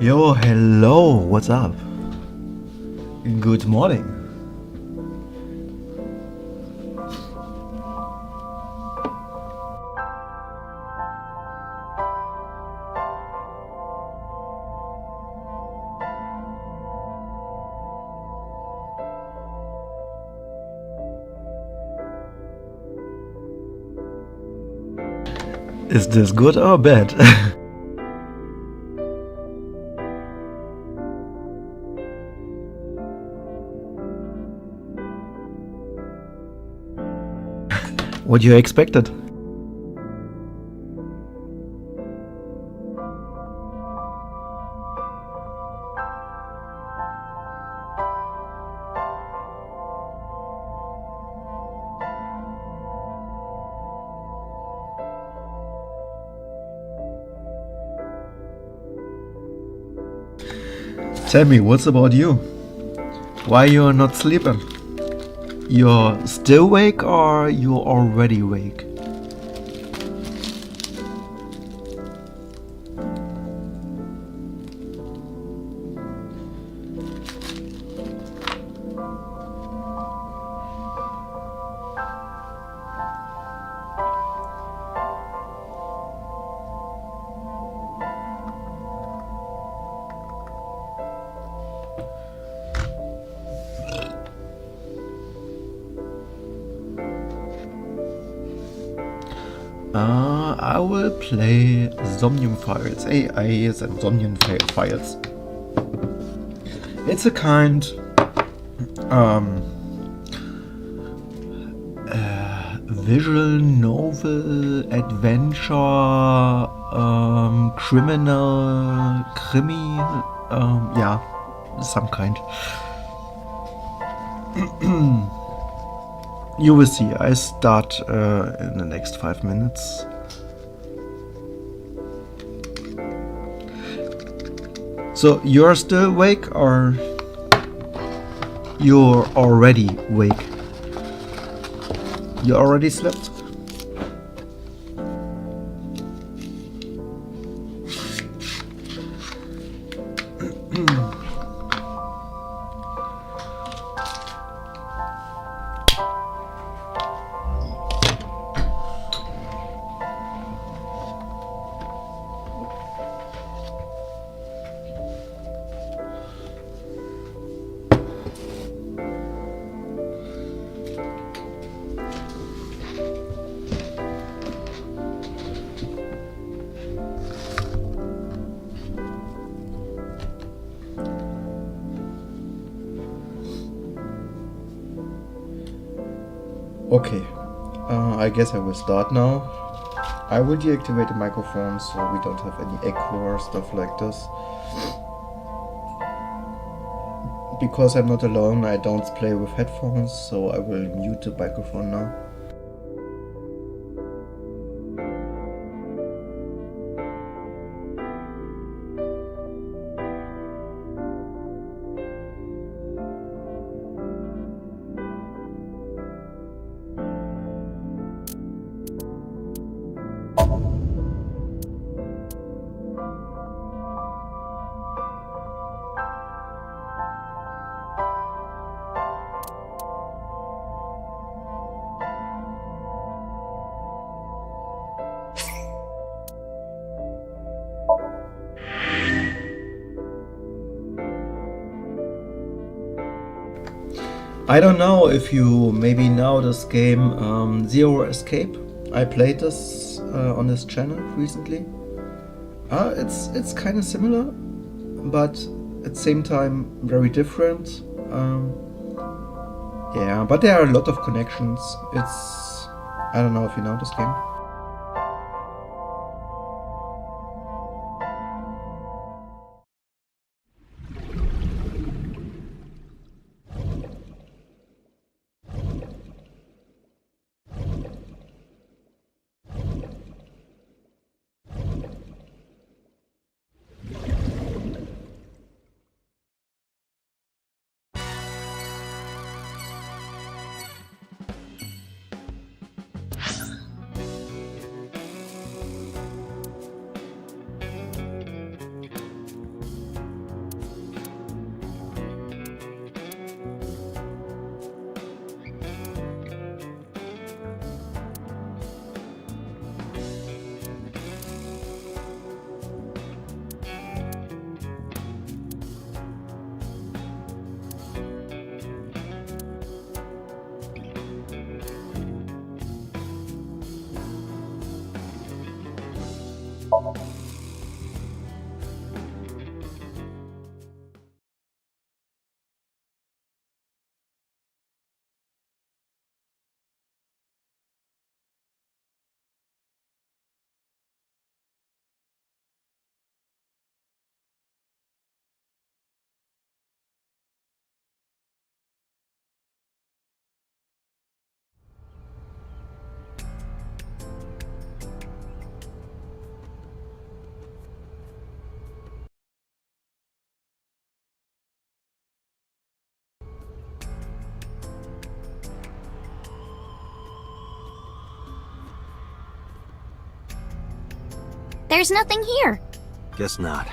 Yo, hello, what's up? Good morning. Is this good or bad? What you expected? Tell me, what's about you? Why you're not sleeping? You're still awake or you're already awake? I will play Somnium Files. AI and Somnium Files. It's a kind visual novel adventure criminal crimi yeah, some kind. You will see. I start in the next 5 minutes. So you're still awake or you're already awake? You already slept? Okay, I guess I will start now. I will deactivate the microphone so we don't have any echo or stuff like this. Because I'm not alone, I don't play with headphones, so I will mute the microphone now. I don't know if you maybe know this game Zero Escape. I played this on this channel recently. It's kind of similar, but at the same time very different. Yeah, but there are a lot of connections. I don't know if you know this game. There's nothing here. Guess not.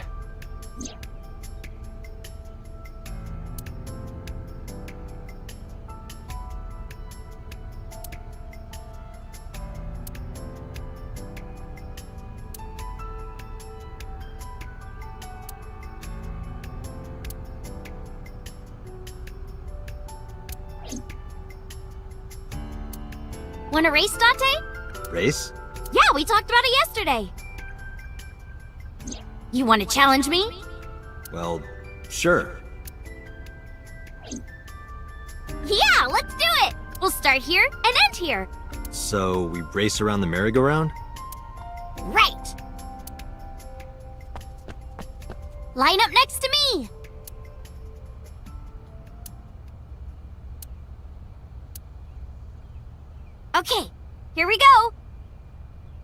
Want to race, Dante? Race? Yeah, we talked about it yesterday. You want to challenge me? Well, sure. Yeah, let's do it! We'll start here and end here. So, we race around the merry-go-round? Right! Line up next to me! Okay, here we go.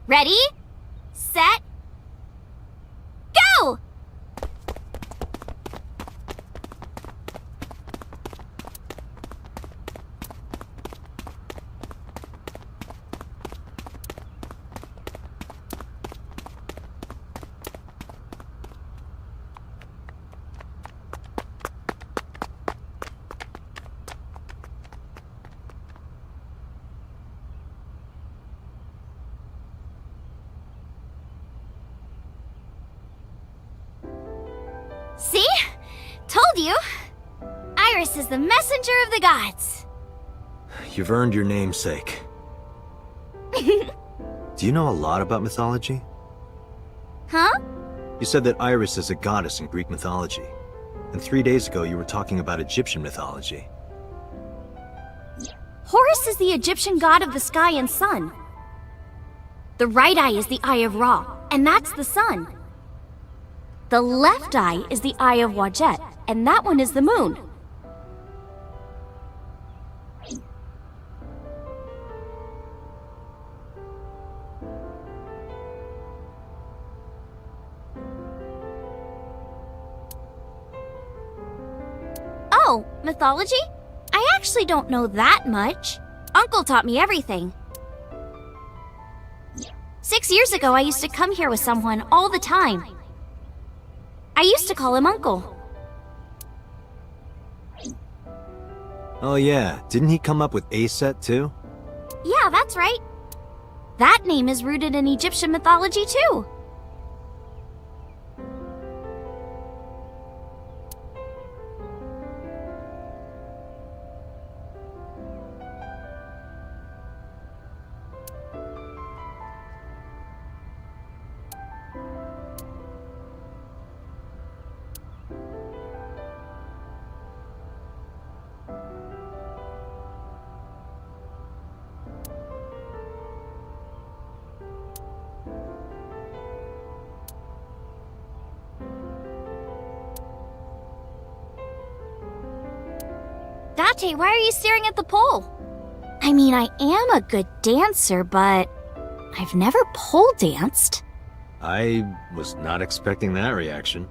Ready, set, go! See? Told you! Iris is the messenger of the gods. You've earned your namesake. Do you know a lot about mythology? Huh? You said that Iris is a goddess in Greek mythology. And 3 days ago you were talking about Egyptian mythology. Horus is the Egyptian god of the sky and sun. The right eye is the eye of Ra, and that's the sun. The left eye is the eye of Wadjet, and that one is the moon. Oh, mythology? I actually don't know that much. Uncle taught me everything. 6 years ago, I used to come here with someone all the time. I used to call him Uncle. Oh yeah, didn't he come up with Aset too? Yeah, that's right. That name is rooted in Egyptian mythology too. Date, why are you staring at the pole? I mean, I am a good dancer, but I've never pole danced. I was not expecting that reaction.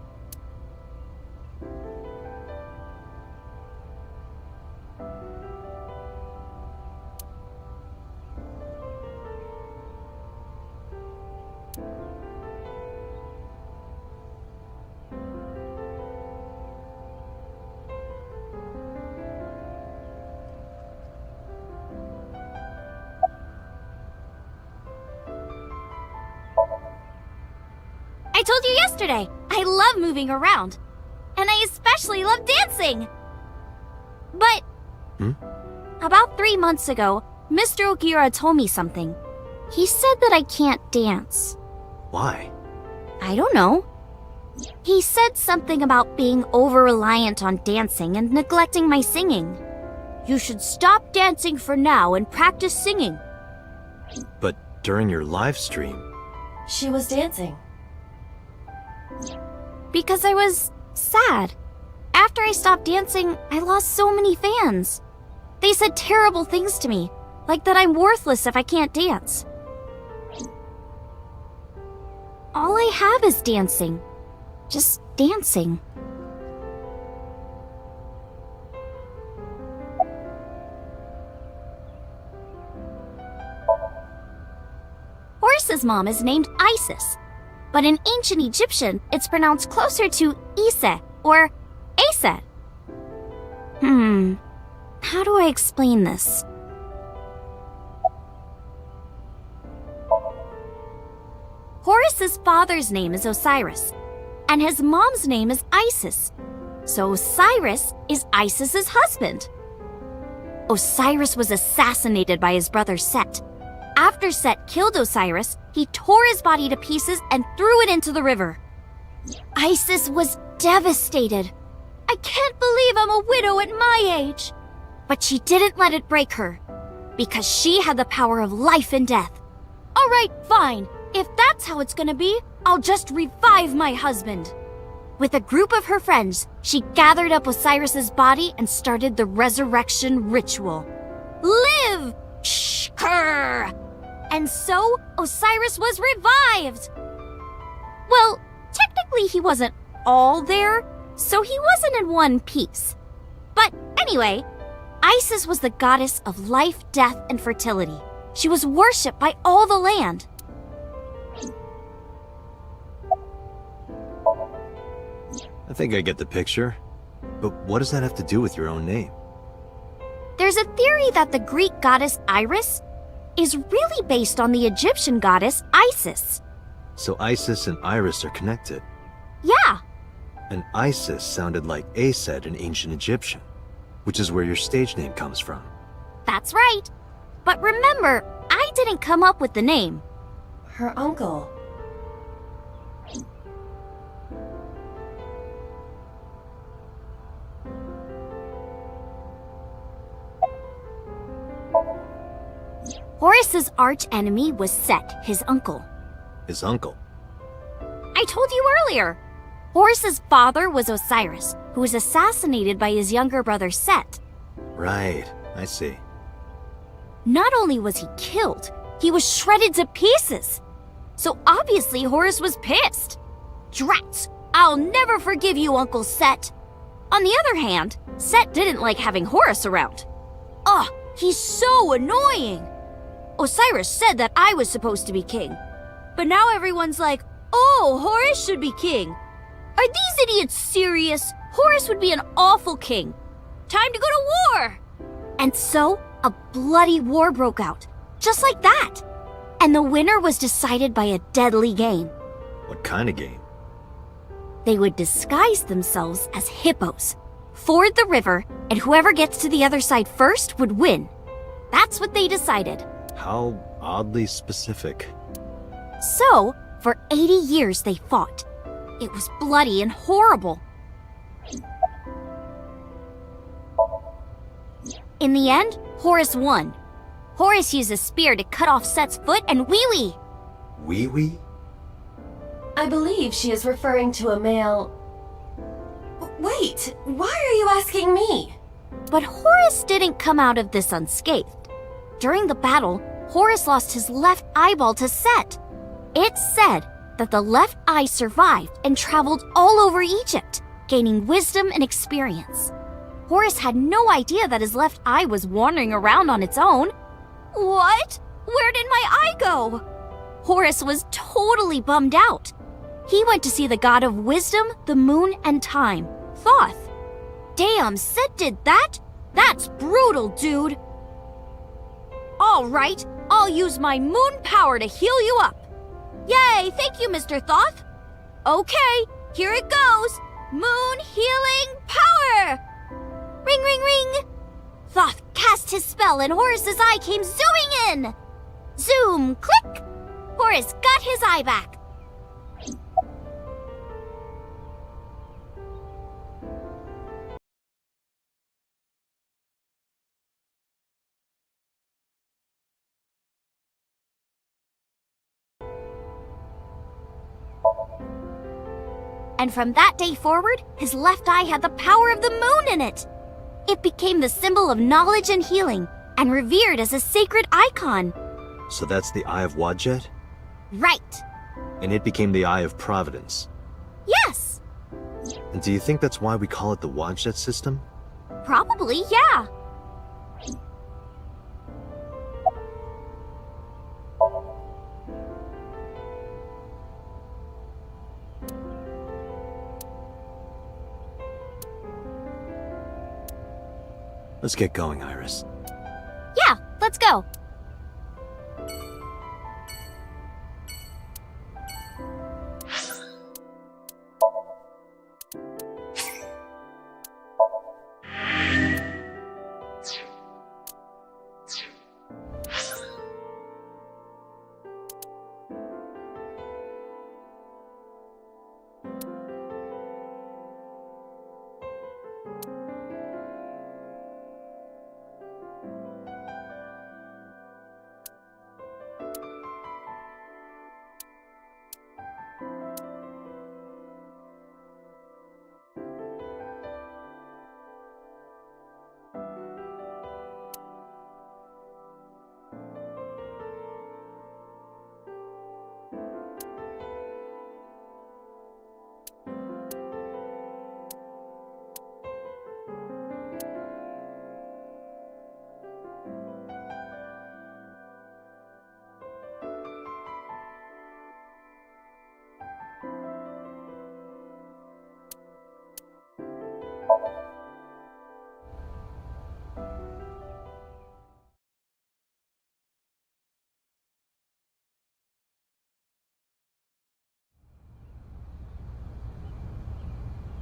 I told you yesterday, I love moving around. And I especially love dancing. But about 3 months ago, Mr. Ogira told me something. He said that I can't dance. Why? I don't know. He said something about being over-reliant on dancing and neglecting my singing. You should stop dancing for now and practice singing. But during your live stream... She was dancing. Because I was sad. After I stopped dancing, I lost so many fans. They said terrible things to me, like that I'm worthless if I can't dance. All I have is dancing. Just dancing. Horus's mom is named Isis, but in ancient Egyptian, it's pronounced closer to Ise or Aset. How do I explain this? Horus's father's name is Osiris, and his mom's name is Isis. So Osiris is Isis's husband. Osiris was assassinated by his brother Set. After Set killed Osiris, he tore his body to pieces and threw it into the river. Isis was devastated. I can't believe I'm a widow at my age. But she didn't let it break her, because she had the power of life and death. All right, fine. If that's how it's gonna be, I'll just revive my husband. With a group of her friends, she gathered up Osiris's body and started the resurrection ritual. Live! Shkur! And so, Osiris was revived! Well, technically he wasn't all there, so he wasn't in one piece. But anyway, Isis was the goddess of life, death, and fertility. She was worshipped by all the land. I think I get the picture. But what does that have to do with your own name? There's a theory that the Greek goddess Iris is really based on the Egyptian goddess Isis. So Isis and Iris are connected. Yeah, And Isis sounded like Aset in ancient Egyptian, which is where your stage name comes from. that's right. But remember, I didn't come up with the name. Her uncle. Horus's arch-enemy was Set, his uncle. His uncle. I told you earlier. Horus's father was Osiris, who was assassinated by his younger brother Set. Right, I see. Not only was he killed, he was shredded to pieces. So obviously Horus was pissed. Drats, I'll never forgive you, Uncle Set. On the other hand, Set didn't like having Horus around. Ugh, he's so annoying. Osiris said that I was supposed to be king. But now everyone's like, oh, Horus should be king. Are these idiots serious? Horus would be an awful king. Time to go to war! And so, a bloody war broke out, just like that. And the winner was decided by a deadly game. What kind of game? They would disguise themselves as hippos, ford the river, and whoever gets to the other side first would win. That's what they decided. How oddly specific. So, for 80 years they fought. It was bloody and horrible. In the end, Horus won. Horus used a spear to cut off Set's foot and wee-wee. Wee-wee? I believe she is referring to a male... Wait, why are you asking me? But Horus didn't come out of this unscathed. During the battle, Horus lost his left eyeball to Set. It's said that the left eye survived and traveled all over Egypt, gaining wisdom and experience. Horus had no idea that his left eye was wandering around on its own. What? Where did my eye go? Horus was totally bummed out. He went to see the god of wisdom, the moon, and time, Thoth. Damn, Set did that? That's brutal, dude. All right, I'll use my moon power to heal you up. Yay, thank you, Mr. Thoth. Okay, here it goes. Moon healing power! Ring, ring, ring! Thoth cast his spell and Horus's eye came zooming in! Zoom, click! Horus got his eye back. And from that day forward, his left eye had the power of the moon in it. It became the symbol of knowledge and healing, and revered as a sacred icon. So that's the Eye of Wadjet? Right. And it became the Eye of Providence. Yes. And do you think that's why we call it the Wadjet system? Probably, yeah. Let's get going, Iris. Yeah, let's go.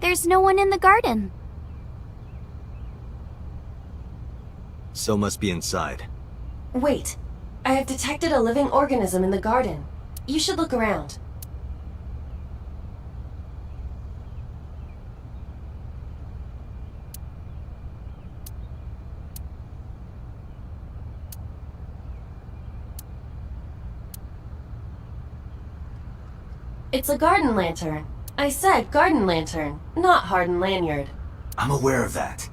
There's no one in the garden. So must be inside. Wait. I have detected a living organism in the garden. You should look around. It's a garden lantern. I said garden lantern, not hardened lanyard. I'm aware of that.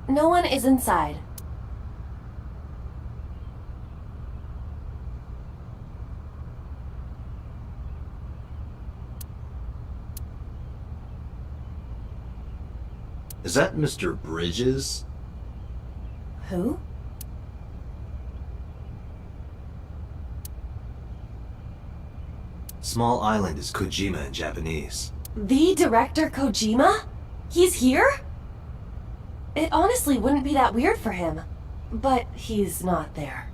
No one is inside. Is that Mr. Bridges? Who? Small island is Kojima in Japanese. The director Kojima? He's here? It honestly wouldn't be that weird for him. But he's not there.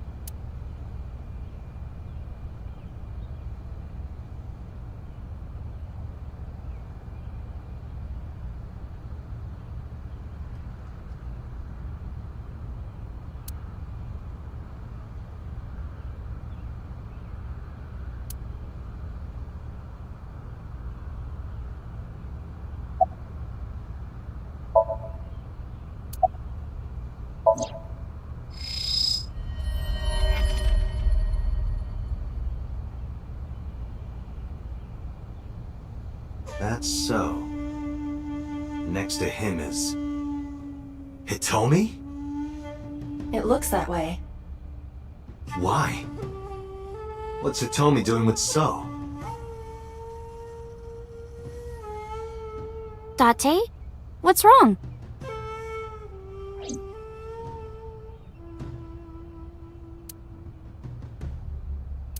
That's so. Next to him is... Hitomi? It looks that way. Why? What's Hitomi doing with So? Date? What's wrong?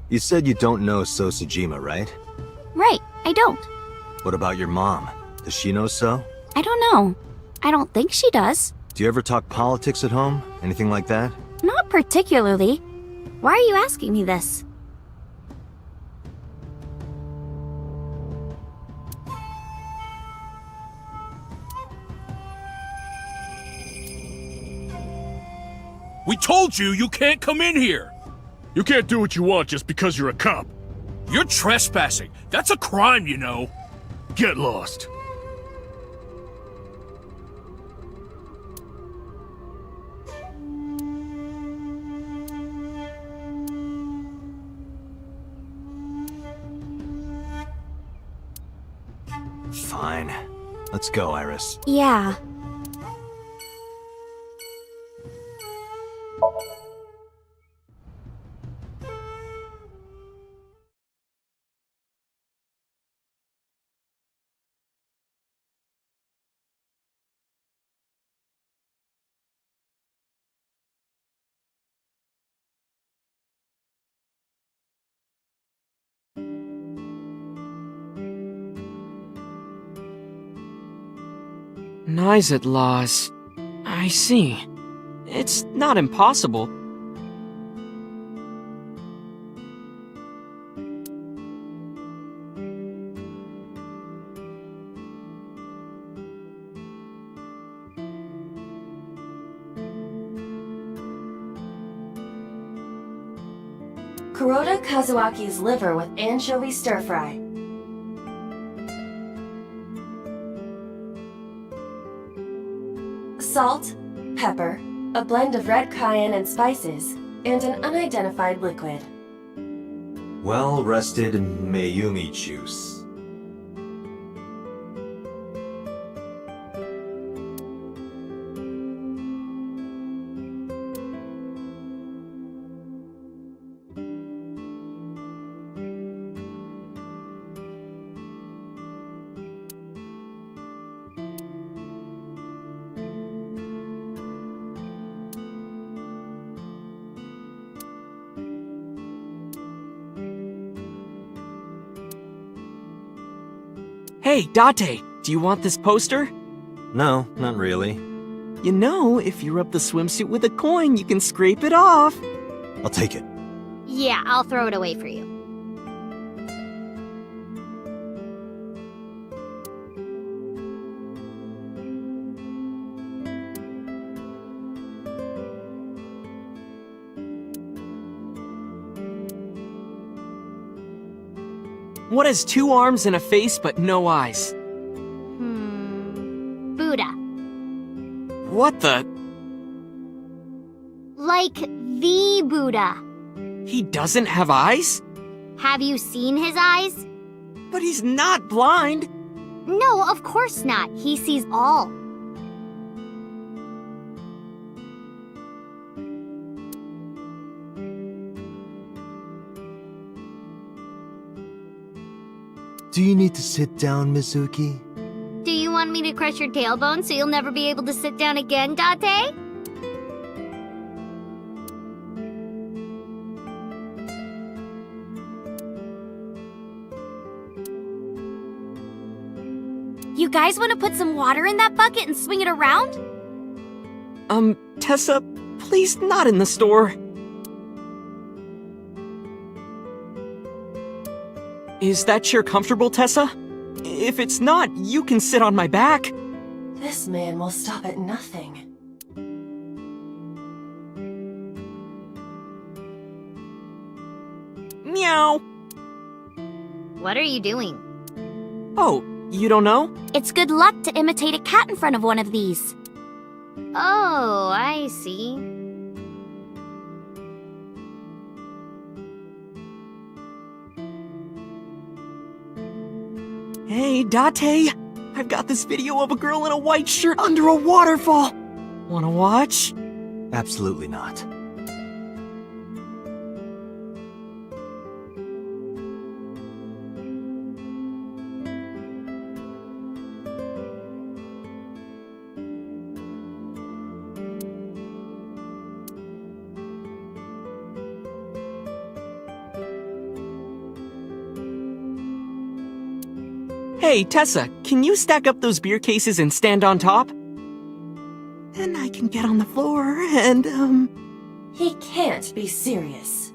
You said you don't know So Sejima, right? Right, I don't. What about your mom? Does she know So? I don't know. I don't think she does. Do you ever talk politics at home? Anything like that? Not particularly. Why are you asking me this? We told you you can't come in here! You can't do what you want just because you're a cop. You're trespassing. That's a crime, you know. Get lost. Fine. Let's go, Iris. Yeah. Nyzet laws. I see. It's not impossible. Kuroda Kazuaki's liver with anchovy stir-fry. Salt, pepper, a blend of red cayenne and spices, and an unidentified liquid. Well-rested Mayumi juice. Hey, Date, do you want this poster? No, not really. You know, if you rub the swimsuit with a coin, you can scrape it off. I'll take it. Yeah, I'll throw it away for you. What has 2 arms and a face but no eyes? Buddha. What the? Like the Buddha. He doesn't have eyes? Have you seen his eyes? But he's not blind. No, of course not. He sees all. Do you need to sit down, Mizuki? Do you want me to crush your tailbone so you'll never be able to sit down again, Date? You guys want to put some water in that bucket and swing it around? Tessa, please not in the store. Is that chair comfortable, Tessa? If it's not, you can sit on my back. This man will stop at nothing. Meow. What are you doing? Oh, you don't know? It's good luck to imitate a cat in front of one of these. Oh, I see. Hey, Date. I've got this video of a girl in a white shirt under a waterfall. Wanna watch? Absolutely not. Hey, Tessa, can you stack up those beer cases and stand on top? Then I can get on the floor and, He can't be serious.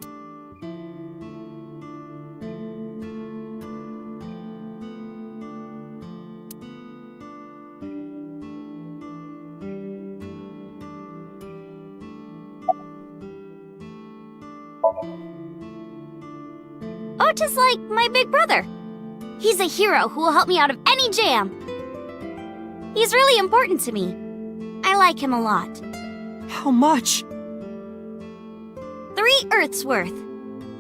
Oh, just like my big brother. He's a hero who will help me out of any jam. He's really important to me. I like him a lot. How much? 3 Earths worth.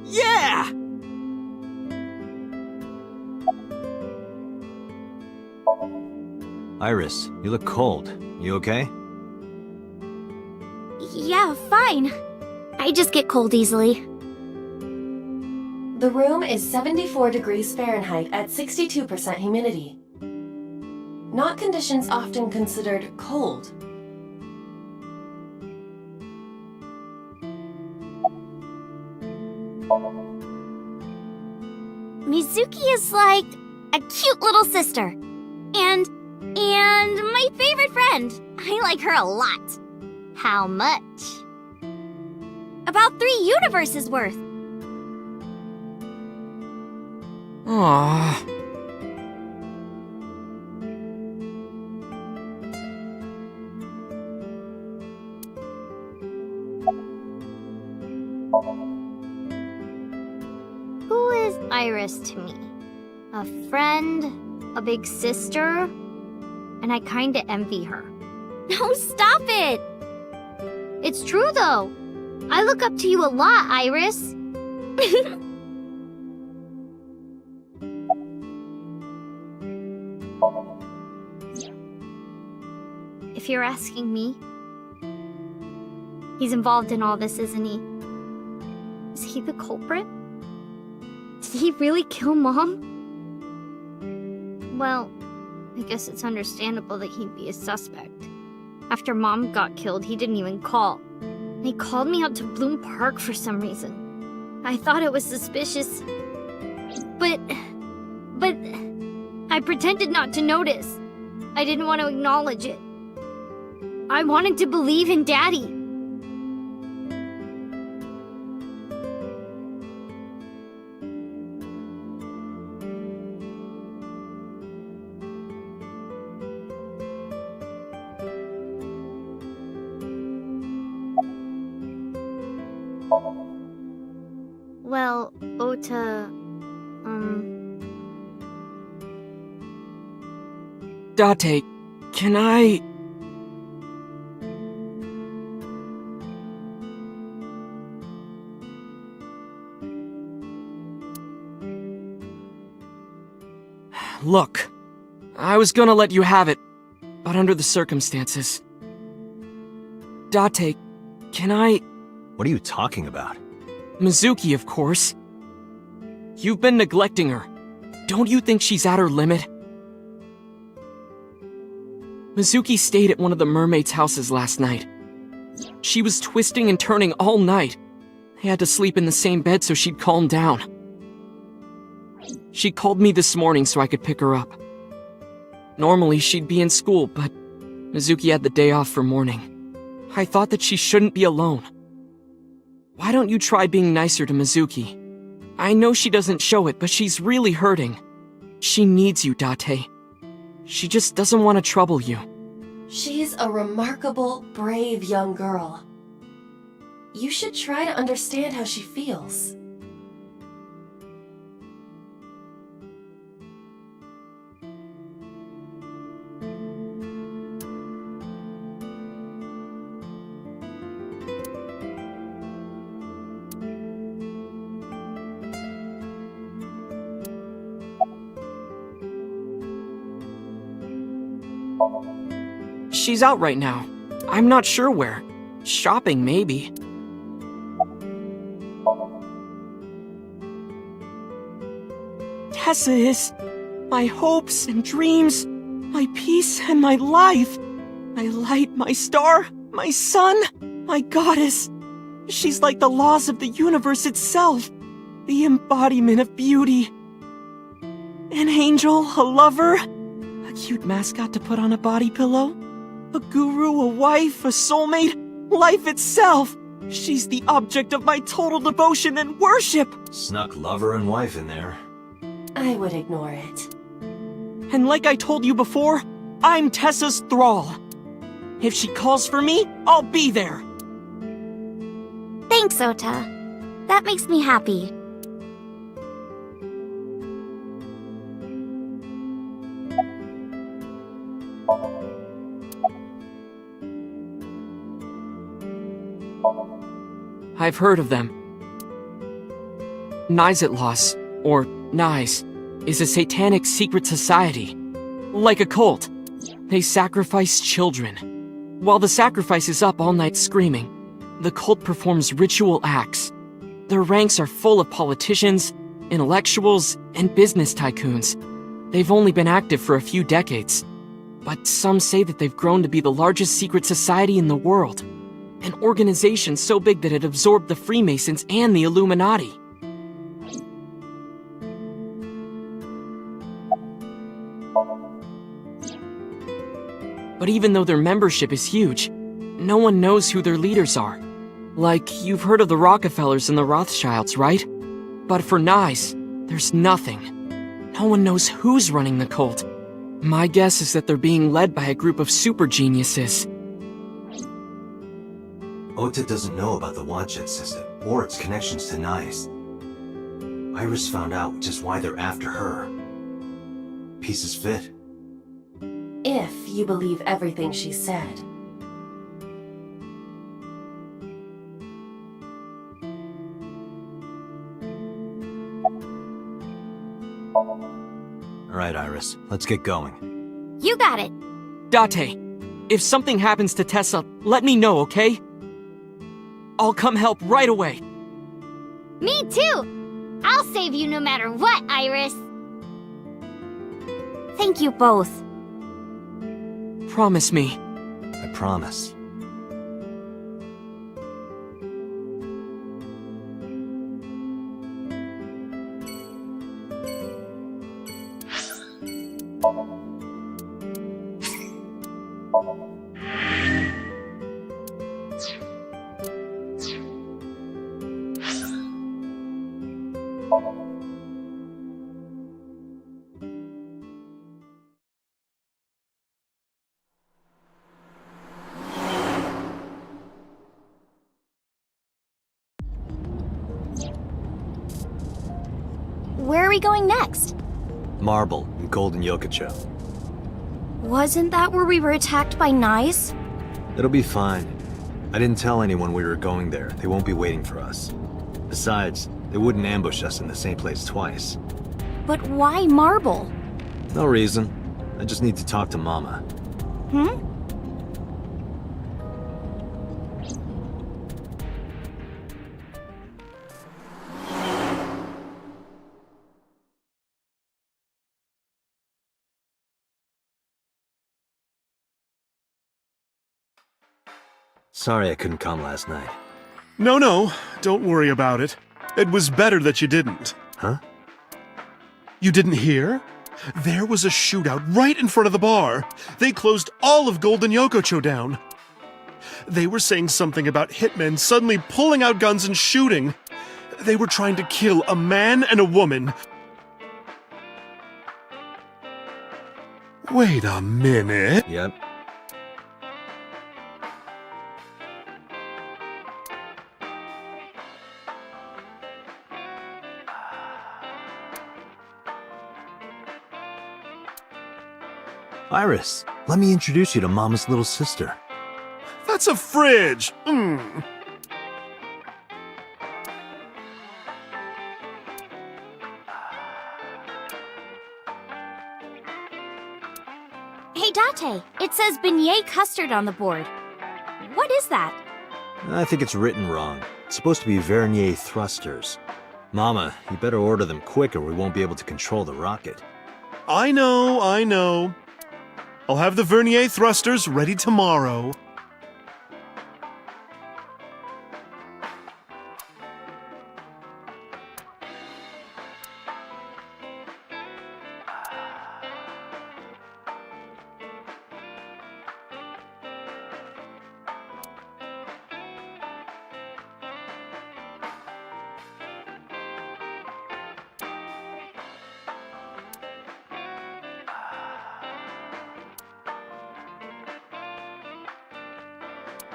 Yeah! Iris, you look cold. You okay? Yeah, fine. I just get cold easily. The room is 74 degrees Fahrenheit at 62% humidity. Not conditions often considered cold. Mizuki is like a cute little sister. And And my favorite friend. I like her a lot. How much? About 3 universes worth. Aww. Who is Iris to me? A friend? A big sister? And I kinda envy her. No, stop it! It's true though. I look up to you a lot, Iris. If you're asking me, he's involved in all this, isn't he? Is he the culprit? Did he really kill Mom? Well, I guess it's understandable that he'd be a suspect. After Mom got killed, he didn't even call. He called me out to Bloom Park for some reason. I thought it was suspicious. But I pretended not to notice. I didn't want to acknowledge it. I wanted to believe in Daddy. Well, Ota, Date, can I... Look, I was gonna let you have it, but under the circumstances. Date, can I... What are you talking about? Mizuki, of course. You've been neglecting her. Don't you think she's at her limit? Mizuki stayed at one of the mermaids' houses last night. She was twisting and turning all night. They had to sleep in the same bed so she'd calm down. She called me this morning so I could pick her up. Normally, she'd be in school, but Mizuki had the day off for mourning. I thought that she shouldn't be alone. Why don't you try being nicer to Mizuki? I know she doesn't show it, but she's really hurting. She needs you, Date. She just doesn't want to trouble you. She's a remarkable, brave young girl. You should try to understand how she feels. She's out right now. I'm not sure where. Shopping, maybe. Tessa is my hopes and dreams, my peace and my life. My light, my star, my sun, my goddess. She's like the laws of the universe itself, the embodiment of beauty. An angel, a lover, a cute mascot to put on a body pillow, a guru, a wife, a soulmate, life itself. She's the object of my total devotion and worship. Snuck lover and wife in there. I would ignore it. And like I told you before, I'm Tessa's thrall. If she calls for me, I'll be there. Thanks, Ota. That makes me happy. I've heard of them. Nizitlos, or Nize, is a satanic secret society. Like a cult. They sacrifice children. While the sacrifice is up all night screaming, the cult performs ritual acts. Their ranks are full of politicians, intellectuals, and business tycoons. They've only been active for a few decades, but some say that they've grown to be the largest secret society in the world. An organization so big that it absorbed the Freemasons and the Illuminati. But even though their membership is huge, no one knows who their leaders are. Like, you've heard of the Rockefellers and the Rothschilds, right? But for Nyes, there's nothing. No one knows who's running the cult. My guess is that they're being led by a group of super geniuses. Ota doesn't know about the Wanchet system or its connections to Nyes. Iris found out, which is why they're after her. Pieces fit. If you believe everything she said. Alright, Iris, let's get going. You got it. Date, if something happens to Tessa, let me know, okay? I'll come help right away. Me too. I'll save you no matter what, Iris. Thank you both. Promise me. I promise. Where are we going next? Marble and Golden Yokocho. Wasn't that where we were attacked by Nyes? It'll be fine. I didn't tell anyone we were going there. They won't be waiting for us. Besides, they wouldn't ambush us in the same place twice. But why Marble? No reason. I just need to talk to Mama. Hmm? Sorry I couldn't come last night. No, don't worry about it. It was better that you didn't. Huh? You didn't hear? There was a shootout right in front of the bar. They closed all of Golden Yokocho down. They were saying something about hitmen suddenly pulling out guns and shooting. They were trying to kill a man and a woman. Wait a minute. Yep. Iris, let me introduce you to Mama's little sister. That's a fridge. Hey, Date, it says beignet custard on the board. What is that? I think it's written wrong. It's supposed to be Vernier thrusters. Mama, you better order them quick or we won't be able to control the rocket. I know. I'll have the Vernier thrusters ready tomorrow.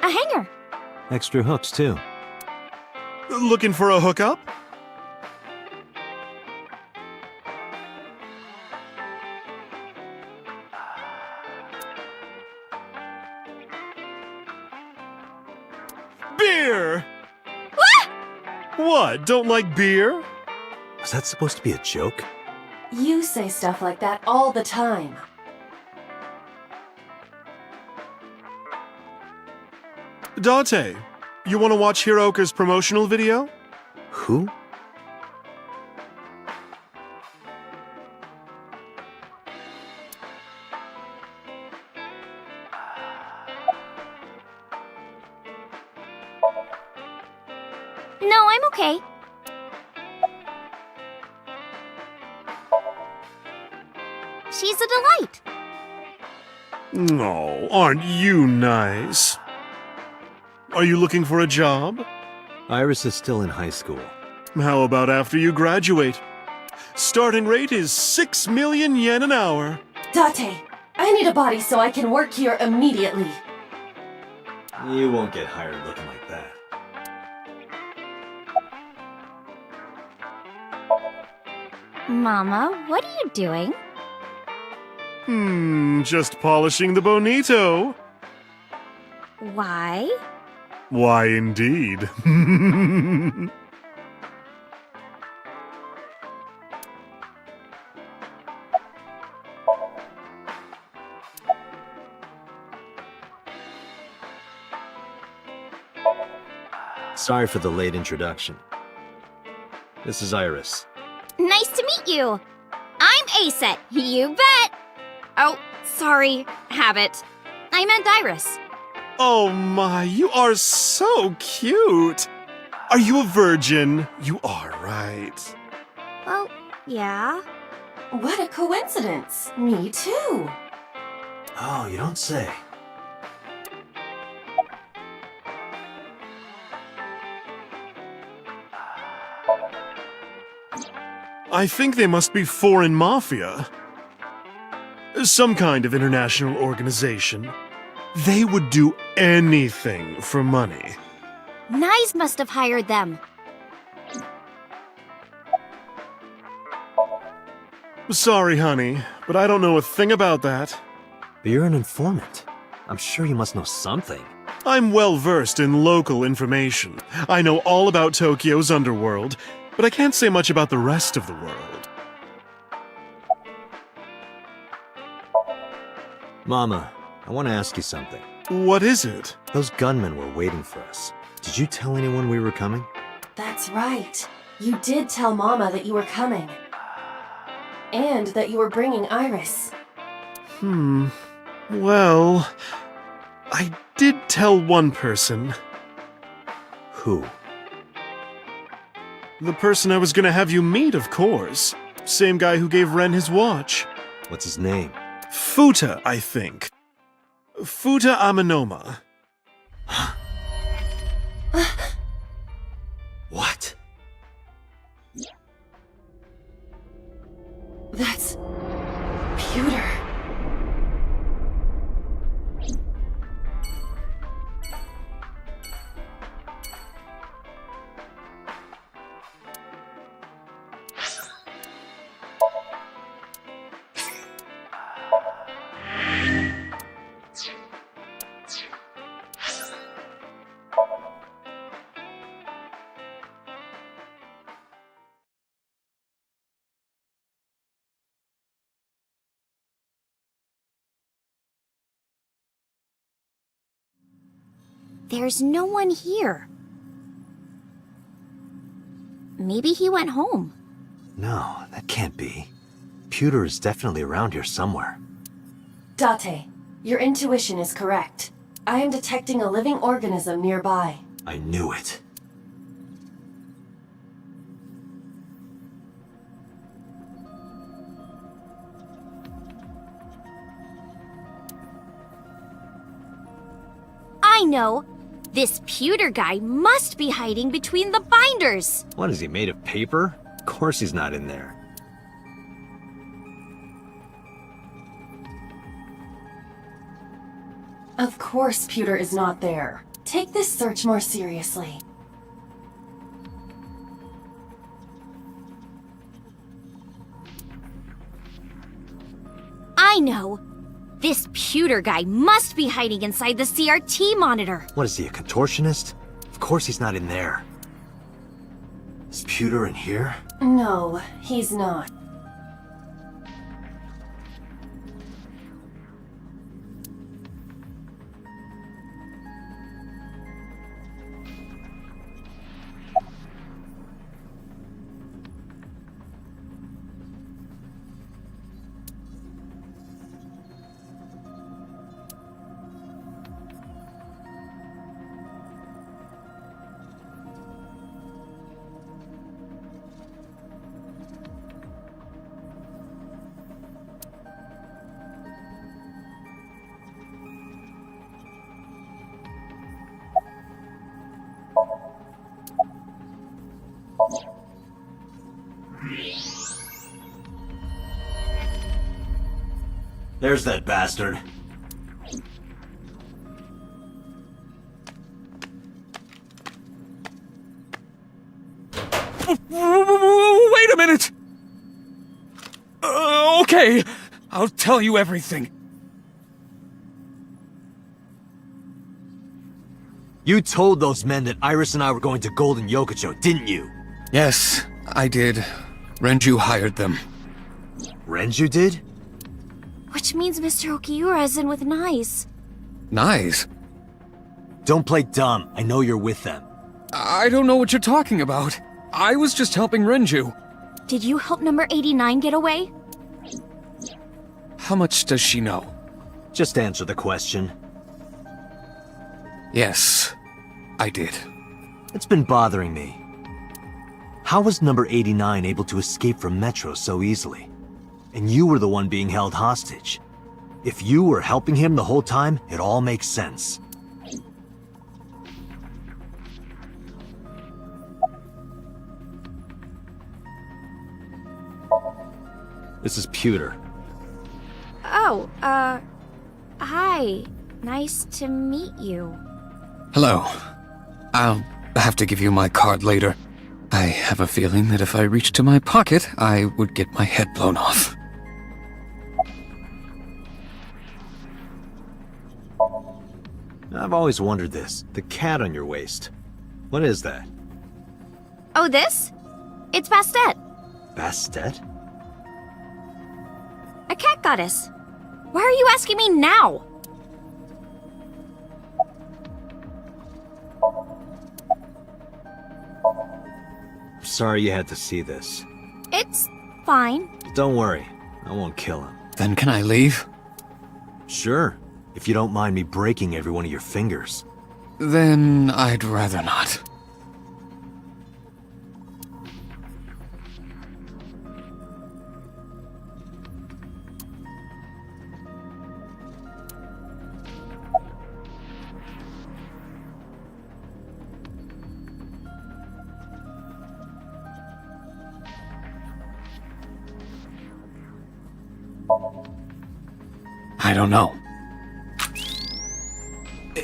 A hanger. Extra hooks, too. Looking for a hookup? Beer! What, don't like beer? Was that supposed to be a joke? You say stuff like that all the time. Date, you want to watch Hiroka's promotional video? Who? No, I'm okay. She's a delight. Oh, aren't you nice? Are you looking for a job? Iris is still in high school. How about after you graduate? Starting rate is 6 million yen an hour. Date, I need a body so I can work here immediately. You won't get hired looking like that. Mama, what are you doing? Just polishing the bonito. Why? Why, indeed. Sorry for the late introduction. This is Iris. Nice to meet you. I'm Aset, you bet. Oh, sorry, habit. I meant Iris. Oh my, you are so cute. Are you a virgin? You are, right? Well, yeah. What a coincidence. Me too. Oh, you don't say. I think they must be foreign mafia. Some kind of international organization. They would do anything for money. Nyes must have hired them. Sorry, honey, but I don't know a thing about that. But you're an informant. I'm sure you must know something. I'm well versed in local information. I know all about Tokyo's underworld, but I can't say much about the rest of the world. Mama, I want to ask you something. What is it? Those gunmen were waiting for us. Did you tell anyone we were coming? That's right. You did tell Mama that you were coming. And that you were bringing Iris. Well, I did tell one person. Who? The person I was gonna have you meet, of course. Same guy who gave Ren his watch. What's his name? Futa, I think. Futa Aminoma. What? That's... Pewter. There's no one here. Maybe he went home. No, that can't be. Pewter is definitely around here somewhere. Date, your intuition is correct. I am detecting a living organism nearby. I knew it. I know. This pewter guy must be hiding between the binders. What, is he made of paper? Of course he's not in there. Of course Pewter is not there. Take this search more seriously. I know. This pewter guy must be hiding inside the CRT monitor. What is he, a contortionist? Of course he's not in there. Is Pewter in here? No, he's not. There's that bastard. Wait a minute! Okay, I'll tell you everything. You told those men that Iris and I were going to Golden Yokocho, didn't you? Yes, I did. Renju hired them. Renju did? Which means Mr. Okiura is in with Nice. Nice. Don't play dumb. I know you're with them. I don't know what you're talking about. I was just helping Renju. Did you help number 89 get away? How much does she know? Just answer the question. Yes, I did. It's been bothering me. How was number 89 able to escape from Metro so easily? And you were the one being held hostage. If you were helping him the whole time, it all makes sense. This is Pewter. Oh, hi. Nice to meet you. Hello. I'll have to give you my card later. I have a feeling that if I reached to my pocket, I would get my head blown off. I've always wondered this. The cat on your waist. What is that? Oh, this? It's Bastet, Bastet? a cat goddess. Why are you asking me now? Sorry you had to see this. It's fine. Don't worry. I won't kill him. Then can I leave? Sure. If you don't mind me breaking every one of your fingers. Then I'd rather not. I don't know.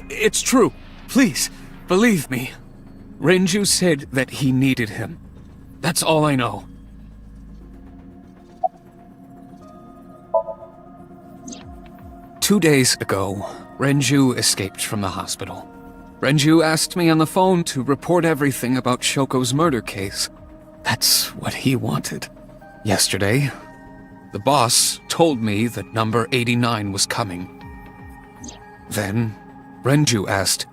It's true. Please, believe me. Renju said that he needed him. That's all I know. Two days ago, Renju escaped from the hospital. Renju asked me on the phone to report everything about Shoko's murder case. That's what he wanted. Yesterday, the boss told me that number 89 was coming. Then, Renju asked,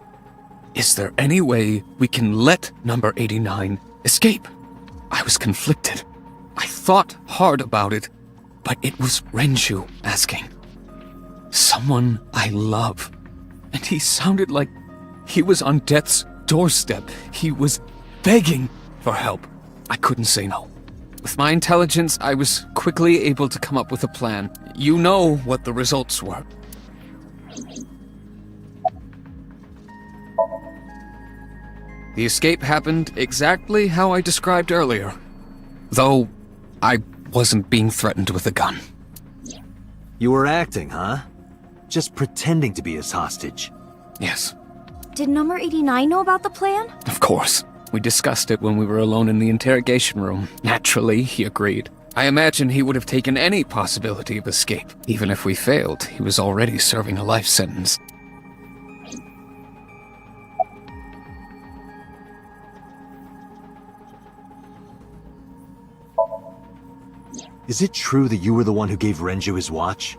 "Is there any way we can let number 89 escape?" I was conflicted. I thought hard about it, but it was Renju asking. Someone I love. And he sounded like he was on death's doorstep. He was begging for help. I couldn't say no. With my intelligence, I was quickly able to come up with a plan. You know what the results were. The escape happened exactly how I described earlier. Though, I wasn't being threatened with a gun. You were acting, huh? Just pretending to be his hostage. Yes, Did number 89 know about the plan? of course. We discussed it when we were alone in the interrogation room. Naturally, he agreed. I imagine he would have taken any possibility of escape. Even if we failed, he was already serving a life sentence. Is it true that you were the one who gave Renju his watch?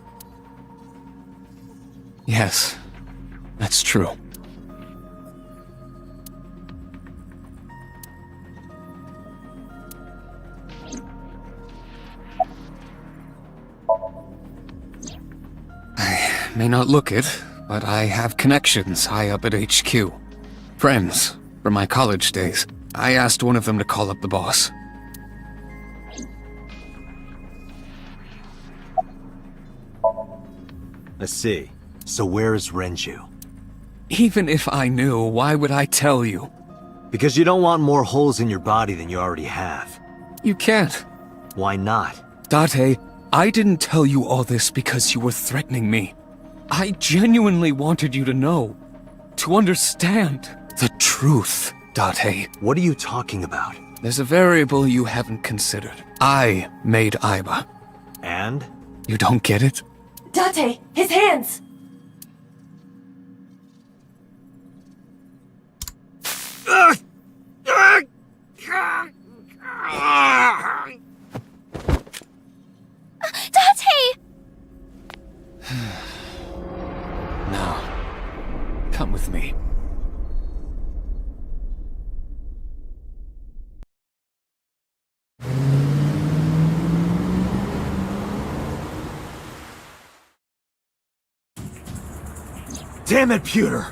Yes, that's true. I may not look it, but I have connections high up at HQ. Friends from my college days. I asked one of them to call up the boss. I see. So where is Renju? Even if I knew, why would I tell you? Because you don't want more holes in your body than you already have. You can't. Why not? Date, I didn't tell you all this because you were threatening me. I genuinely wanted you to know, to understand the truth, Date. What are you talking about? There's a variable you haven't considered. I made Aiba. And? You don't get it? Date, his hands! Date! Now, come with me. Damn it, Pewter!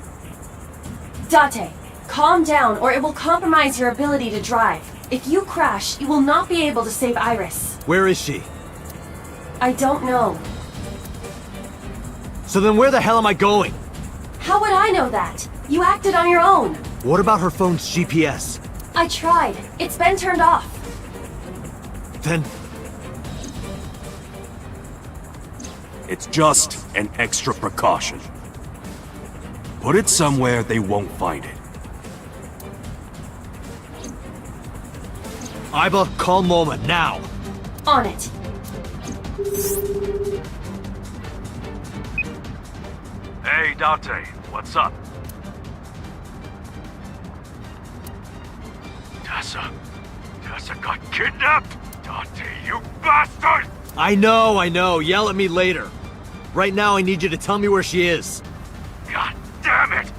Date, calm down or it will compromise your ability to drive. If you crash, you will not be able to save Iris. Where is she? I don't know. So then where the hell am I going? How would I know that? You acted on your own. What about her phone's GPS? I tried. It's been turned off. Then... It's just an extra precaution. Put it somewhere they won't find it. Aiba, call Moma, now! On it. Hey, Date, what's up? Tessa got kidnapped? Date, you bastard! I know, yell at me later. Right now I need you to tell me where she is. God damn it!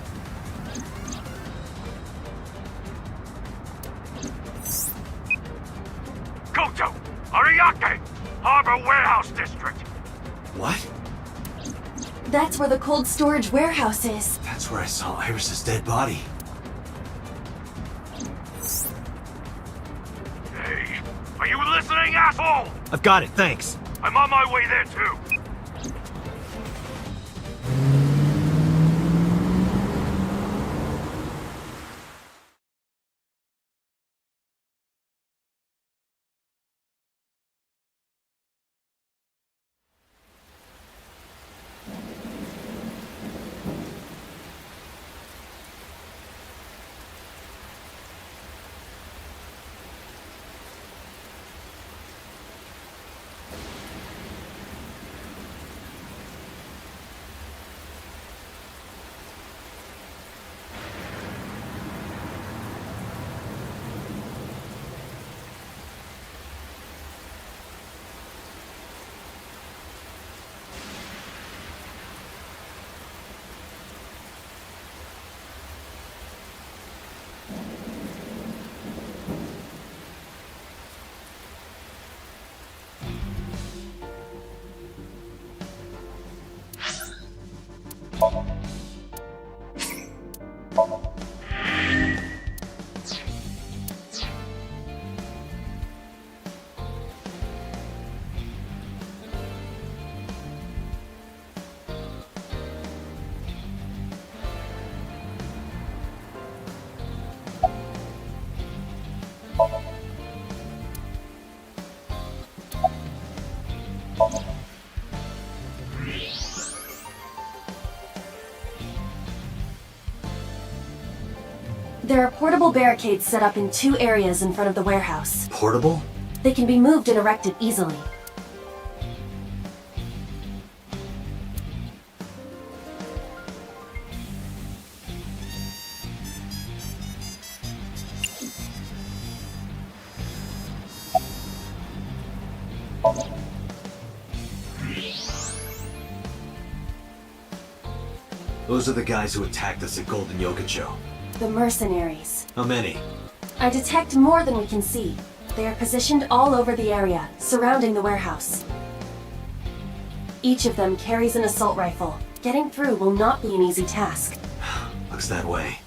Koto! Ariake! Harbor Warehouse District! What? That's where the cold storage warehouse is. That's where I saw Iris's dead body. Hey, are you listening, asshole? I've got it, thanks. I'm on my way there too. There are portable barricades set up in 2 areas in front of the warehouse. Portable? They can be moved and erected easily. Those are the guys who attacked us at Golden Yokocho. The mercenaries. How many? I detect more than we can see. They are positioned all over the area, surrounding the warehouse. Each of them carries an assault rifle. Getting through will not be an easy task. Looks that way.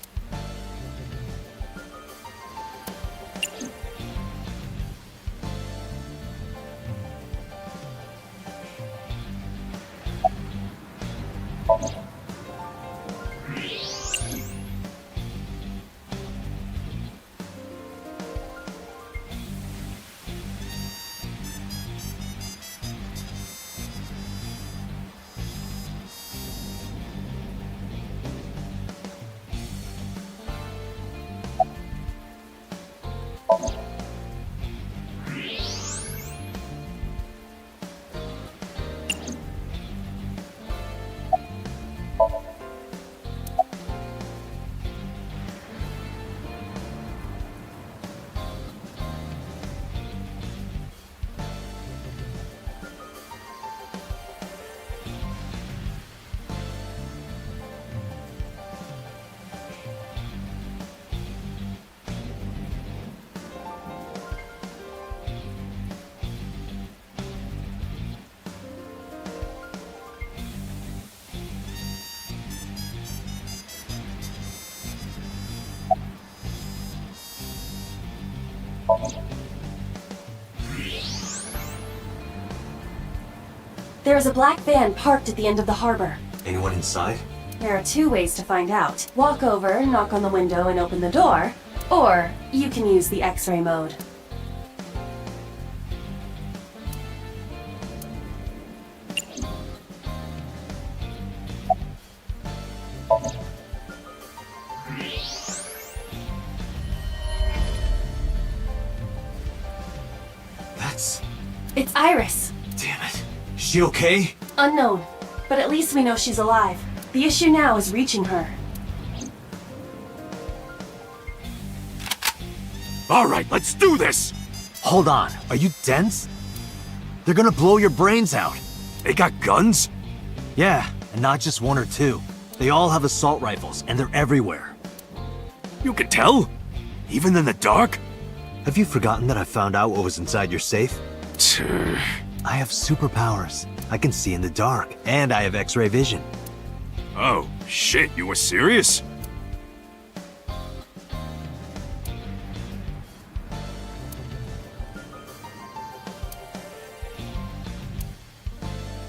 There is a black van parked at the end of the harbor. Anyone inside? There are two ways to find out. Walk over, knock on the window, and open the door. Or you can use the X-ray mode. It's Iris. Damn it. Is she okay? Unknown, but at least we know she's alive. The issue now is reaching her. Alright, let's do this! Hold on. Are you dense? They're gonna blow your brains out. They got guns? Yeah, and not just one or two. They all have assault rifles, and they're everywhere. You can tell? Even in the dark? Have you forgotten that I found out what was inside your safe? I have superpowers. I can see in the dark, and I have X-ray vision. Oh, shit, you were serious?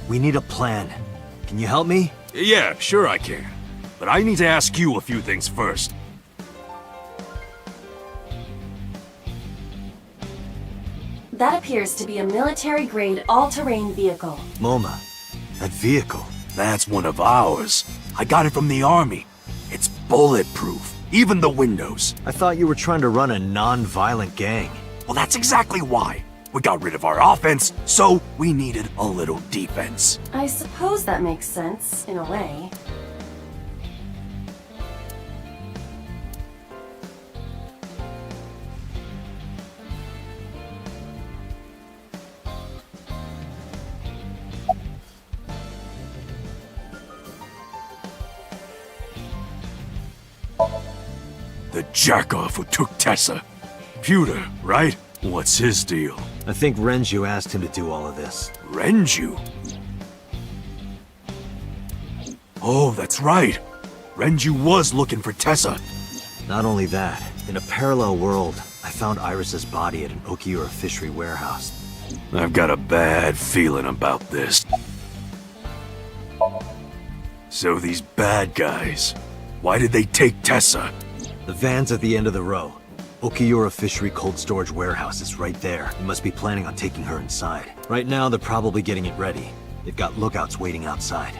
We need a plan. Can you help me? Yeah, sure I can. But I need to ask you a few things first. That appears to be a military-grade all-terrain vehicle. MoMA, that vehicle. That's one of ours. I got it from the army. It's bulletproof, even the windows. I thought you were trying to run a non-violent gang. Well, that's exactly why. We got rid of our offense, so we needed a little defense. I suppose that makes sense, in a way. The jackoff who took Tessa. Pewter, right? What's his deal? I think Renju asked him to do all of this. Renju? Oh, that's right. Renju was looking for Tessa. Not only that, in a parallel world, I found Iris's body at an Okiura fishery warehouse. I've got a bad feeling about this. So these bad guys, why did they take Tessa? The van's at the end of the row. Okiura Fishery Cold Storage Warehouse is right there. You must be planning on taking her inside. Right now, they're probably getting it ready. They've got lookouts waiting outside.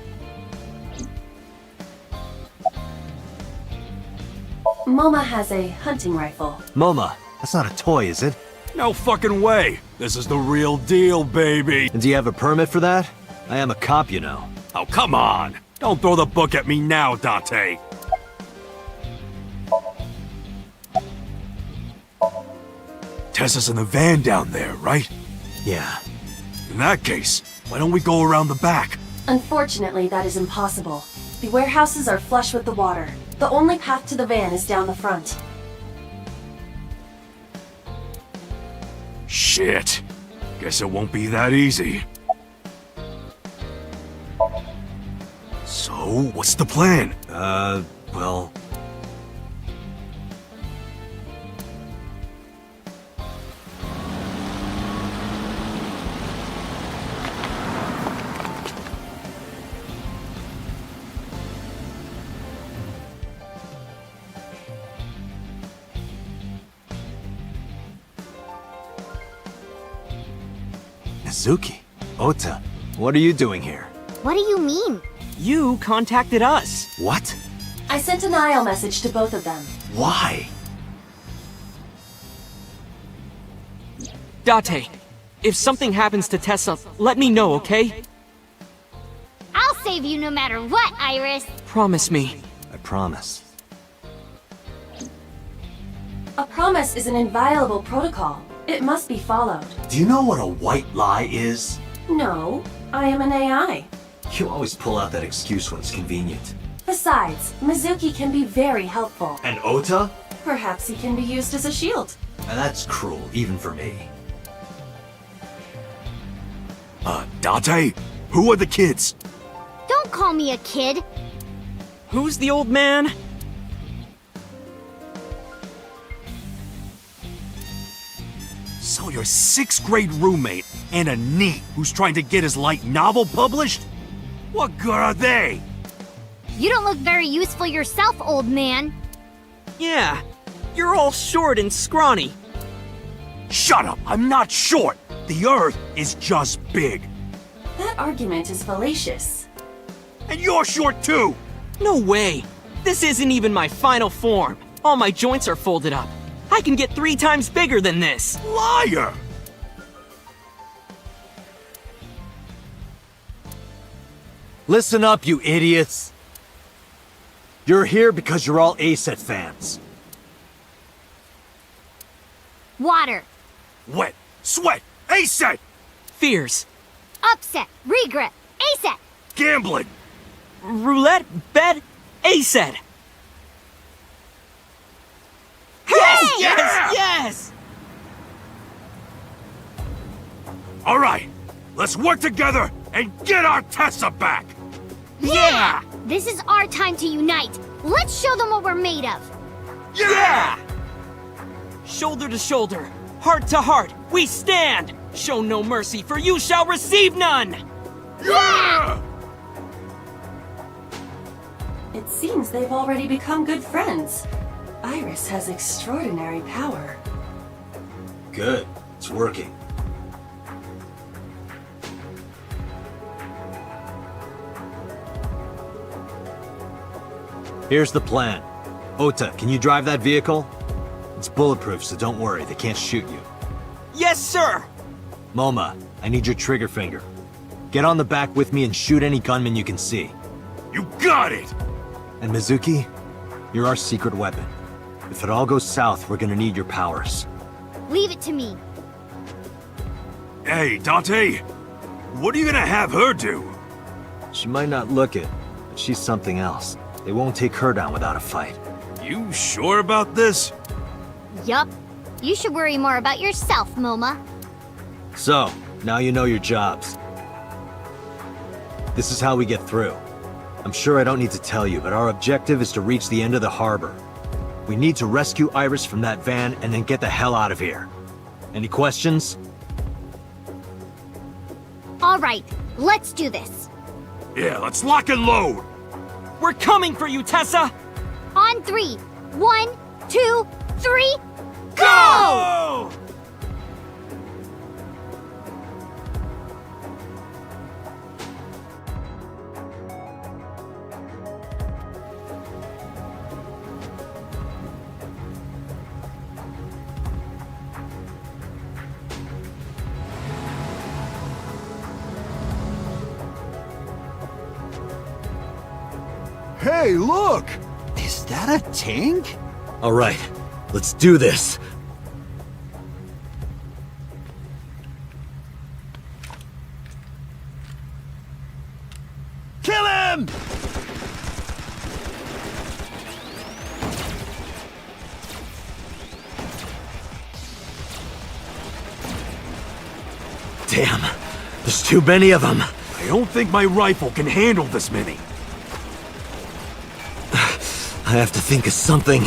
MoMA has a hunting rifle. MoMA, that's not a toy, is it? No fucking way. This is the real deal, baby. And do you have a permit for that? I am a cop, you know. Oh, come on. Don't throw the book at me now, Date. Tessa's in the van down there, right? Yeah. In that case, why don't we go around the back? Unfortunately, that is impossible. The warehouses are flush with the water. The only path to the van is down the front. Shit. Guess it won't be that easy. So, what's the plan? Well... Mizuki, Ota, what are you doing here? What do you mean? You contacted us. What? I sent an IL message to both of them. Why? Date, if something happens to Tessa, let me know, okay? I'll save you no matter what, Iris. Promise me. I promise. A promise is an inviolable protocol. It must be followed. Do you know what a white lie is? No, I am an AI. You always pull out that excuse when it's convenient. Besides, Mizuki can be very helpful. And Ota? Perhaps he can be used as a shield. And that's cruel, even for me. Date? Who are the kids? Don't call me a kid. Who's the old man? So your 6th grade roommate And a NEET who's trying to get his light novel published? What good are they? You don't look very useful yourself, old man. Yeah, you're all short and scrawny. Shut up! I'm not short! The Earth is just big. That argument is fallacious. And you're short too! No way! This isn't even my final form. All my joints are folded up. I can get 3 times bigger than this. Liar! Listen up, you idiots. You're here because you're all ASET fans. Water. Wet, sweat, ASET! Fears. Upset. Regret. ASET. Gambling! Roulette, bed, ASET. Yes! Yes! Yes! Alright, let's work together and get our Tessa back! Yeah! This is our time to unite. Let's show them what we're made of. Yeah! Shoulder to shoulder, heart to heart, we stand! Show no mercy, for you shall receive none! Yeah! It seems they've already become good friends. Iris has extraordinary power. Good. It's working. Here's the plan. Ota, can you drive that vehicle? It's bulletproof, so don't worry, they can't shoot you. Yes, sir! Moma, I need your trigger finger. Get on the back with me and shoot any gunman you can see. You got it! And Mizuki, you're our secret weapon. If it all goes south, we're gonna need your powers. Leave it to me. Hey, Dante! What are you gonna have her do? She might not look it, but she's something else. They won't take her down without a fight. You sure about this? Yup. You should worry more about yourself, Moma. So, now you know your jobs. This is how we get through. I'm sure I don't need to tell you, but our objective is to reach the end of the harbor. We need to rescue Iris from that van and then get the hell out of here. Any questions? All right, let's do this. Yeah, let's lock and load! We're coming for you, Tessa! On 3. 1, 2, 3, go! Go! Hey, look! Is that a tank? All right, let's do this. Kill him! Damn, there's too many of them. I don't think my rifle can handle this many. I have to think of something.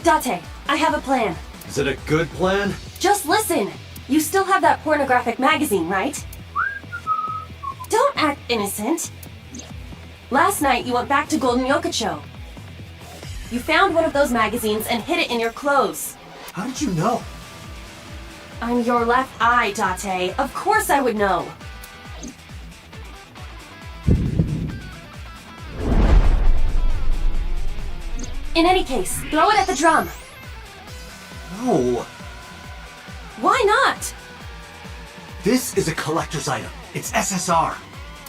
Date, I have a plan. Is it a good plan? Just listen! You still have that pornographic magazine, right? Don't act innocent. Last night you went back to Golden Yokocho. You found one of those magazines and hid it in your clothes. How did you know? I'm your left eye, Date. Of course I would know. In any case, throw it at the drum. No. Why not? This is a collector's item. It's SSR.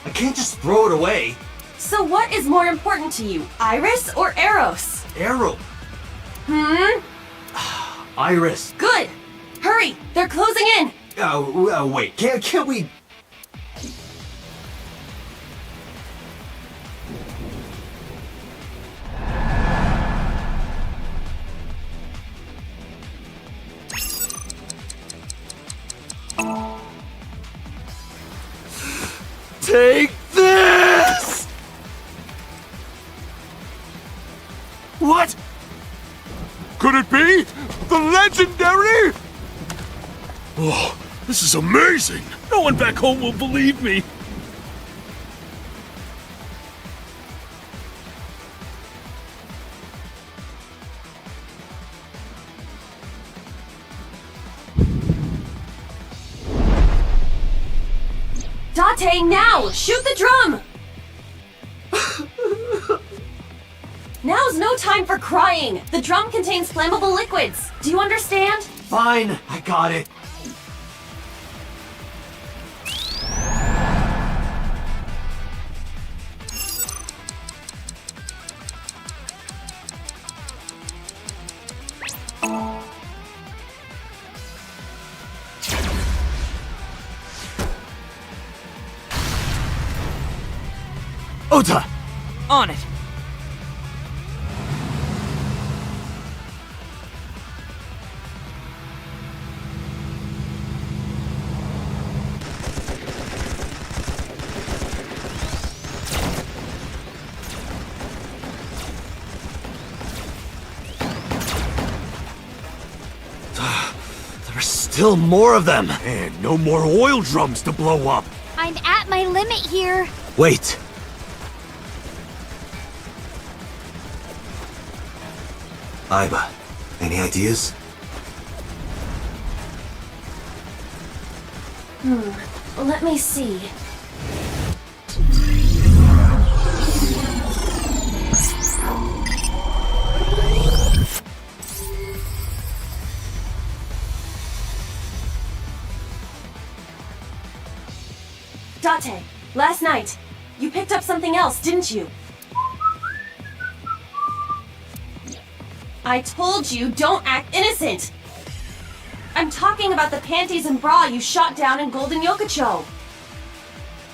I can't just throw it away. So what is more important to you, Iris or Eros? Arrow. Iris. Good! Hurry! They're closing in! Wait. Can't we... Take this! What? Could it be? The legendary? Oh, this is amazing! No one back home will believe me! Date, now! Shoot the drum! Now's no time for crying! The drum contains flammable liquids! Do you understand? Fine, I got it. Ota! On it. There's still more of them. And no more oil drums to blow up. I'm at my limit here. Wait. Aiba, any ideas? Let me see. Date, last night, you picked up something else, didn't you? I told you, don't act innocent! I'm talking about the panties and bra you shot down in Golden Yokocho!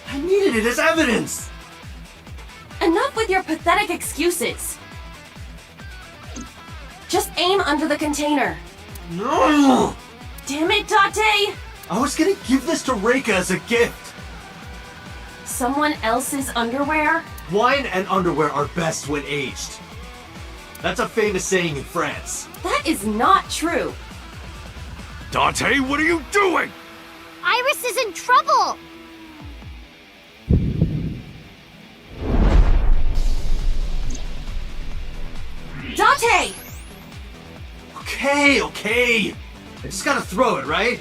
I needed it as evidence! Enough with your pathetic excuses! Just aim under the container. No! Damn it, Date! I was gonna give this to Reika as a gift! Someone else's underwear? Wine and underwear are best when aged. That's a famous saying in France. That is not true. Date, what are you doing? Iris is in trouble. Date! Okay. I just gotta throw it, right?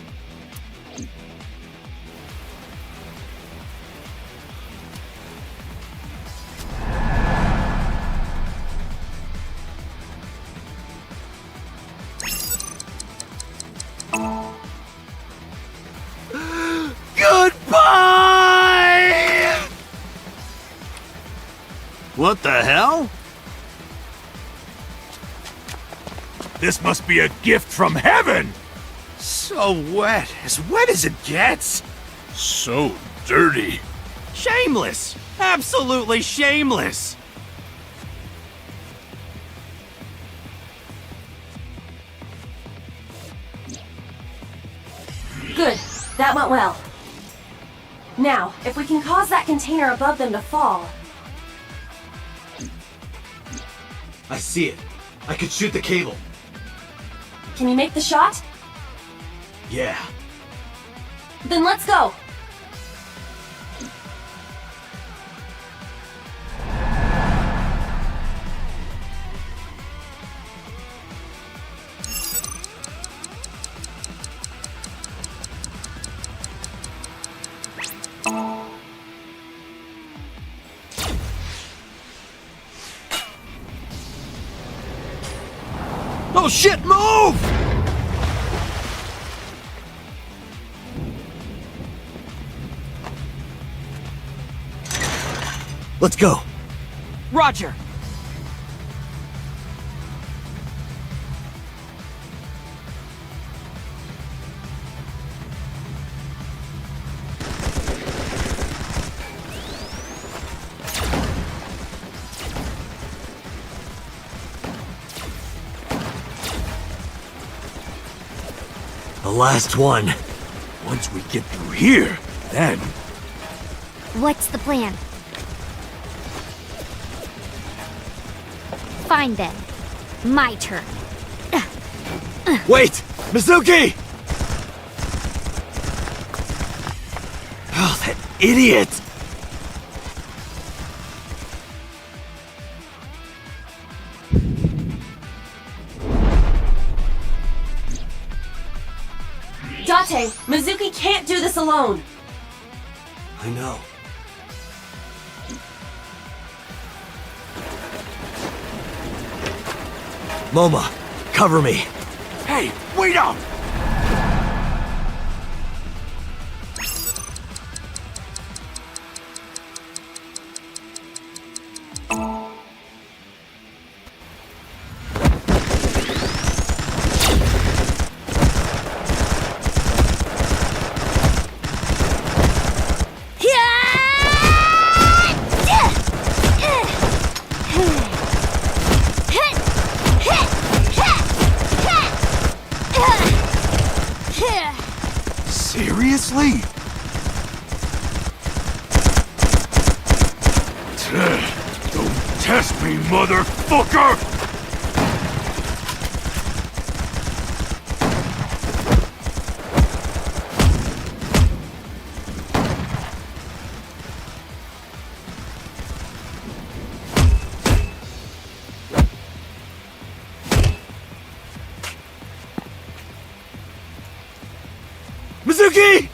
Goodbye! What the hell? This must be a gift from heaven! So wet as it gets. So dirty. Shameless! Absolutely shameless! Good. That went well. Now, if we can cause that container above them to fall... I see it. I could shoot the cable. Can you make the shot? Yeah. Then let's go! Oh shit, move! Let's go. Roger. The last one. Once we get through here, then... What's the plan? Fine then. My turn. Wait! Mizuki! Oh, that idiot! Date, Mizuki can't do this alone. I know. Moma, cover me. Hey, wait up! Seriously? Don't test me, motherfucker! Mizuki!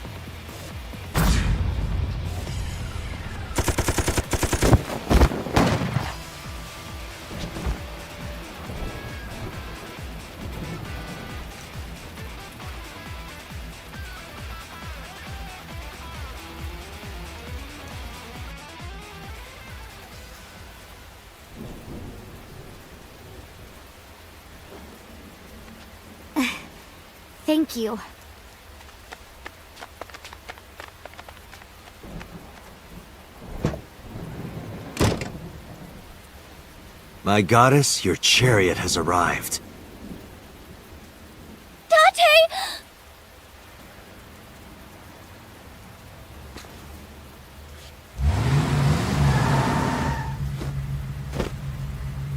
Thank you. My goddess, your chariot has arrived. Date!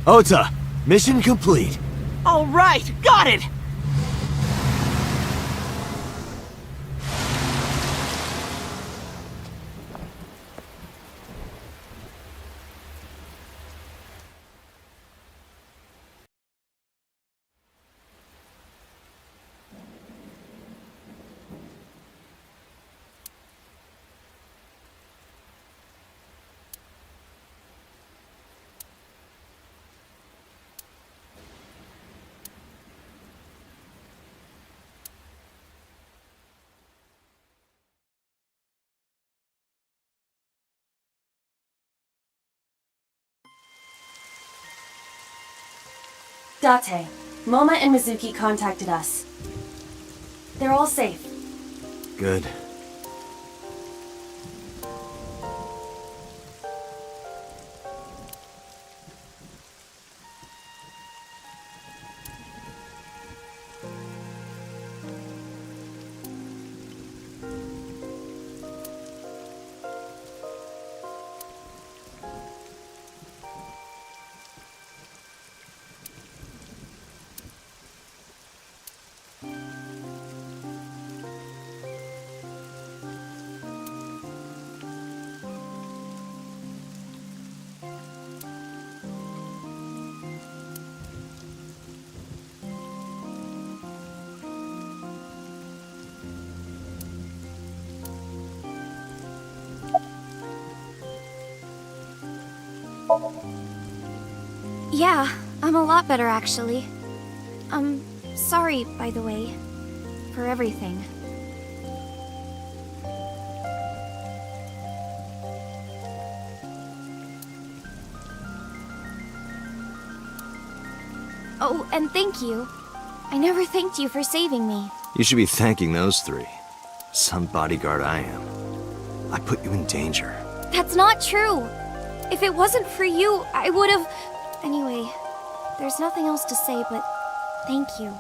Ota, mission complete. All right, got it! Date, Moma and Mizuki contacted us. They're all safe. Good. Yeah, I'm a lot better actually. Sorry, by the way, for everything. Oh, and thank you. I never thanked you for saving me. You should be thanking those three. Some bodyguard I am. I put you in danger. That's not true. If it wasn't for you, I would've... Anyway, there's nothing else to say but thank you.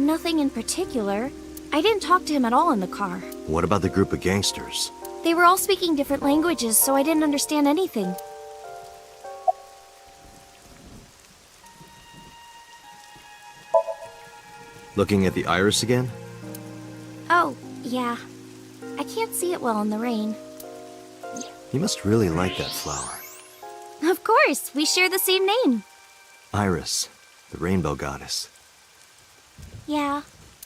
Nothing in particular. I didn't talk to him at all in the car. What about the group of gangsters? They were all speaking different languages, so I didn't understand anything. Looking at the iris again? Oh, yeah. I can't see it well in the rain. You must really like that flower. Of course, we share the same name. Iris, the rainbow goddess. Yeah,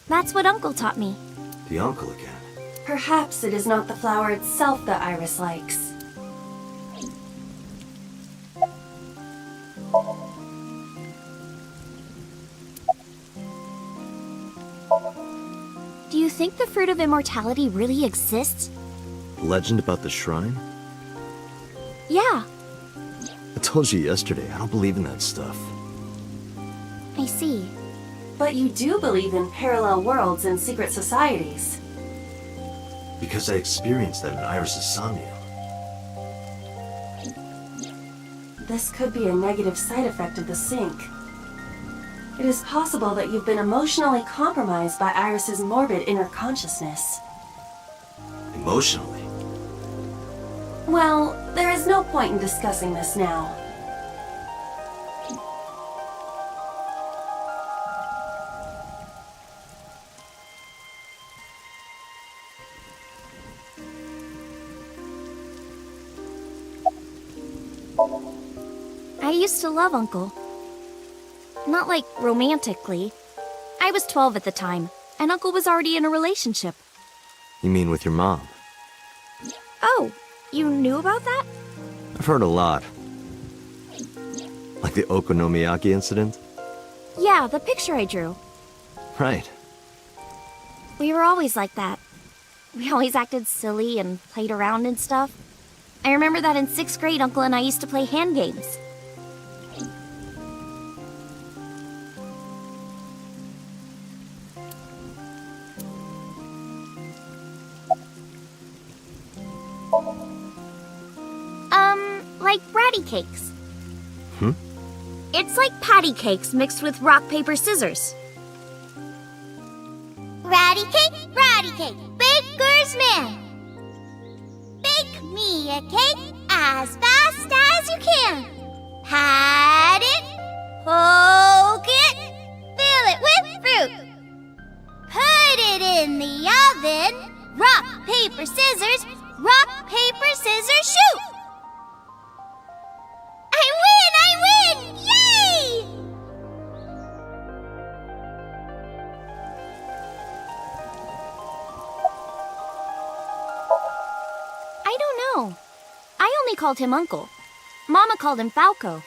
that's what Uncle taught me. The uncle again. Perhaps it is not the flower itself that Iris likes. Do you think the Fruit of Immortality really exists? Legend about the shrine? Yeah, I told you yesterday, I don't believe in that stuff. I see. But you do believe in parallel worlds and secret societies. Because I experienced that in Iris' Somnium. This could be a negative side effect of the sync. It is possible that you've been emotionally compromised by Iris's morbid inner consciousness. Emotionally? Well, there is no point in discussing this now. I used to love Uncle. Not like romantically. I was 12 at the time, and Uncle was already in a relationship. You mean with your mom? Oh, you knew about that? I've heard a lot. Like the Okonomiyaki incident? Yeah, the picture I drew. Right. We were always like that. We always acted silly and played around and stuff. I remember that in 6th grade, Uncle and I used to play hand games. Like ratty cakes. It's like patty cakes mixed with rock, paper, scissors. Ratty cake, baker's man. Bake me a cake as fast as you can. Pat it, poke it, fill it with fruit. Put it in the oven. Rock, paper, scissors, shoot. I win! Yay! I don't know. I only called him Uncle. Mama called him Falco.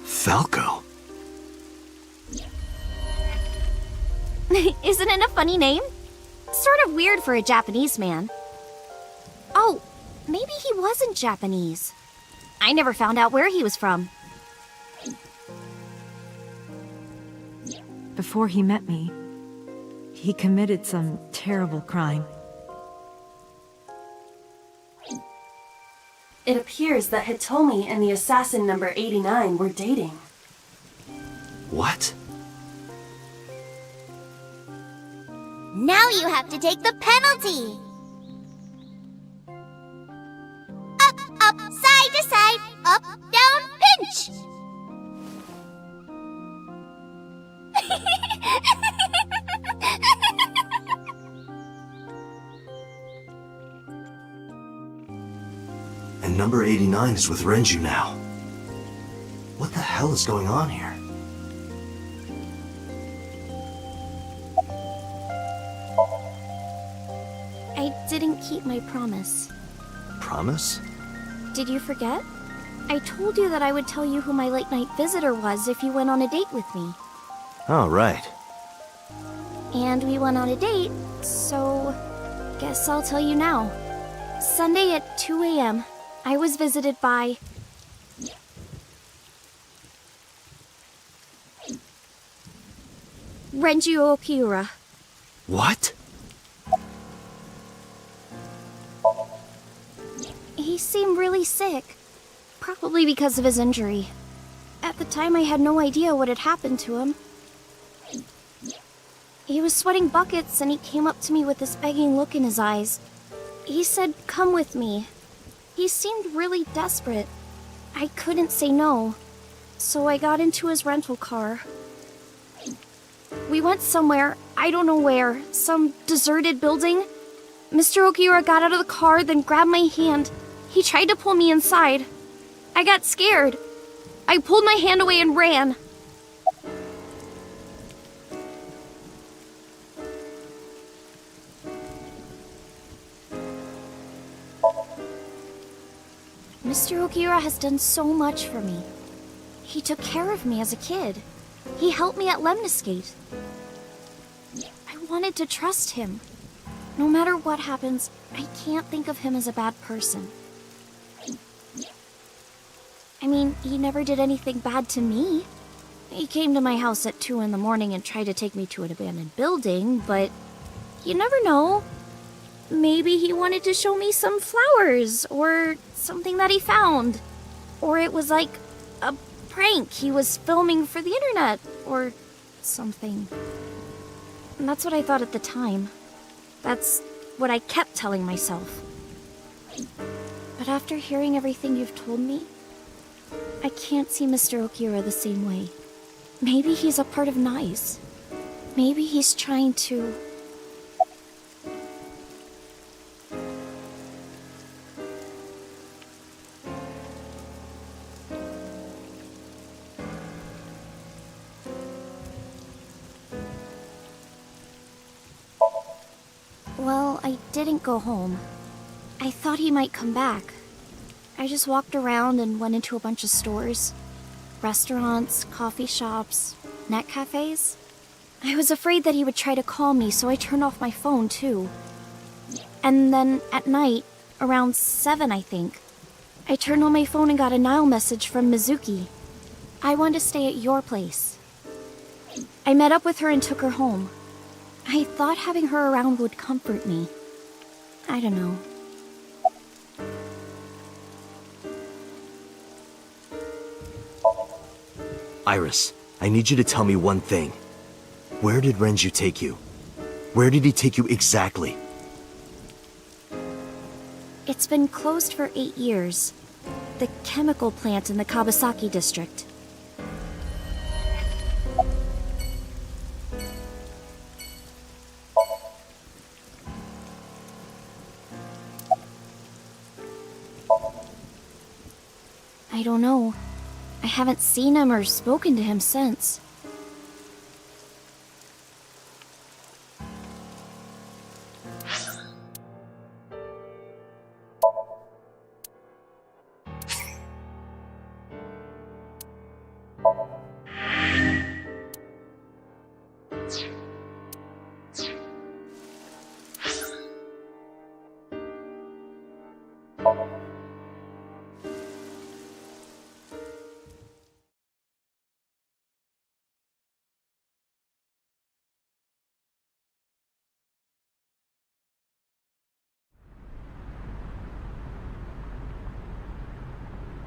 Falco? Isn't it a funny name? Sort of weird for a Japanese man. Oh, maybe he wasn't Japanese. I never found out where he was from. Before he met me, he committed some terrible crime. It appears that Hitomi and the assassin number 89 were dating. What? Now you have to take the penalty! Up, side to side, up, down, pinch! And number 89 is with Renju now. What the hell is going on here? I didn't keep my promise. Promise? Did you forget? I told you that I would tell you who my late-night visitor was if you went on a date with me. Oh, right. And we went on a date, so guess I'll tell you now. Sunday at 2 a.m., I was visited by... Renju Okiura. What? He seemed really sick, probably because of his injury. At the time, I had no idea what had happened to him. He was sweating buckets and he came up to me with this begging look in his eyes. He said, "Come with me." He seemed really desperate. I couldn't say no, so I got into his rental car. We went somewhere, I don't know where, some deserted building. Mr. Ogiura got out of the car, then grabbed my hand. He tried to pull me inside. I got scared. I pulled my hand away and ran. Mr. Ogiura has done so much for me. He took care of me as a kid. He helped me at Lemniscate. I wanted to trust him. No matter what happens, I can't think of him as a bad person. I mean, he never did anything bad to me. He came to my house at 2 in the morning and tried to take me to an abandoned building, but you never know. Maybe he wanted to show me some flowers, or something that he found. Or it was like a prank he was filming for the internet, or something. And that's what I thought at the time. That's what I kept telling myself. But after hearing everything you've told me, I can't see Mr. Ogiura the same way. Maybe he's a part of NICE. Maybe he's trying to... Well, I didn't go home. I thought he might come back. I just walked around and went into a bunch of stores. Restaurants, coffee shops, net cafes. I was afraid that he would try to call me, so I turned off my phone, too. And then, at night, around 7, I think, I turned on my phone and got a Nile message from Mizuki. I wanted to stay at your place. I met up with her and took her home. I thought having her around would comfort me. I don't know. Iris, I need you to tell me one thing. Where did Renju take you? Where did he take you exactly? It's been closed for 8 years. The chemical plant in the Kawasaki district. I don't know. I haven't seen him or spoken to him since.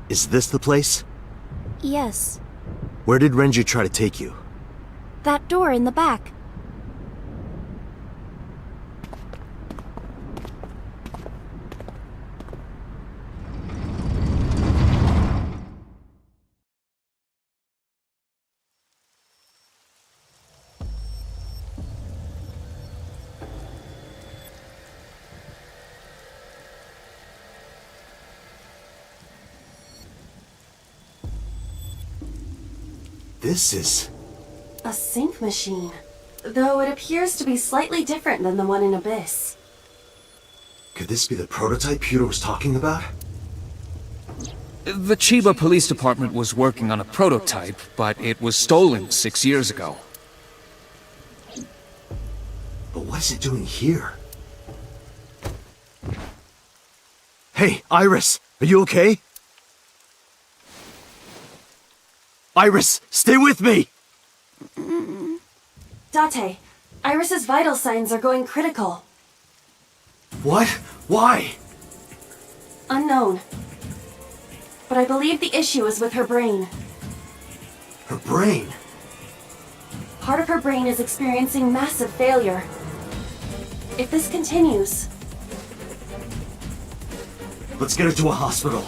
Is this the place? Yes. Where did Renju try to take you? That door in the back. This is... A sync machine. Though it appears to be slightly different than the one in Abyss. Could this be the prototype Peter was talking about? The Chiba Police Department was working on a prototype, but it was stolen 6 years ago. But what is it doing here? Hey, Iris! Are you okay? Iris, stay with me! Date, Iris's vital signs are going critical. What? Why? Unknown. But I believe the issue is with her brain. Her brain? Part of her brain is experiencing massive failure. If this continues... Let's get her to a hospital.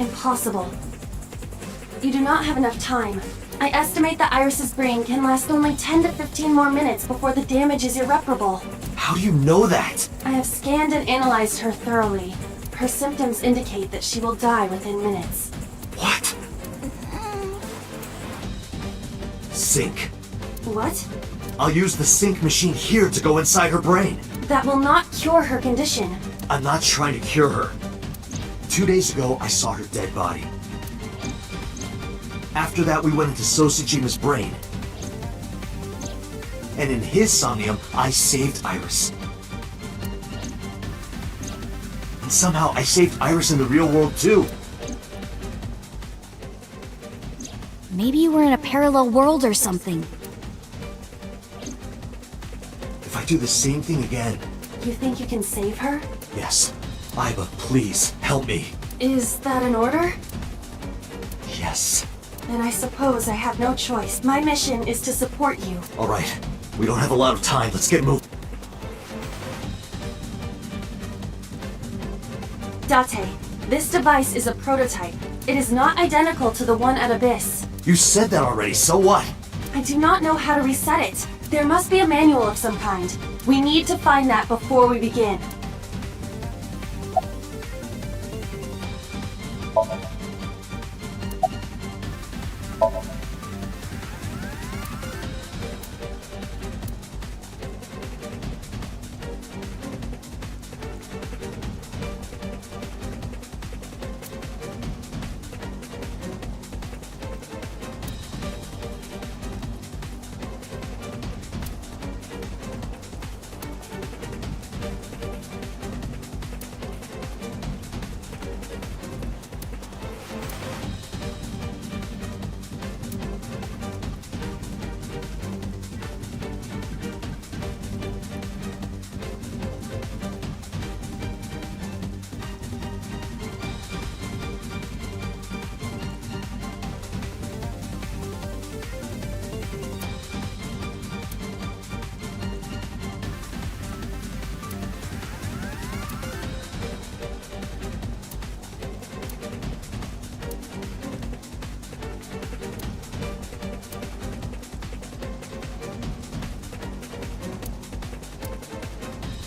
Impossible. You do not have enough time. I estimate that Iris's brain can last only 10 to 15 more minutes before the damage is irreparable. How do you know that? I have scanned and analyzed her thoroughly. Her symptoms indicate that she will die within minutes. What? Sync. What? I'll use the sync machine here to go inside her brain. That will not cure her condition. I'm not trying to cure her. 2 days ago, I saw her dead body. After that, we went into Sosajima's brain. And in his Somnium, I saved Iris. And somehow, I saved Iris in the real world, too. Maybe you were in a parallel world or something. If I do the same thing again... You think you can save her? Yes. Iba, please, help me. Is that an order? Yes. Then I suppose I have no choice. My mission is to support you. All right. We don't have a lot of time. Let's get moving. Date, this device is a prototype. It is not identical to the one at Abyss. You said that already, so what? I do not know how to reset it. There must be a manual of some kind. We need to find that before we begin.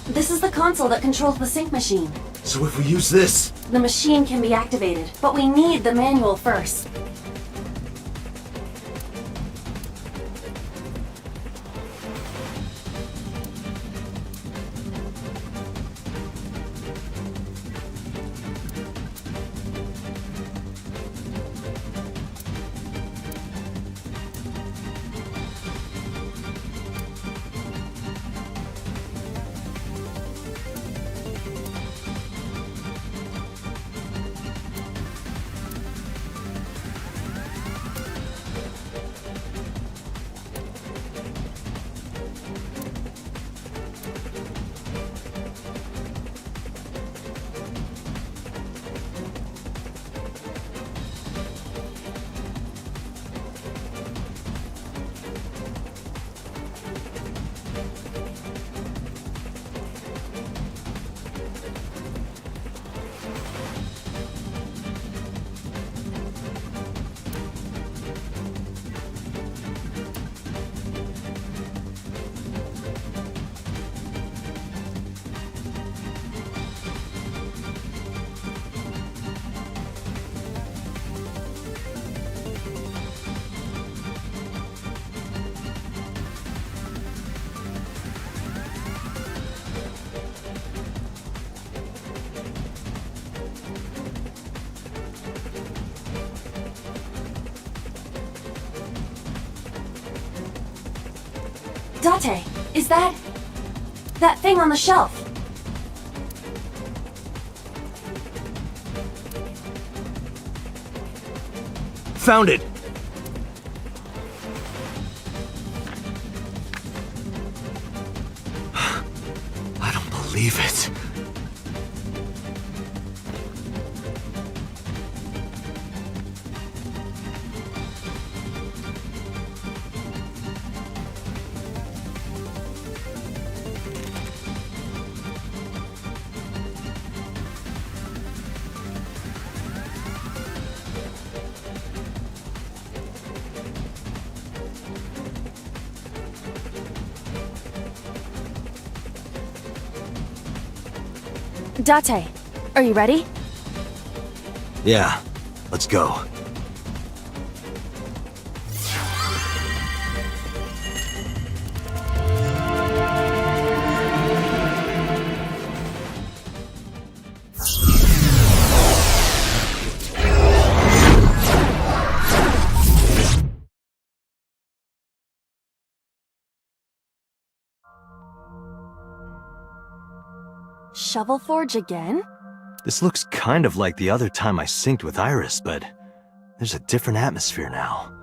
This is the console that controls the sync machine. So if we use this... The machine can be activated, but we need the manual first. Date, is that thing on the shelf? Found it! I don't believe it. Date, are you ready? Yeah, let's go. Shovel Forge again? This looks kind of like the other time I synced with Iris, but there's a different atmosphere now.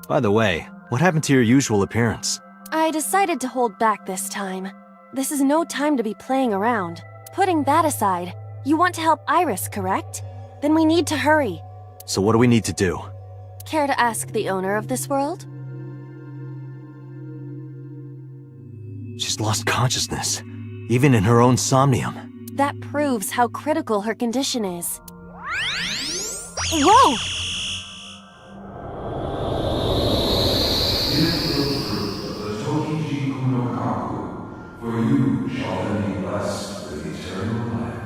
By the way, what happened to your usual appearance? I decided to hold back this time. This is no time to be playing around. Putting that aside, you want to help Iris, correct? Then we need to hurry. So what do we need to do? Care to ask the owner of this world? She's lost consciousness, even in her own Somnium. That proves how critical her condition is. Whoa! For you shall then be blessed with eternal life.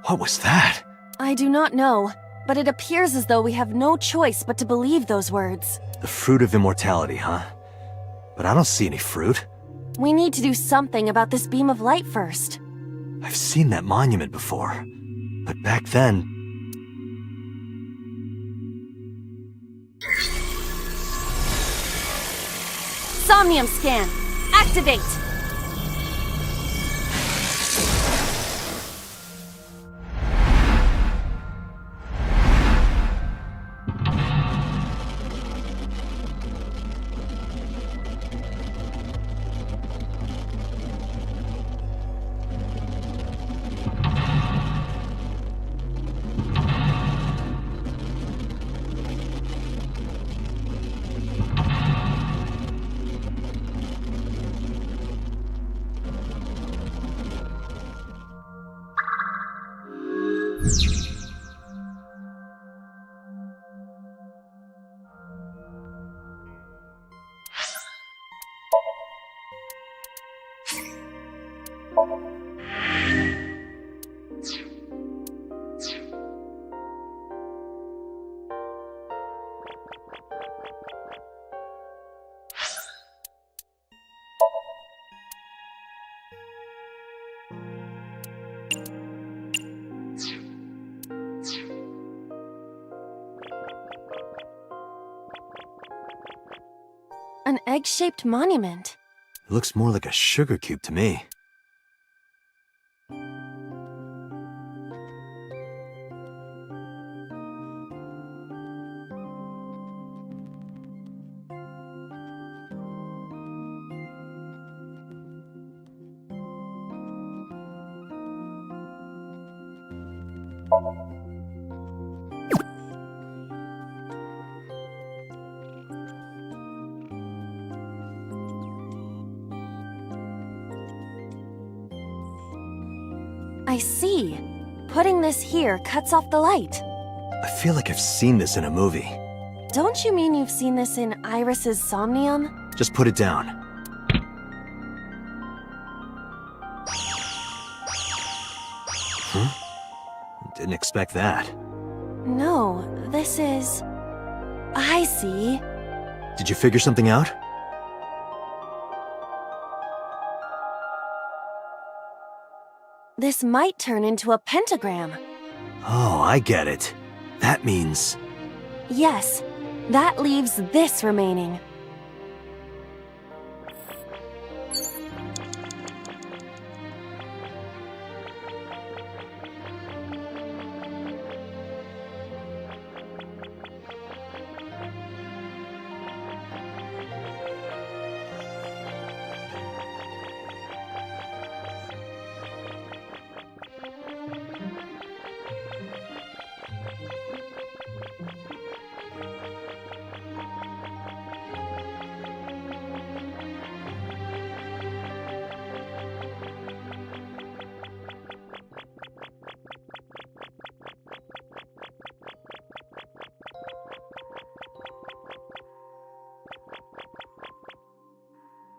What was that? I do not know, but it appears as though we have no choice but to believe those words. The fruit of immortality, huh? But I don't see any fruit. We need to do something about this beam of light first. I've seen that monument before, but back then... Somnium scan! Activate! An egg-shaped monument. It looks more like a sugar cube to me. I see. Putting this here cuts off the light. I feel like I've seen this in a movie. Don't you mean you've seen this in Iris's Somnium? Just put it down. Huh? Didn't expect that. No, this is... I see. Did you figure something out? This might turn into a pentagram. Oh, I get it. That means... Yes, that leaves this remaining.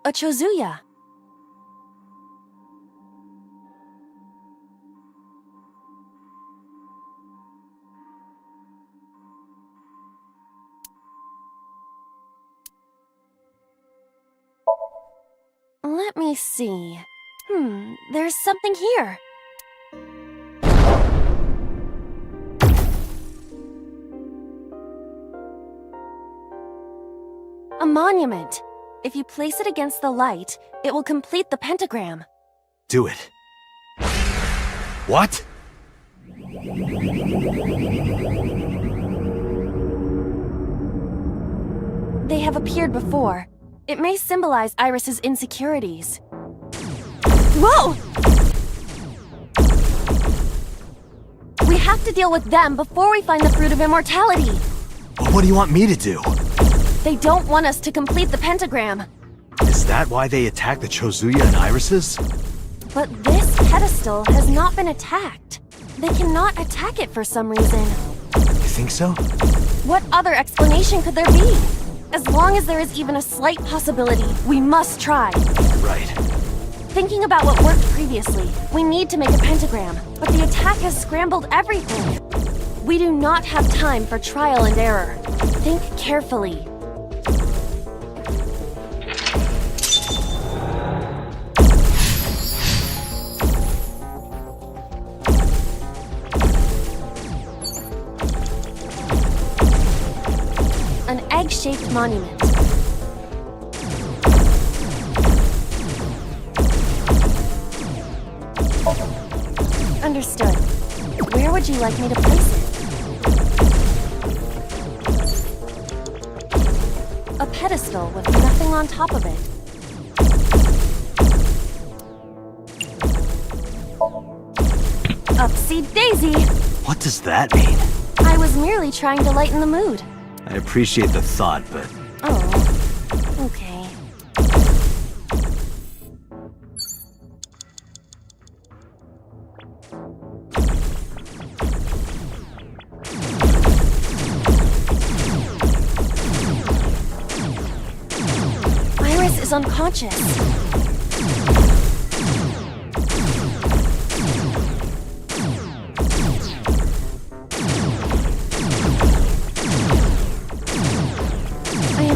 A Chozuya. Let me see. There's something here. A monument. If you place it against the light, it will complete the pentagram. Do it. What? They have appeared before. It may symbolize Iris's insecurities. Whoa! We have to deal with them before we find the Fruit of Immortality. Well, what do you want me to do? They don't want us to complete the pentagram. Is that why they attacked the Chozuya and Irises? But this pedestal has not been attacked. They cannot attack it for some reason. You think so? What other explanation could there be? As long as there is even a slight possibility, we must try. Right. Thinking about what worked previously, we need to make a pentagram, but the attack has scrambled everything. We do not have time for trial and error. Think carefully. An egg-shaped monument. Understood. Where would you like me to place it? A pedestal with nothing on top of it. Upsy daisy! What does that mean? I was merely trying to lighten the mood. I appreciate the thought, but... Oh, okay. Iris is unconscious.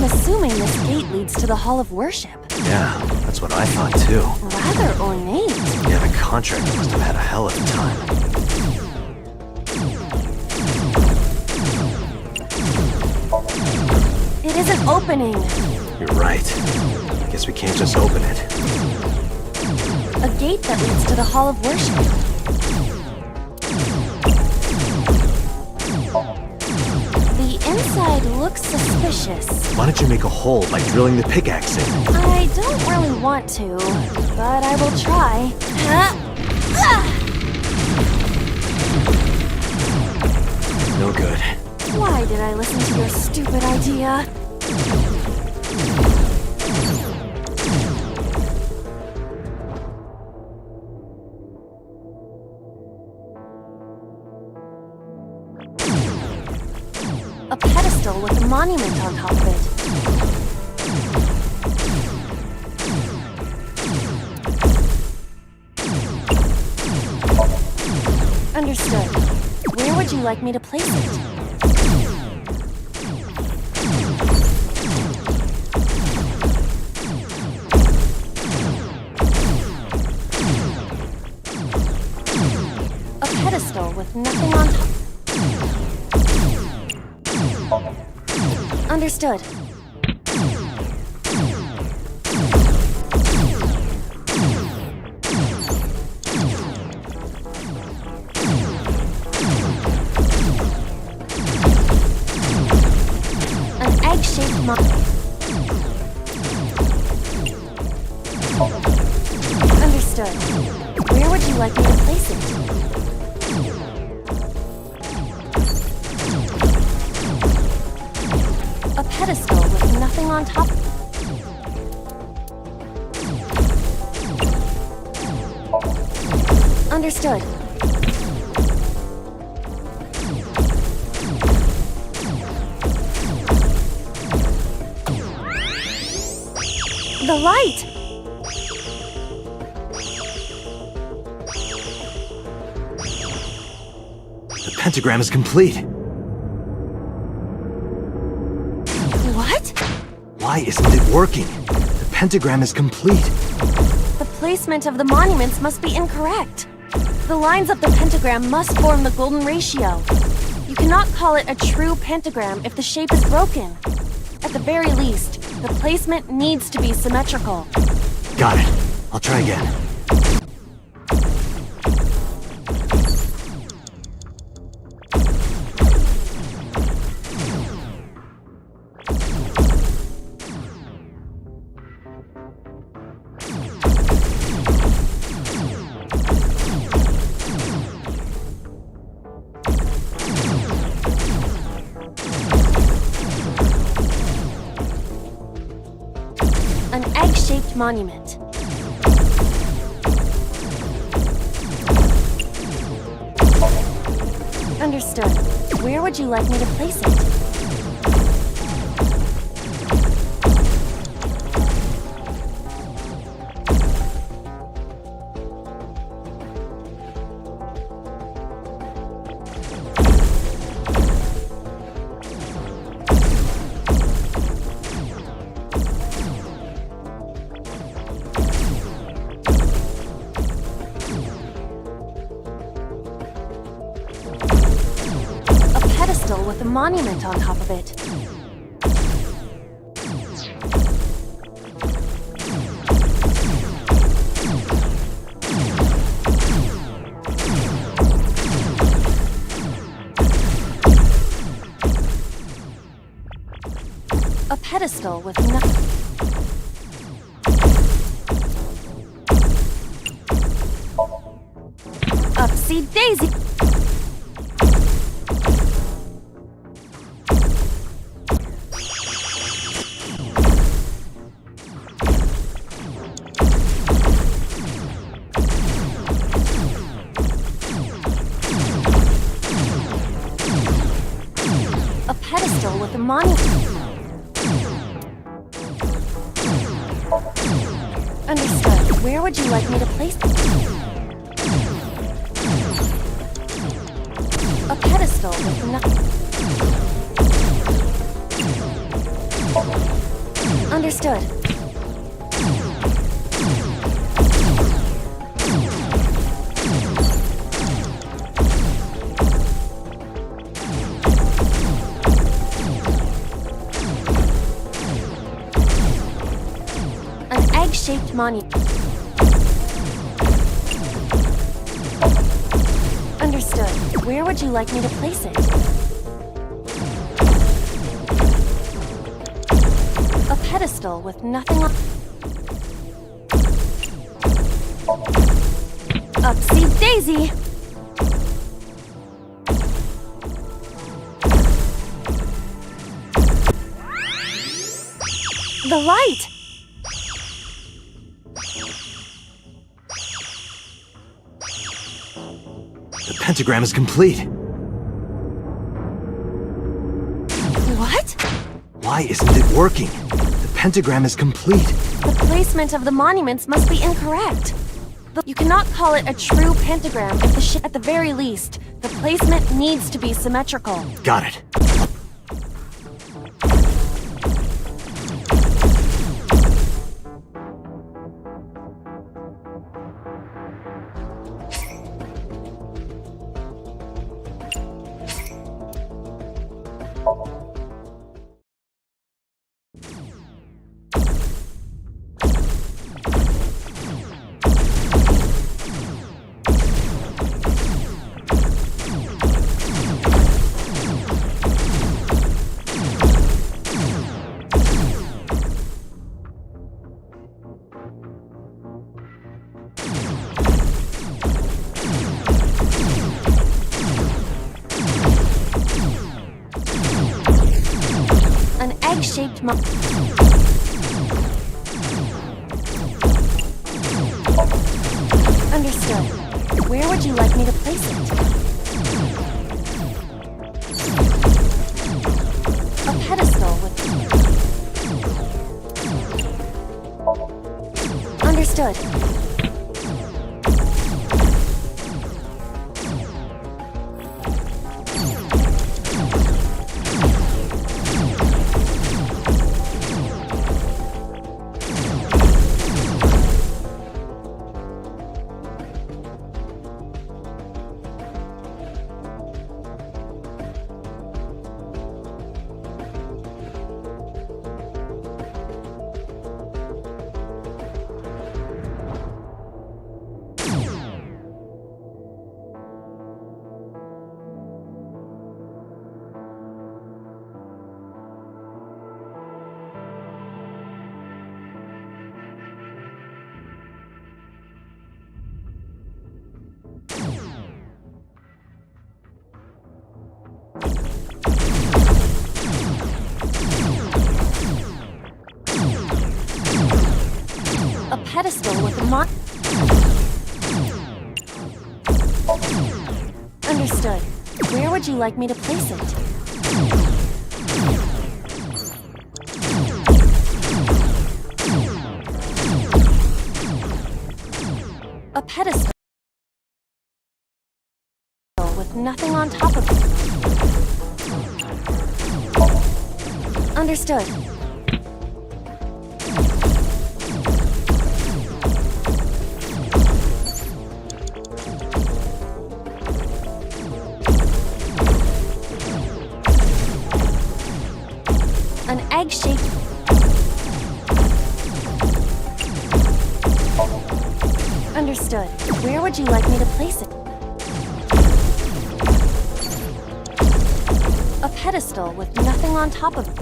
Assuming this gate leads to the Hall of Worship. Yeah, that's what I thought too. Rather ornate. Yeah, the contractor must have had a hell of a time. It isn't opening. You're right. Guess we can't just open it. A gate that leads to the Hall of Worship. Inside looks suspicious. Why don't you make a hole by drilling the pickaxe in? I don't really want to, but I will try. No good. Why did I listen to your stupid idea? A pedestal with a monument on top of it. Understood. Where would you like me to place it? A pedestal with nothing on top. Understood. An egg-shaped monument. Understood. Where would you like me to place it? A pedestal with nothing on top. Understood. The light! The pentagram is complete. What? Why isn't it working? The pentagram is complete. The placement of the monuments must be incorrect. The lines of the pentagram must form the golden ratio. You cannot call it a true pentagram if the shape is broken. At the very least, the placement needs to be symmetrical. Got it. I'll try again. An egg-shaped monument. Understood. Where would you like me to place it? With a monument on top of it. A pedestal with nothing. Upsy daisy. Pedestal with a monument. Understood. Where would you like me to place it? A pedestal with nothing. Understood. Shaped monument. Understood. Where would you like me to place it? A pedestal with nothing on. Upsy daisy! The light! The pentagram is complete. What? Why isn't it working? The pentagram is complete. The placement of the monuments must be incorrect. You cannot call it a true pentagram if the at the very least, the placement needs to be symmetrical. Got it. Shaped Understood. Where would you like me to place it? A pedestal with... Understood. pedestal with a Understood. Where would you like me to place it? A pedestal with nothing on top of it. Understood. An egg-shaped... Understood. Where would you like me to place it? A pedestal with nothing on top of it.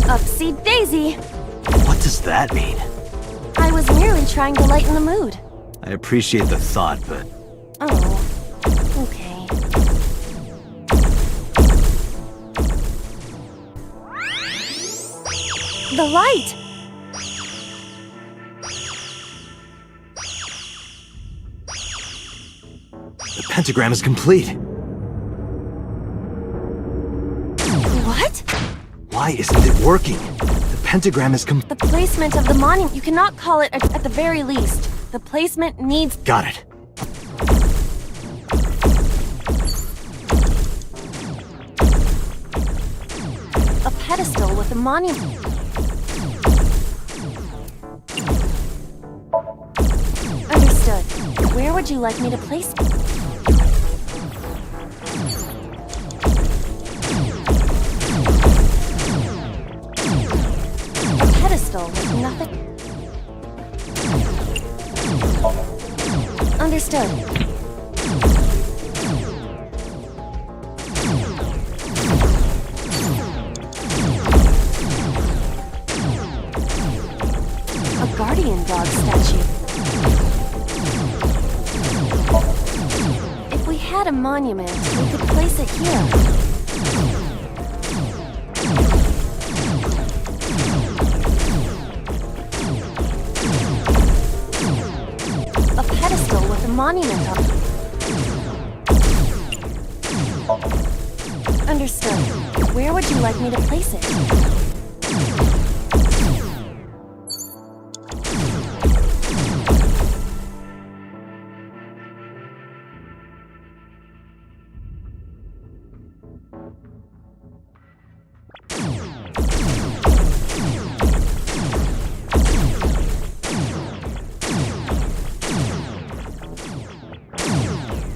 Upsy daisy! What does that mean? I was merely trying to lighten the mood. I appreciate the thought, but... Oh, okay. The light! The pentagram is complete. What? Why isn't it working? The pentagram is The placement of the monument, you cannot call it at the very least. The placement needs... Got it. A pedestal with a monument. Understood. Where would you like me to place it? A pedestal with nothing. Understood. A guardian dog statue. If we had a monument, we could place it here. A pedestal with a monument on it. Understood. Where would you like me to place it?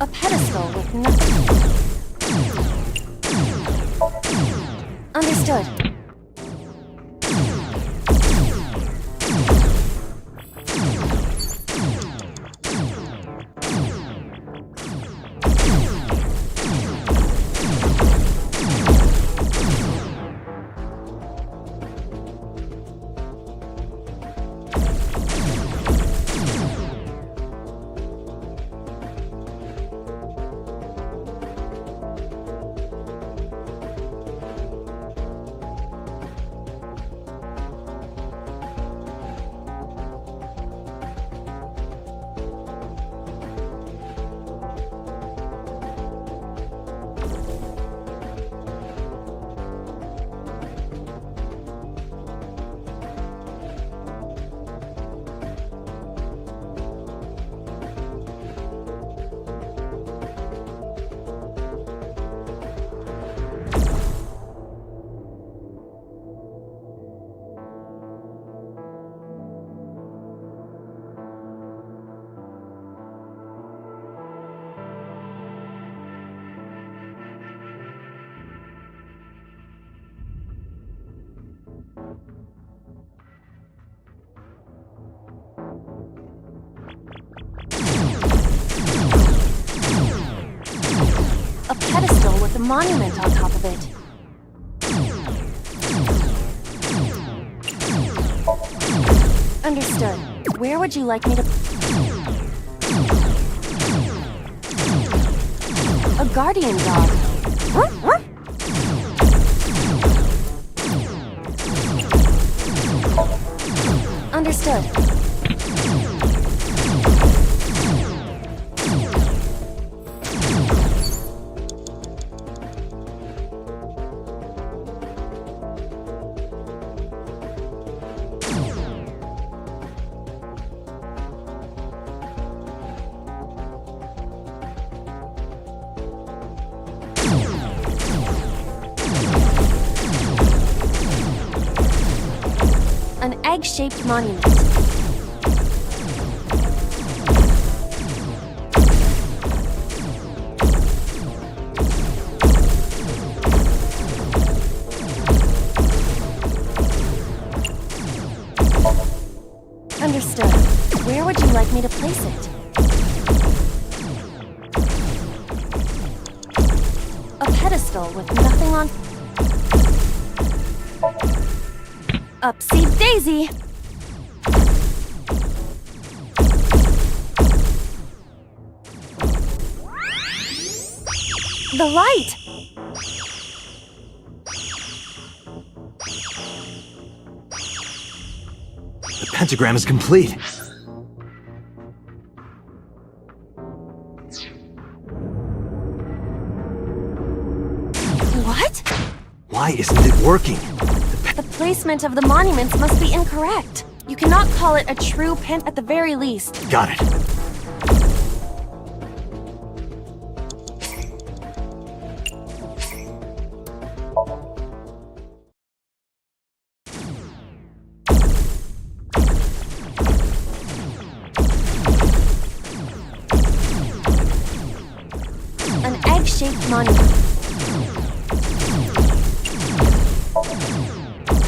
A pedestal with nothing. Understood. A pedestal with a monument on top of it. Understood. Where would you like me to... A guardian dog. Understood. An egg-shaped monument. Understood. Where would you like me to place it? A pedestal with nothing on... Upsy daisy! The light! The pentagram is complete. What? Why isn't it working? The placement of the monuments must be incorrect. You cannot call it a true at the very least. Got it. An egg-shaped monument.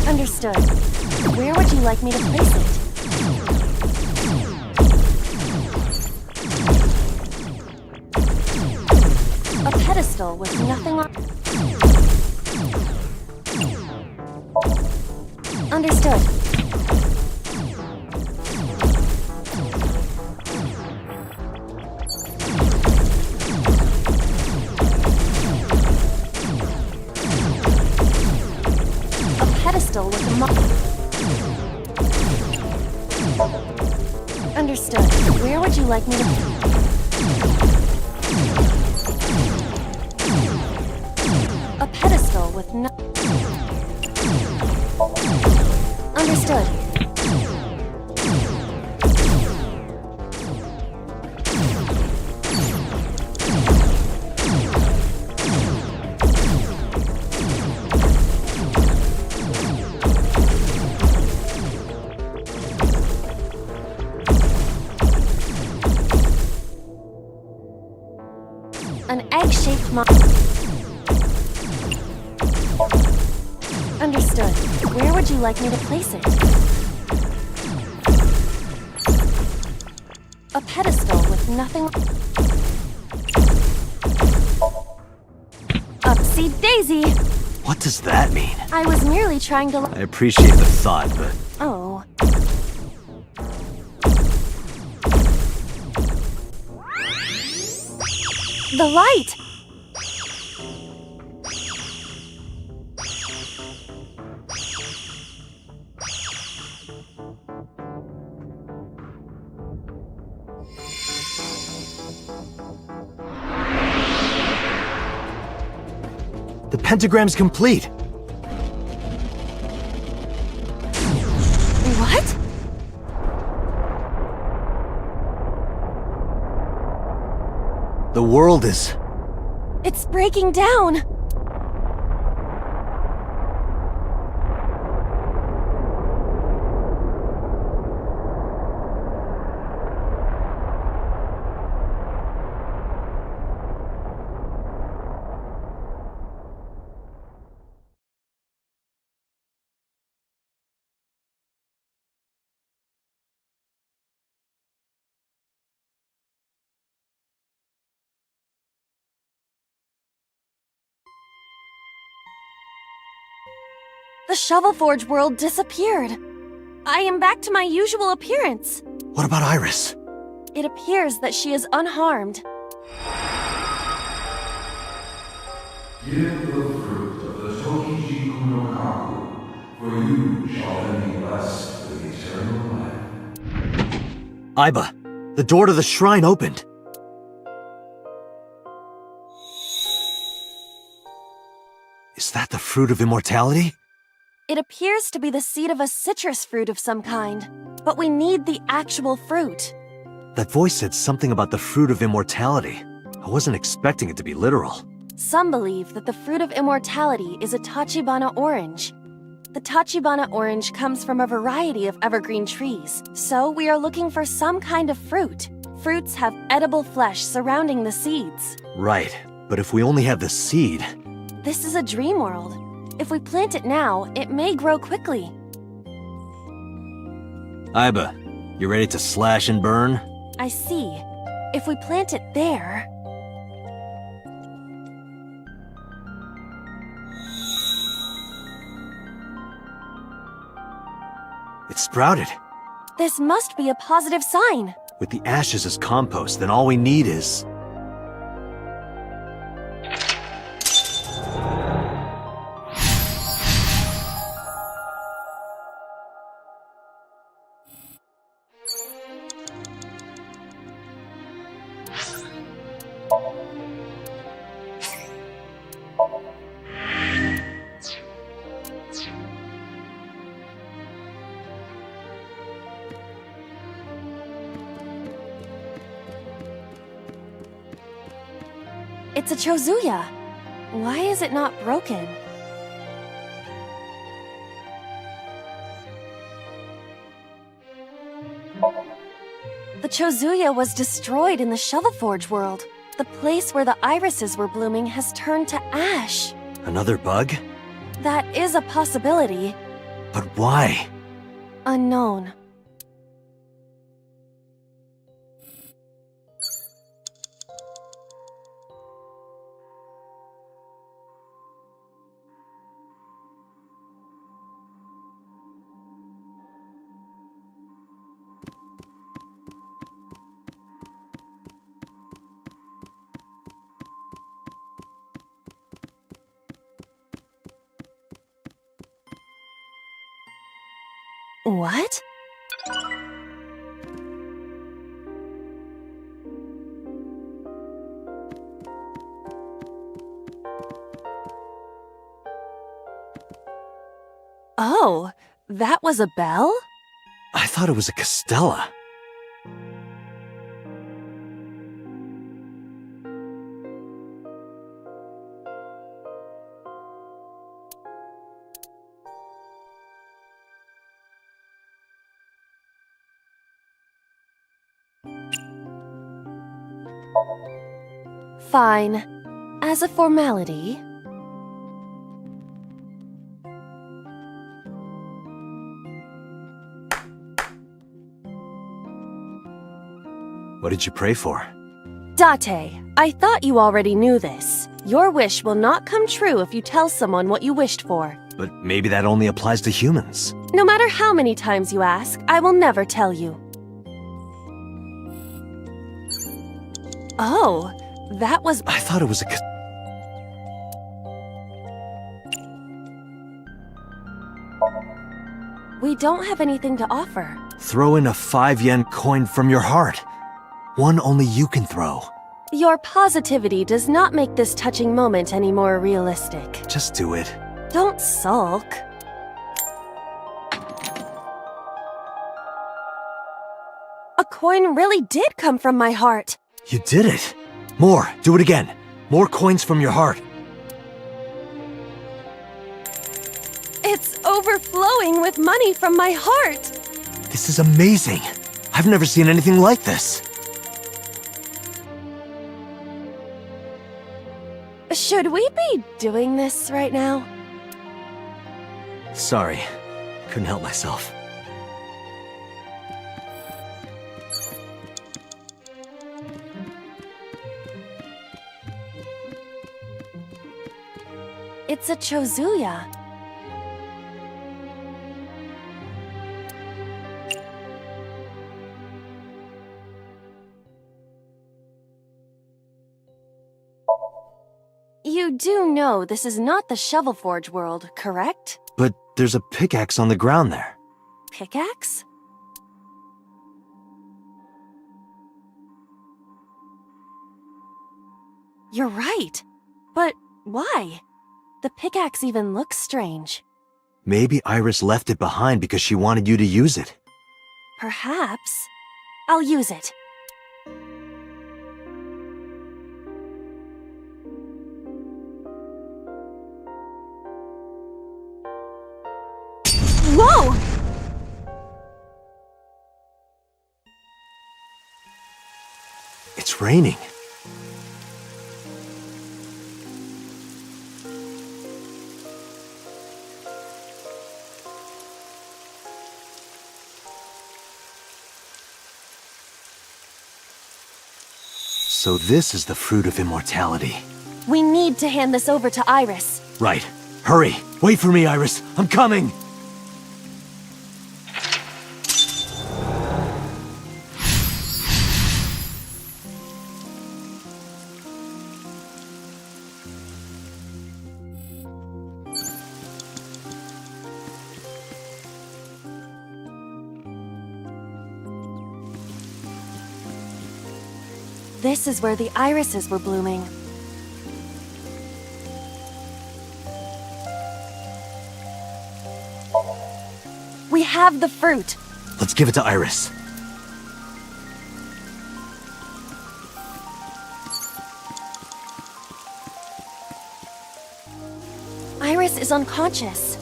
Understood. Where would you like me to place it? A pedestal with nothing on... Understood. Pedestal with a Understood. Where would you like me to... A pedestal with no... Understood. An egg-shaped Understood. Where would you like me to place it? A pedestal with nothing... Upsy daisy! What does that mean? I was merely trying to... I appreciate the thought, but... Oh. The light! The pentagram's complete! What? The world is... It's breaking down! The Shovel Forge world disappeared. I am back to my usual appearance. What about Iris? It appears that she is unharmed. Give the fruit of the Tokiji Kuno Kaku, for you shall then be blessed with eternal life. Aiba, the door to the shrine opened. Is that the fruit of immortality? It appears to be the seed of a citrus fruit of some kind, but we need the actual fruit. That voice said something about the fruit of immortality. I wasn't expecting it to be literal. Some believe that the fruit of immortality is a Tachibana orange. The Tachibana orange comes from a variety of evergreen trees, so we are looking for some kind of fruit. Fruits have edible flesh surrounding the seeds. Right, but if we only have the seed... This is a dream world. If we plant it now, it may grow quickly. Aiba, you ready to slash and burn? I see. If we plant it there... It sprouted. This must be a positive sign. With the ashes as compost, then all we need is... It's a Chozuya. Why is it not broken? The Chozuya was destroyed in the Shovelforge world. The place where the irises were blooming has turned to ash. Another bug? That is a possibility. But why? Unknown. What? Oh, that was a bell? I thought it was a Castella. Fine. As a formality... What did you pray for? Date, I thought you already knew this. Your wish will not come true if you tell someone what you wished for. But maybe that only applies to humans. No matter how many times you ask, I will never tell you. Oh, that was... I thought it was a... We don't have anything to offer. Throw in a 5-yen coin from your heart. One only you can throw. Your positivity does not make this touching moment any more realistic. Just do it. Don't sulk. A coin really did come from my heart. You did it. More. Do it again. More coins from your heart. It's overflowing with money from my heart. This is amazing. I've never seen anything like this. Should we be doing this right now? Sorry. Couldn't help myself. It's a Chozuya. You do know this is not the Shovelforge world, correct? But there's a pickaxe on the ground there. Pickaxe? You're right. But why? The pickaxe even looks strange. Maybe Iris left it behind because she wanted you to use it. Perhaps. I'll use it. Whoa! It's raining. So this is the fruit of immortality. We need to hand this over to Iris. Right. Hurry! Wait for me, Iris! I'm coming! This is where the irises were blooming. We have the fruit. Let's give it to Iris. Iris is unconscious.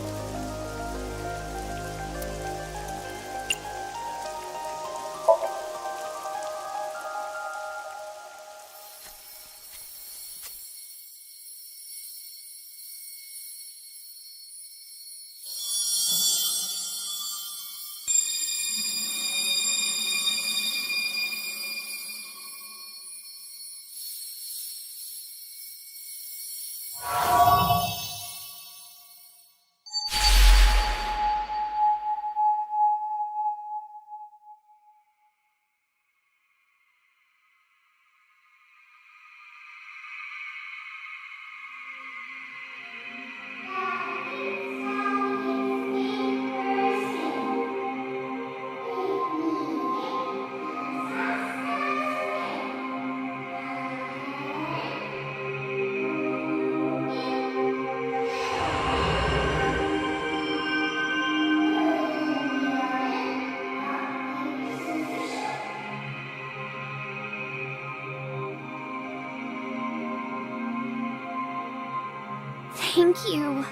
Thank you.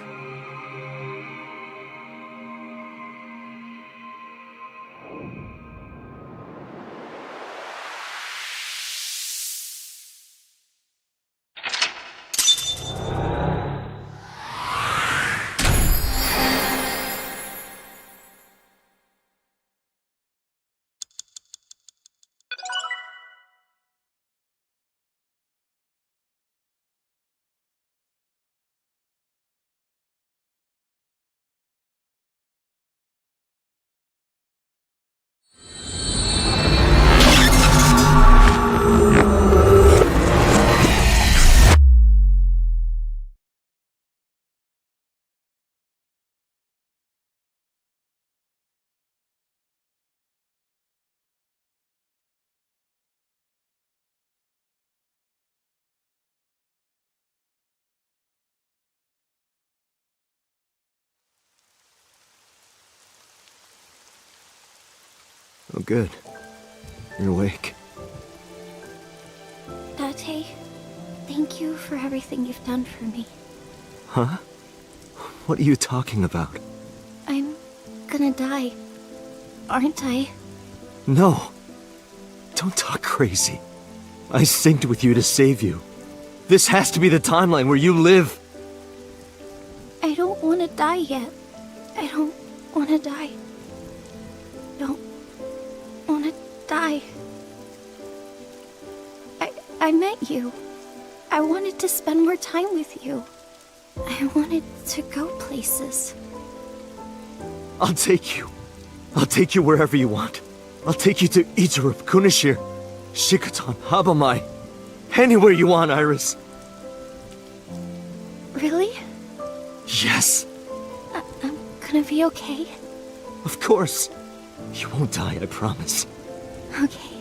Oh, good. You're awake. Tate, thank you for everything you've done for me. Huh? What are you talking about? I'm gonna die, aren't I? No. Don't talk crazy. I synced with you to save you. This has to be the timeline where you live. I don't want to die yet. I don't want to die. Don't want to die. I met you. I wanted to spend more time with you. I wanted to go places. I'll take you. I'll take you wherever you want. I'll take you to Ichirup, Kunashir, Shikotan, Habamai. Anywhere you want, Iris. Really? Yes. I'm gonna be okay. Of course. You won't die, I promise. Okay.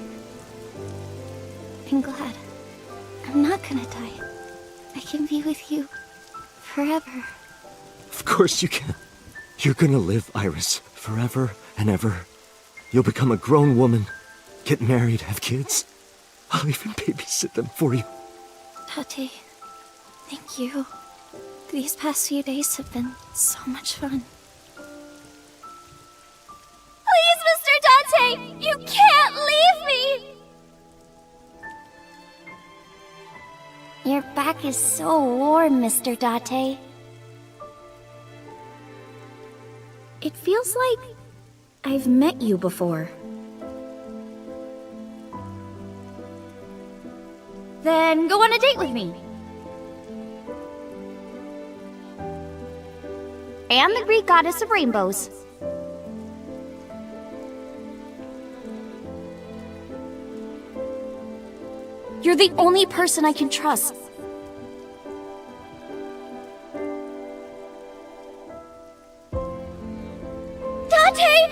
I'm glad. I'm not gonna die. I can be with you forever. Of course you can. You're gonna live, Iris, forever and ever. You'll become a grown woman, get married, have kids. I'll even babysit them for you. Tate, thank you. These past few days have been so much fun. Please, Mr. Tate! You can't leave me! Your back is so warm, Mr. Tate. It feels like I've met you before. Then go on a date with me. And the Greek goddess of rainbows. You're the only person I can trust. Dante!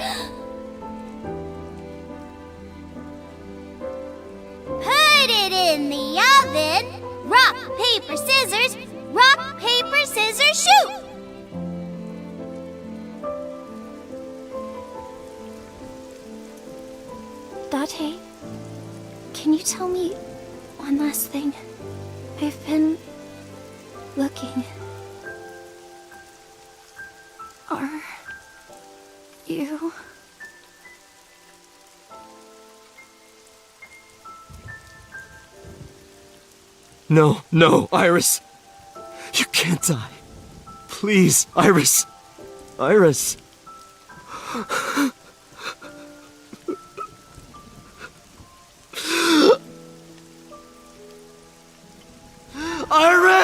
Put it in the oven. Rock, paper, scissors. Rock, paper, scissors, shoot! Date, can you tell me one last thing? I've been looking. Are you... No, Iris. You can't die. Please, Iris. Iris. Iris!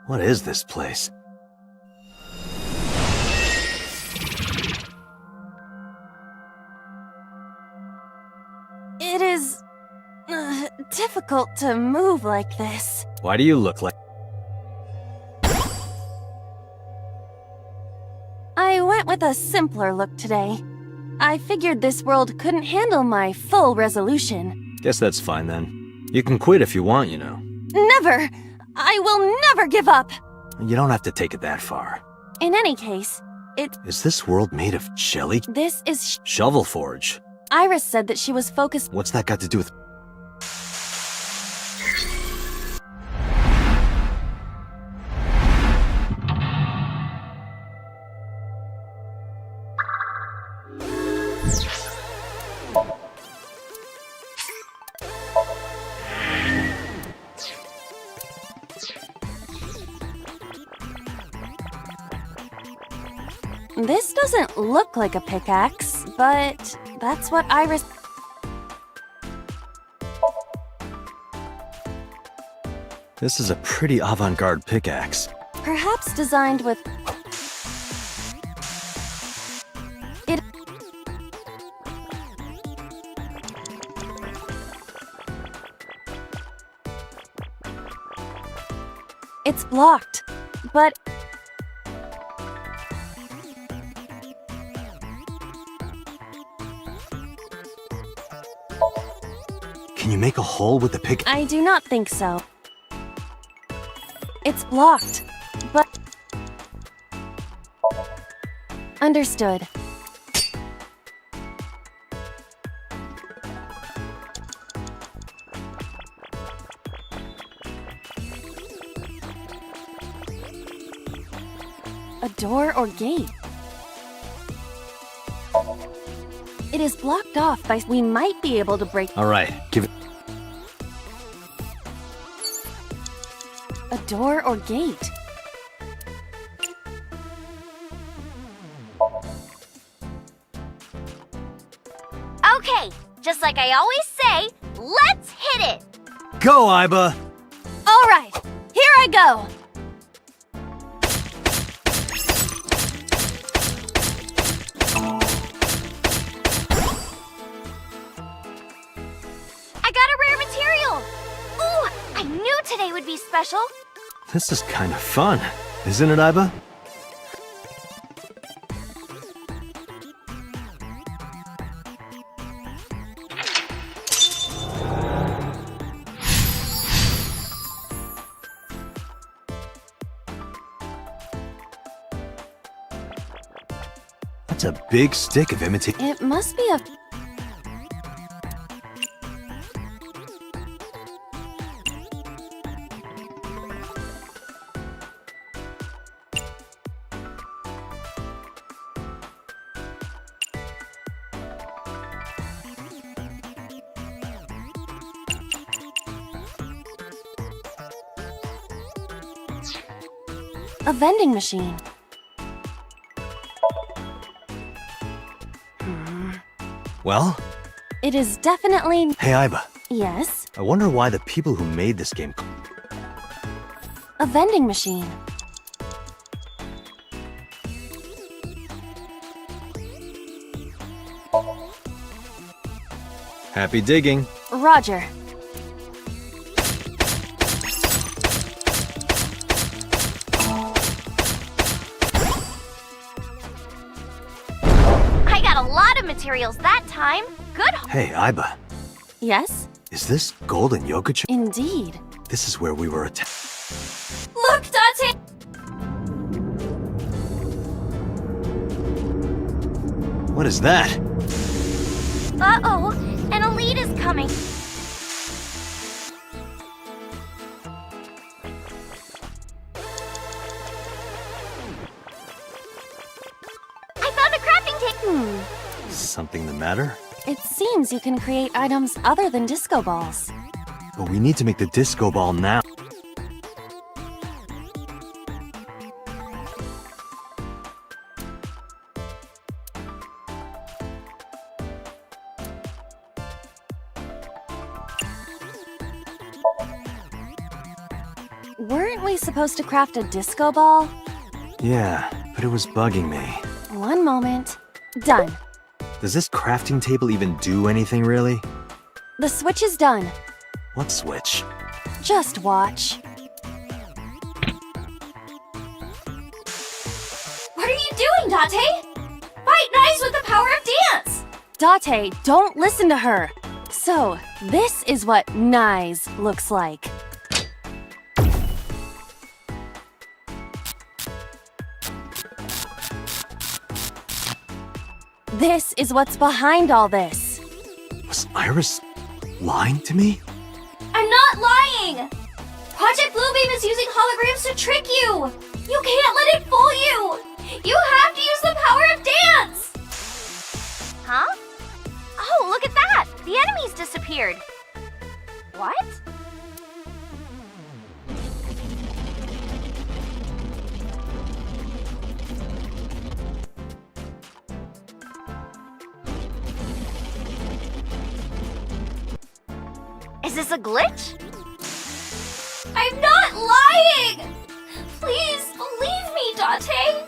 What is this place? It is... difficult to move like this. Why do you look like... I went with a simpler look today. I figured this world couldn't handle my full resolution. Guess that's fine then. You can quit if you want, you know. Never! I will never give up! You don't have to take it that far. In any case, Is this world made of jelly? this is... Shovel Forge. Iris said that she was focused... What's that got to do with... This doesn't look like a pickaxe, but that's what Iris... This is a pretty avant-garde pickaxe. Perhaps designed with... It... It's blocked, but... Can you make a hole with the pick? I do not think so. It's blocked, but... Understood. A door or gate? It is blocked off by... We might be able to break... All right, give it... A door or gate? Okay, just like I always say, let's hit it! Go, Iba! Alright, here I go! I got a rare material! Ooh, I knew today would be special! This is kind of fun, isn't it, Iba? That's a big stick of imitation. It must be a... A vending machine. Well? It is definitely... Hey, Iba. Yes? I wonder why the people who made this game... A vending machine. Happy digging. Roger. I got a lot of materials that time. Good. Hey, Iba. Yes? Is this Golden Yokocho? Indeed. This is where we were attacked. Look, Dante! What is that? Uh-oh, an elite is coming. I found a crafting table. Something the matter? It seems you can create items other than disco balls. But we need to make the disco ball now. Weren't we supposed to craft a disco ball? Yeah, but it was bugging me. One moment. Done. Does this crafting table even do anything, really? The switch is done. What switch? Just watch. What are you doing, Date? Fight nice with the power of dance! Date, don't listen to her. So, this is what nice looks like. This is what's behind all this. Was Iris lying to me? I'm not lying! Project Bluebeam is using holograms to trick you! You can't let it fool you! You have to use the power of dance! Huh? Oh, look at that! The enemies disappeared. What? this a glitch? I'm not lying! Please believe me, Date!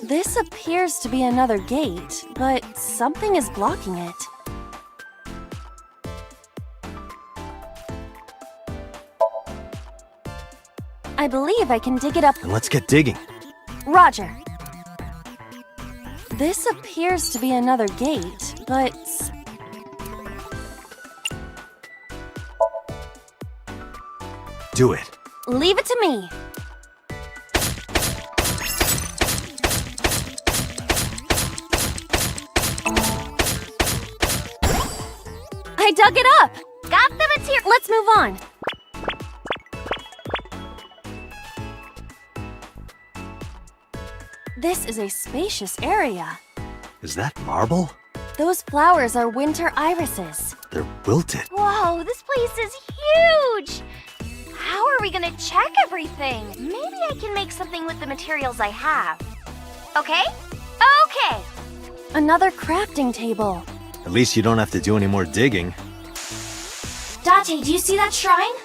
This appears to be another gate, but something is blocking it. I believe I can dig it up. Then let's get digging. Roger. This appears to be another gate, but... Do it. Leave it to me. I dug it up! Got the material. Let's move on. This is a spacious area. Is that marble? Those flowers are winter irises. They're wilted. Whoa, this place is huge! How are we gonna check everything? Maybe I can make something with the materials I have. Okay? Okay! Another crafting table. At least you don't have to do any more digging. Date, do you see that shrine?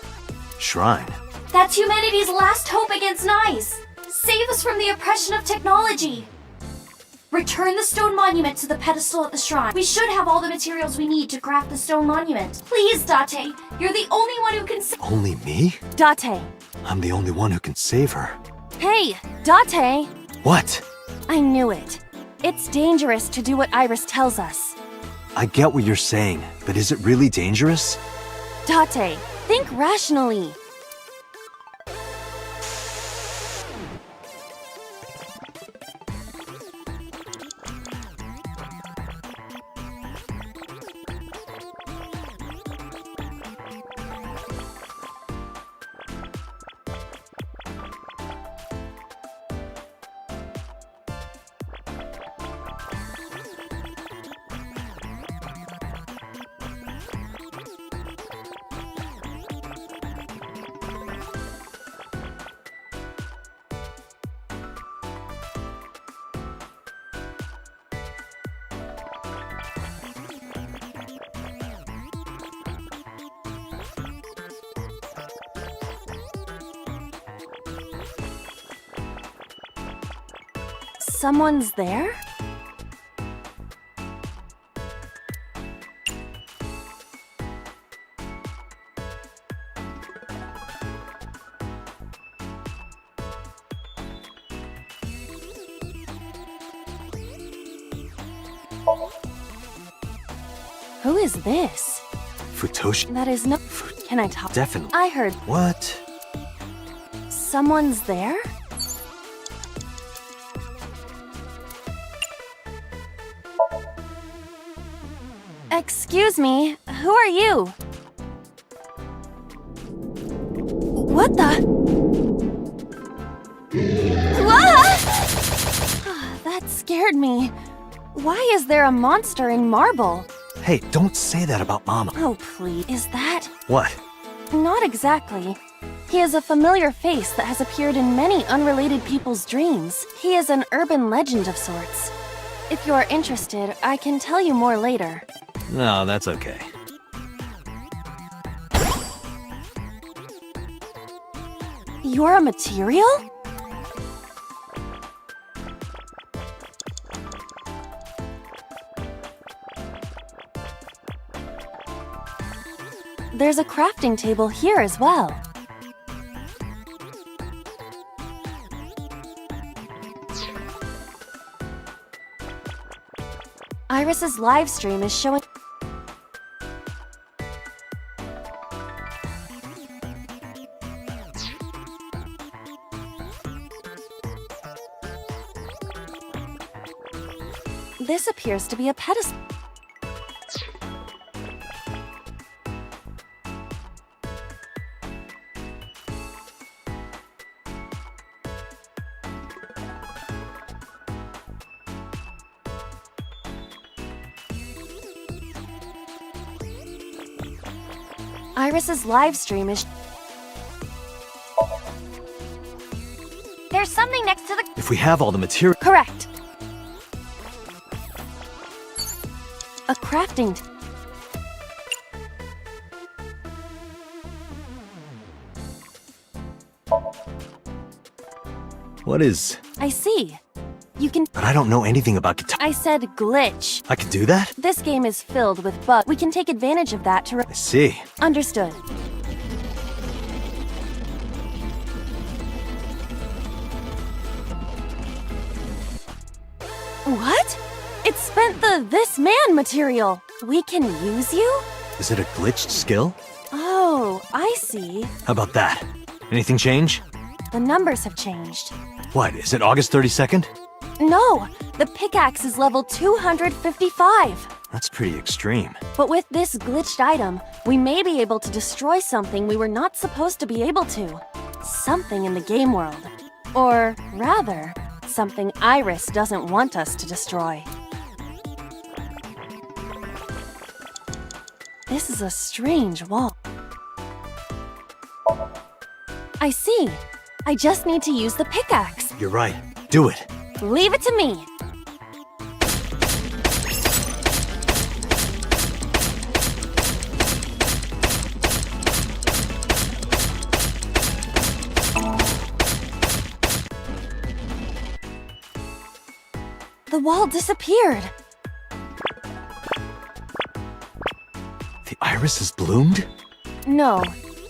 Shrine. That's humanity's last hope against Nice. Save us from the oppression of technology. Return the stone monument to the pedestal at the shrine. We should have all the materials we need to craft the stone monument. Please, Date, you're the only one who can Only me? Date. I'm the only one who can save her. Hey, Date. What? I knew it. It's dangerous to do what Iris tells us. I get what you're saying, but is it really dangerous? Date, think rationally. Someone's there? Who is this? Futoshi? That is no... Can I talk? Definitely. I heard What? someone's there? Excuse me, who are you? What the? Ah! That scared me. Why is there a monster in marble? Hey, don't say that about Mama. Oh, please. Is that? What? Not exactly. He is a familiar face that has appeared in many unrelated people's dreams. He is an urban legend of sorts. If you are interested, I can tell you more later. No, that's okay. You're a material? There's a crafting table here as well. Iris's live stream is showing... This appears to be a pedestal. Iris's live stream is... There's something next to the... If we have all the material... Correct. A crafting... What is... I see. You can... But I don't know anything about guitar... I said glitch. I can do that? This game is filled with bugs. We can take advantage of that to... I see. Understood. What? It spent the This Man material. We can use you? Is it a glitched skill? Oh, I see. How about that? Anything change? The numbers have changed. What, is it August 32nd? No, the pickaxe is level 255. That's pretty extreme. But with this glitched item, we may be able to destroy something we were not supposed to be able to. Something in the game world. Or rather, something Iris doesn't want us to destroy. This is a strange wall. I see. I just need to use the pickaxe. You're right. Do it. Leave it to me. The wall disappeared. The iris has bloomed? No,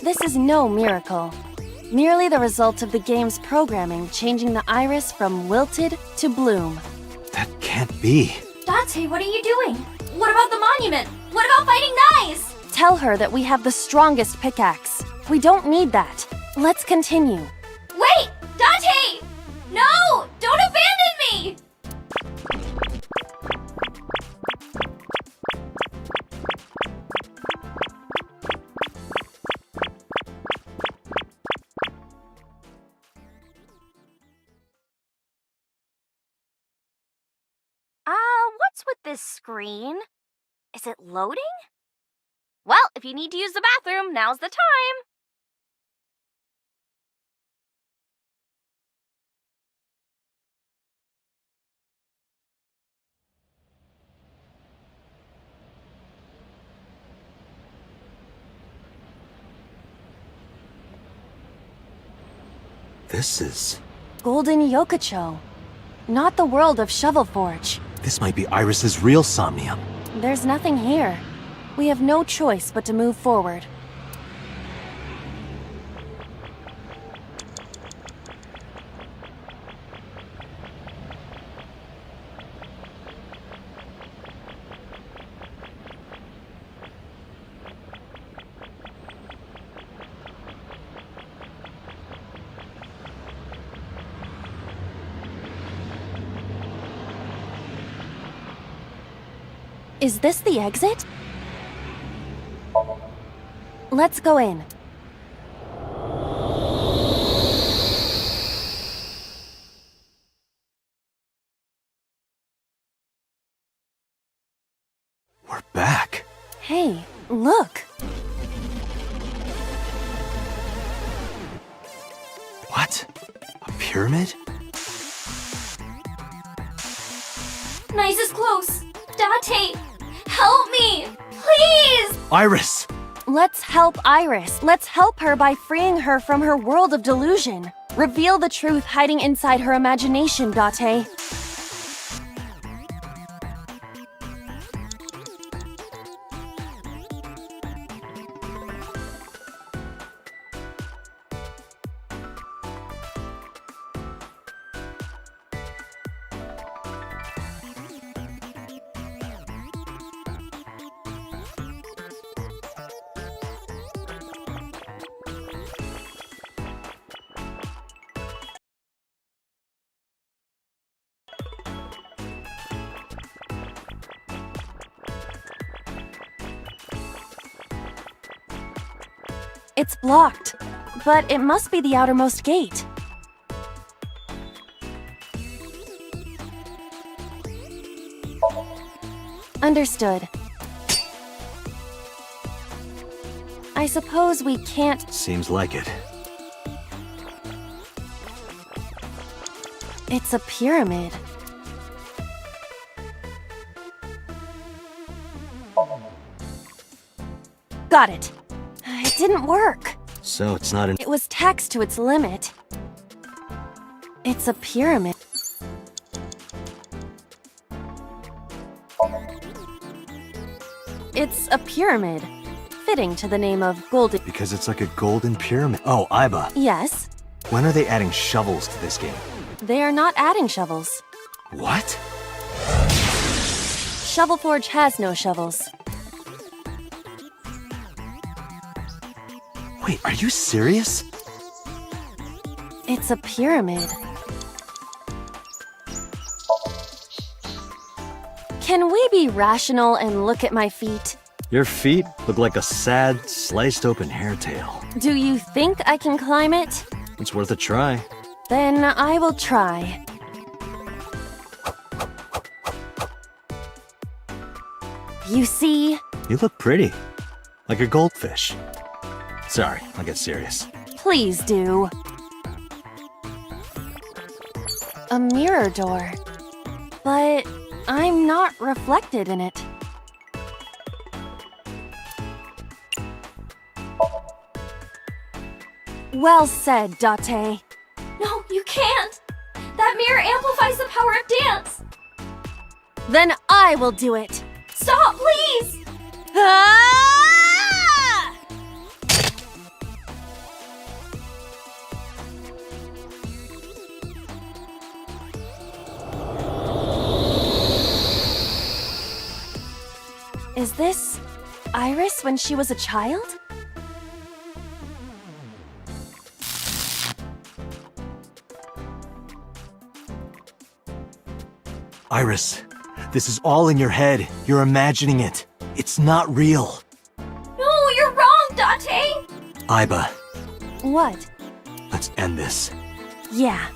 this is no miracle. Merely the result of the game's programming changing the iris from wilted to bloom. That can't be. Dante, what are you doing? What about the monument? What about fighting Nice? Tell her that we have the strongest pickaxe. We don't need that. Let's continue. Wait! Dante! No! Don't abandon me! What's with this screen? Is it loading? Well, if you need to use the bathroom, now's the time. This is... Golden Yokocho. Not the world of Shovelforge. This might be Iris's real Somnium. There's nothing here. We have no choice but to move forward. Is this the exit? Let's go in. We're back. Hey, look! What? A pyramid? Nice is close. Dante, help me! Please! Iris! Let's help Iris. Let's help her by freeing her from her world of delusion. Reveal the truth hiding inside her imagination, Date. It's blocked, but it must be the outermost gate. Understood. I suppose we can't... Seems like it. It's a pyramid. Got it. It didn't work. So it's not an... It was taxed to its limit. It's a pyramid. It's a pyramid, fitting to the name of Golden... Because it's like a golden pyramid. Oh, Iba. Yes, When are they adding shovels to this game? they are not adding shovels. What? Shovel Forge has no shovels. Wait, are you serious? It's a pyramid. Can we be rational and look at my feet? Your feet look like a sad, sliced open hairtail. Do you think I can climb it? It's worth a try. Then I will try. You see? You look pretty. Like a goldfish. Sorry, I'll get serious. Please do. A mirror door. But I'm not reflected in it. Well said, Date. No, you can't! That mirror amplifies the power of dance! Then I will do it. Stop, please! Ah! Is this Iris when she was a child? Iris, this is all in your head. You're imagining it. It's not real. No, you're wrong, Date! Iba, What? let's end this. Yeah.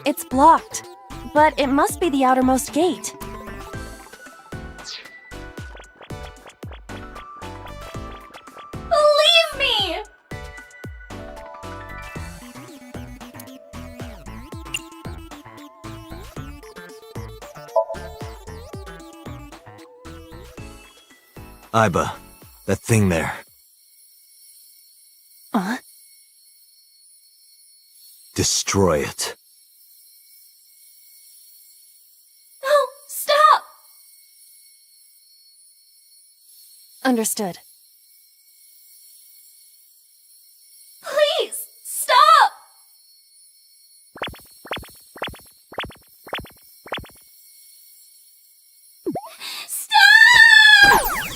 It's blocked, but it must be the outermost gate. Believe me! Iba, that thing there. Destroy it. No, stop! Understood. Please, stop! Stop!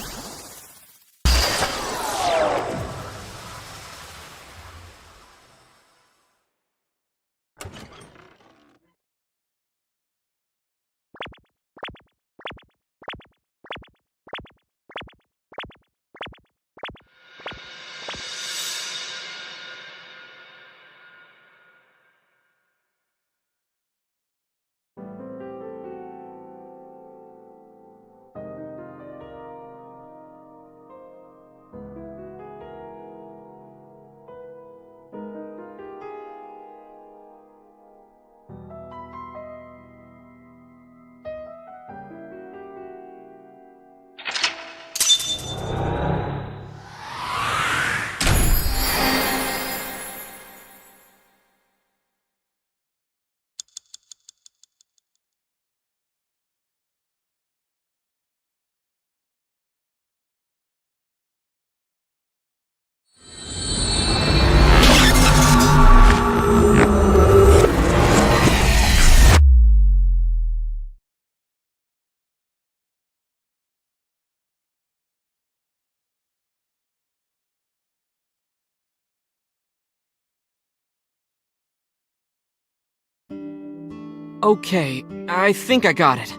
Okay, I think I got it.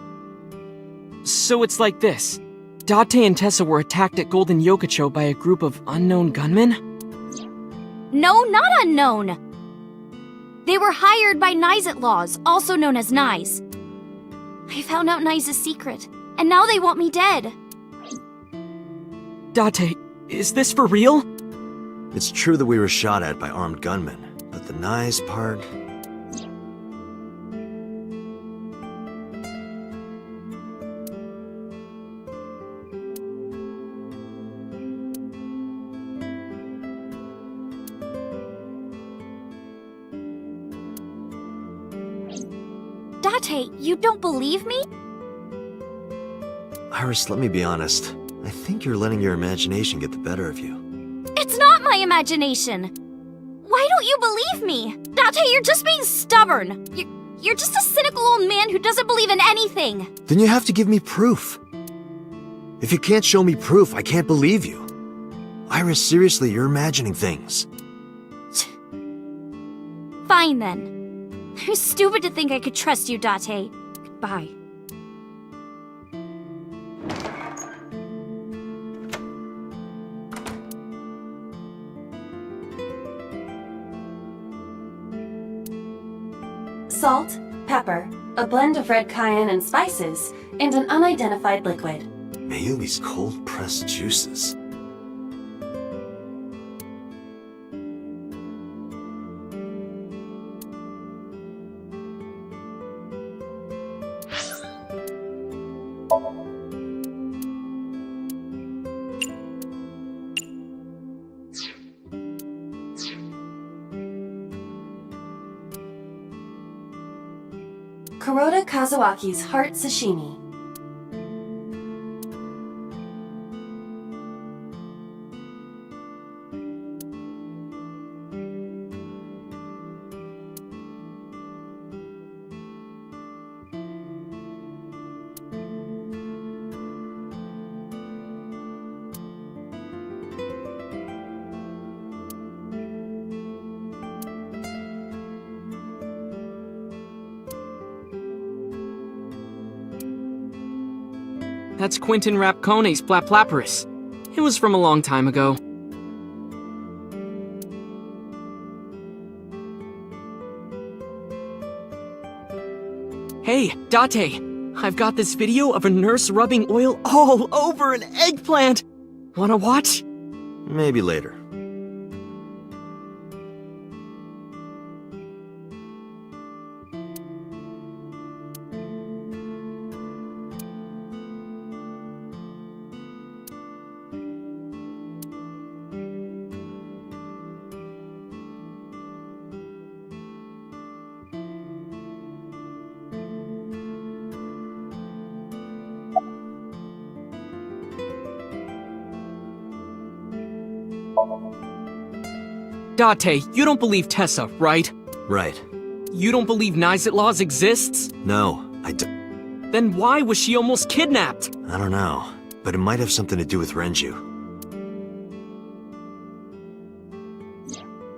So it's like this. Date and Tessa were attacked at Golden Yokocho by a group of unknown gunmen? No, not unknown. They were hired by Nyes Outlaws, also known as Nyes. I found out Nyes' secret, and now they want me dead. Date, is this for real? It's true that we were shot at by armed gunmen, but the nice part... Date, you don't believe me? Iris, let me be honest. I think you're letting your imagination get the better of you. It's not my imagination! Why don't you believe me? Date, you're just being stubborn. You're just a cynical old man who doesn't believe in anything. Then you have to give me proof. If you can't show me proof, I can't believe you. Iris, seriously, you're imagining things. Fine then. I was stupid to think I could trust you, Date. Goodbye. Salt, pepper, a blend of red cayenne and spices, and an unidentified liquid. Mayumi's cold-pressed juices. Kuroda Kazuaki's heart sashimi. That's Quentin Rapcone's Flaplaparus. It was from a long time ago. Hey, Date! I've got this video of a nurse rubbing oil all over an eggplant! Wanna watch? Maybe later. Date, you don't believe Tessa, right? Right. You don't believe Nyes Outlaws exists? No, I don't. Then why was she almost kidnapped? I don't know, but it might have something to do with Renju.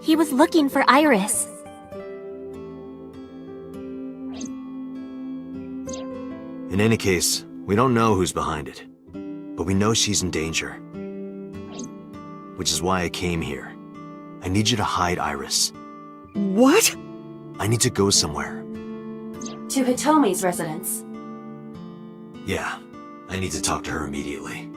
He was looking for Iris. In any case, we don't know who's behind it, but we know she's in danger. Which is why I came here. I need you to hide Iris. What? I need to go somewhere. To Hitomi's residence. Yeah, I need to talk to her immediately.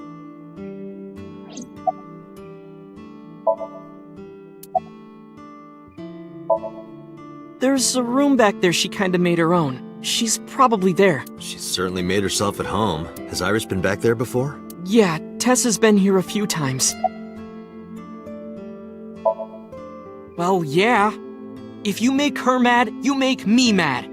There's a room back there she kinda made her own. She's probably there. She's certainly made herself at home. Has Iris been back there before? Yeah, Tessa's been here a few times. Well, yeah. If you make her mad, you make me mad.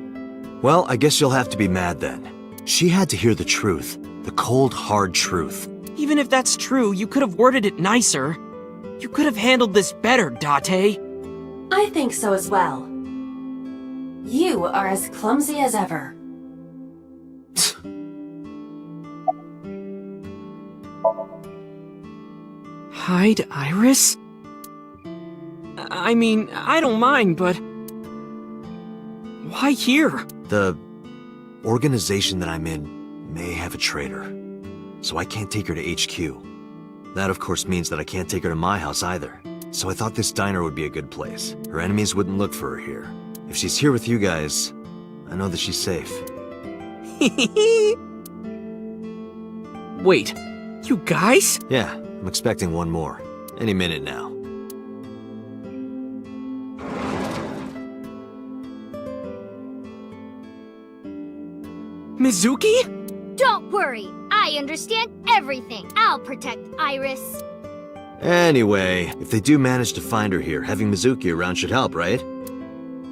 Well, I guess you'll have to be mad then. She had to hear the truth. The cold, hard truth. Even if that's true, you could have worded it nicer. You could have handled this better, Date. I think so as well. You are as clumsy as ever. Hide Iris? I mean, I don't mind, but... why here? The organization that I'm in may have a traitor, so I can't take her to HQ. That of course means that I can't take her to my house either. So I thought this diner would be a good place. Her enemies wouldn't look for her here. If she's here with you guys, I know that she's safe. Wait, you guys? Yeah, I'm expecting one more. Any minute now. Mizuki? Don't worry, I understand everything. I'll protect Iris. Anyway, if they do manage to find her here, having Mizuki around should help, right?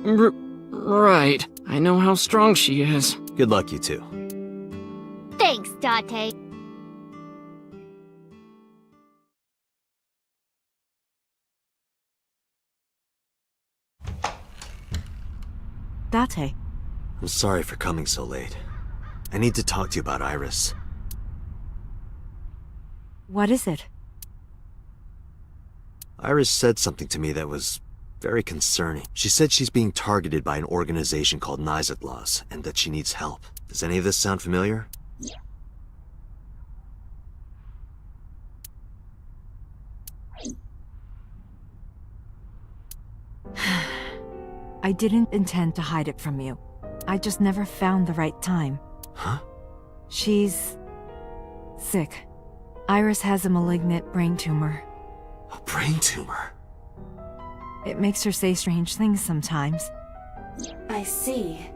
Right. I know how strong she is. Good luck, you two. Thanks, Date. Date. I'm sorry for coming so late. I need to talk to you about Iris. What is it? Iris said something to me that was very concerning. She said she's being targeted by an organization called Nizatlaws, and that she needs help. Does any of this sound familiar? I didn't intend to hide it from you. I just never found the right time. Huh? She's sick. Iris has a malignant brain tumor. A brain tumor? It makes her say strange things sometimes. I see.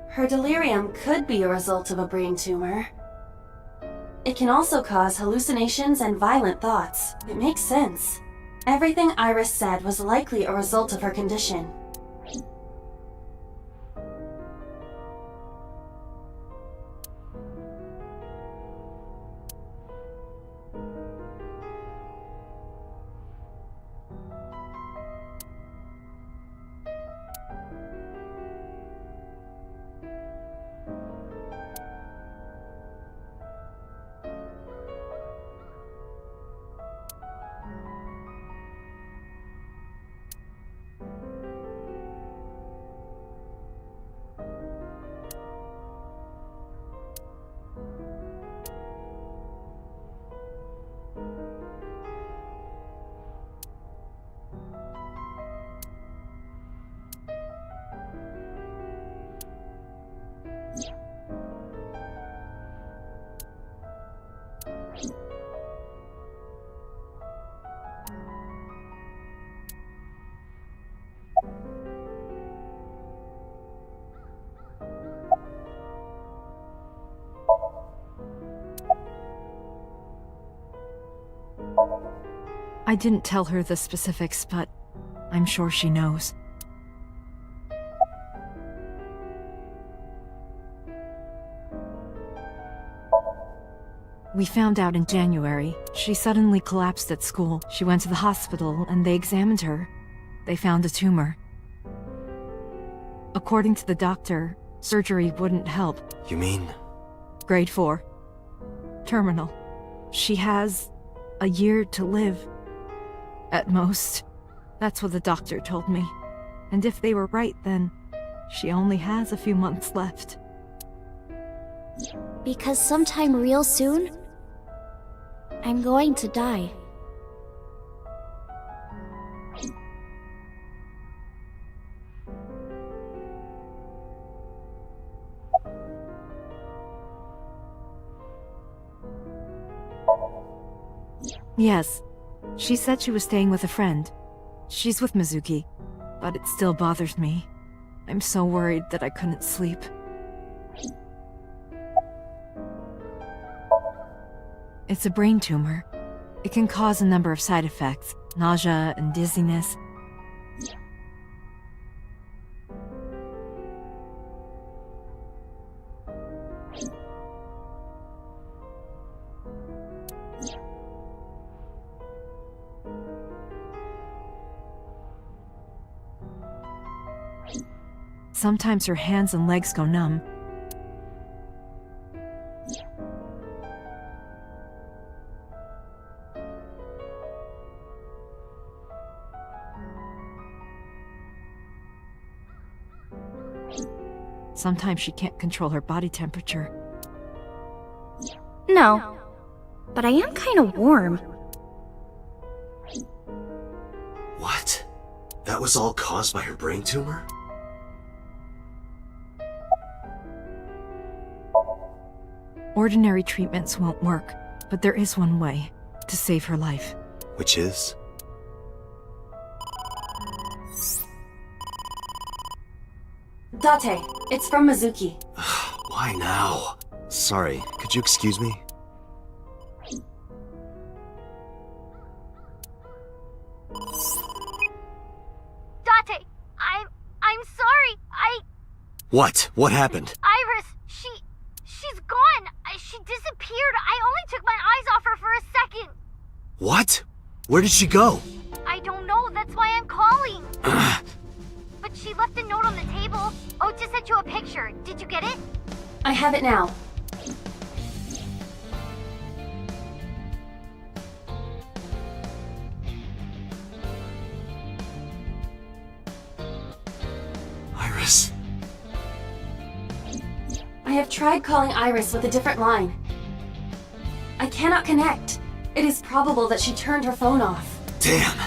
Her delirium could be a result of a brain tumor. It can also cause hallucinations and violent thoughts. It makes sense. Everything Iris said was likely a result of her condition. I didn't tell her the specifics, but I'm sure she knows. We found out in January. She suddenly collapsed at school. She went to the hospital and they examined her. They found a tumor. According to the doctor, surgery wouldn't help. You mean? Grade 4. Terminal. She has a year to live. At most. That's what the doctor told me. And if they were right, then she only has a few months left. Because sometime real soon, I'm going to die. Yes. She said she was staying with a friend. She's with Mizuki, but it still bothers me. I'm so worried that I couldn't sleep. It's a brain tumor. It can cause a number of side effects, nausea and dizziness. Sometimes her hands and legs go numb. Sometimes she can't control her body temperature. No, but I am kind of warm. What? That was all caused by her brain tumor? Ordinary treatments won't work, but there is one way to save her life. Which is? Date, it's from Mizuki. Why now? Sorry, could you excuse me? Date, I'm sorry. What? What happened? Iris, she's gone. She disappeared. I only took my eyes off her for a second. What? Where did she go? I don't know. That's why I'm calling. But she left a note on the table. Oh, just sent you a picture. Did you get it? I have it now. Iris. I have tried calling Iris with a different line. I cannot connect. It is probable that she turned her phone off. Damn.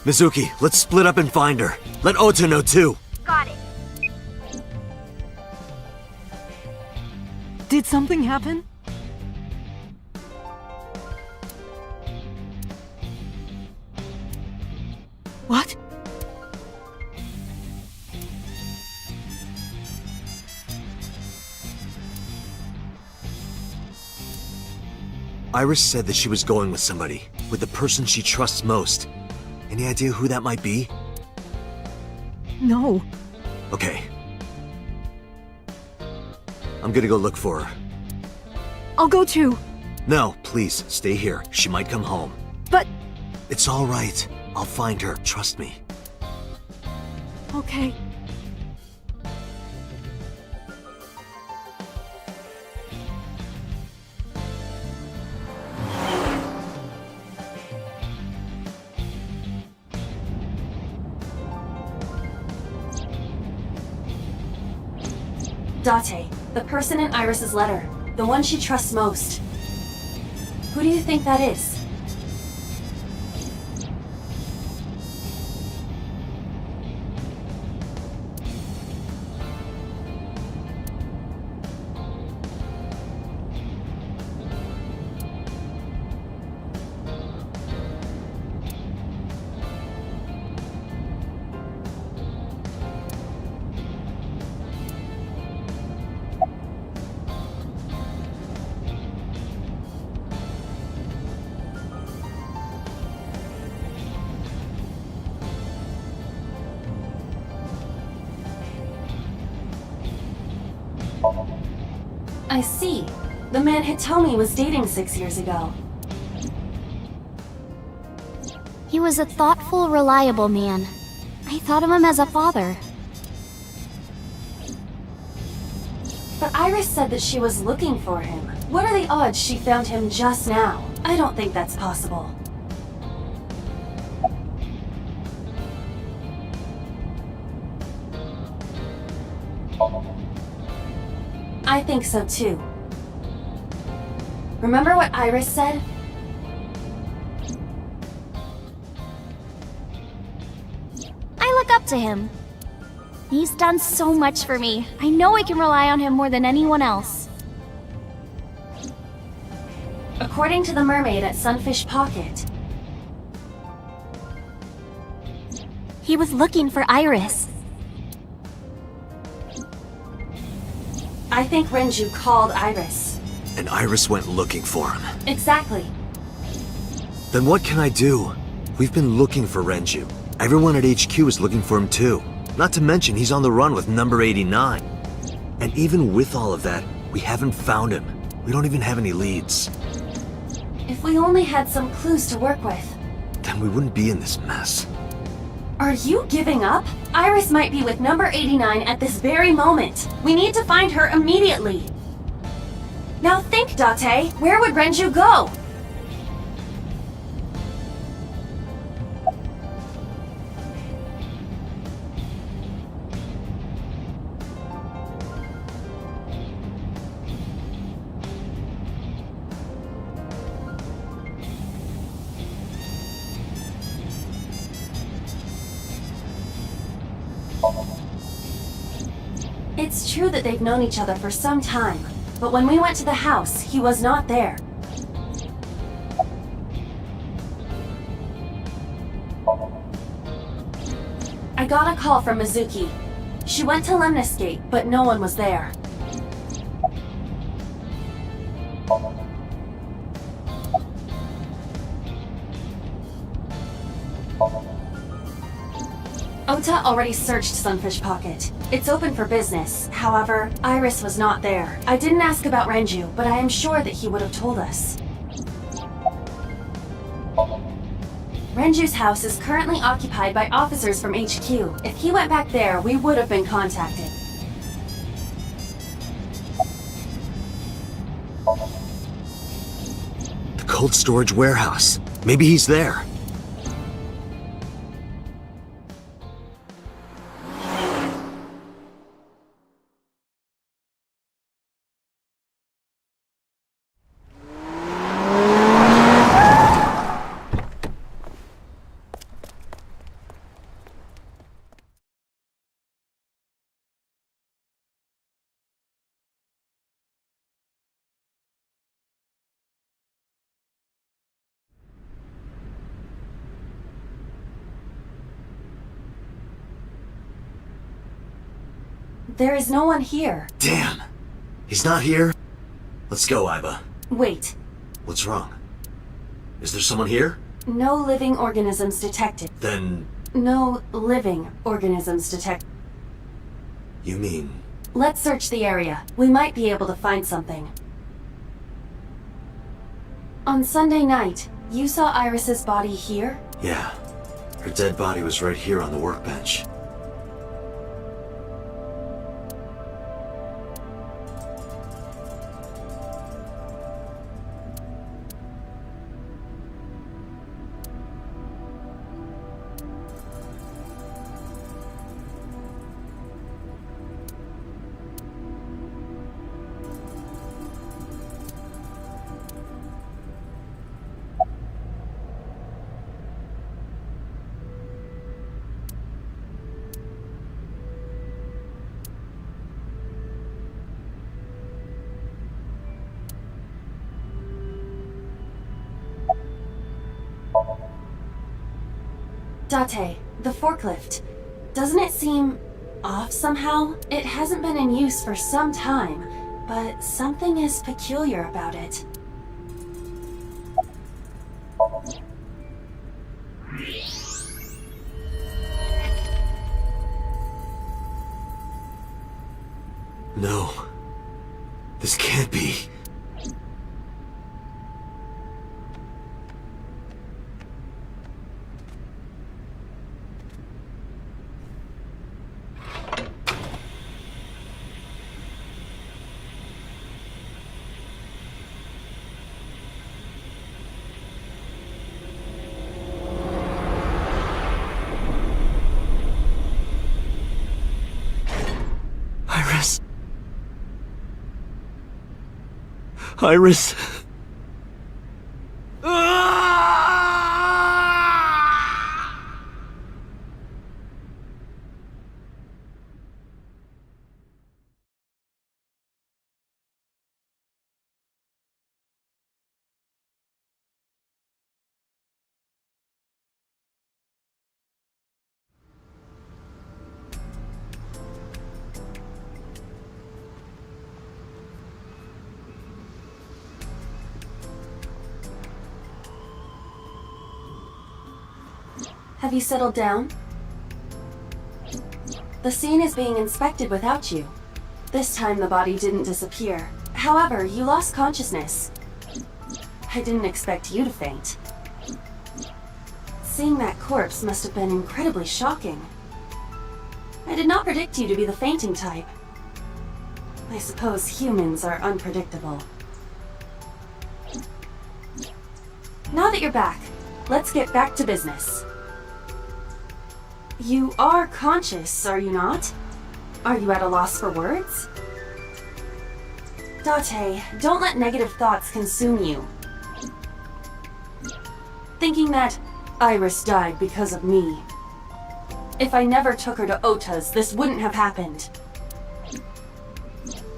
Mizuki, let's split up and find her. Let Ota know too. Got it. Did something happen? What? Iris said that she was going with somebody, with the person she trusts most. Any idea who that might be? No. Okay. I'm gonna go look for her. I'll go too. No, please, stay here. She might come home. But... It's all right. I'll find her, trust me. Okay. Date, the person in Iris's letter. The one she trusts most. Who do you think that is? I see. The man Hitomi was dating 6 years ago. He was a thoughtful, reliable man. I thought of him as a father. But Iris said that she was looking for him. What are the odds she found him just now? I don't think that's possible. I think so too. Remember what Iris said? I look up to him. He's done so much for me. I know I can rely on him more than anyone else. According to the mermaid at Sunfish Pocket, He was looking for Iris. I think Renju called Iris. And Iris went looking for him. Exactly. Then what can I do? We've been looking for Renju. Everyone at HQ is looking for him too. Not to mention he's on the run with number 89. And even with all of that, we haven't found him. We don't even have any leads. If we only had some clues to work with. Then we wouldn't be in this mess. Are you giving up? Iris might be with number 89 at this very moment. We need to find her immediately. Now think, Date. Where would Renju go? It's true that they've known each other for some time, but when we went to the house, he was not there. I got a call from Mizuki. She went to Lemniscate, but no one was there. Ota already searched Sunfish Pocket. It's open for business. However, Iris was not there. I didn't ask about Renju, but I am sure that he would have told us. Renju's house is currently occupied by officers from HQ. If he went back there, we would have been contacted. The cold storage warehouse. Maybe he's there. There is no one here. Damn. He's not here? Let's go, Iba. Wait. What's wrong? Is there someone here? No living organisms detected. Then... No living organisms detected. You mean... Let's search the area. We might be able to find something. On Sunday night, you saw Iris's body here? Yeah. Her dead body was right here on the workbench. Date, the forklift. Doesn't it seem off somehow? It hasn't been in use for some time, but something is peculiar about it. No. This can't be. Iris. Have you settled down? The scene is being inspected without you. This time the body didn't disappear. However, you lost consciousness. I didn't expect you to faint. Seeing that corpse must have been incredibly shocking. I did not predict you to be the fainting type. I suppose humans are unpredictable. Now that you're back, let's get back to business. You are conscious, are you not? Are you at a loss for words? Date, don't let negative thoughts consume you. Thinking that Iris died because of me. If I never took her to Ota's, this wouldn't have happened.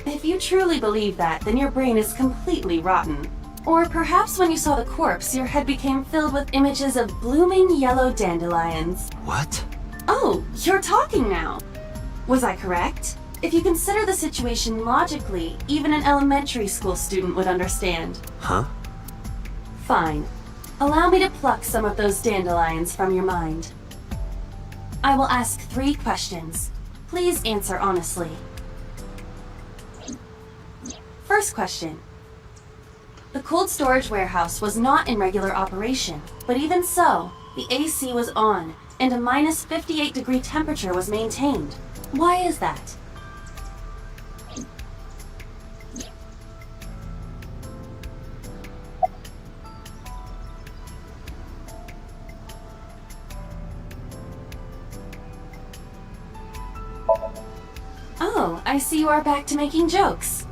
If you truly believe that, then your brain is completely rotten. Or perhaps when you saw the corpse, your head became filled with images of blooming yellow dandelions. What? Oh, you're talking now. Was I correct? If you consider the situation logically, even an elementary school student would understand. Huh? Fine. Allow me to pluck some of those dandelions from your mind. I will ask 3 questions. Please answer honestly. First question. The cold storage warehouse was not in regular operation, but even so, the AC was on, and a minus 58-degree temperature was maintained. Why is that? Oh, I see you are back to making jokes.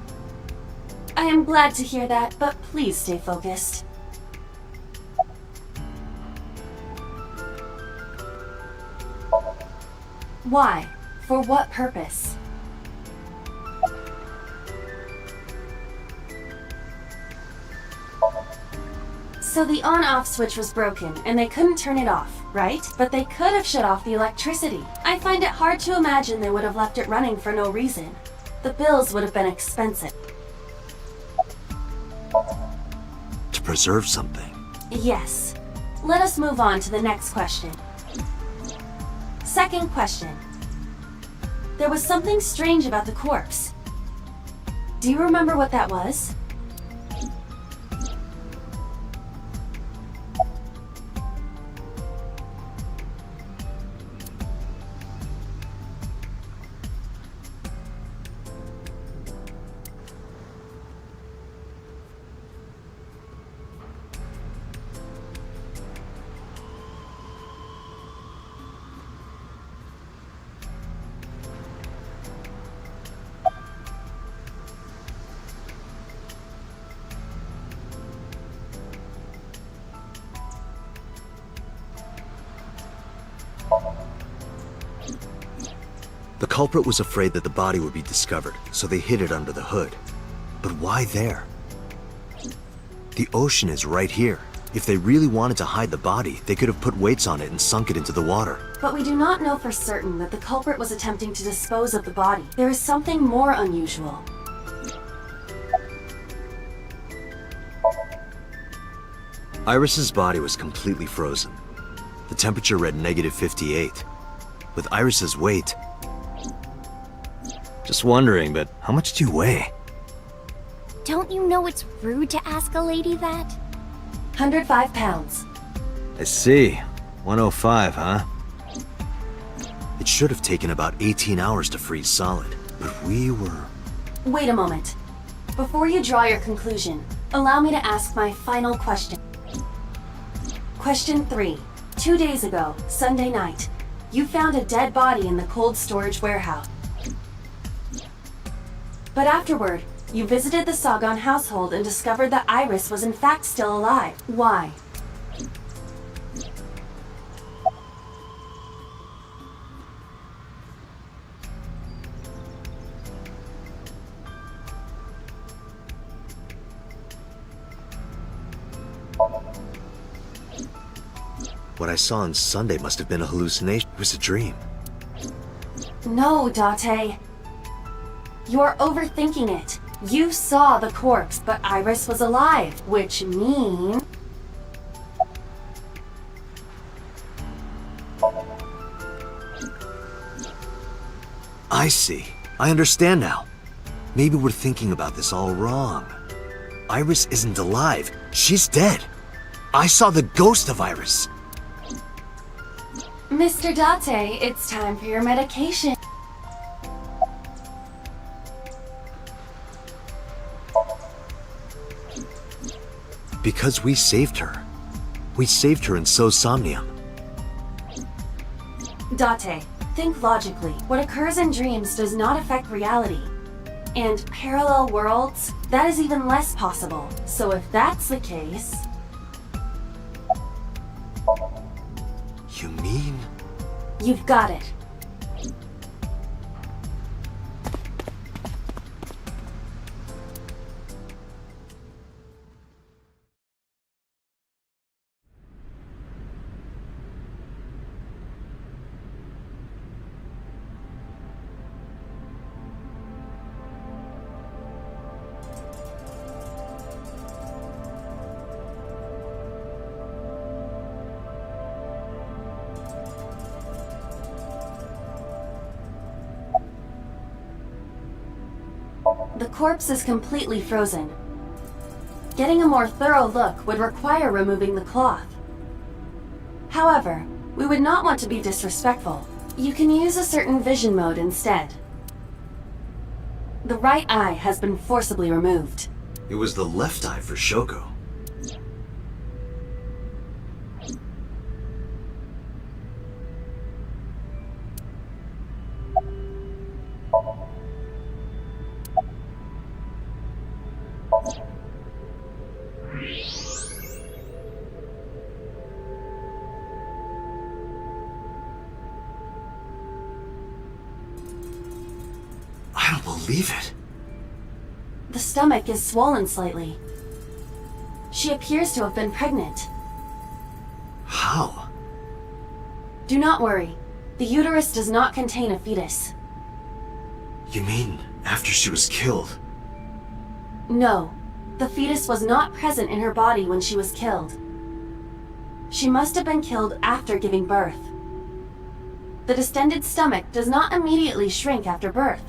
I am glad to hear that, but please stay focused. Why? For what purpose? So the on-off switch was broken, and they couldn't turn it off, right? But they could have shut off the electricity. I find it hard to imagine they would have left it running for no reason. The bills would have been expensive. To preserve something. Yes. Let us move on to the next question. Second question. There was something strange about the corpse. Do you remember what that was? The culprit was afraid that the body would be discovered, so they hid it under the hood. But why there? The ocean is right here. If they really wanted to hide the body, they could have put weights on it and sunk it into the water. But we do not know for certain that the culprit was attempting to dispose of the body. There is something more unusual. Iris's body was completely frozen. The temperature read -58. With Iris's weight... Just wondering, but how much do you weigh? Don't you know it's rude to ask a lady that? 105 pounds. I see. 105, huh? It should have taken about 18 hours to freeze solid, but we were... Wait a moment. Before you draw your conclusion, allow me to ask my final question. Question 3. 2 days ago, Sunday night, you found a dead body in the cold storage warehouse. But afterward, you visited the Sagan household and discovered that Iris was in fact still alive. Why? What I saw on Sunday must have been a hallucination. It was a dream. No, Date. You're overthinking it. You saw the corpse, but Iris was alive, which means... I see. I understand now. Maybe we're thinking about this all wrong. Iris isn't alive. She's dead. I saw the ghost of Iris. Mr. Date, it's time for your medication. Because we saved her. We saved her and so Somnium. Date, think logically. What occurs in dreams does not affect reality. And parallel worlds, that is even less possible. So if that's the case... You mean? You've got it. The corpse is completely frozen. Getting a more thorough look would require removing the cloth. However, we would not want to be disrespectful. You can use a certain vision mode instead. The right eye has been forcibly removed. It was the left eye for Shoko. I don't believe it. The stomach is swollen slightly. She appears to have been pregnant. How? Do not worry. The uterus does not contain a fetus. You mean after she was killed? No. The fetus was not present in her body when she was killed. She must have been killed after giving birth. The distended stomach does not immediately shrink after birth.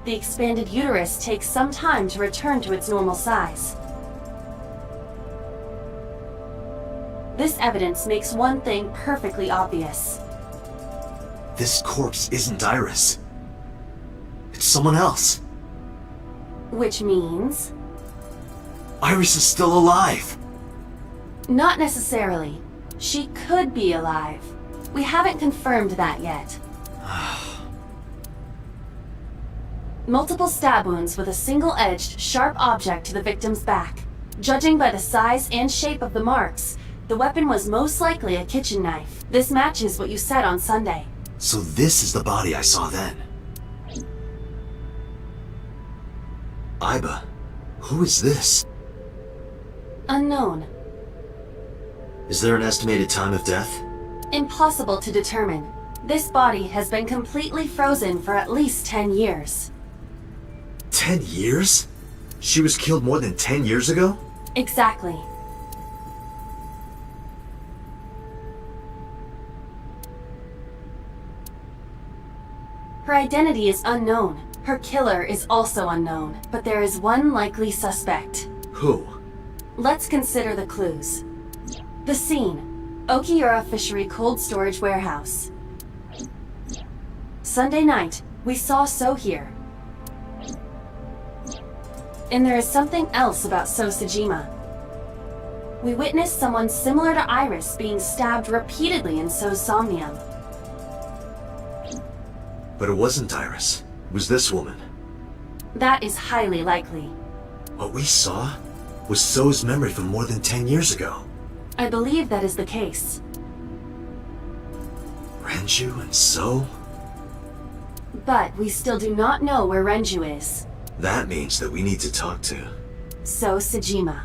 The expanded uterus takes some time to return to its normal size. This evidence makes one thing perfectly obvious. This corpse isn't Iris. It's someone else. Which means? Iris is still alive. Not necessarily. She could be alive. We haven't confirmed that yet. Multiple stab wounds with a single-edged, sharp object to the victim's back. Judging by the size and shape of the marks, the weapon was most likely a kitchen knife. This matches what you said on Sunday. So this is the body I saw then. Iba, who is this? Unknown. Is there an estimated time of death? Impossible to determine. This body has been completely frozen for at least 10 years. 10 years? She was killed more than 10 years ago? Exactly. Her identity is unknown. Her killer is also unknown, but there is one likely suspect. Who? Let's consider the clues. The scene: Okiura Fishery Cold Storage Warehouse. Sunday night, we saw So here. And there is something else about So Sejima. We witnessed someone similar to Iris being stabbed repeatedly in So's Somnium. But it wasn't Iris. It was this woman. That is highly likely. What we saw was So's memory from more than 10 years ago. I believe that is the case. Renju and So? But we still do not know where Renju is. That means that we need to talk to So Sejima.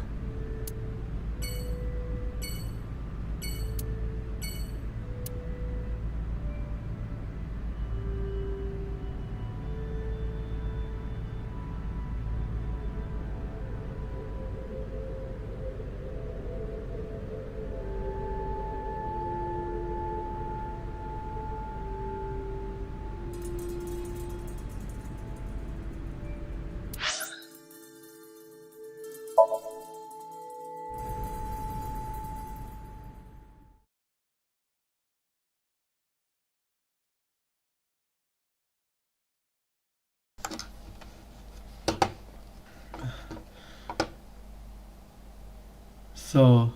So,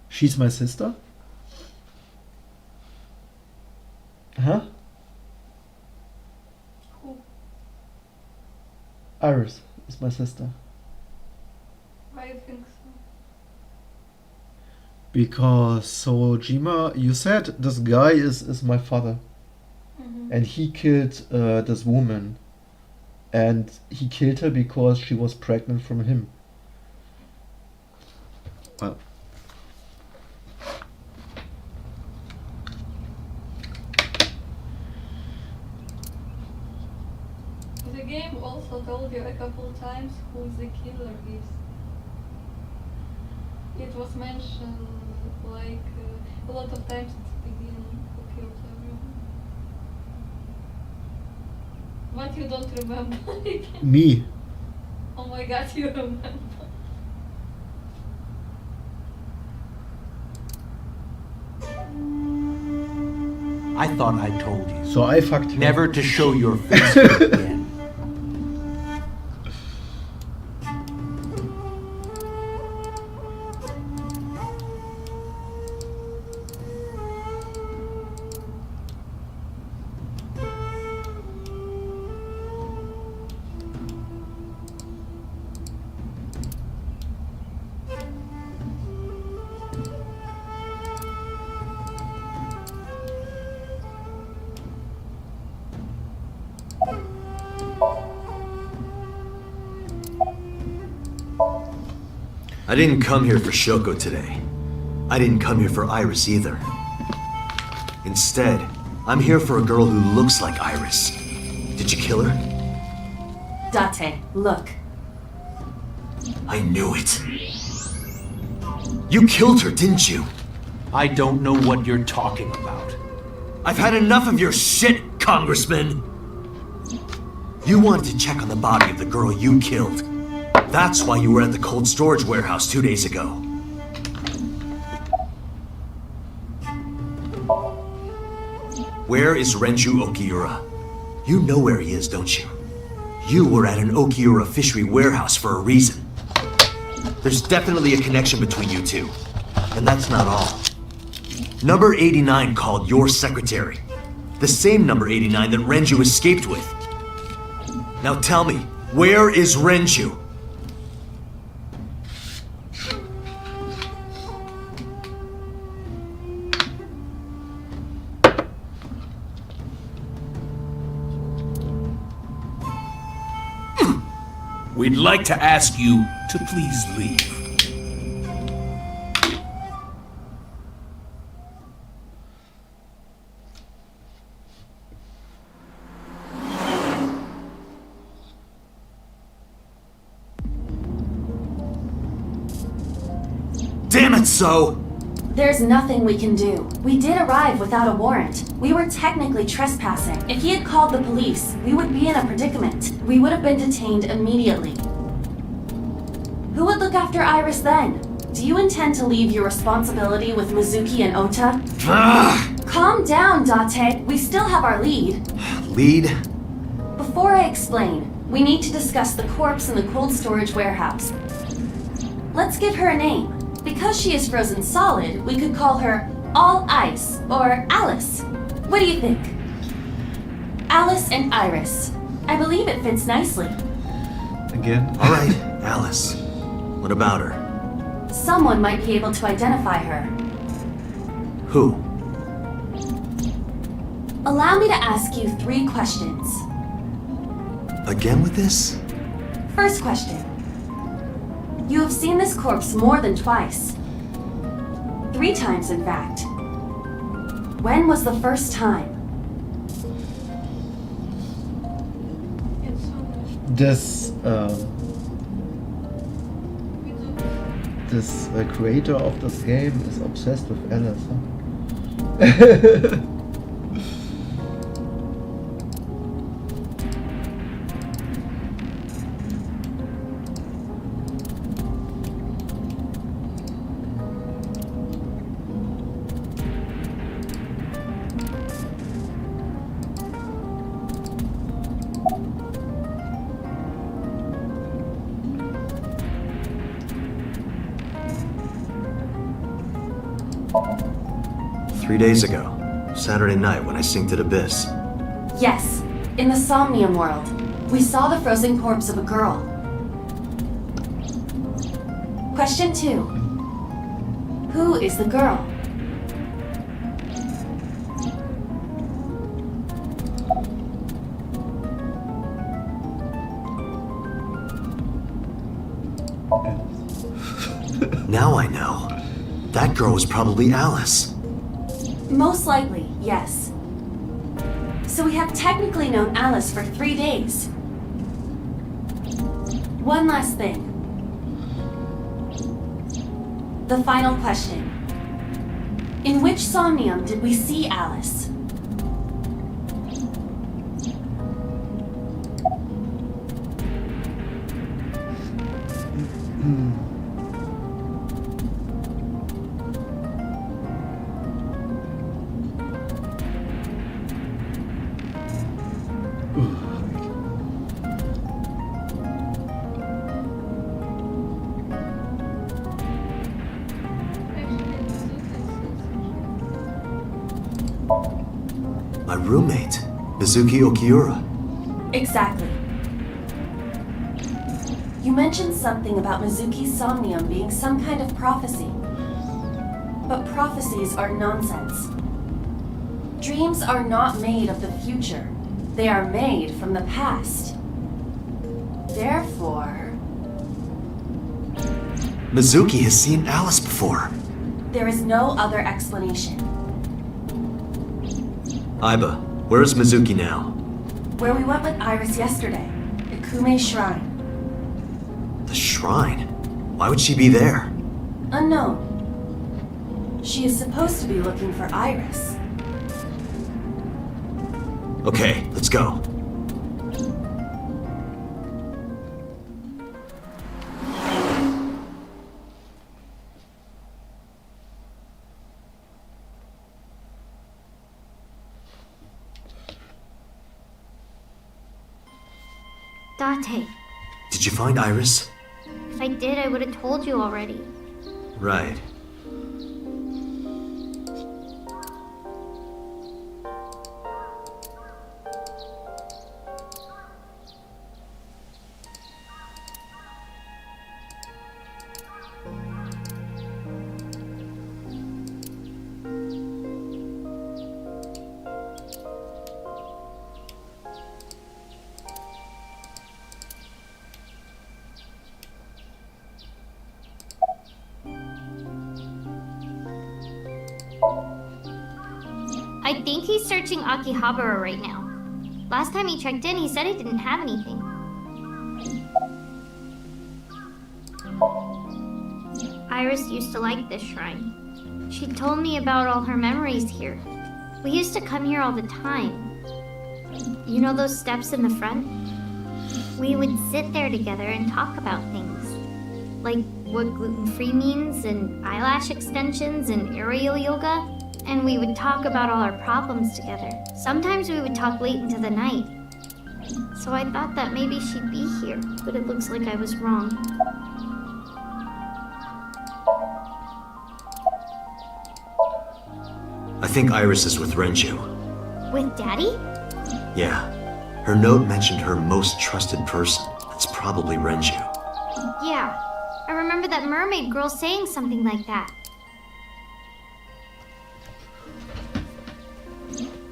she's my sister? Huh? Who? Iris is my sister. Why do you think so? Because Sojima, you said this guy is my father. And he killed this woman. And he killed her because she was pregnant from him. Well. The game also told you a couple times who the killer is. It was mentioned like a lot of times at the beginning who killed everyone. What you don't remember? Me. Oh my god, you remember. I thought I told you. So I fucked her. Never to show your face again. I didn't come here for Shoko today. I didn't come here for Iris either. Instead, I'm here for a girl who looks like Iris. Did you kill her? Date, look. I knew it. You killed her, didn't you? I don't know what you're talking about. I've had enough of your shit, Congressman! You wanted to check on the body of the girl you killed. That's why you were at the cold storage warehouse 2 days ago. Where is Renju Okiura? You know where he is, don't you? You were at an Okiura fishery warehouse for a reason. There's definitely a connection between you two. And that's not all. Number 89 called your secretary. The same number 89 that Renju escaped with. Now tell me, where is Renju? We'd like to ask you to please leave. Damn it, So! There's nothing we can do. We did arrive without a warrant. We were technically trespassing. If he had called the police, we would be in a predicament. We would have been detained immediately. Who would look after Iris then? Do you intend to leave your responsibility with Mizuki and Ota? Calm down, Date. We still have our lead. Lead? Before I explain, we need to discuss the corpse in the cold storage warehouse. Let's give her a name. Because she is frozen solid, we could call her All Ice or Alice. What do you think? Alice and Iris. I believe it fits nicely. Again? Alright, Alice. What about her? Someone might be able to identify her. Who? Allow me to ask you 3 questions. Again with this? First question. You have seen this corpse more than twice. 3 times, in fact. When was the first time? This creator of this game is obsessed with Alice, huh? 3 days ago. Saturday night when I synced at Abyss. Yes, in the Somnium world. We saw the frozen corpse of a girl. Question 2. Who is the girl? Now I know. That girl was probably Alice. Most likely, yes. So we have technically known Alice for 3 days. One last thing. The final question. In which Somnium did we see Alice? My roommate, Mizuki Okiura. Exactly. You mentioned something about Mizuki's Somnium being some kind of prophecy. But prophecies are nonsense. Dreams are not made of the future. They are made from the past. Therefore... Mizuki has seen Alice before. there is no other explanation. Aiba, where is Mizuki now? Where we went with Iris yesterday, the Kume Shrine. The shrine? Why would she be there? Unknown. She is supposed to be looking for Iris. Okay, let's go. Date. Did you find Iris? If I did, I would have told you already. Right. I think he's searching Akihabara right now. Last time he checked in, he said he didn't have anything. Iris used to like this shrine. She told me about all her memories here. We used to come here all the time. You know those steps in the front? We would sit there together and talk about things. Like what gluten-free means, and eyelash extensions, and aerial yoga. And we would talk about all our problems together. Sometimes we would talk late into the night. So I thought that maybe she'd be here, but it looks like I was wrong. I think Iris is with Renju. With Daddy? Yeah. Her note mentioned her most trusted person. That's probably Renju. Yeah. I remember that mermaid girl saying something like that.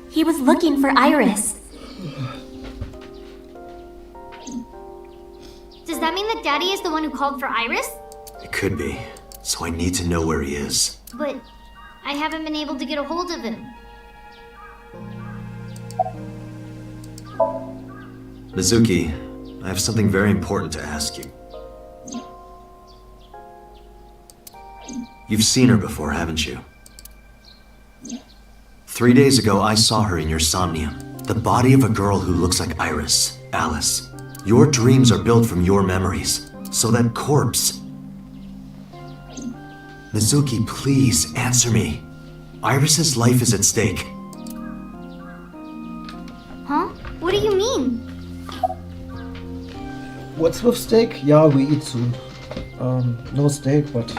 He was looking for Iris. Does that mean that Daddy is the one who called for Iris? It could be. So I need to know where he is. But I haven't been able to get a hold of him. Mizuki, I have something very important to ask you. You've seen her before, haven't you? 3 days ago, I saw her in your Somnium. The body of a girl who looks like Iris, Alice. Your dreams are built from your memories. So that corpse... Mizuki, please answer me. Iris's life is at stake. Huh? What do you mean? What's with steak? Yeah, we eat soon. No steak, but...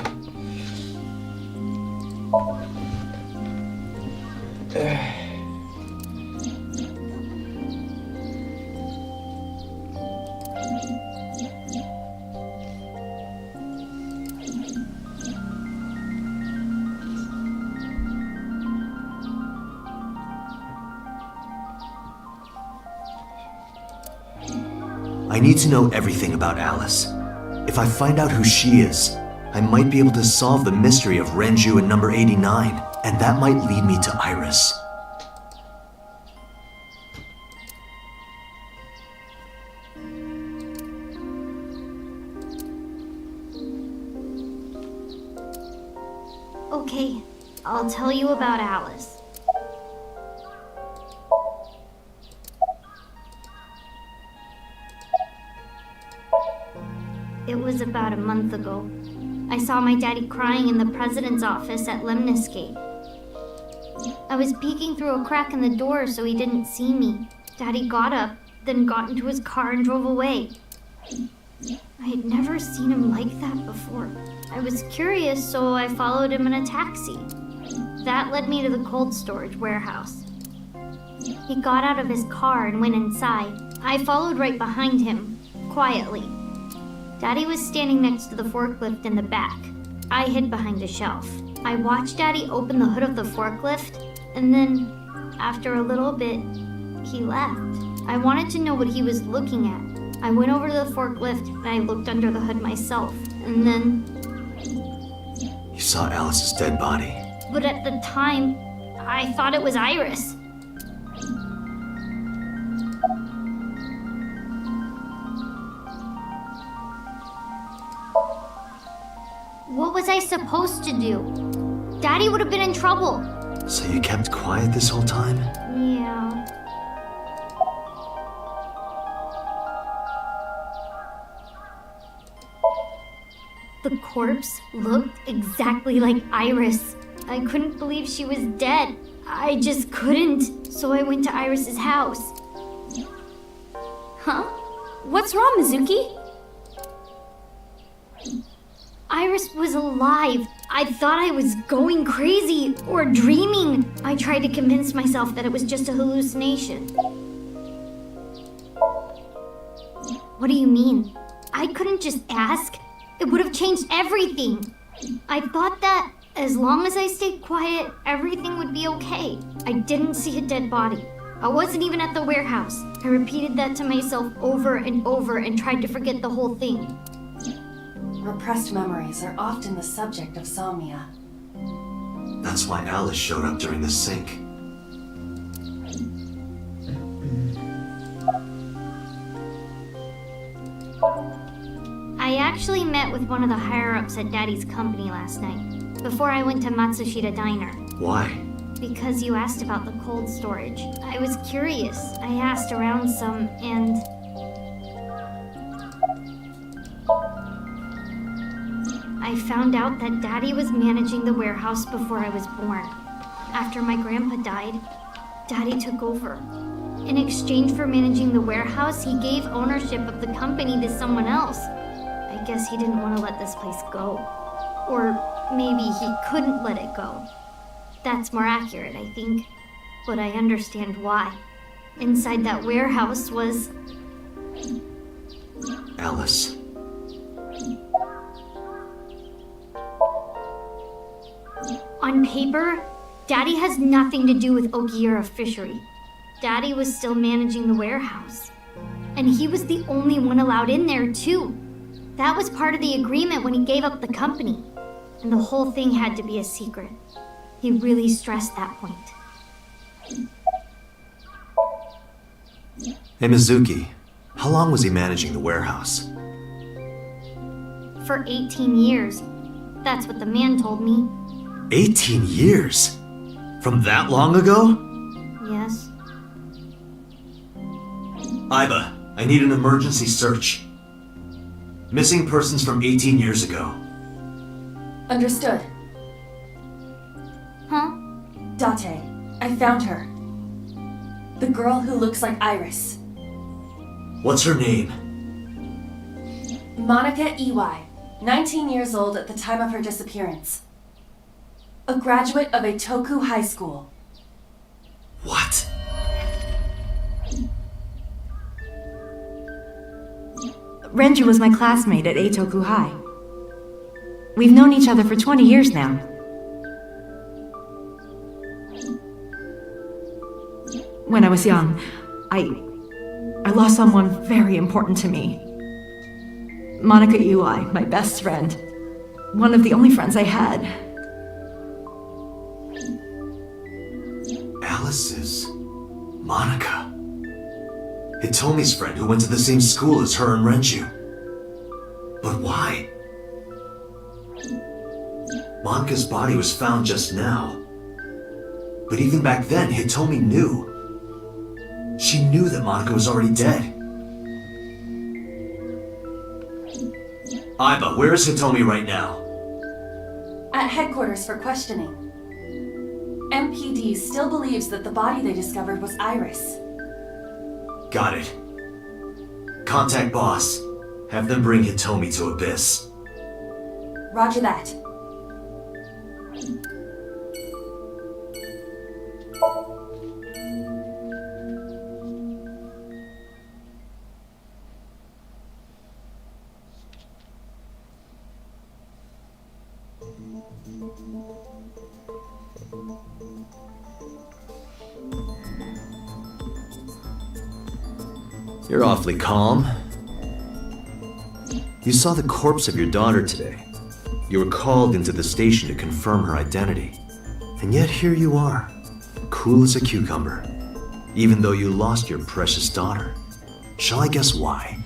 I need to know everything about Alice. If I find out who she is, I might be able to solve the mystery of Renju and number 89, and that might lead me to Iris. Okay, I'll tell you about Alice. It was about a month ago. I saw my daddy crying in the president's office at Lemniscate. I was peeking through a crack in the door so he didn't see me. Daddy got up, then got into his car and drove away. I had never seen him like that before. I was curious, so I followed him in a taxi. That led me to the cold storage warehouse. He got out of his car and went inside. I followed right behind him, quietly. Daddy was standing next to the forklift in the back. I hid behind a shelf. I watched Daddy open the hood of the forklift, and then, after a little bit, he left. I wanted to know what he was looking at. I went over to the forklift and I looked under the hood myself, and then... You saw Alice's dead body. But at the time, I thought it was Iris. What was I supposed to do? Daddy would have been in trouble. So you kept quiet this whole time? Yeah. The corpse looked exactly like Iris. I couldn't believe she was dead. I just couldn't. So I went to Iris's house. Huh? What's wrong, Mizuki? Iris was alive. I thought I was going crazy or dreaming. I tried to convince myself that it was just a hallucination. What do you mean? I couldn't just ask. It would have changed everything. I thought that as long as I stayed quiet, everything would be okay. I didn't see a dead body. I wasn't even at the warehouse. I repeated that to myself over and over and tried to forget the whole thing. Repressed memories are often the subject of somnia. That's why Alice showed up during the sync. I actually met with one of the higher-ups at Daddy's company last night, before I went to Matsushita Diner. Why? Because you asked about the cold storage. I was curious. I asked around some, and... I found out that Daddy was managing the warehouse before I was born. After my grandpa died, Daddy took over. In exchange for managing the warehouse, he gave ownership of the company to someone else. I guess he didn't want to let this place go. Or maybe he couldn't let it go. That's more accurate, I think. But I understand why. Inside that warehouse was... Alice. On paper, Daddy has nothing to do with Ogiura Fishery. Daddy was still managing the warehouse. And he was the only one allowed in there, too. That was part of the agreement when he gave up the company. And the whole thing had to be a secret. He really stressed that point. Hey, Mizuki. How long was he managing the warehouse? For 18 years. That's what the man told me. 18 years? From that long ago? Yes. Iba, I need an emergency search. Missing persons from 18 years ago. Understood. Huh? Date, I found her. The girl who looks like Iris. What's her name? Monica Iwai, 19 years old at the time of her disappearance. A graduate of Eitoku High School. What? Renju was my classmate at Eitoku High. We've known each other for 20 years now. When I was young, I lost someone very important to me. Monica Iwai, my best friend. One of the only friends I had. Alice is... Monica. Hitomi's friend who went to the same school as her and Renju. But why? Monica's body was found just now. But even back then, Hitomi knew. She knew that Monica was already dead. Iba, where is Hitomi right now? At headquarters for questioning. MPD still believes that the body they discovered was Iris. Got it. Contact boss. Have them bring Hitomi to Abyss. Roger that. You're awfully calm. You saw the corpse of your daughter today. You were called into the station to confirm her identity. And yet here you are, cool as a cucumber, even though you lost your precious daughter. Shall I guess why?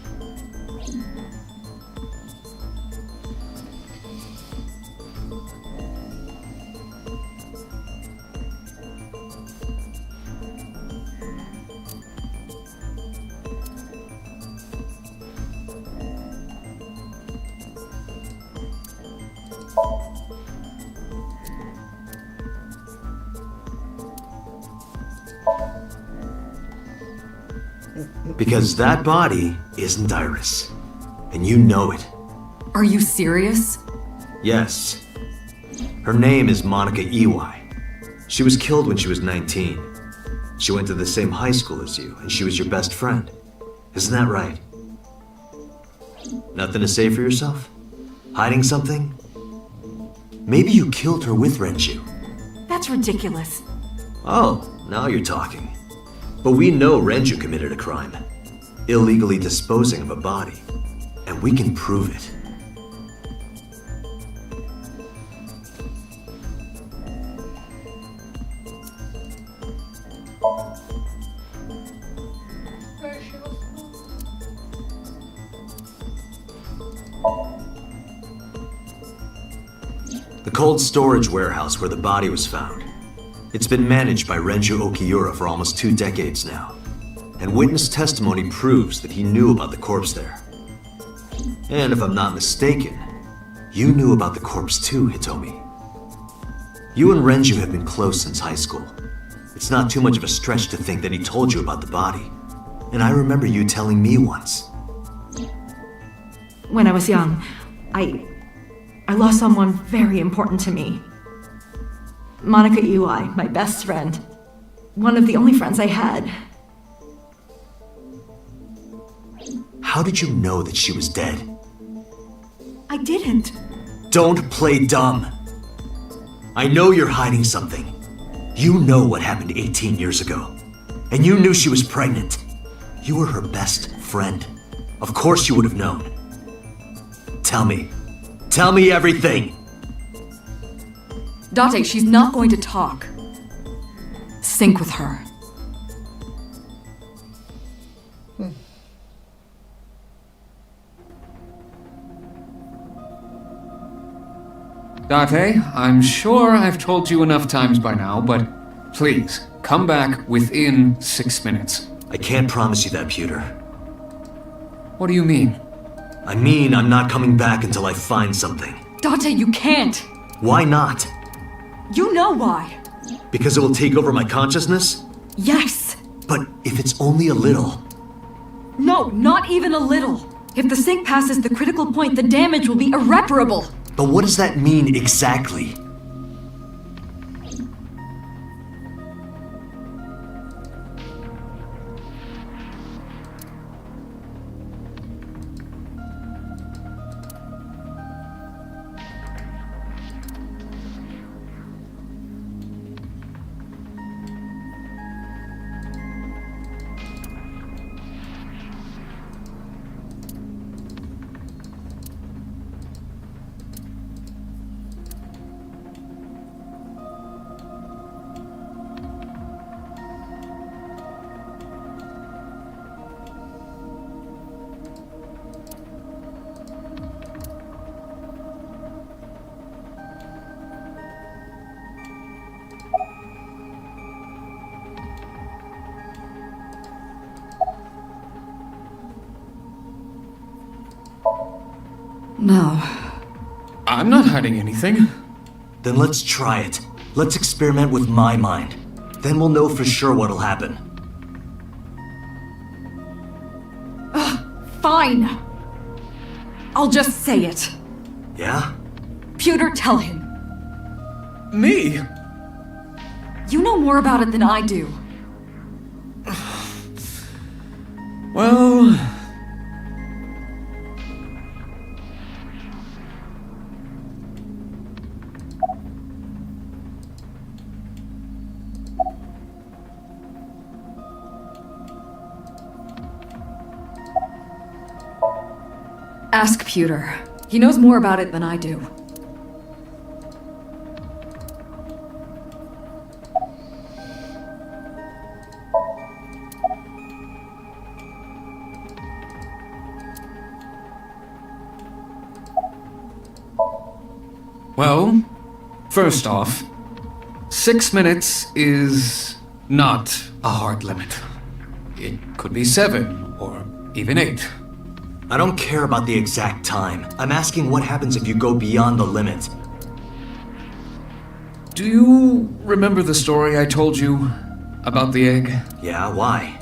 Because that body isn't Iris. And you know it. Are you serious? Yes. Her name is Monica Ewai. She was killed when she was 19. She went to the same high school as you, and she was your best friend. Isn't that right? Nothing to say for yourself? Hiding something? Maybe you killed her with Renju. That's ridiculous. Oh, now you're talking. But we know Renju committed a crime. Illegally disposing of a body. And we can prove it. The cold storage warehouse where the body was found. It's been managed by Renju Okiura for almost 2 decades now. And witness testimony proves that he knew about the corpse there. And if I'm not mistaken, you knew about the corpse too, Hitomi. You and Renju have been close since high school. It's not too much of a stretch to think that he told you about the body. And I remember you telling me once. When I was young, I lost someone very important to me. Monica Ewai, my best friend. One of the only friends I had. How did you know that she was dead? I didn't. Don't play dumb. I know you're hiding something. You know what happened 18 years ago. And you knew she was pregnant. You were her best friend. Of course you would have known. Tell me. Tell me everything! Date, she's not going to talk. Sync with her. Date, I'm sure I've told you enough times by now, but please, come back within 6 minutes. I can't promise you that, Pewter. What do you mean? I mean, I'm not coming back until I find something. Date, you can't! Why not? You know why. Because it will take over my consciousness? Yes! But if it's only a little... No, not even a little. If the sync passes the critical point, the damage will be irreparable. But what does that mean exactly? No. I'm not hiding anything. Then let's try it. Let's experiment with my mind. Then we'll know for sure what'll happen. Fine. I'll just say it. Yeah? Pewter, tell him. Me? You know more about it than I do. Well... Ask Pewter. He knows more about it than I do. Well, first off, 6 minutes is not a hard limit. It could be 7 or even 8. I don't care about the exact time. I'm asking what happens if you go beyond the limit. Do you remember the story I told you about the egg? Yeah, why?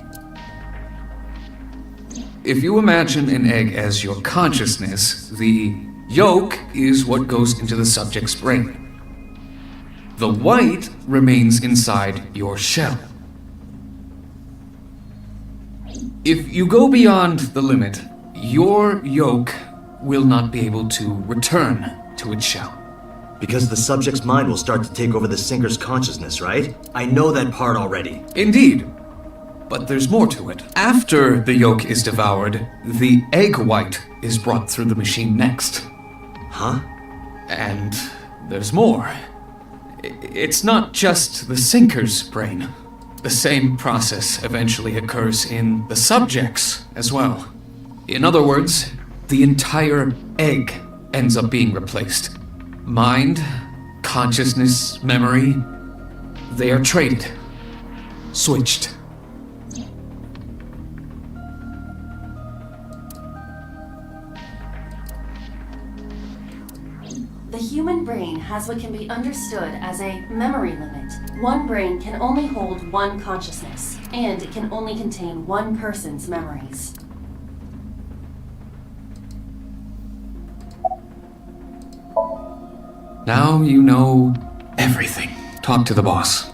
If you imagine an egg as your consciousness, the yolk is what goes into the subject's brain. The white remains inside your shell. If you go beyond the limit, your yolk will not be able to return to its shell. Because the subject's mind will start to take over the sinker's consciousness, right? I know that part already. Indeed. But there's more to it. After the yolk is devoured, the egg white is brought through the machine next. Huh? And there's more. It's not just the sinker's brain. The same process eventually occurs in the subject's as well. In other words, the entire egg ends up being replaced. Mind, consciousness, memory, they are traded. Switched. The human brain has what can be understood as a memory limit. One brain can only hold one consciousness, and it can only contain one person's memories. Now you know everything. Talk to the boss.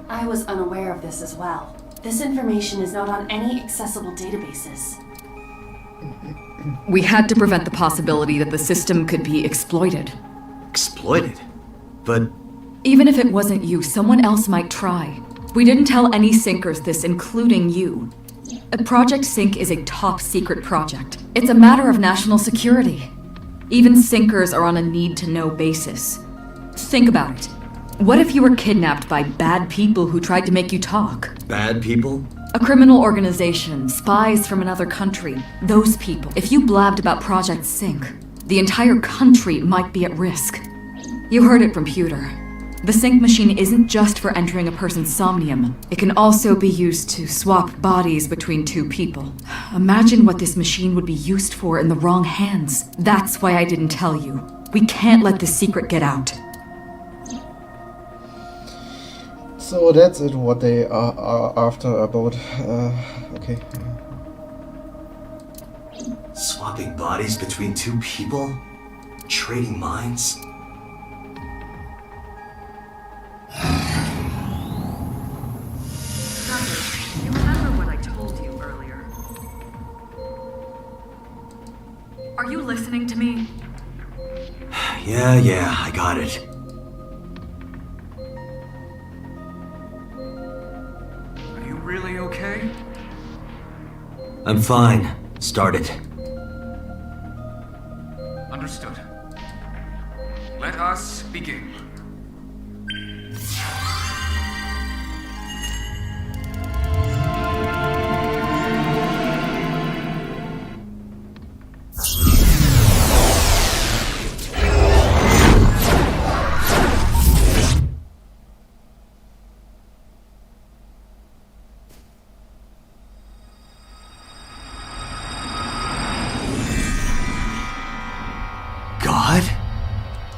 I was unaware of this as well. This information is not on any accessible databases. We had to prevent the possibility that the system could be exploited. Exploited? But... Even if it wasn't you, someone else might try. We didn't tell any sinkers this, including you. Project Sync is a top-secret project. It's a matter of national security. Even sinkers are on a need-to-know basis. Think about it. What if you were kidnapped by bad people who tried to make you talk? Bad people? A criminal organization, spies from another country. Those people. If you blabbed about Project Sync, the entire country might be at risk. You heard it from Pewter. The sync machine isn't just for entering a person's somnium. It can also be used to swap bodies between two people. Imagine what this machine would be used for in the wrong hands. That's why I didn't tell you. We can't let this secret get out. So that's it, what they are after about, okay. Swapping bodies between two people? Trading minds? You remember what I told you earlier? Are you listening to me? Yeah, I got it. Are you really okay? I'm fine. Started. Understood. Let us begin.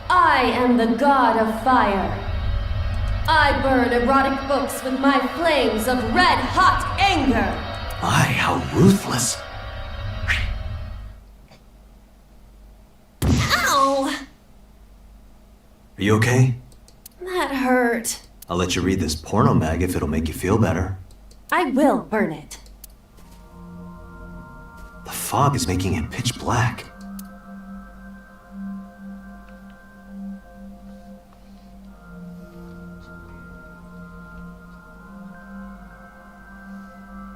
I am the god of fire. I burn erotic books with my flames of red-hot anger. My, how ruthless. Ow! Are you okay? That hurt. I'll let you read this porno mag if it'll make you feel better. I will burn it. The fog is making it pitch black.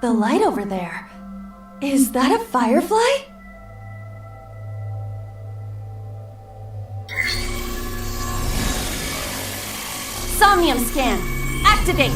The light over there. Is that a firefly? Somnium scan. Activate!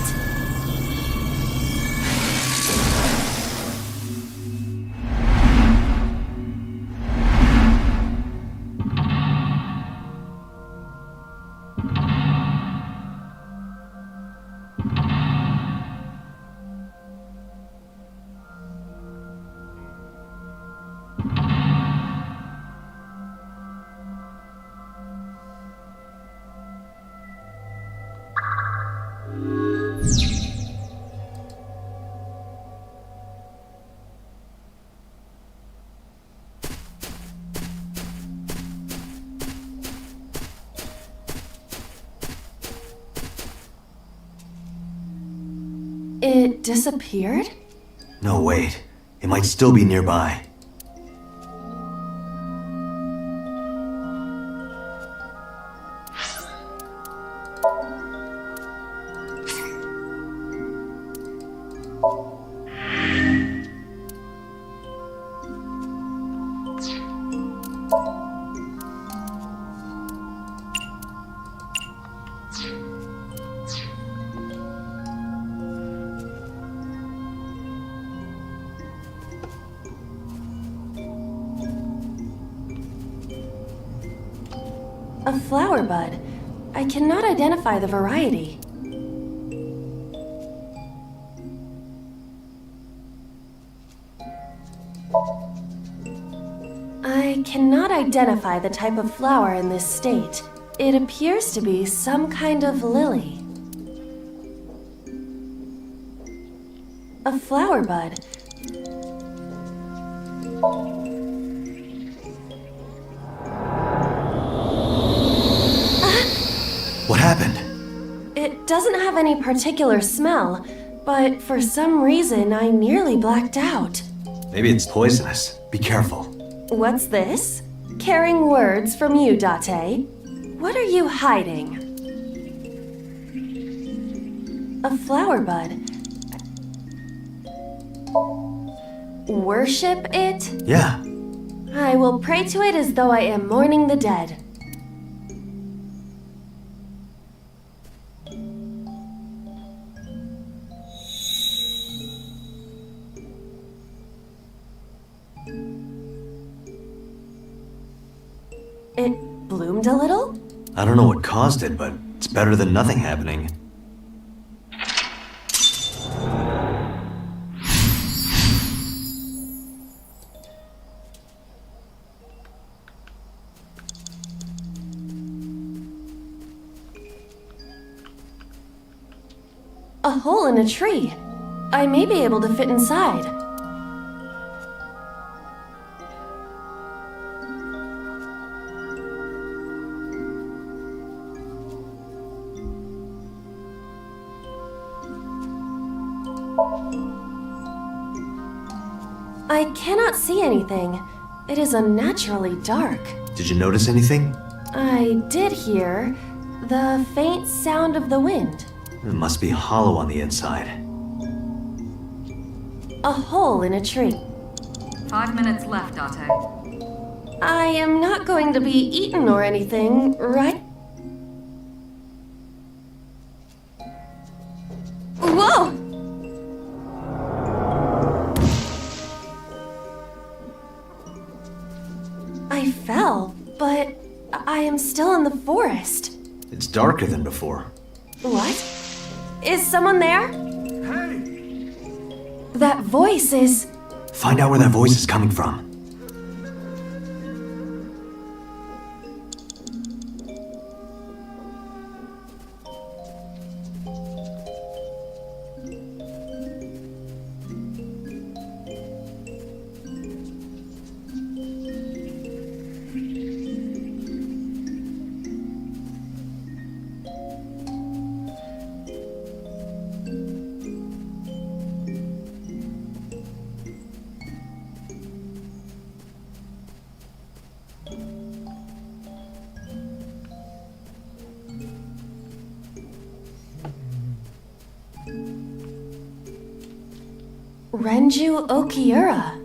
It disappeared? No, wait. It might still be nearby. A flower bud. I cannot identify the variety. I cannot identify the type of flower in this state. It appears to be some kind of lily. A flower bud. What happened? It doesn't have any particular smell, but for some reason I nearly blacked out. Maybe it's poisonous. Be careful. What's this? Caring words from you, Date. What are you hiding? A flower bud. Worship it? Yeah. I will pray to it as though I am mourning the dead. It bloomed a little? I don't know what caused it, but it's better than nothing happening. A hole in a tree. I may be able to fit inside. I cannot see anything. It is unnaturally dark. Did you notice anything? I did hear the faint sound of the wind. It must be hollow on the inside. A hole in a tree. 5 minutes left, Date. I am not going to be eaten or anything, right? Whoa! I fell, but I am still in the forest. It's darker than before. What? Is someone there? Hey! That voice is... Find out where that voice is coming from. Renju Okiura.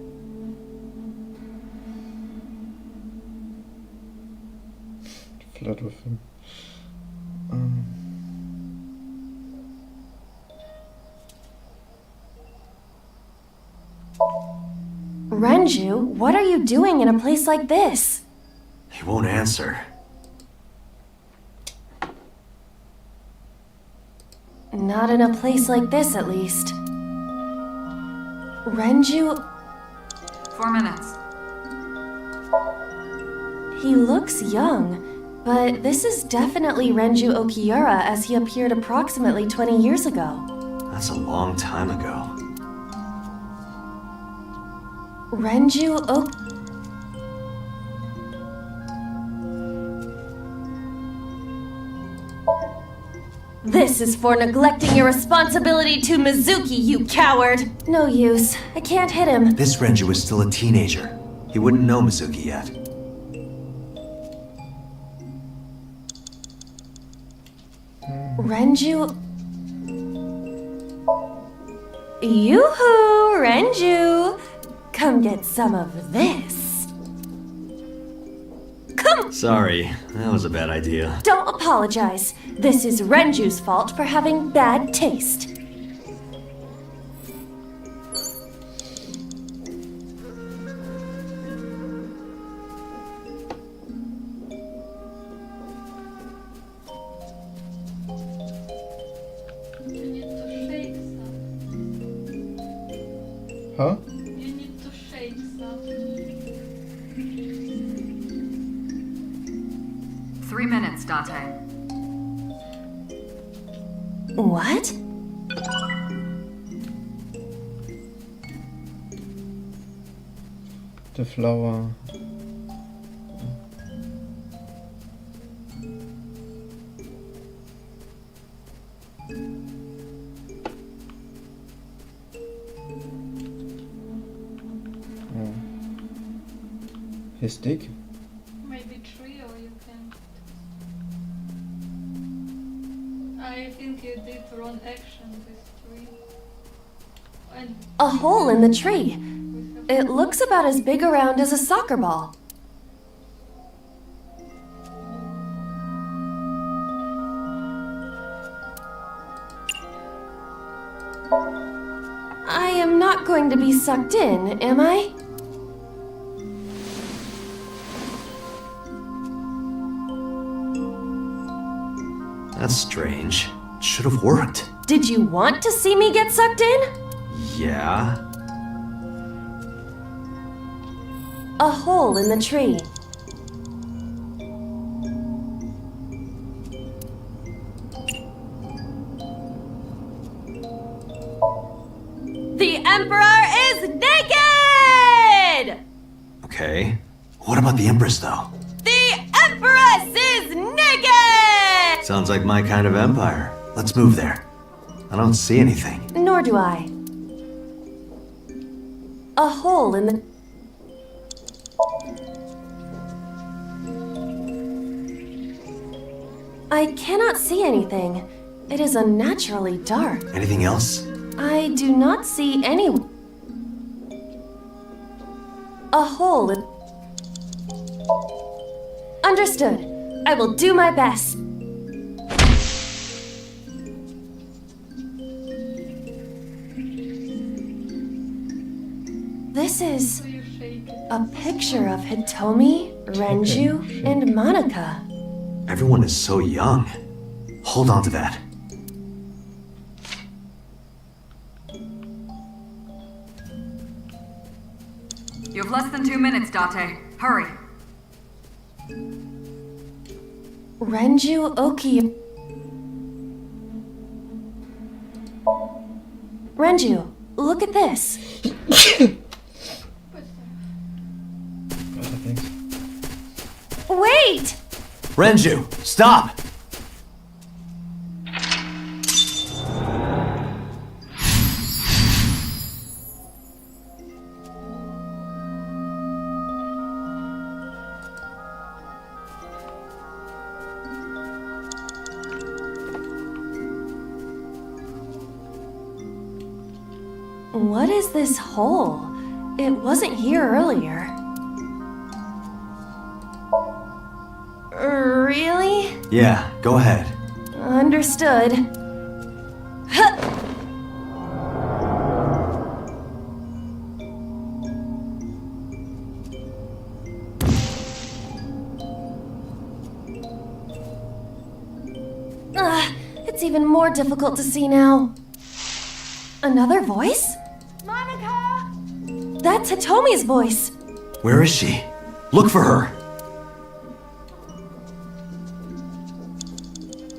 Flirt with him. Renju, what are you doing in a place like this? He won't answer. Not in a place like this, at least. Renju... 4 minutes. He looks young, but this is definitely Renju Okiura as he appeared approximately 20 years ago. That's a long time ago. Renju This is for neglecting your responsibility to Mizuki, you coward! No use. I can't hit him. This Renju is still a teenager. He wouldn't know Mizuki yet. Renju... Yoo-hoo, Renju! Come get some of this. Come! Sorry, that was a bad idea. Don't apologize. This is Renju's fault for having bad taste. Huh? You need to shake some. 3 minutes, Date. What? The flower. His dick? Maybe 3 or you can... I think you did wrong action this 3. And A hole in the tree. It looks about as big around as a soccer ball. I am not going to be sucked in, am I? That's strange. Should have worked. Did you want to see me get sucked in? Yeah. A hole in the tree. The Emperor is naked! Okay. What about the Empress, though? The Empress is naked! Sounds like my kind of empire. Let's move there. I don't see anything. Nor do I. A hole in the... I cannot see anything. It is unnaturally dark. Anything else? I do not see any... A hole in... Understood. I will do my best. This is a picture of Hitomi, Renju, and Monika. Everyone is so young. Hold on to that. You have less than 2 minutes, Date. Hurry. Renju Oki... Renju, look at this. Wait! Renju, stop! What is this hole? It wasn't here earlier. Really? Yeah, go ahead. Understood. Huh. It's even more difficult to see now. Another voice? Monica! That's Hitomi's voice. Where is she? Look for her.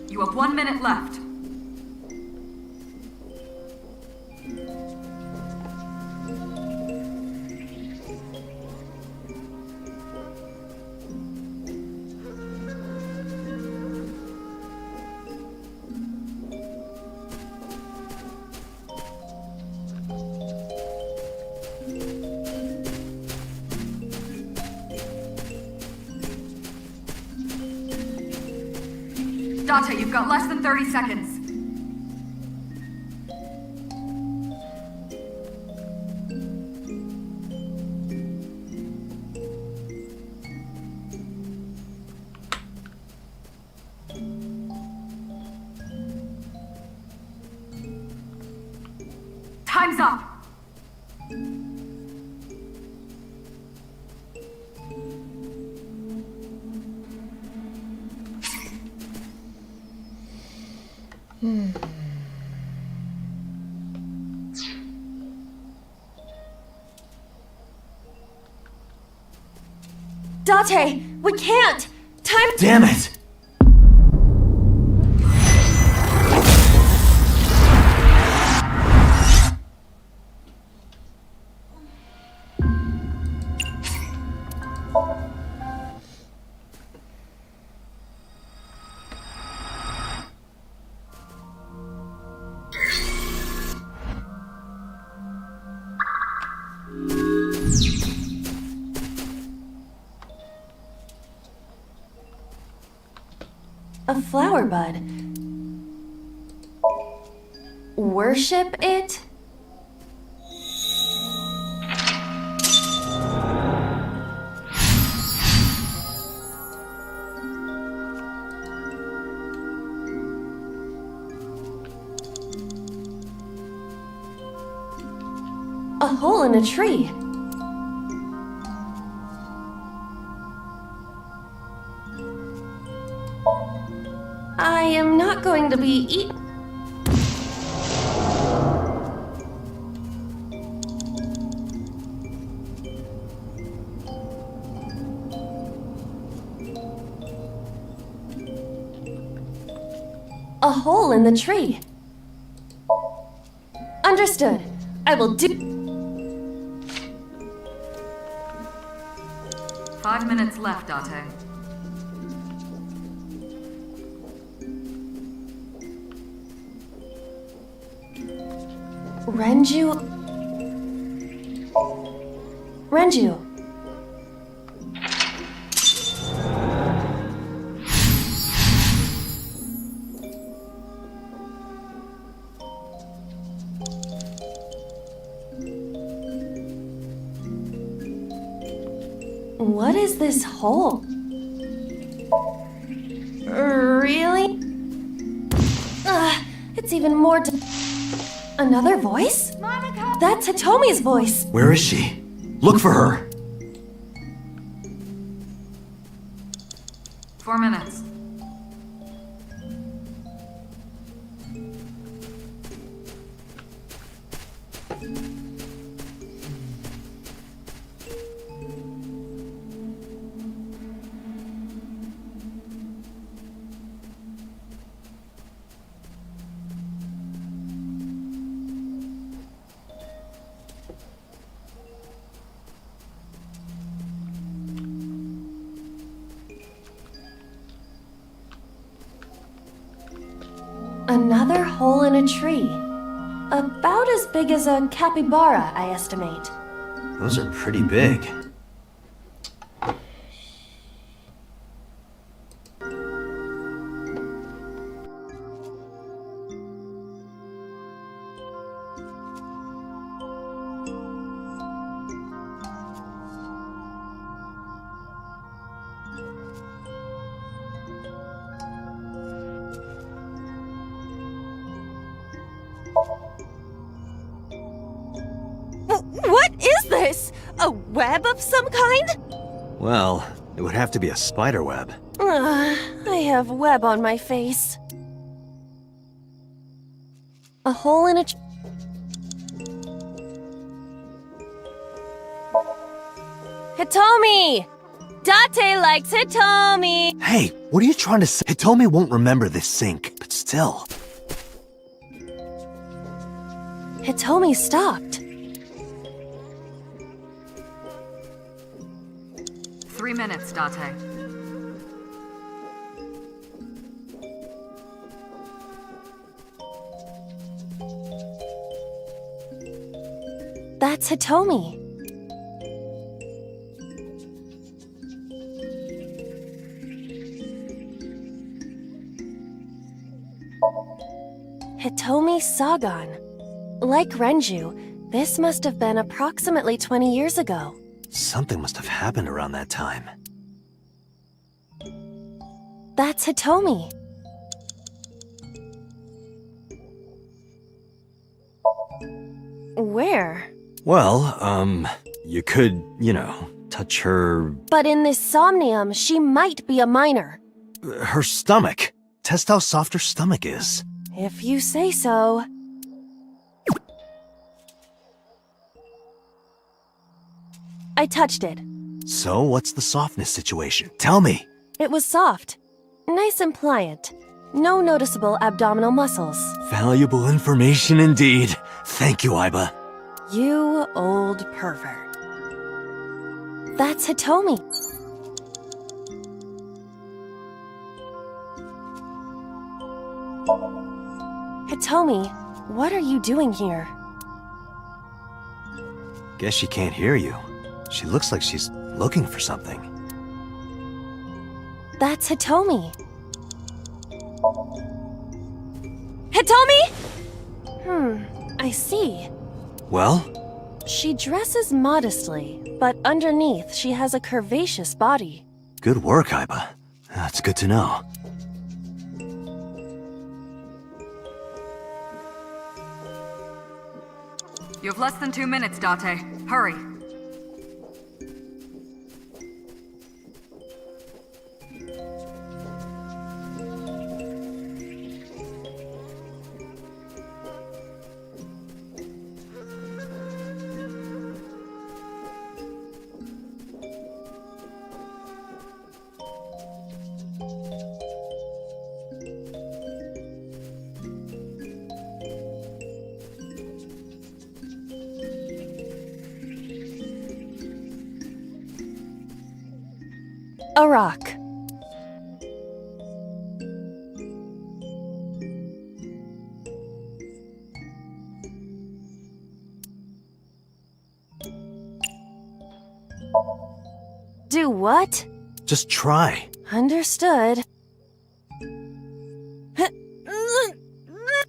You have 1 minute left. Date, you've got less than 30 seconds. Time's up! Date, we can't! Time— Damn it! A flower bud. Worship it? A hole in a tree. I am not going to be eat— A hole in the tree. Understood. I will do— 5 minutes left, Date. Renju. What is this hole? Really? It's even more— Another voice? Monica! That's Hitomi's voice. Where is she? Look for her. 4 minutes. Another hole in a tree. About as big as a capybara, I estimate. Those are pretty big. this? A web of some kind? Well, it would have to be a spider web. I have web on my face. A hole in a... Hitomi! Date likes Hitomi! Hey, what are you trying to say? Hitomi won't remember this sink, but still. Hitomi stopped. 3 minutes, Date. That's Hitomi. Hitomi Sagan. Like Renju, this must have been approximately 20 years ago. Something must have happened around that time. That's Hitomi. Where? Well, you could, touch her... But in this Somnium, she might be a minor. her stomach. Test how soft her stomach is. If you say so. I touched it. So, what's the softness situation? Tell me! It was soft. Nice and pliant. No noticeable abdominal muscles. Valuable information indeed. Thank you, Aiba. You old pervert. That's Hitomi. Hitomi, what are you doing here? Guess she can't hear you. She looks like she's looking for something. That's Hitomi. Hitomi? I see. Well? She dresses modestly, but underneath she has a curvaceous body. Good work, Aiba. That's good to know. You have less than 2 minutes, Date. Hurry. A rock. Do what? Just try. Understood.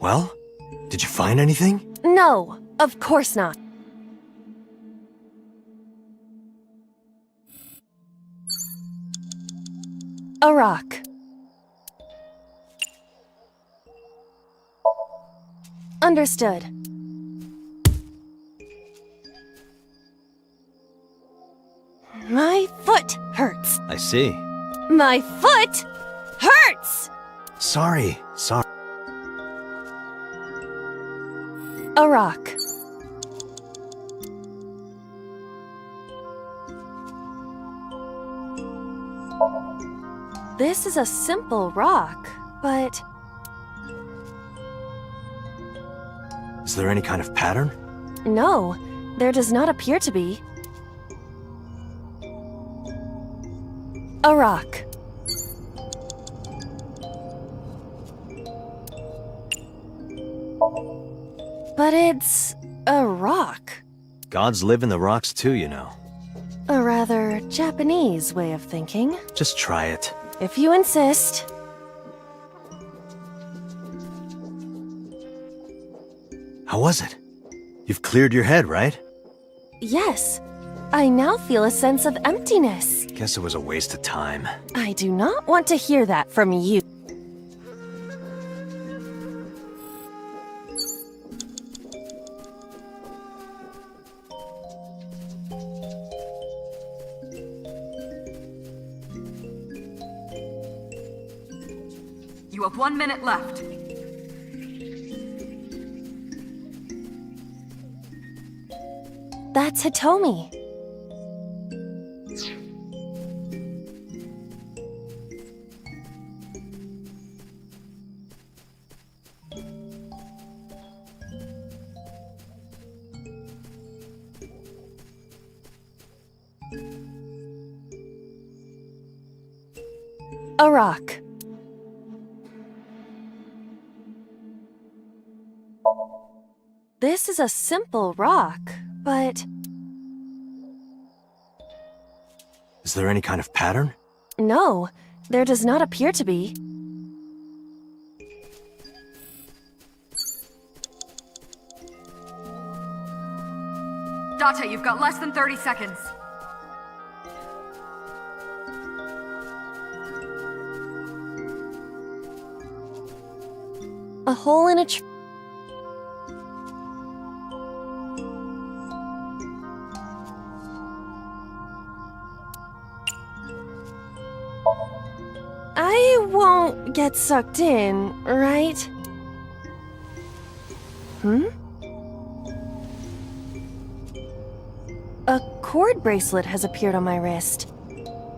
Well? Did you find anything? No, of course not. A rock. Understood. My foot hurts. I see. My foot hurts! Sorry. A rock. This is a simple rock, but... Is there any kind of pattern? No, there does not appear to be. A rock. But it's a rock. Gods live in the rocks too, you know. A rather Japanese way of thinking. Just try it. If you insist. How was it? You've cleared your head, right? Yes. I now feel a sense of emptiness. Guess it was a waste of time. I do not want to hear that from you. You have 1 minute left. That's Hitomi. A rock. This is a simple rock, but... Is there any kind of pattern? No, there does not appear to be. Date, you've got less than 30 seconds. A hole in a tree. I won't get sucked in, right? A cord bracelet has appeared on my wrist.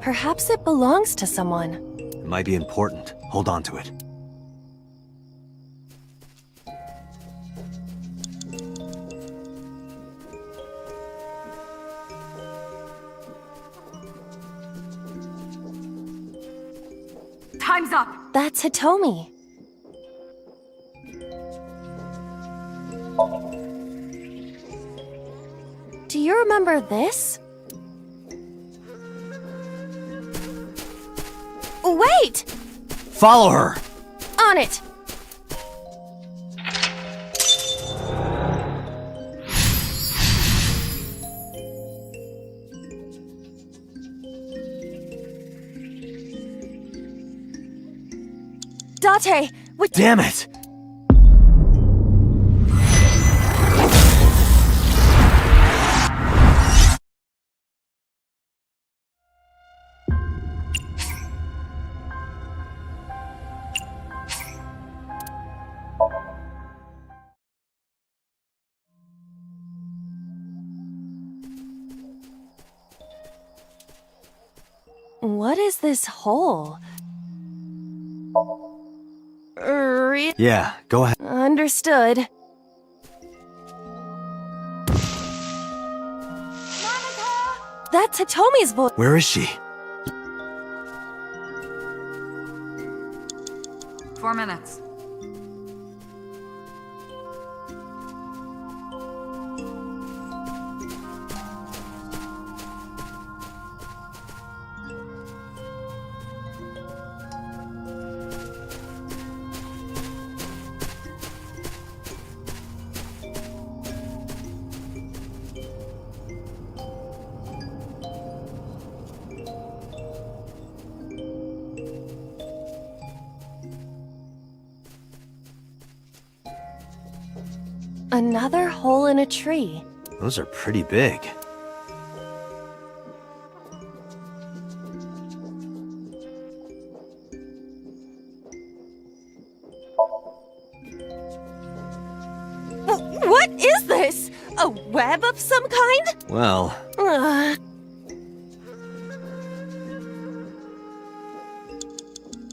Perhaps it belongs to someone. It might be important. Hold on to it. Time's up! That's Hitomi. Do you remember this? Wait! Follow her! On it! Date! Damn it! What is this hole? Yeah, go ahead. Understood. That's Hitomi's voice. Where is she? 4 minutes. Another hole in a tree. Those are pretty big. What is this? A web of some kind? Well,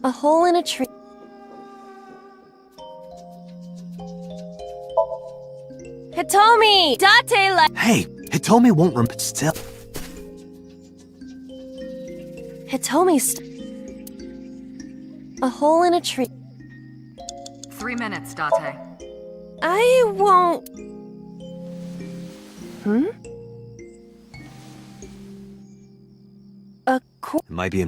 a hole in a tree. Hitomi! Date la- hey, Hitomi won't remember still. Hitomi a hole in a tree. 3 minutes, Date. I won't... A It might be in...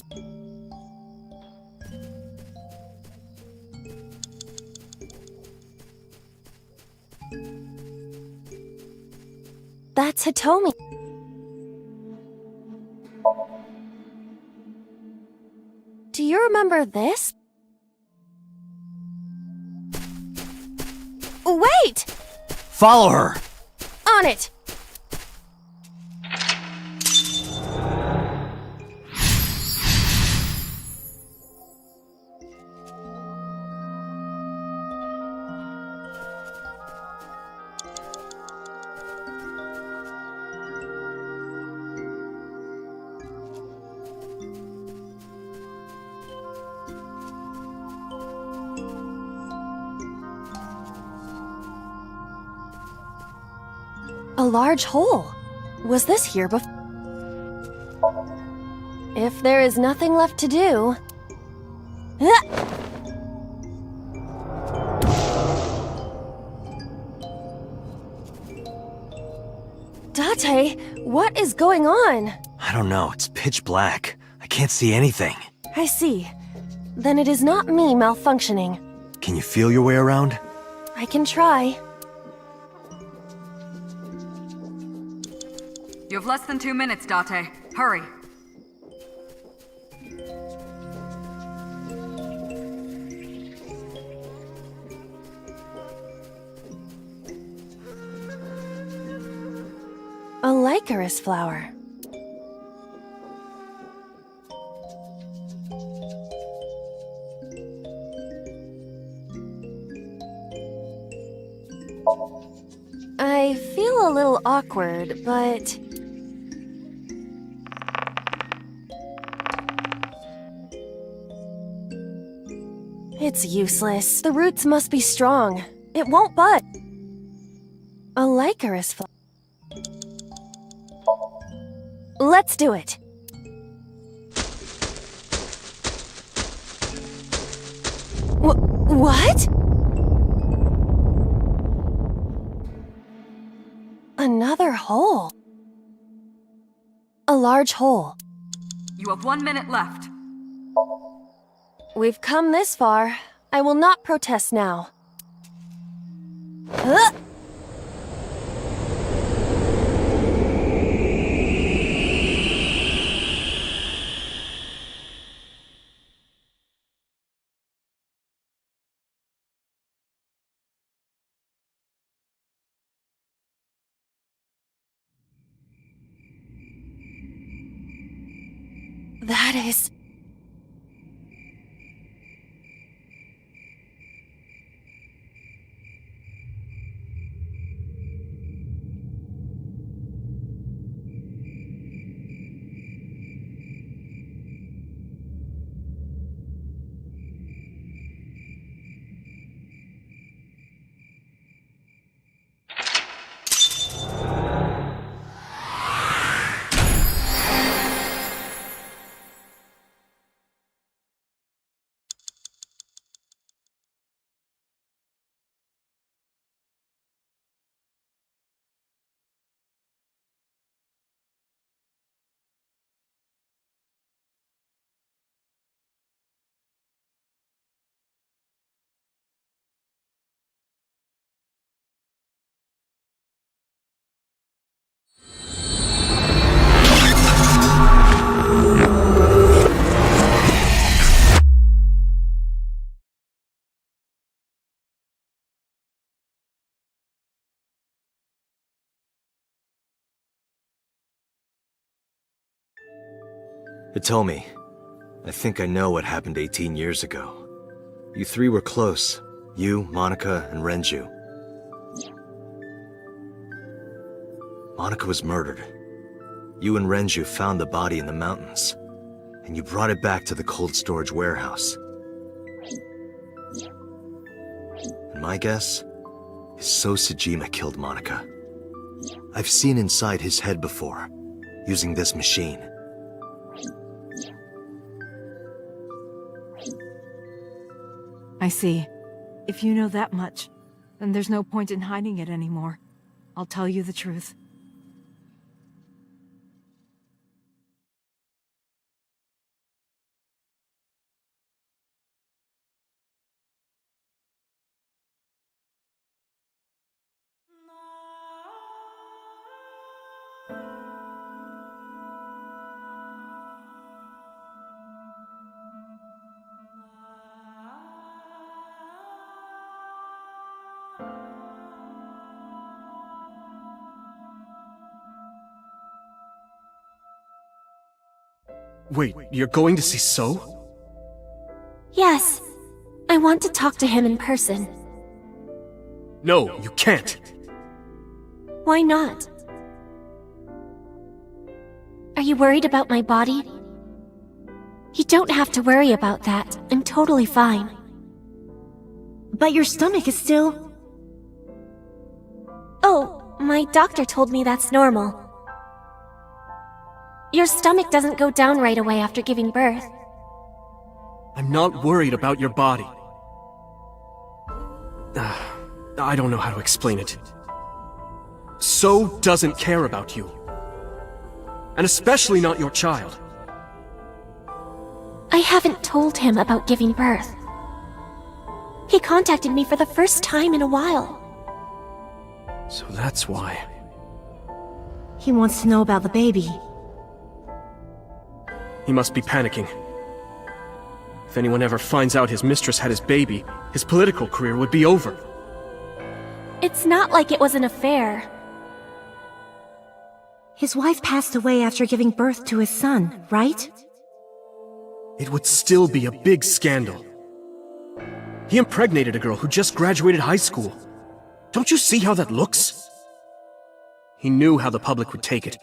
That's Hitomi. Do you remember this? Wait! Follow her! On it! A large hole. Was this here before? If there is nothing left to do... Date, what is going on? I don't know, it's pitch black. I can't see anything. I see. Then it is not me malfunctioning. Can you feel your way around? I can try. You have less than 2 minutes, Date. Hurry. A licorice flower. I feel a little awkward, but... It's useless. The roots must be strong. It won't bud. A licorice flower. Let's do it. What? Another hole. A large hole. You have 1 minute left. We've come this far. I will not protest now. That is... Hitomi, I think I know what happened 18 years ago. You three were close. You, Monica, and Renju. Monica was murdered. You and Renju found the body in the mountains, and you brought it back to the cold storage warehouse. And my guess is So Sejima killed Monica. I've seen inside his head before, using this machine. I see. If you know that much, then there's no point in hiding it anymore. I'll tell you the truth. Wait, you're going to see So? Yes. I want to talk to him in person. No, you can't. Why not? Are you worried about my body? You don't have to worry about that. I'm totally fine. But your stomach is still... Oh, My doctor told me that's normal. Your stomach doesn't go down right away after giving birth. I'm not worried about your body. I don't know how to explain it. So doesn't care about you. And especially not your child. I haven't told him about giving birth. He contacted me for the first time in a while. So that's why. He wants to know about the baby. He must be panicking. If anyone ever finds out his mistress had his baby, his political career would be over. It's not like it was an affair. His wife passed away after giving birth to his son, right? It would still be a big scandal. He impregnated a girl who just graduated high school. Don't you see how that looks? He knew how the public would take it.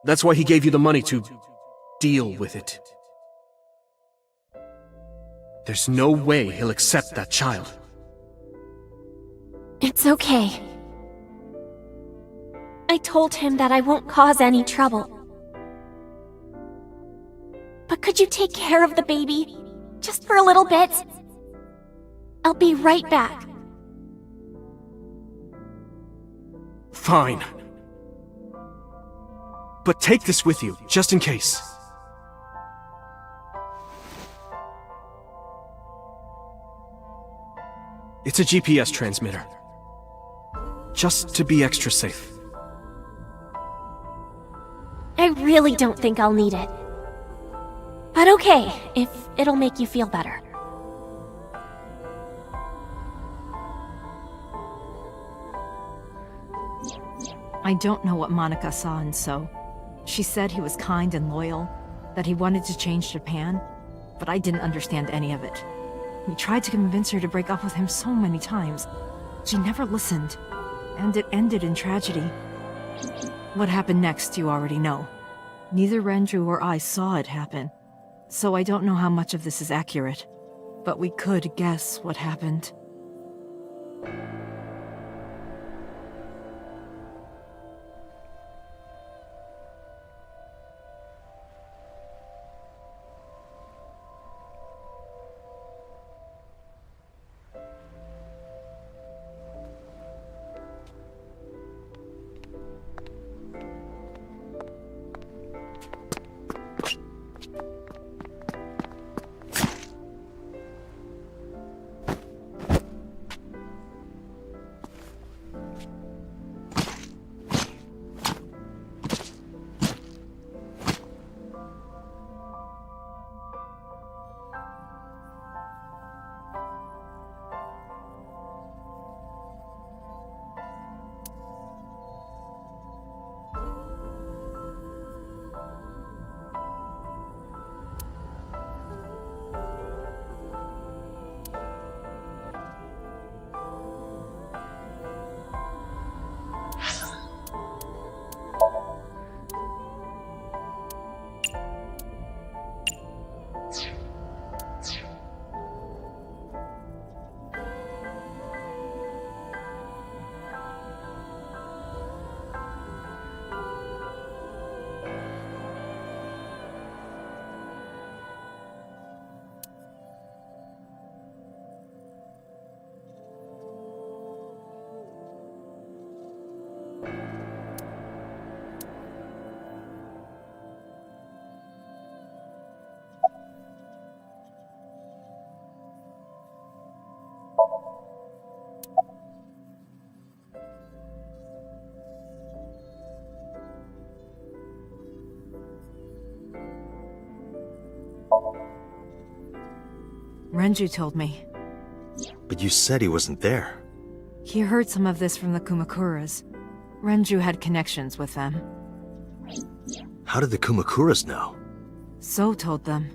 That's why he gave you the money to deal with it. There's no way he'll accept that child. It's okay. I told him that I won't cause any trouble. But could you take care of the baby? Just for a little bit? I'll be right back. Fine. But take this with you, just in case. It's a GPS transmitter. Just to be extra safe. I really don't think I'll need it. But okay, if it'll make you feel better. I don't know what Monica saw in So. She said he was kind and loyal, that he wanted to change Japan, but I didn't understand any of it. He tried to convince her to break up with him so many times. She never listened, and it ended in tragedy. What happened next, you already know. Neither Renju or I saw it happen, so I don't know how much of this is accurate, but we could guess what happened. Renju told me. But you said he wasn't there. He heard some of this from the Kumakuras. Renju had connections with them. How did the Kumakuras know? So told them.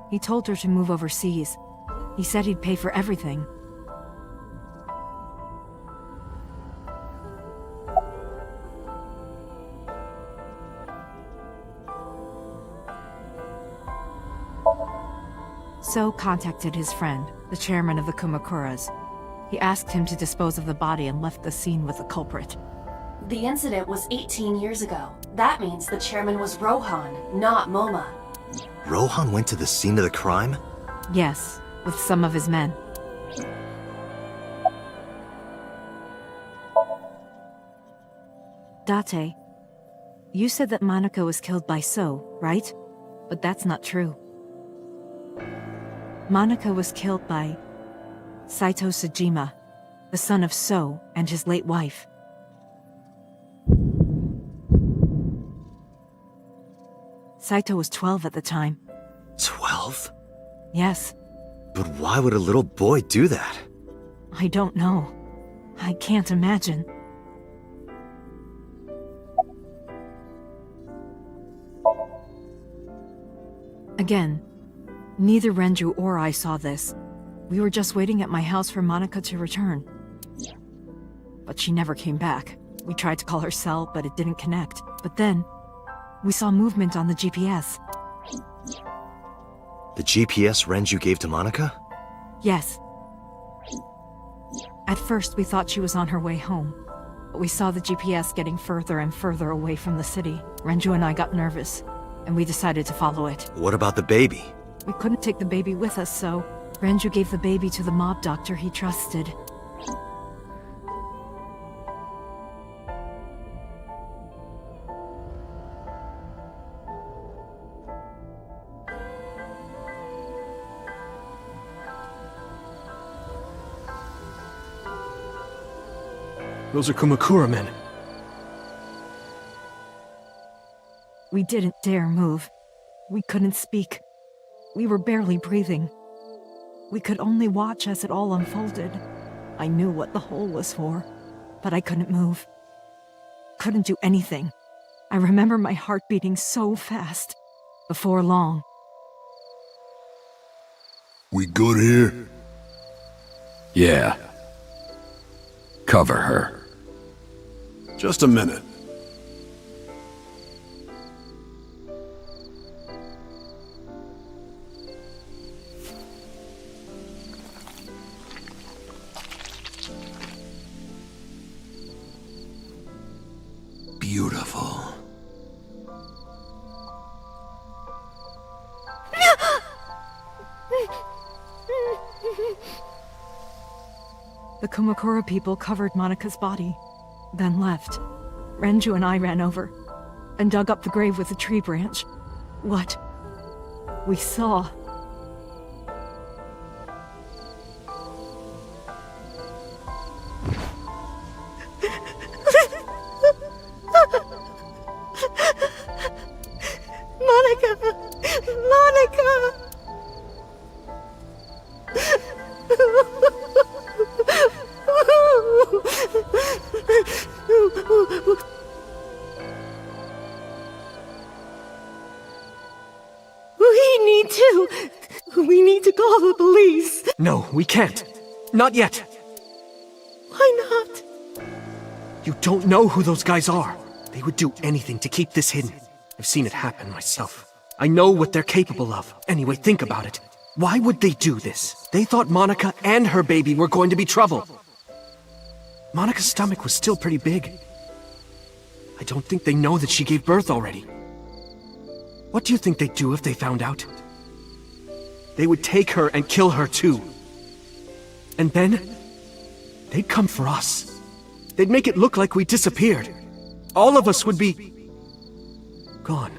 He told her to move overseas. He said he'd pay for everything. So contacted his friend, the chairman of the Kumakuras. He asked him to dispose of the body and left the scene with the culprit. The incident was 18 years ago. That means the chairman was Rohan, not Moma. Rohan went to the scene of the crime? Yes, with some of his men. Date, you said that Monica was killed by So, right? But that's not true. Monica was killed by Saito Sejima, the son of So and his late wife. Saito was 12 at the time. 12? Yes. But why would a little boy do that? I don't know. I can't imagine. Again, neither Renju or I saw this. We were just waiting at my house for Monica to return. But she never came back. We tried to call her cell, but it didn't connect. But then, we saw movement on the GPS. The GPS Renju gave to Monica? Yes. At first, we thought she was on her way home. But we saw the GPS getting further and further away from the city. Renju and I got nervous, and we decided to follow it. What about the baby? We couldn't take the baby with us, so Renju gave the baby to the mob doctor he trusted. Those are Kumakura men. We didn't dare move. We couldn't speak. We were barely breathing. We could only watch as it all unfolded. I knew what the hole was for, but I couldn't move. Couldn't do anything. I remember my heart beating so fast. Before long. We good here? Yeah. Cover her. Just a minute. Beautiful. The Kumakura people covered Monica's body, then left. Renju and I ran over, and dug up the grave with a tree branch. What we saw. Monica! Monica! We need to call the police. No, we can't. Not yet. Why not? You don't know who those guys are. They would do anything to keep this hidden. I've seen it happen myself. I know what they're capable of. Anyway, think about it. Why would they do this? They thought Monica and her baby were going to be trouble. Monica's stomach was still pretty big. I don't think they know that she gave birth already. What do you think they'd do if they found out? They would take her and kill her too. And then, they'd come for us. They'd make it look like we disappeared. All of us would be gone.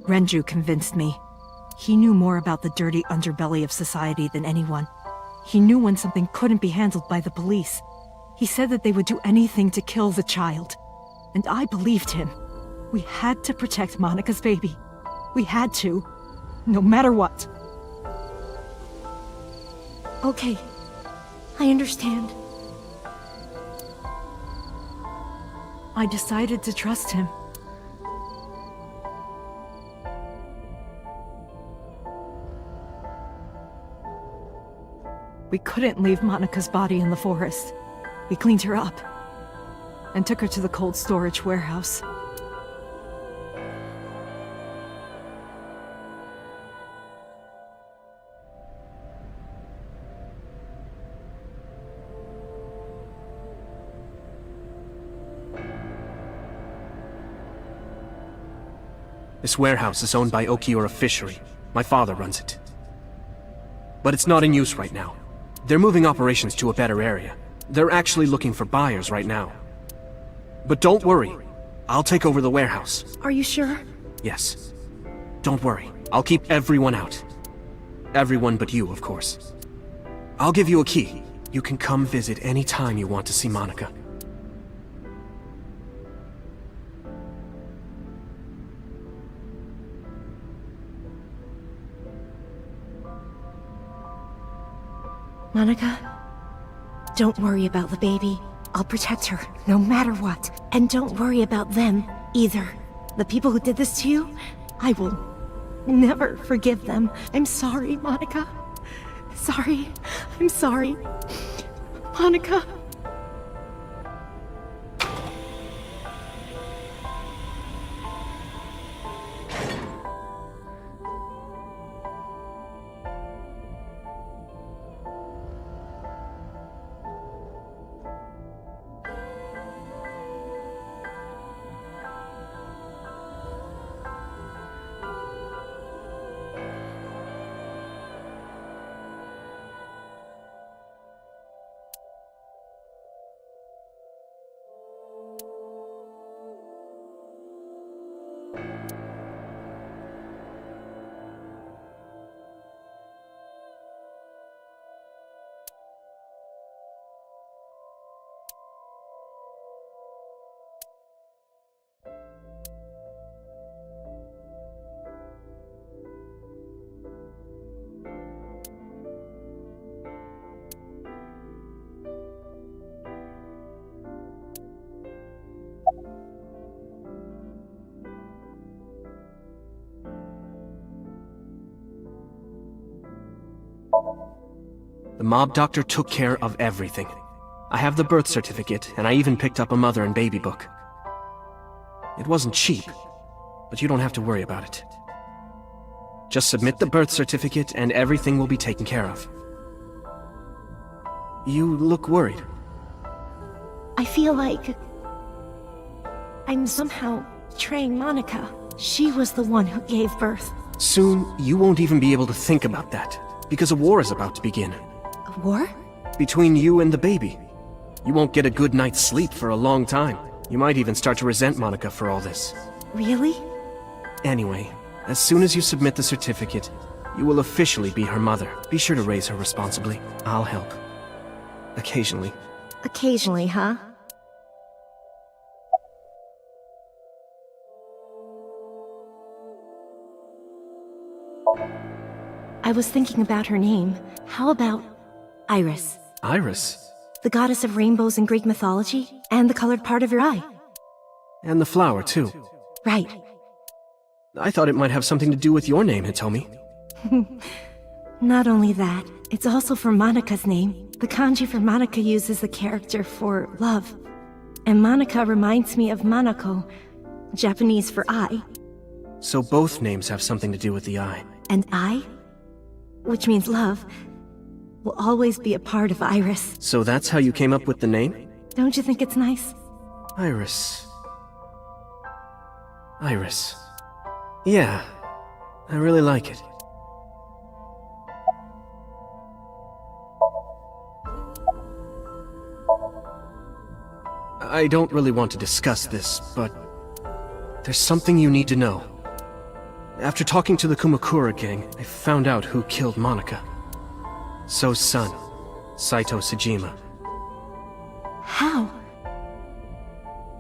Renju convinced me. He knew more about the dirty underbelly of society than anyone. He knew when something couldn't be handled by the police. He said that they would do anything to kill the child. And I believed him. We had to protect Monica's baby. We had to. No matter what. Okay. I understand. I decided to trust him. We couldn't leave Monica's body in the forest. We cleaned her up and took her to the cold storage warehouse. This warehouse is owned by Okiura Fishery. My father runs it. But it's not in use right now. They're moving operations to a better area. They're actually looking for buyers right now. But don't worry. I'll take over the warehouse. Are you sure? Yes. Don't worry. I'll keep everyone out. Everyone but you, of course. I'll give you a key. You can come visit any time you want to see Monica. Monica, don't worry about the baby. I'll protect her, no matter what. And don't worry about them, either. The people who did this to you, I will never forgive them. I'm sorry, Monica. Sorry. I'm sorry. Monica. The mob doctor took care of everything. I have the birth certificate, and I even picked up a mother and baby book. It wasn't cheap, but you don't have to worry about it. Just submit the birth certificate and everything will be taken care of. You look worried. I feel like I'm somehow betraying Monica. She was the one who gave birth. Soon, you won't even be able to think about that, because a war is about to begin. A war? Between you and the baby. You won't get a good night's sleep for a long time. You might even start to resent Monica for all this. Really? Anyway, as soon as you submit the certificate, you will officially be her mother. Be sure to raise her responsibly. I'll help. Occasionally. Occasionally, huh? I was thinking about her name. How about Iris? Iris? The goddess of rainbows in Greek mythology, and the colored part of your eye. And the flower, too. Right. I thought it might have something to do with your name, Hitomi. Not only that, it's also for Monica's name. The kanji for Monica uses the character for love. And Monica reminds me of Manako, Japanese for eye. So both names have something to do with the eye. And eye, which means love, will always be a part of Iris. So that's how you came up with the name? Don't you think it's nice? Iris. Iris. Yeah, I really like it. I don't really want to discuss this, but there's something you need to know. After talking to the Kumakura gang, I found out who killed Monica. So's son, Saito Sejima. How?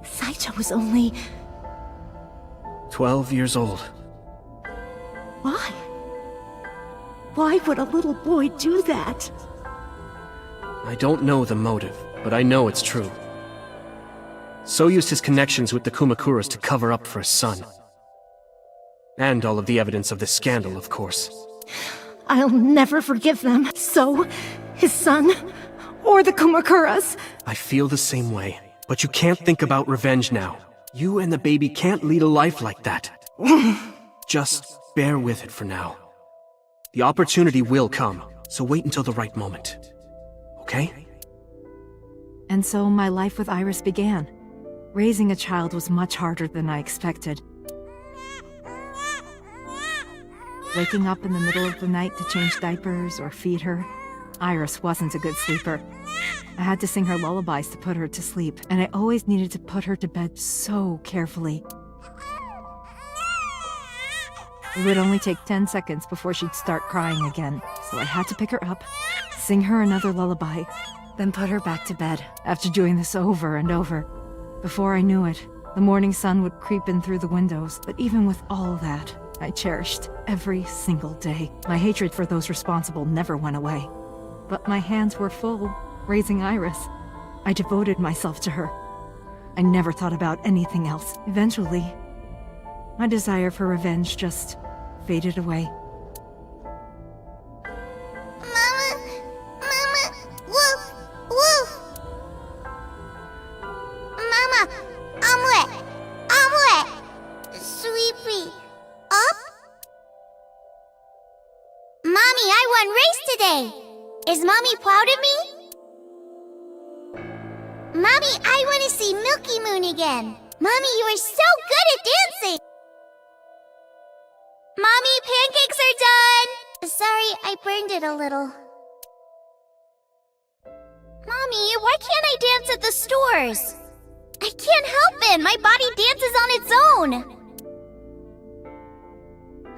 Saito was only 12 years old. Why? Why would a little boy do that? I don't know the motive, but I know it's true. So used his connections with the Kumakuras to cover up for his son. And all of the evidence of this scandal, of course. I'll never forgive them. So, his son, or the Kumakuras. I feel the same way, but you can't think about revenge now. You and the baby can't lead a life like that. Just bear with it for now. The opportunity will come, so wait until the right moment. Okay? And so my life with Iris began. Raising a child was much harder than I expected. waking up in the middle of the night to change diapers or feed her. Iris wasn't a good sleeper. I had to sing her lullabies to put her to sleep, and I always needed to put her to bed so carefully. It would only take 10 seconds before she'd start crying again, so I had to pick her up, sing her another lullaby, then put her back to bed. After doing this over and over, before I knew it, the morning sun would creep in through the windows. But even with all that, I cherished every single day. My hatred for those responsible never went away. But my hands were full, raising Iris. I devoted myself to her. I never thought about anything else. Eventually, my desire for revenge just faded away. Mama, woof, woof. Mama, omelet, sweepy, up. Mommy, I won race today. Is Mommy proud of me? Mommy, I want to see Milky Moon again. Mommy, you are so good at dancing. Mommy, pancakes are done! Sorry, I burned it a little. Mommy, why can't I dance at the stores? I can't help it! My body dances on its own!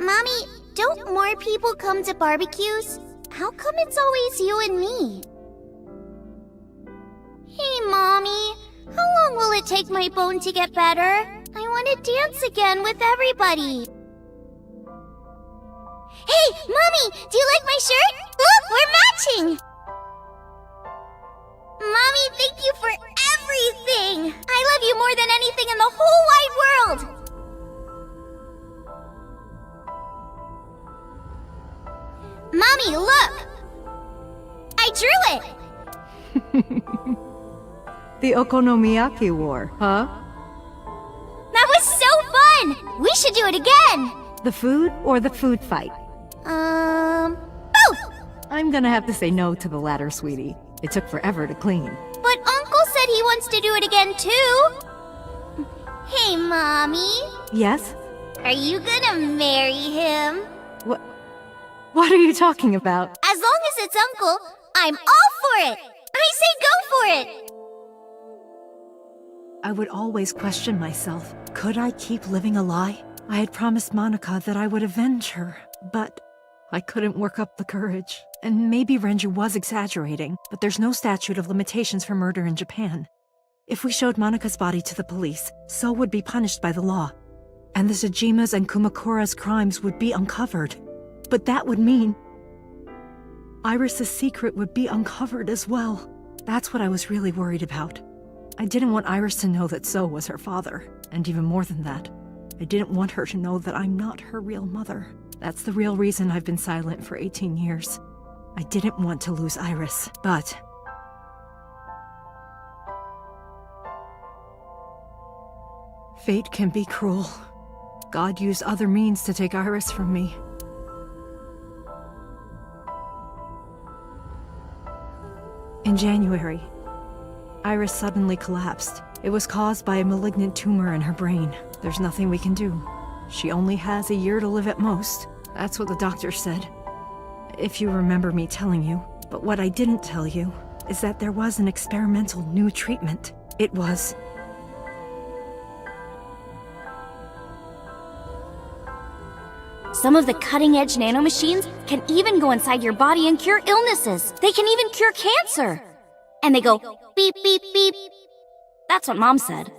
Mommy, don't more people come to barbecues? How come it's always you and me? Hey, Mommy, how long will it take my bone to get better? I want to dance again with everybody. Hey, Mommy, do you like my shirt? Look, we're matching! Mommy, thank you for everything! I love you more than anything in the whole wide world! Mommy, look! I drew it! The Okonomiyaki War, huh? That was so fun! We should do it again! The food or the food fight? Both! I'm gonna have to say no to the latter, sweetie. It took forever to clean. But Uncle said he wants to do it again, too! Hey, Mommy. Yes? Are you gonna marry him? What are you talking about? As long as it's Uncle, I'm all for it! I say go for it! I would always question myself. Could I keep living a lie? I had promised Monica that I would avenge her, but I couldn't work up the courage. And maybe Renju was exaggerating, but there's no statute of limitations for murder in Japan. If we showed Monica's body to the police, So would be punished by the law. And the Tsujima's and Kumakura's crimes would be uncovered. But that would mean Iris's secret would be uncovered as well. That's what I was really worried about. I didn't want Iris to know that So was her father. And even more than that, I didn't want her to know that I'm not her real mother. That's the real reason I've been silent for 18 years. I didn't want to lose Iris, but fate can be cruel. God used other means to take Iris from me. In January, Iris suddenly collapsed. It was caused by a malignant tumor in her brain. There's nothing we can do. She only has a year to live at most. That's what the doctor said. If you remember me telling you. But what I didn't tell you is that there was an experimental new treatment. It was... Some of the cutting-edge nanomachines can even go inside your body and cure illnesses. They can even cure cancer. And they go beep, beep, beep. That's what Mom said.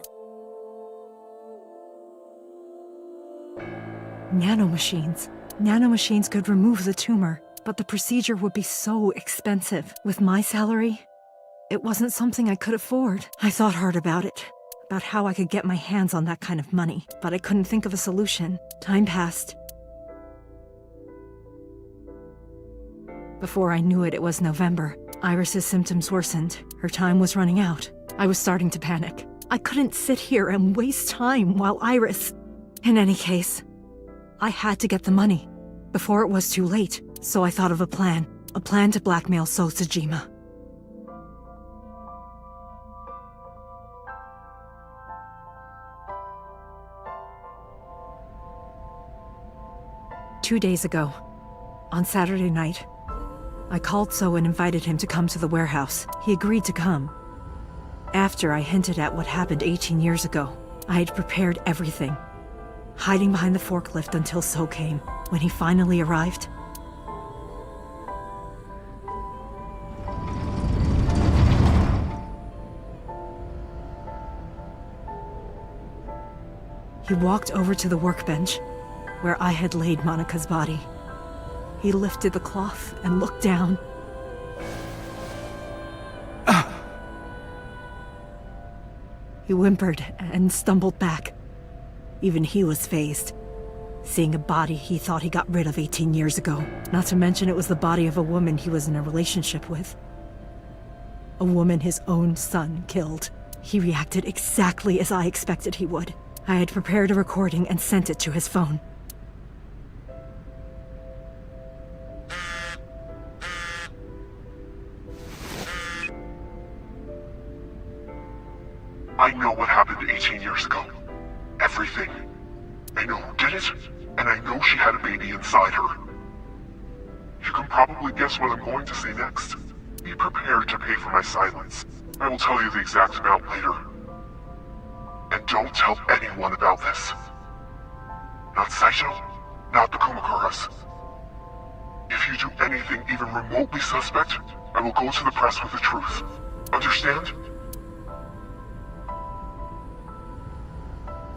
Nanomachines. Nanomachines could remove the tumor, but the procedure would be so expensive. With my salary, it wasn't something I could afford. I thought hard about it, about how I could get my hands on that kind of money, but I couldn't think of a solution. Time passed. Before I knew it, it was November. Iris's symptoms worsened. Her time was running out. I was starting to panic. I couldn't sit here and waste time while Iris... In any case, I had to get the money before it was too late. So I thought of a plan to blackmail So Tsujima. 2 days ago, on Saturday night, I called So and invited him to come to the warehouse. He agreed to come. After I hinted at what happened 18 years ago, I had prepared everything, hiding behind the forklift until So came. When he finally arrived, he walked over to the workbench where I had laid Monica's body. He lifted the cloth and looked down. He whimpered and stumbled back. Even he was fazed, seeing a body he thought he got rid of 18 years ago. Not to mention it was the body of a woman he was in a relationship with. A woman his own son killed. He reacted exactly as I expected he would. I had prepared a recording and sent it to his phone. I know what happened 18 years ago. Everything. I know who did it, and I know she had a baby inside her. You can probably guess what I'm going to say next. Be prepared to pay for my silence. I will tell you the exact amount later. And don't tell anyone about this. Not Saito, not the Kumakuras. If you do anything even remotely suspect, I will go to the press with the truth. Understand?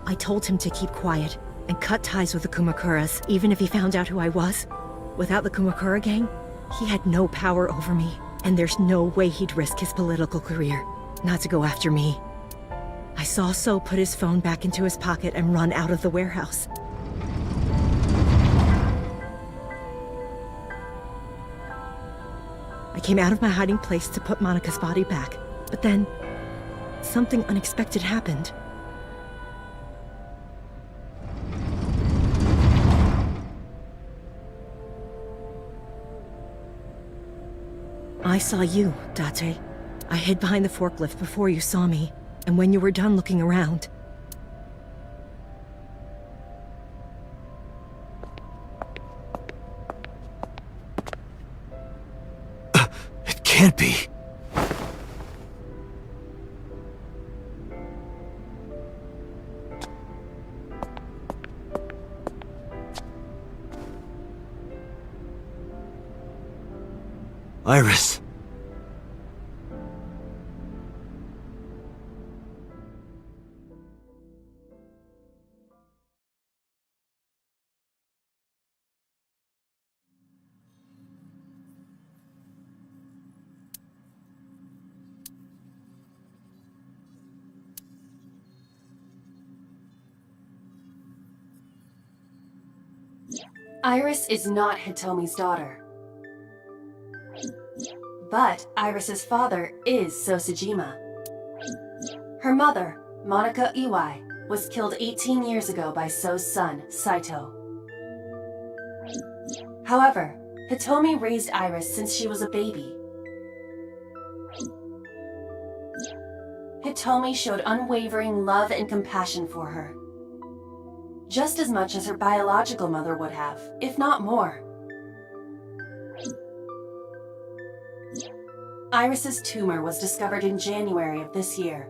I told him to keep quiet and cut ties with the Kumakuras, even if he found out who I was. Without the Kumakura gang, he had no power over me, and there's no way he'd risk his political career, not to go after me. I saw So put his phone back into his pocket and run out of the warehouse. I came out of my hiding place to put Monica's body back, but then something unexpected happened. I saw you, Date. I hid behind the forklift before you saw me, and when you were done looking around... It can't be. Iris. Iris is not Hitomi's daughter. But Iris's father is Sosajima. Her mother, Monica Iwai, was killed 18 years ago by So's son, Saito. However, Hitomi raised Iris since she was a baby. Hitomi showed unwavering love and compassion for her, just as much as her biological mother would have, if not more. Iris's tumor was discovered in January of this year.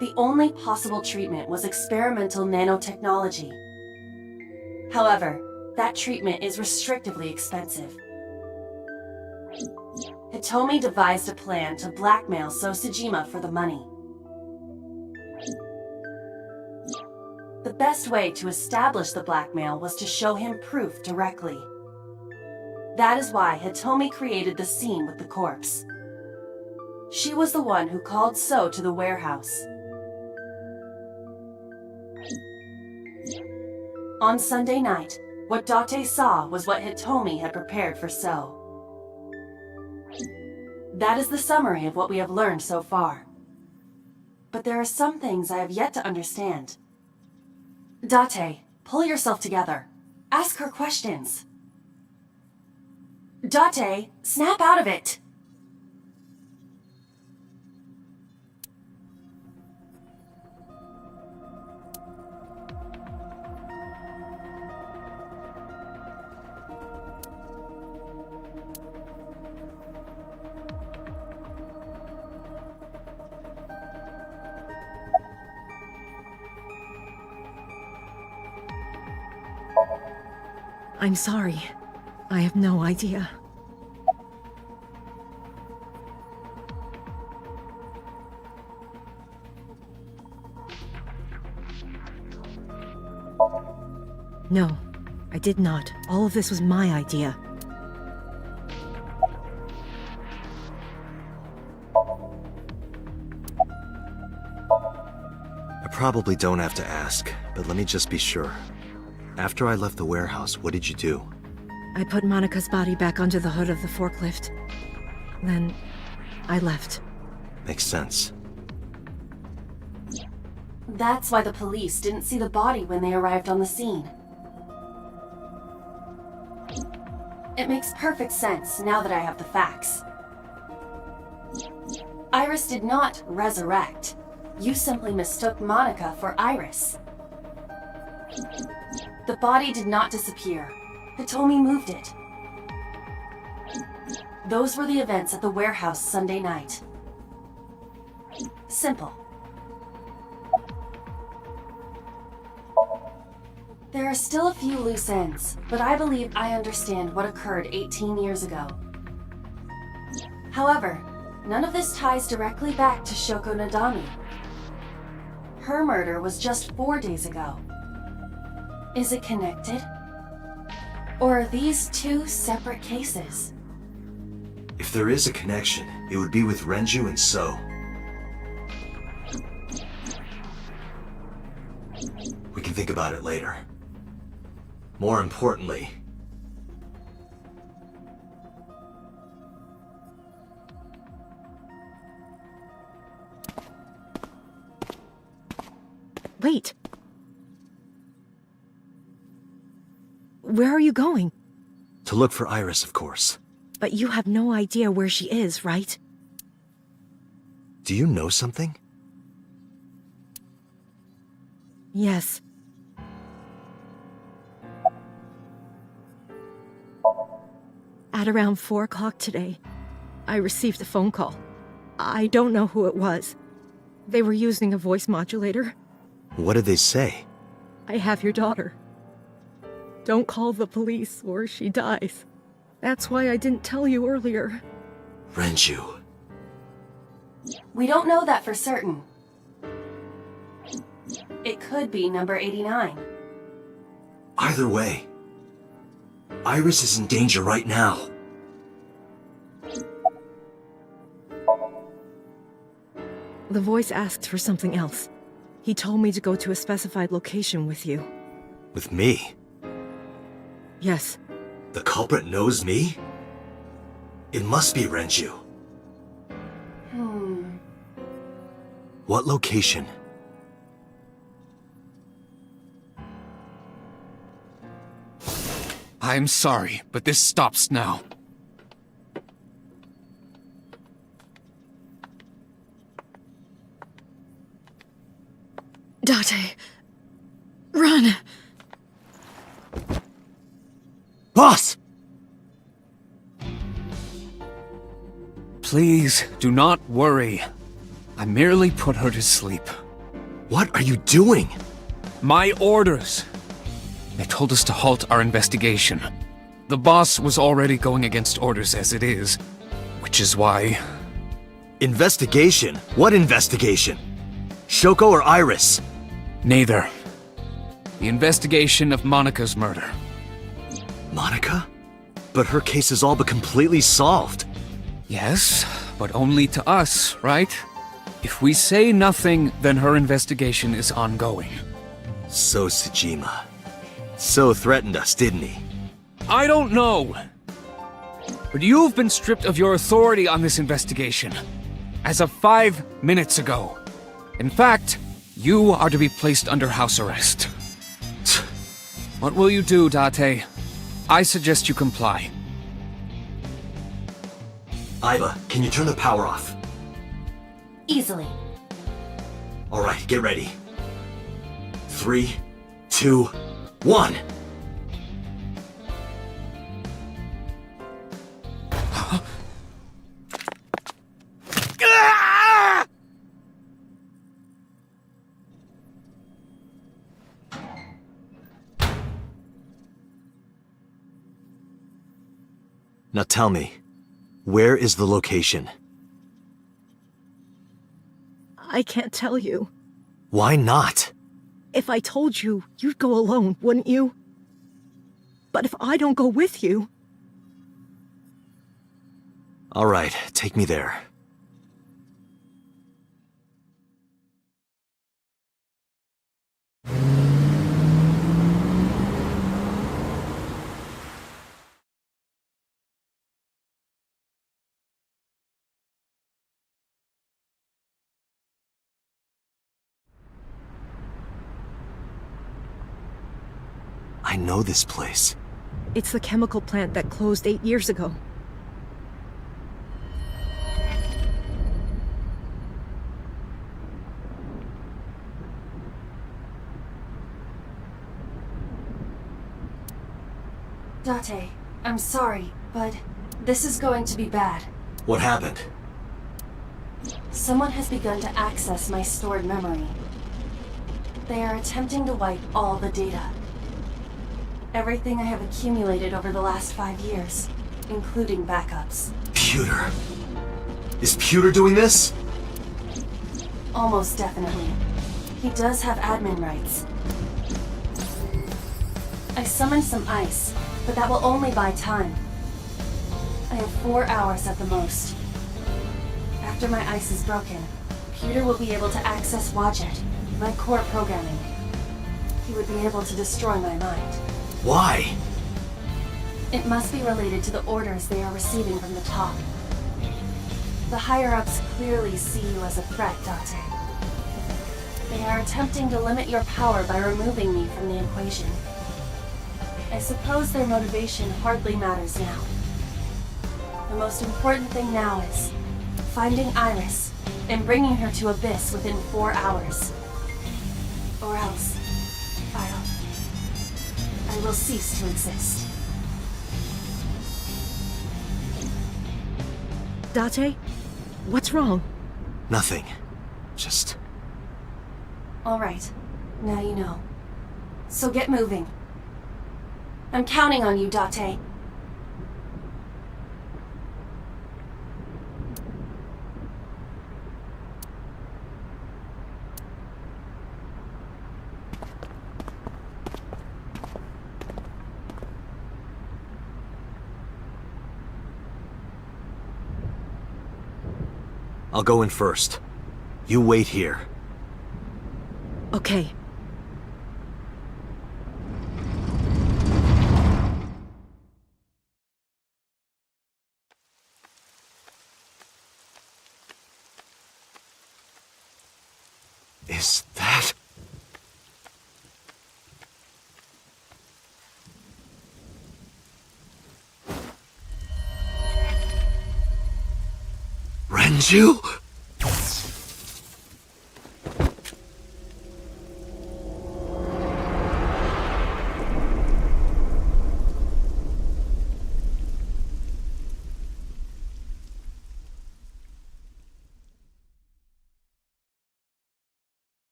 The only possible treatment was experimental nanotechnology. However, that treatment is restrictively expensive. Hitomi devised a plan to blackmail Sosajima for the money. The best way to establish the blackmail was to show him proof directly. That is why Hitomi created the scene with the corpse. She was the one who called So to the warehouse. On Sunday night, what Date saw was what Hitomi had prepared for So. That is the summary of what we have learned so far. But there are some things I have yet to understand. Date, pull yourself together. Ask her questions. Date, snap out of it! I'm sorry. I have no idea. No, I did not. All of this was my idea. I probably don't have to ask, but let me just be sure. After I left the warehouse, what did you do? I put Monica's body back onto the hood of the forklift. Then, I left. Makes sense. That's why the police didn't see the body when they arrived on the scene. It makes perfect sense now that I have the facts. Iris did not resurrect. You simply mistook Monica for Iris. The body did not disappear. Hitomi moved it. Those were the events at the warehouse Sunday night. Simple. There are still a few loose ends, but I believe I understand what occurred 18 years ago. However, none of this ties directly back to Shoko Nadami. Her murder was just 4 days ago. Is it connected? Or are these two separate cases? If there is a connection, it would be with Renju and So. We can think about it later. More importantly... Wait. Where are you going? To look for Iris, of course. But you have no idea where she is, right? Do you know something? Yes. At around 4 o'clock today, I received a phone call. I don't know who it was. They were using a voice modulator. What did they say? I have your daughter. Don't call the police or she dies. That's why I didn't tell you earlier. Renju. We don't know that for certain. It could be number 89. Either way, Iris is in danger right now. The voice asked for something else. He told me to go to a specified location with you. With me? Yes. The culprit knows me? It must be Renju. What location? I'm sorry, but this stops now. Date, run! Boss! Please, do not worry. I merely put her to sleep. What are you doing? My orders. They told us to halt our investigation. The boss was already going against orders as it is, which is why... Investigation? What investigation? Shoko or Iris? Neither. The investigation of Monica's murder. Monica? But her case is all but completely solved. Yes, but only to us, right? If we say nothing, then her investigation is ongoing. So Tsujima. So threatened us, didn't he? I don't know. But you've been stripped of your authority on this investigation. As of 5 minutes ago. In fact, you are to be placed under house arrest. What will you do, Date? I suggest you comply. Aiba, can you turn the power off? Easily. Alright, get ready. 3, 2, 1! Now tell me, where is the location? I can't tell you. Why not? If I told you, you'd go alone, wouldn't you? But if I don't go with you... All right, take me there. I know this place. It's the chemical plant that closed 8 years ago. Date, I'm sorry, but this is going to be bad. What happened? Someone has begun to access my stored memory. They are attempting to wipe all the data. Everything I have accumulated over the last 5 years, including backups. Pewter. Is Pewter doing this? Almost definitely. He does have admin rights. I summoned some ice, but that will only buy time. I have 4 hours at the most. After my ice is broken, Pewter will be able to access Wadjet, my core programming. He would be able to destroy my mind. Why? It must be related to the orders they are receiving from the top. The higher-ups clearly see you as a threat, Date. They are attempting to limit your power by removing me from the equation. I suppose their motivation hardly matters now. The most important thing now is finding Iris and bringing her to Abyss within 4 hours. Or else, I will cease to exist. Date? What's wrong? Nothing. Just... All right. Now you know. So get moving. I'm counting on you, Date. I'll go in first. You wait here. Okay. Is that... Renju?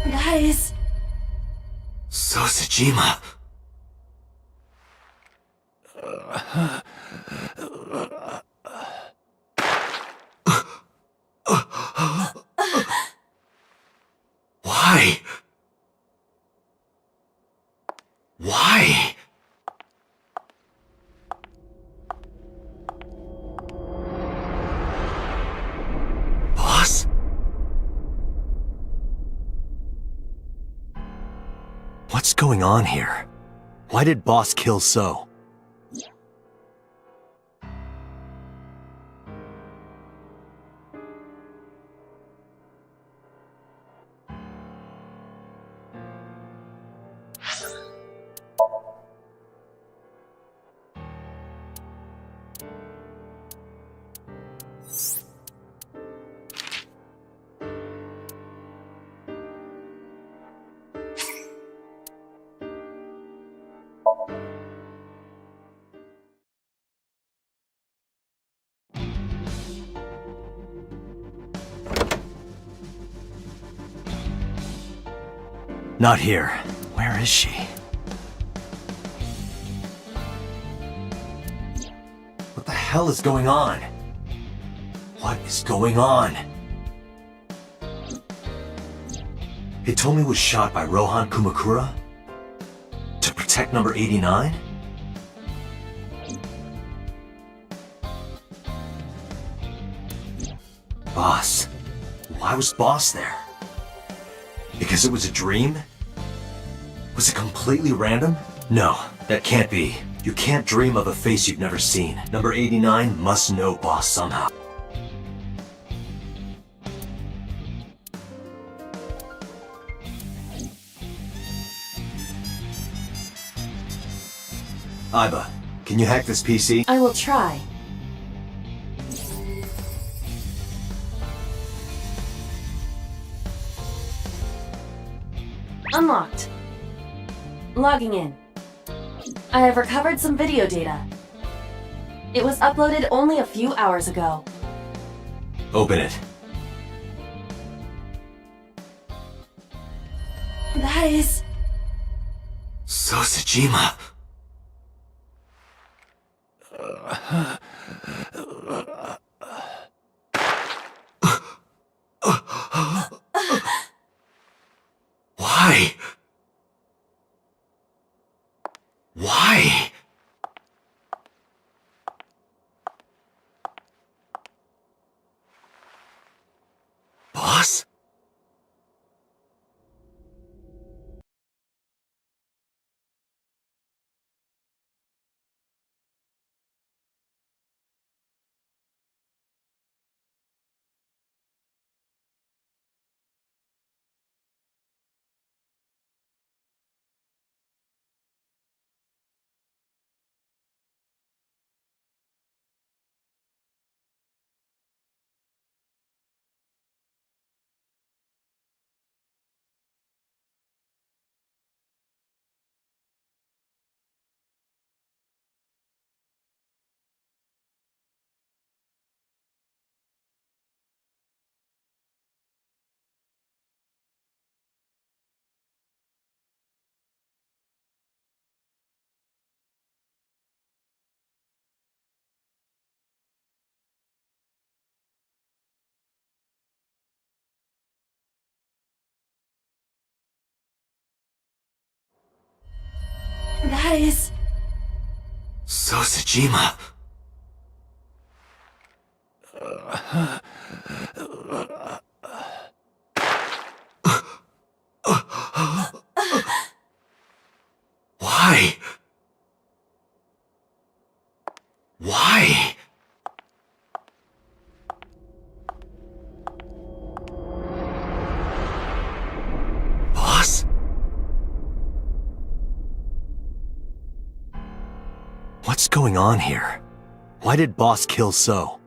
Guys! Sosajima. Why? Why? Boss? What's going on here? Why did Boss kill So? Not here. Where is she? What the hell is going on? What is going on? Hitomi was shot by Rohan Kumakura? To protect number 89? Boss. Why was Boss there? Because it was a dream? Was it completely random? No, that can't be. You can't dream of a face you've never seen. Number 89 must know Boss somehow. Aiba, can you hack this PC? I will try. Unlocked. Logging in. I have recovered some video data. It was uploaded only a few hours ago. Open it. That is... Sosajima. Why? Why? Boss? That is... Sosajima. Why? Why? Boss? What's going on here? Why did Boss kill So?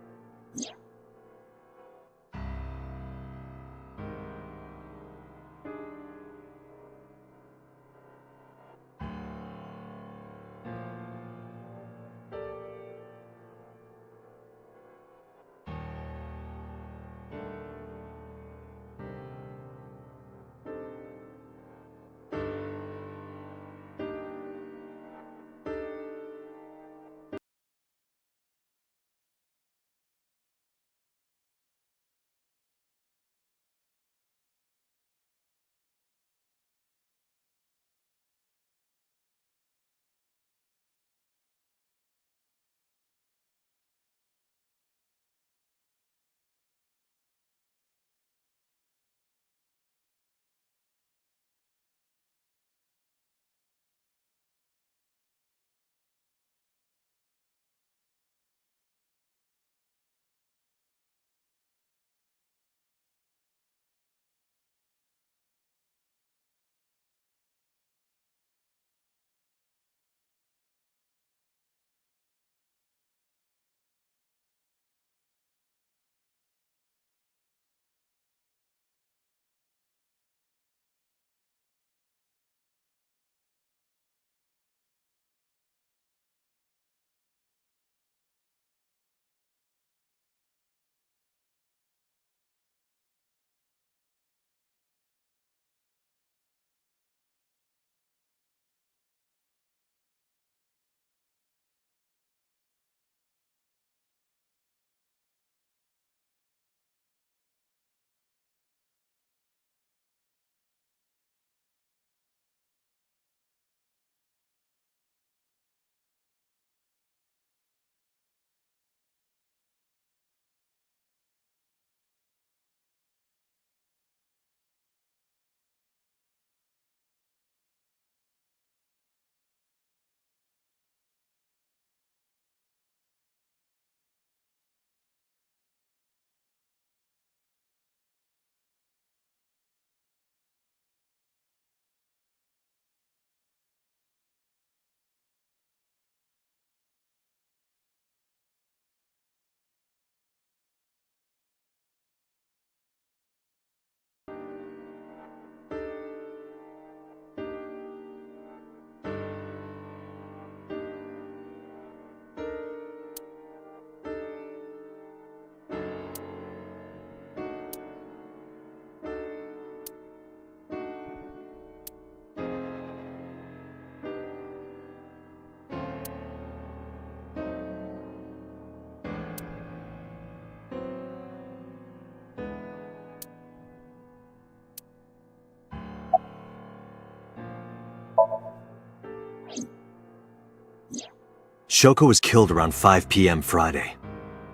Shoko was killed around 5 p.m. Friday.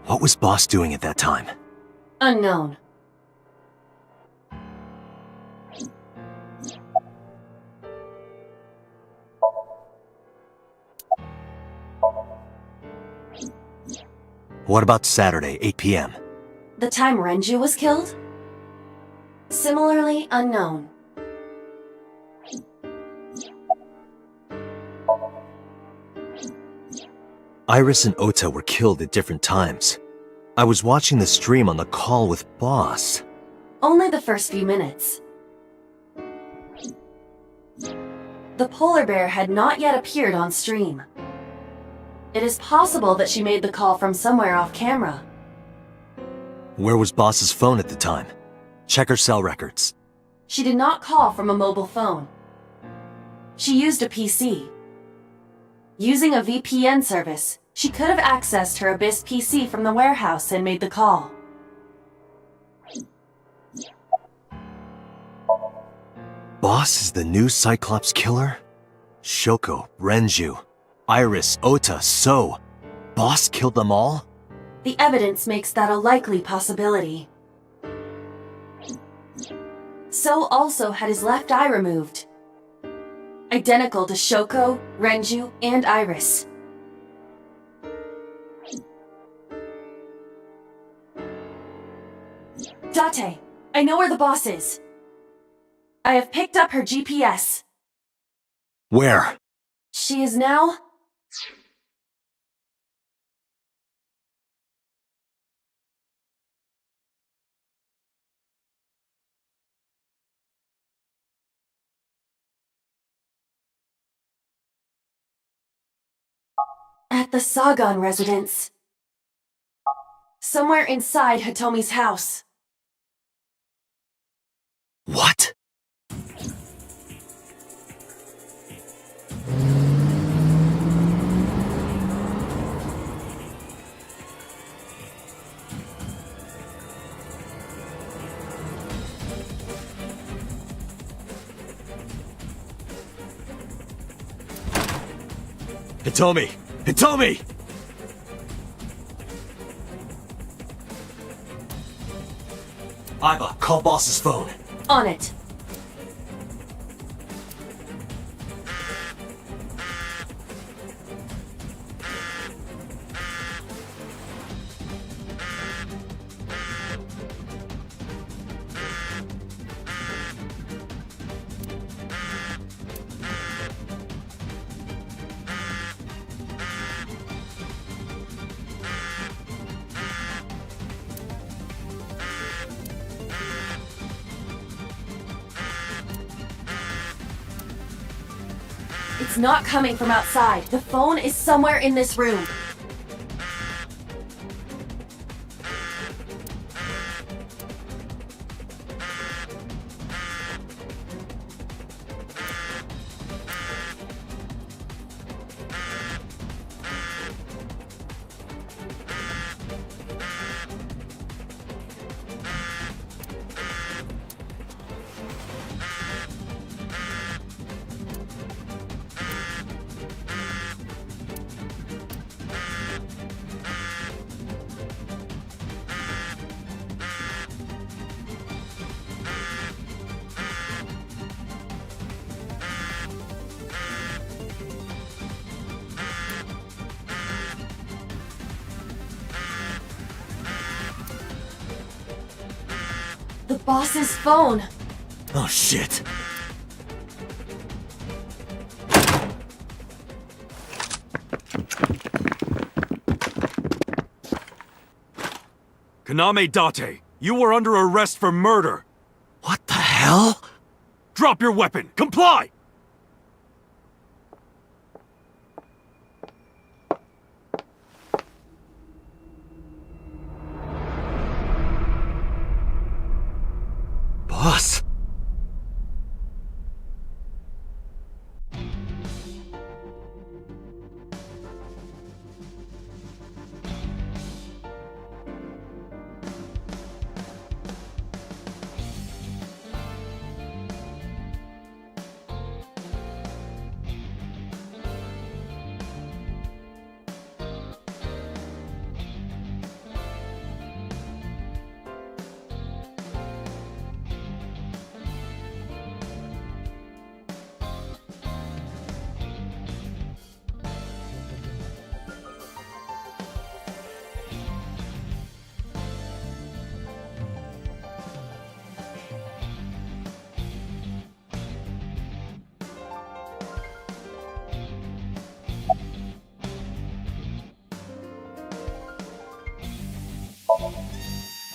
What was Boss doing at that time? Unknown. What about Saturday, 8 p.m.? The time Renju was killed? Similarly unknown. Iris and Ota were killed at different times. I was watching the stream on the call with Boss. Only the first few minutes. The polar bear had not yet appeared on stream. It is possible that she made the call from somewhere off camera. Where was Boss's phone at the time? Check her cell records. She did not call from a mobile phone. She used a PC. Using a VPN service, she could have accessed her Abyss PC from the warehouse and made the call. Boss is the new Cyclops killer? Shoko, Renju, Iris, Ota, So. Boss killed them all? The evidence makes that a likely possibility. So also had his left eye removed. Identical to Shoko, Renju, and Iris. Date, I know where the boss is. I have picked up her GPS. Where? She is now... at the Sagan residence. Somewhere inside Hitomi's house. What? Hitomi! Hitomi! Iva, call Boss's phone. On it. It's not coming from outside. The phone is somewhere in this room. The boss's phone. Oh shit. Kaname Date, you were under arrest for murder. What the hell? Drop your weapon! Comply! Boss?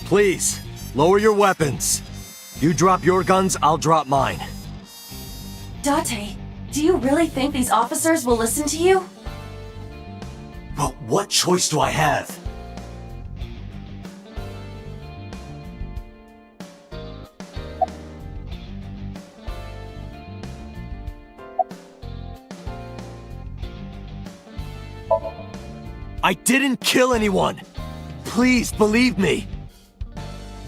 Please, lower your weapons. You drop your guns, I'll drop mine. Date, do you really think these officers will listen to you? But what choice do I have? I didn't kill anyone! Please believe me!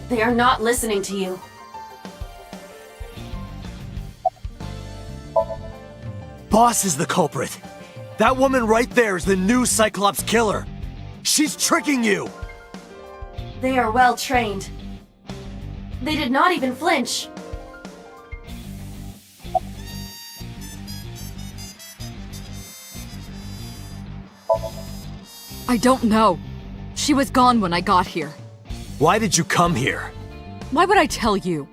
They are not listening to you. Boss is the culprit. That woman right there is the new Cyclops killer. She's tricking you! They are well trained. They did not even flinch. I don't know. She was gone when I got here. Why did you come here? Why would I tell you?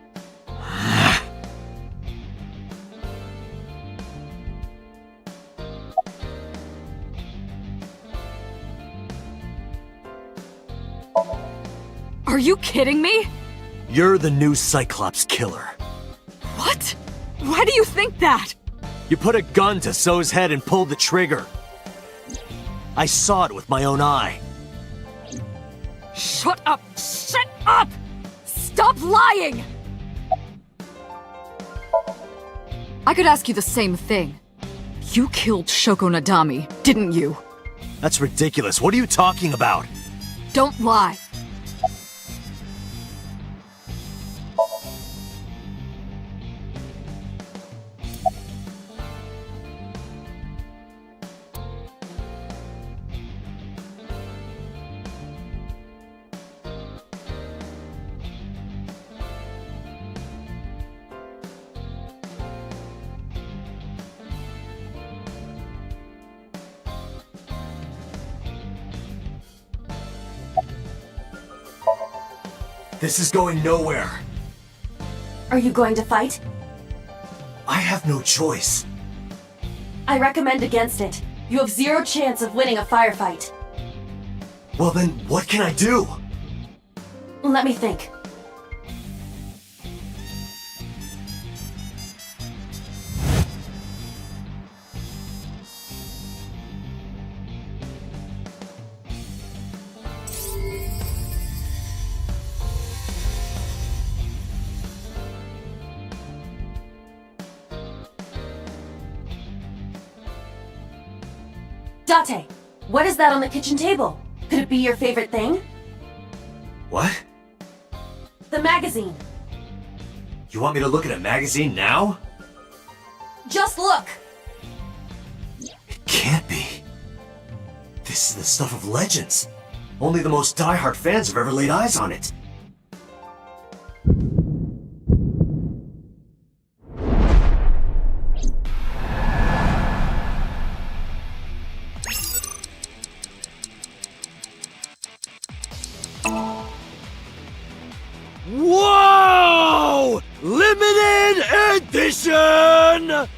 Are you kidding me? You're the new Cyclops killer. What? Why do you think that? You put a gun to So's head and pulled the trigger. I saw it with my own eye. Shut up! Shut up! Stop lying! I could ask you the same thing. You killed Shoko Nadami, didn't you? That's ridiculous. What are you talking about? Don't lie. This is going nowhere. Are you going to fight? I have no choice. I recommend against it. You have zero chance of winning a firefight. Well then, what can I do? Let me think. Date, what is that on the kitchen table? Could it be your favorite thing? What? The magazine. You want me to look at a magazine now? Just look! It can't be. This is the stuff of legends. Only the most diehard fans have ever laid eyes on it. Whoa! Limited edition!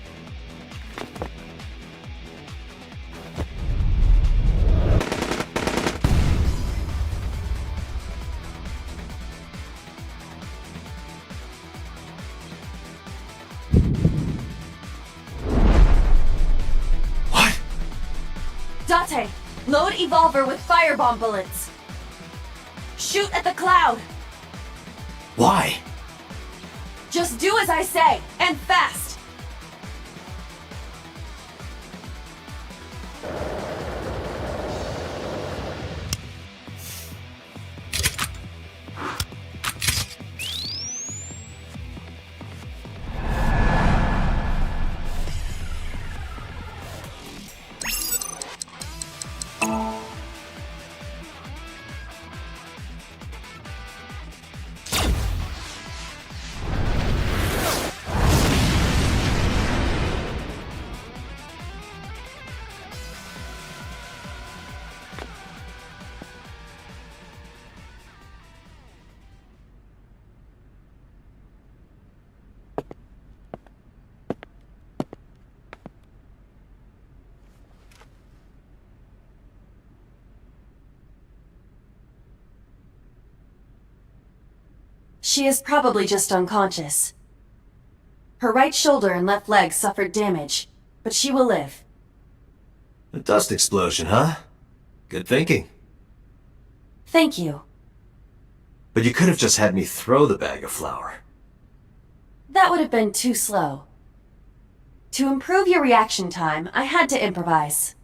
What? Date, load Evolver with firebomb bullets. Shoot at the cloud. Why? Just do as I say, and fast! She is probably just unconscious. Her right shoulder and left leg suffered damage, but she will live. A dust explosion, huh? Good thinking. Thank you. But you could have just had me throw the bag of flour. That would have been too slow. To improve your reaction time, I had to improvise.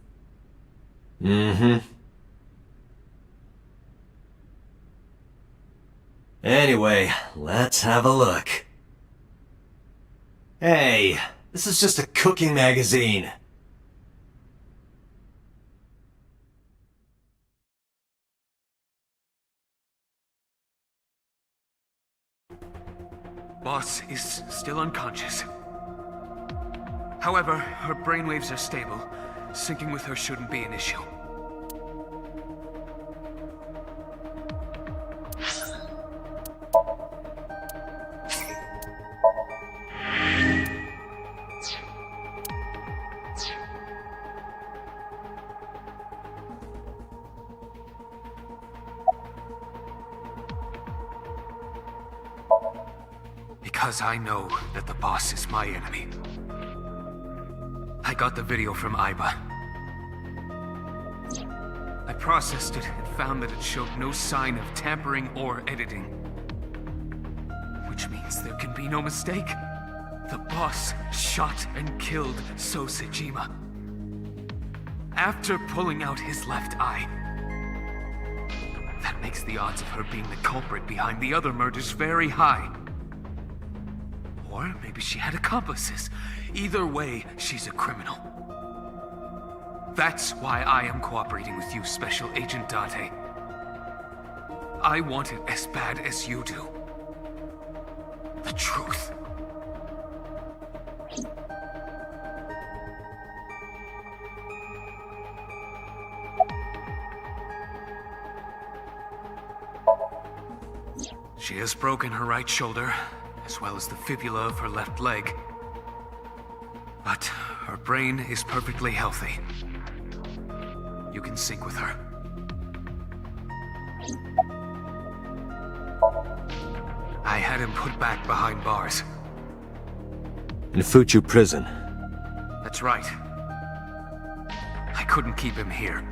Mm-hmm. Anyway, let's have a look. Hey, this is just a cooking magazine. Boss is still unconscious. However, her brainwaves are stable. Syncing with her shouldn't be an issue. Because I know that the boss is my enemy. I got the video from Aiba. I processed it and found that it showed no sign of tampering or editing. Which means there can be no mistake. The boss shot and killed So Sejima. After pulling out his left eye. That makes the odds of her being the culprit behind the other murders very high. Or maybe she had accomplices. Either way, she's a criminal. That's why I am cooperating with you, Special Agent Date. I want it as bad as you do. The truth. She has broken her right shoulder, as well as the fibula of her left leg. But her brain is perfectly healthy. You can sync with her. I had him put back behind bars. In Fuchu prison. That's right. I couldn't keep him here.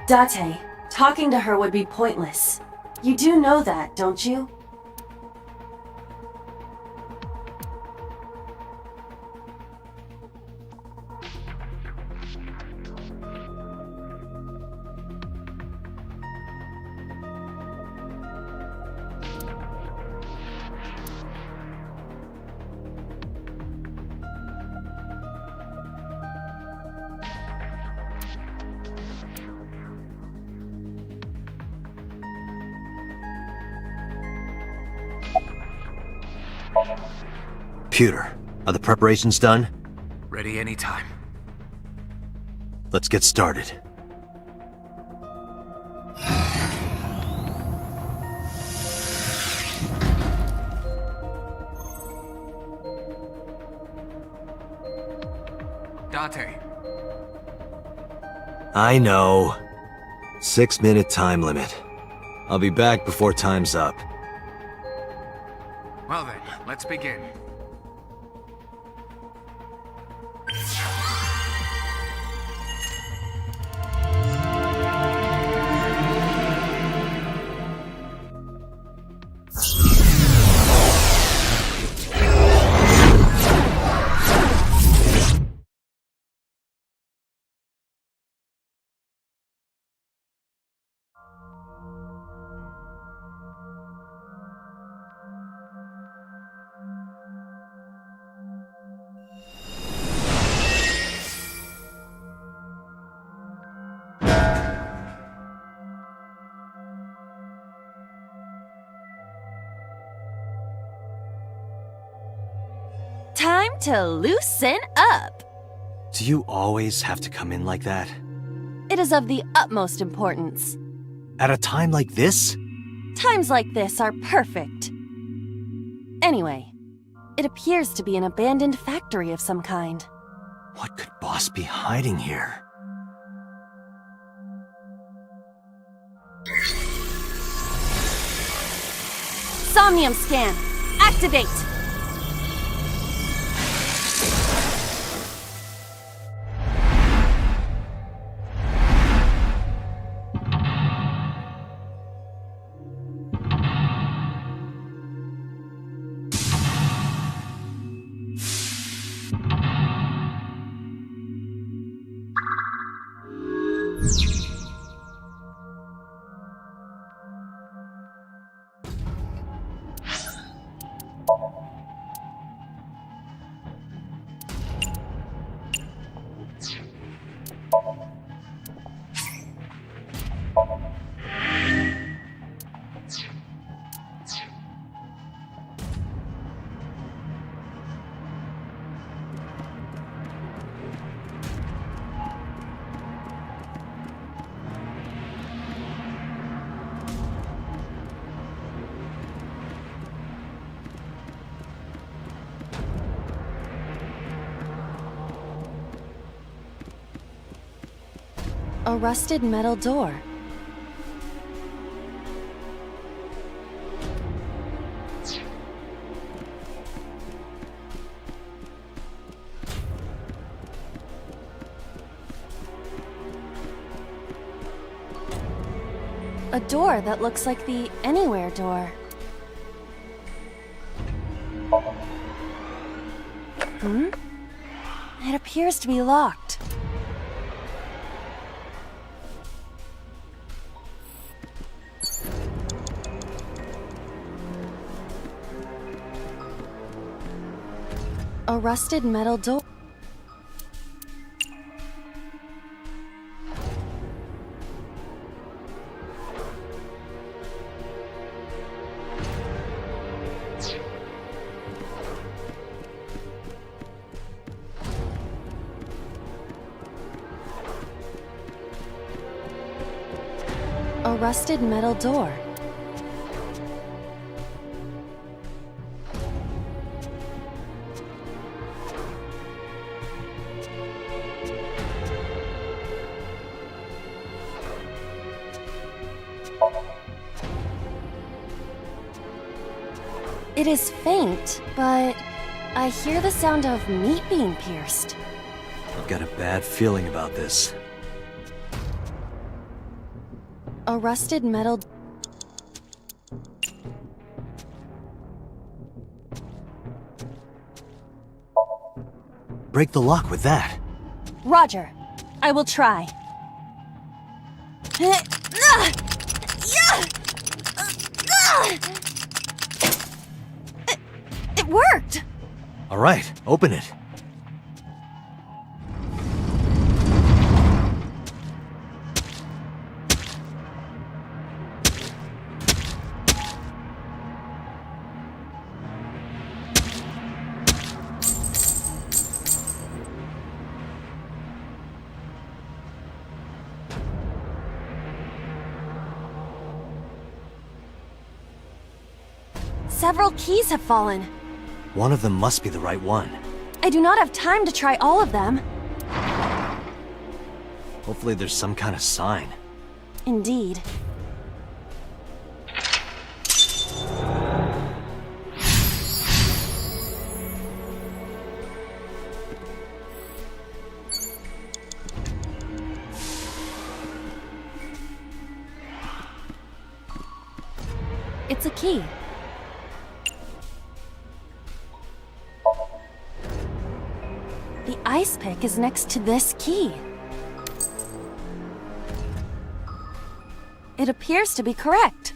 Date, talking to her would be pointless. You do know that, don't you? Computer, are the preparations done? Ready anytime. Let's get started. Date. I know. 6-minute time limit. I'll be back before time's up. Well then, let's begin. time to loosen up. Do you always have to come in like that? It is of the utmost importance. At a time like this? Times like this are perfect. Anyway, it appears to be an abandoned factory of some kind. What could Boss be hiding here? Somnium scan. Activate! A rusted metal door. A door that looks like the Anywhere door. It appears to be locked. A rusted metal door. A rusted metal door. It is faint, but I hear the sound of meat being pierced. I've got a bad feeling about this. A rusted metal... Break the lock with that. Roger. I will try. It worked! All right, open it. Several keys have fallen. One of them must be the right one. I do not have time to try all of them. Hopefully there's some kind of sign. Indeed. It's a key. The ice pick is next to this key. It appears to be correct.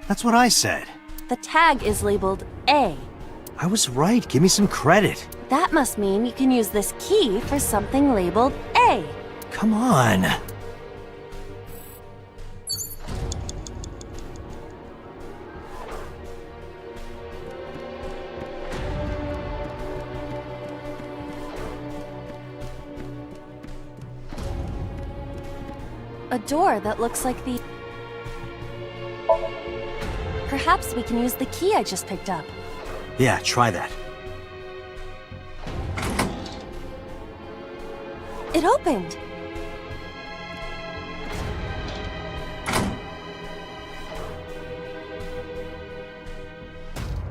That's what I said. The tag is labeled A. I was right. Give me some credit. That must mean you can use this key for something labeled A. Come on. A door that looks like the... Perhaps we can use the key I just picked up. Yeah, try that. It opened!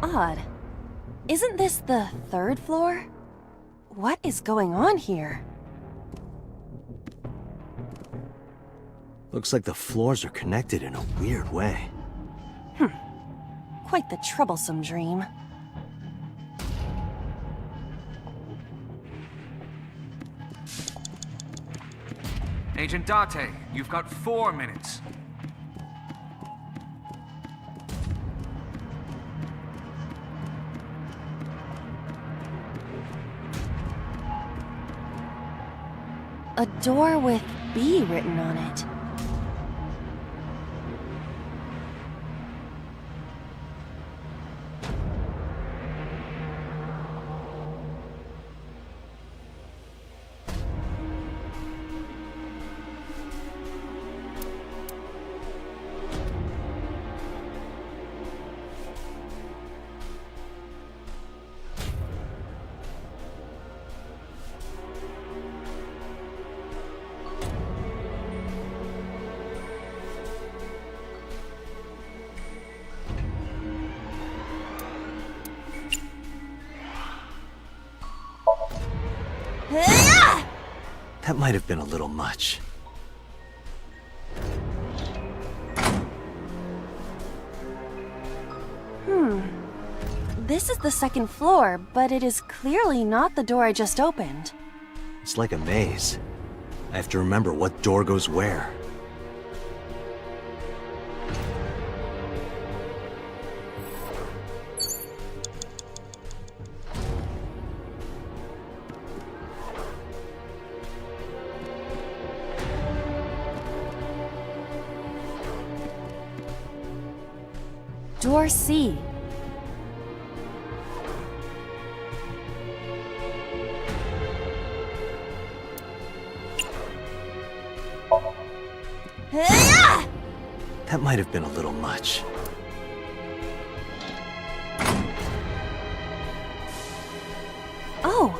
Odd. Isn't this the 3rd floor? What is going on here? Looks like the floors are connected in a weird way. Quite the troublesome dream. Agent Date, you've got 4 minutes. A door with B written on it. That might have been a little much. This is the 2nd floor, but it is clearly not the door I just opened. It's like a maze. I have to remember what door goes where. Door C. That might have been a little much. Oh,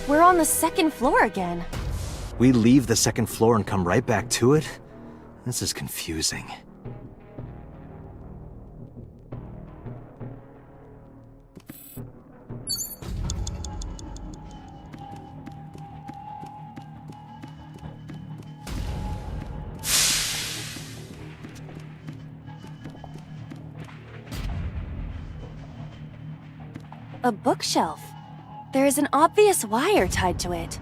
we're on the 2nd floor again. We leave the 2nd floor and come right back to it? This is confusing. A bookshelf. There is an obvious wire tied to it.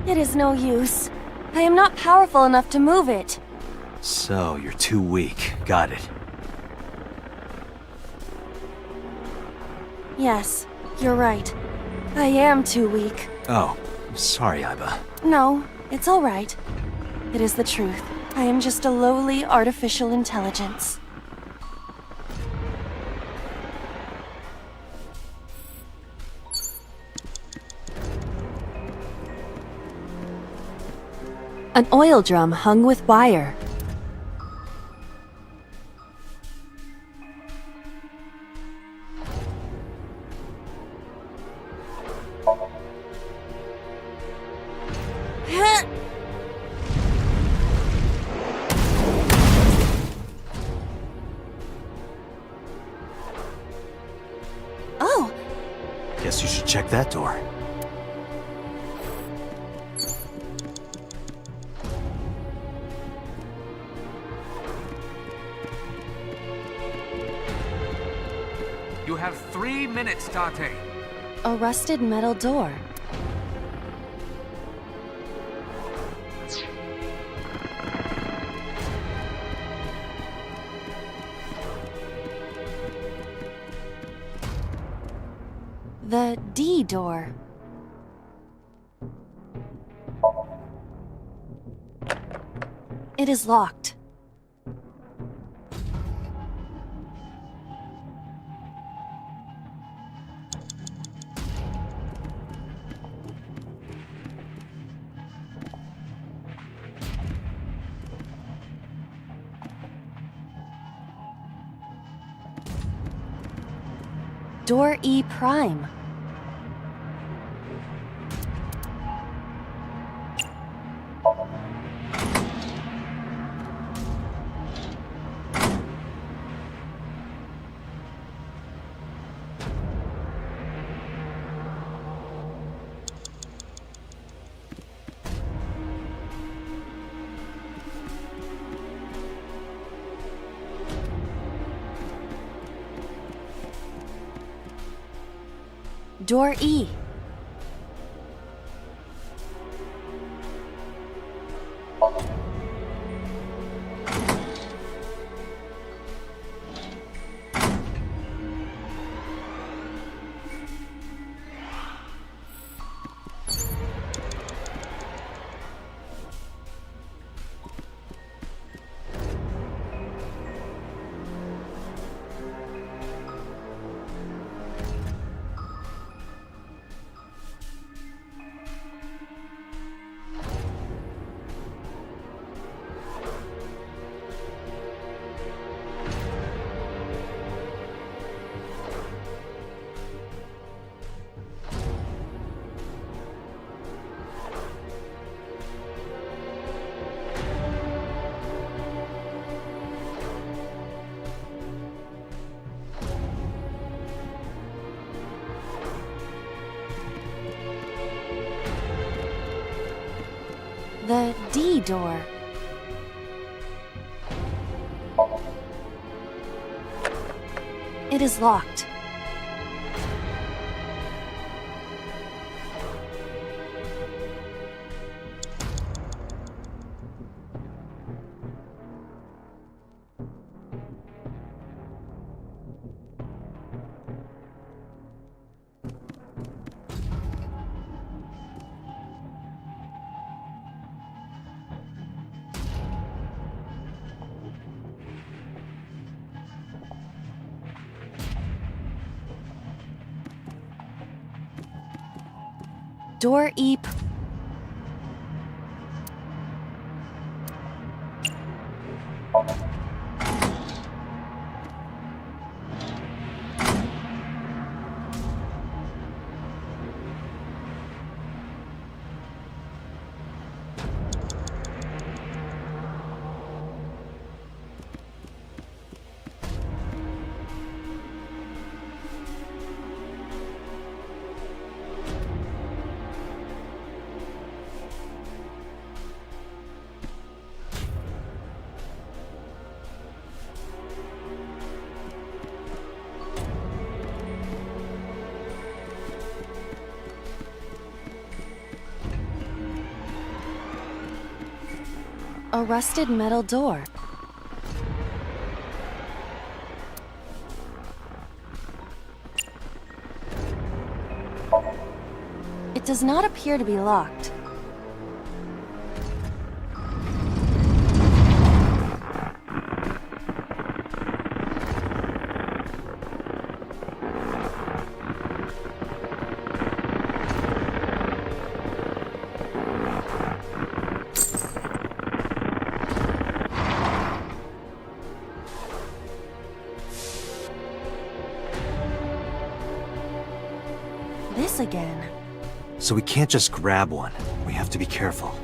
It is no use. I am not powerful enough to move it. So, you're too weak. Got it. Yes, you're right. I am too weak. Oh, sorry, Iba. No, it's all right. It is the truth. I am just a lowly artificial intelligence. An oil drum hung with wire. Oh! Guess you should check that door. You have 3 minutes, Date. A rusted metal door. The D door. It is locked. Door E prime. Door E. The D door. It is locked. Door E. A rusted metal door. It does not appear to be locked. This again. So we can't just grab one. We have to be careful.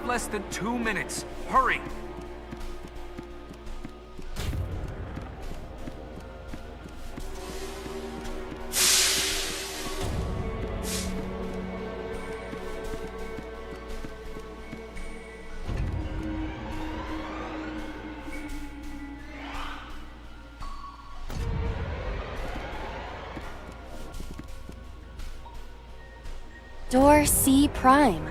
have less than 2 minutes. Hurry! Door C prime.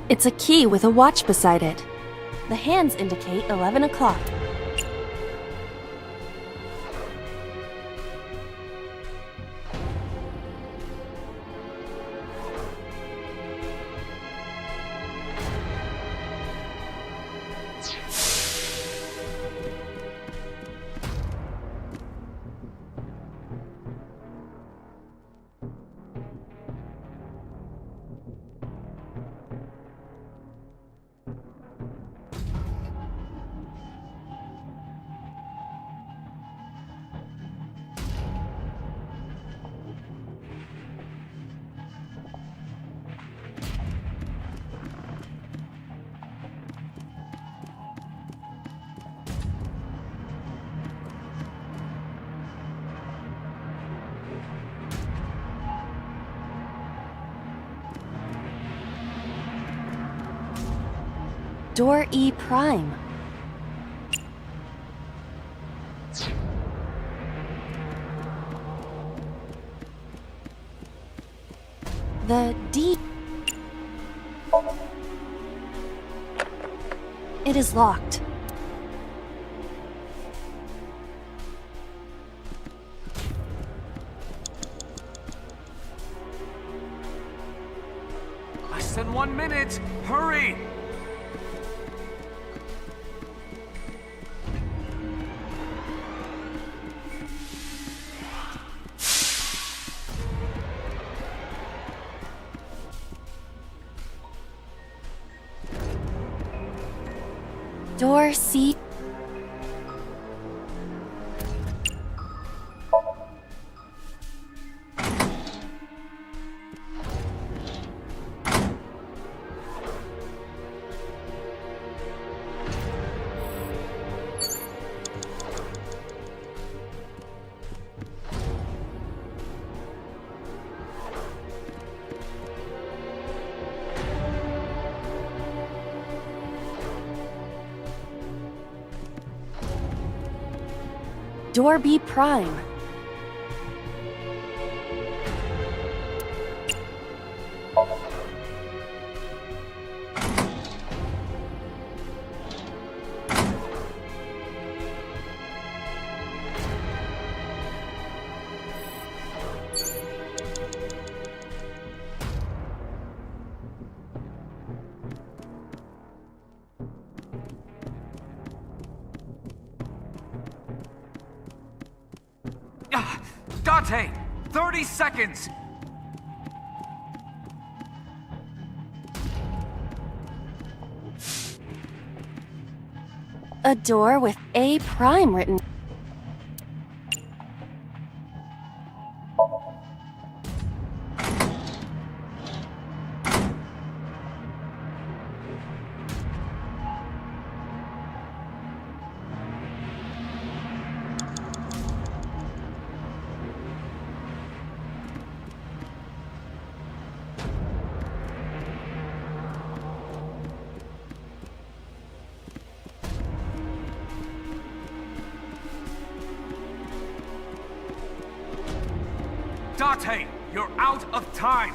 It's a key with a watch beside it. The hands indicate 11 o'clock. Door E prime. The D. It is locked. Less than 1 minute. Hurry! Door C. Door B prime. Dante! 30 seconds! A door with A prime written. Dante, you're out of time!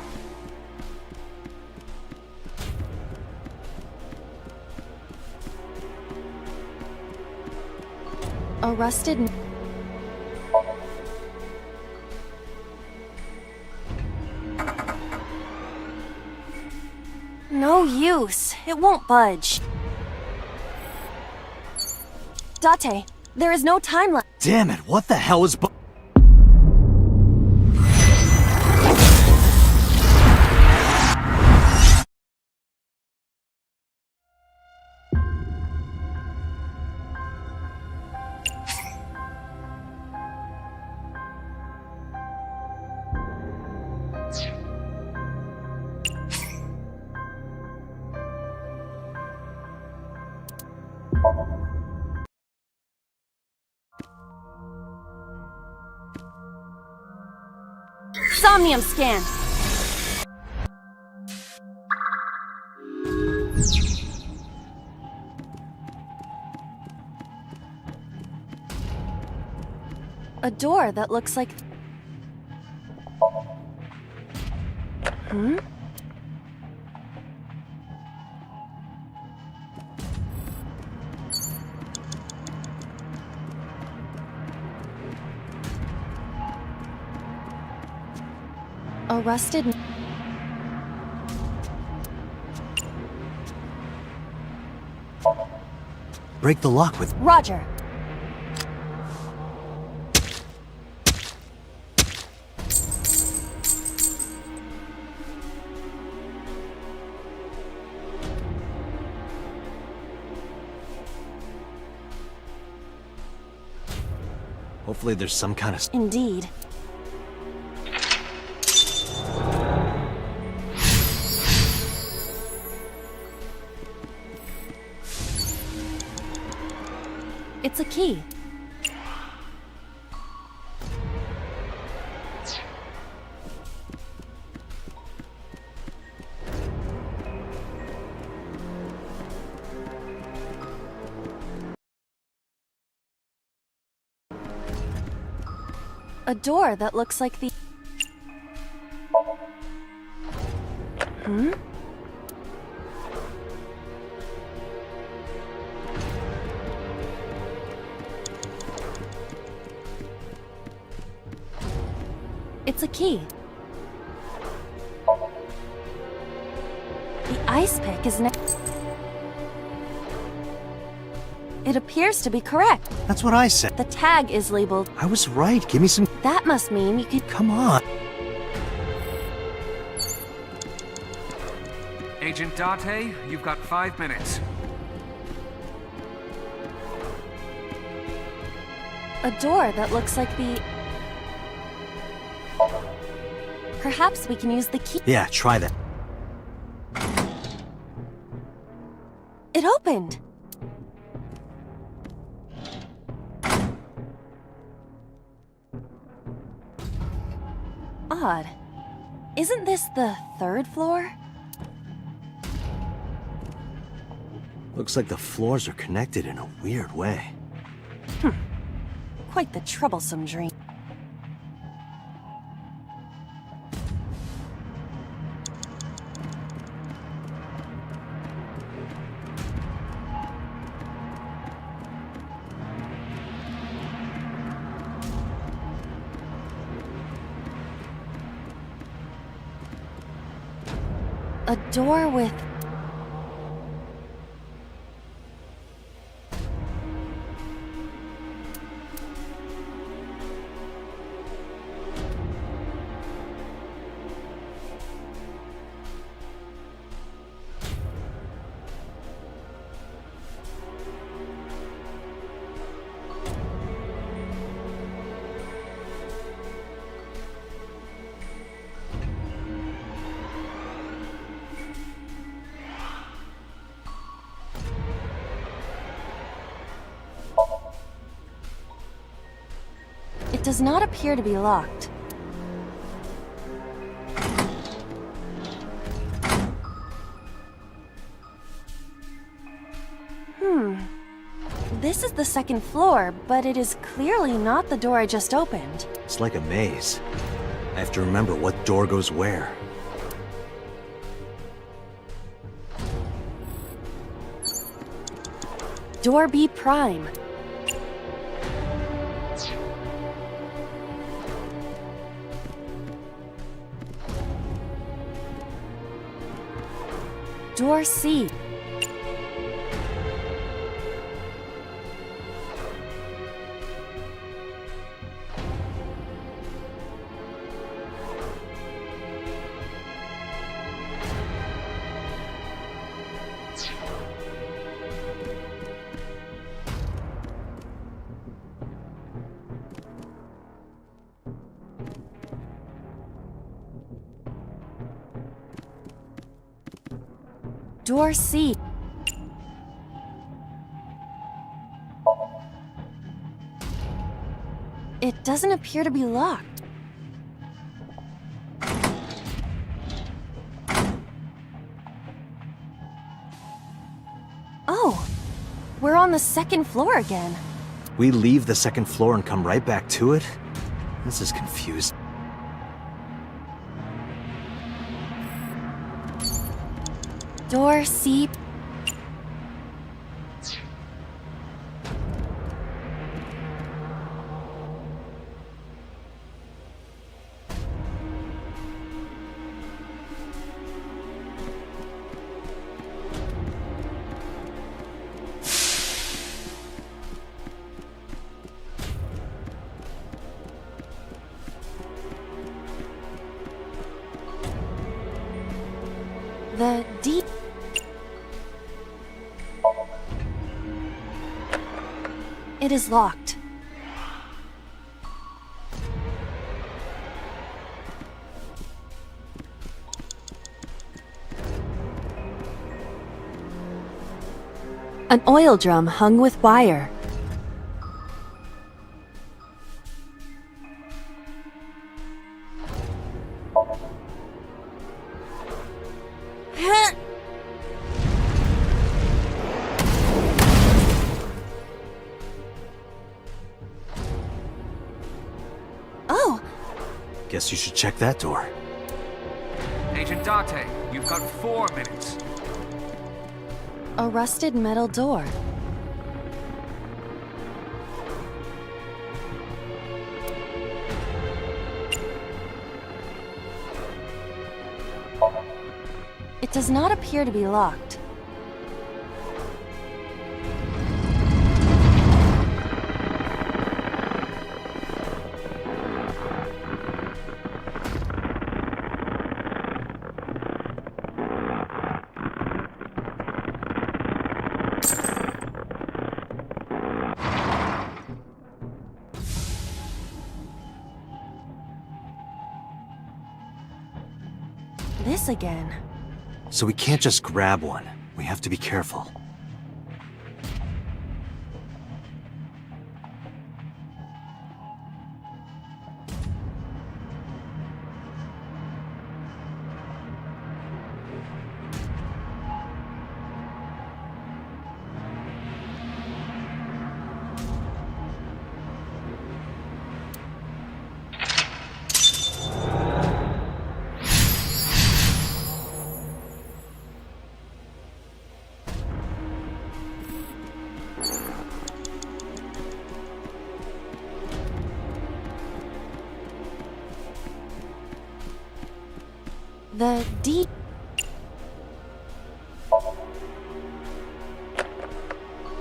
A rusted. No use. It won't budge. Date, there is no time left. Damn it, what the hell is Somnium scan. A door that looks like... Hmm? A rusted... break the lock with... Roger. Hopefully there's some kind of... Indeed. It's a key. A door that looks like the... Hmm? It's a key. The ice pick is next. It appears to be correct. That's what I said. The tag is labeled. I was right. Give me some... That must mean you could... Come on. Agent Date, you've got 5 minutes. A door that looks like the... Perhaps we can use the key. Yeah, try that. It opened. Odd. Isn't this the 3rd floor? Looks like the floors are connected in a weird way. Quite the troublesome dream. A door with... It does not appear to be locked. This is the 2nd floor, but it is clearly not the door I just opened. It's like a maze. I have to remember what door goes where. Door B prime. Door C. Door C. It doesn't appear to be locked. Oh, we're on the second floor again. We leave the second floor and come right back to it? This is confusing. Door C. The D. It is locked. An oil drum hung with wire. Oh! Guess you should check that door. Agent Date, you've got 4 minutes. A rusted metal door. It does not appear to be locked. This again. So we can't just grab one. We have to be careful. The D.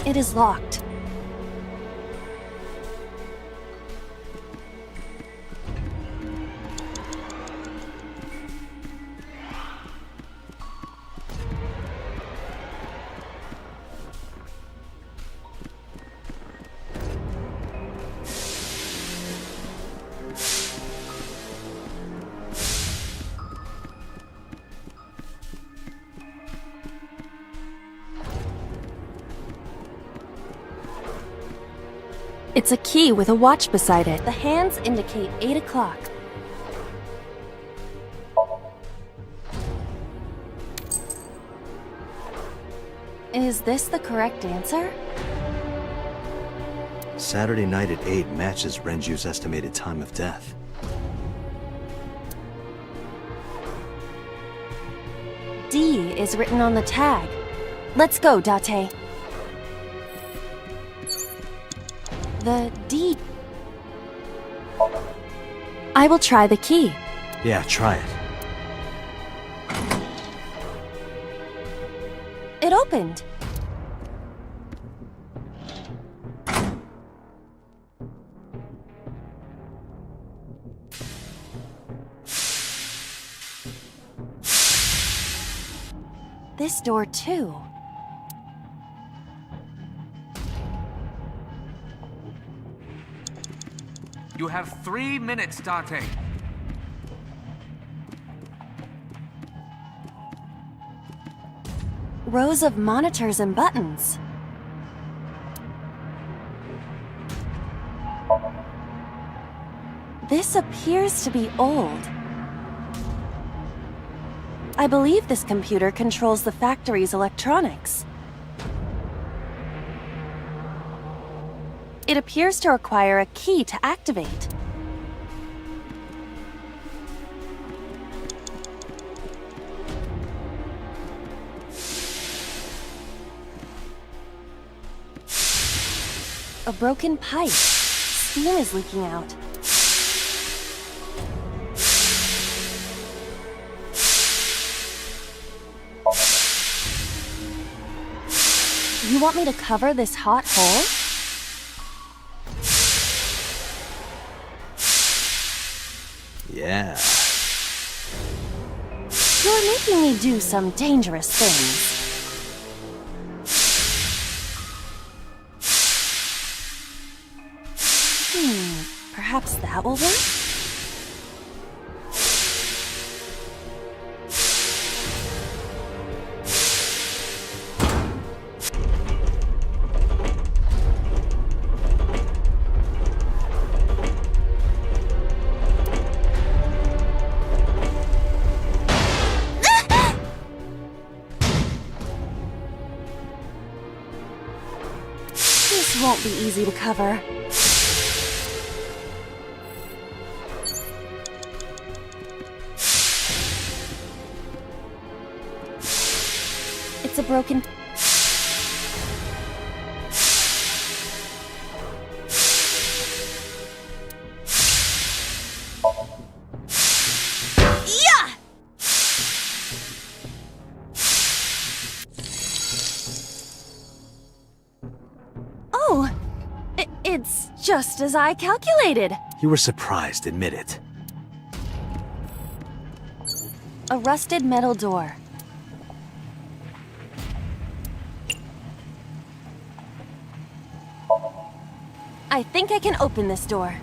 It is locked. It's a key with a watch beside it. The hands indicate 8 o'clock. Is this the correct answer? Saturday night at 8 matches Renju's estimated time of death. D is written on the tag. Let's go, Date. The D. I will try the key. Yeah, try it. It opened. This door too. You have 3 minutes, Dante. Rows of monitors and buttons. This appears to be old. I believe this computer controls the factory's electronics. It appears to require a key to activate. A broken pipe. Steam is leaking out. You want me to cover this hot hole? Yeah. You're making me do some dangerous things. Perhaps that will work? This won't be easy to cover. It's a broken... Yeah! Oh, it's just as I calculated. You were surprised, admit it. A rusted metal door. I think I can open this door.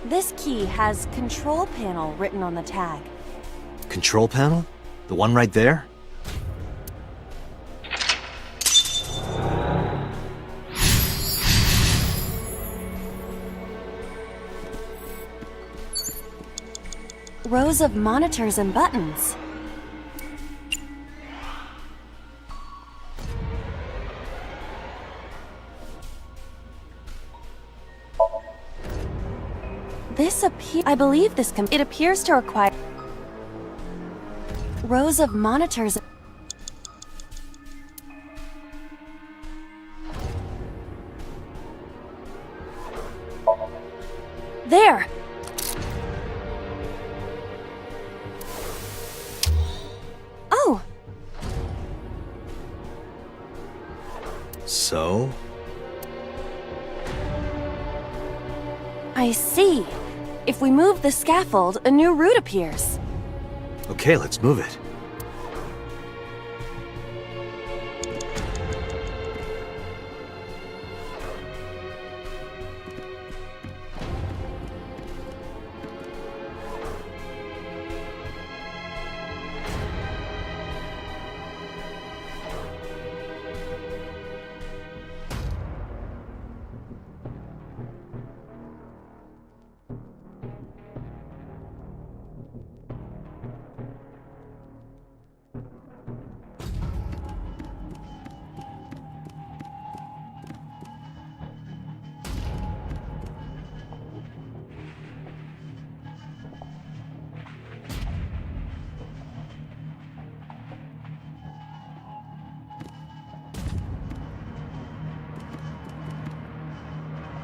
This key has control panel written on the tag. Control panel? The one right there? Rows of monitors and buttons. I believe this it appears to require rows of monitors. There! Oh! So? I see. If we move the scaffold, a new route appears. Okay, let's move it.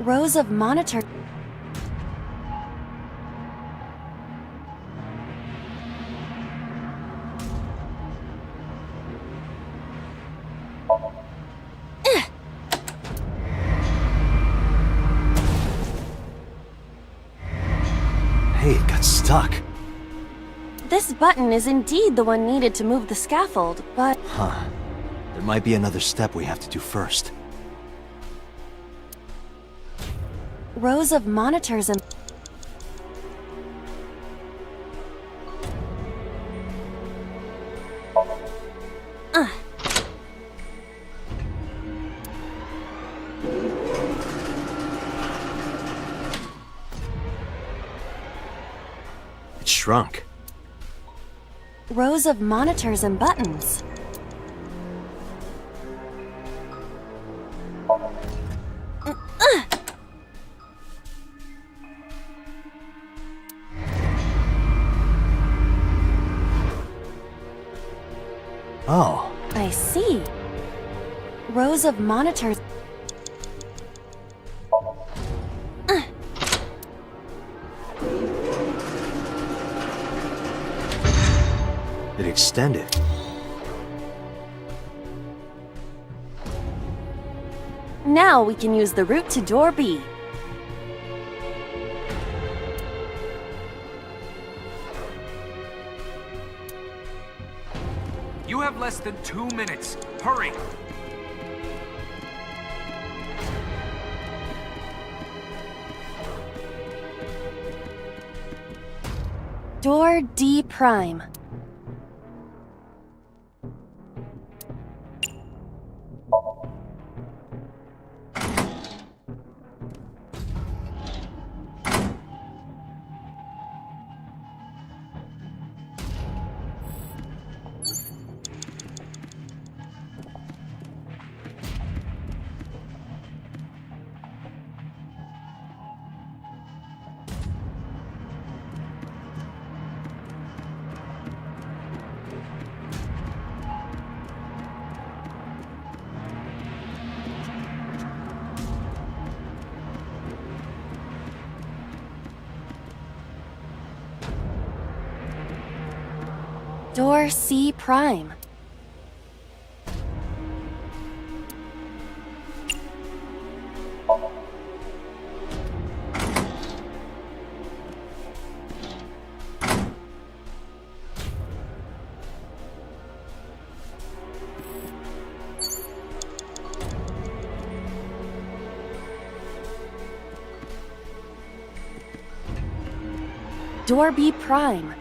Rows of monitor... Hey, it got stuck. This button is indeed the one needed to move the scaffold, but... Huh. There might be another step we have to do first. Rows of monitors and... It shrunk. Rows of monitors and buttons. Oh. I see. Rows of monitors. It extended. Now we can use the route to door B. You have less than 2 minutes. Hurry! Door D prime. Door C prime. Door B prime.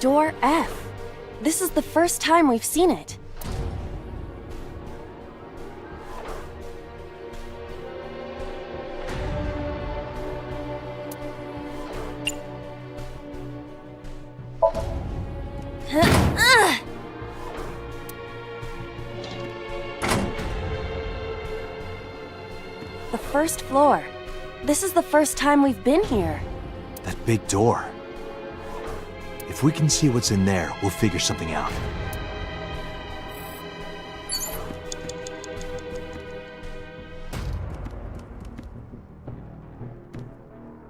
Door F. This is the first time we've seen it. The first floor. This is the first time we've been here. That big door. If we can see what's in there, we'll figure something out.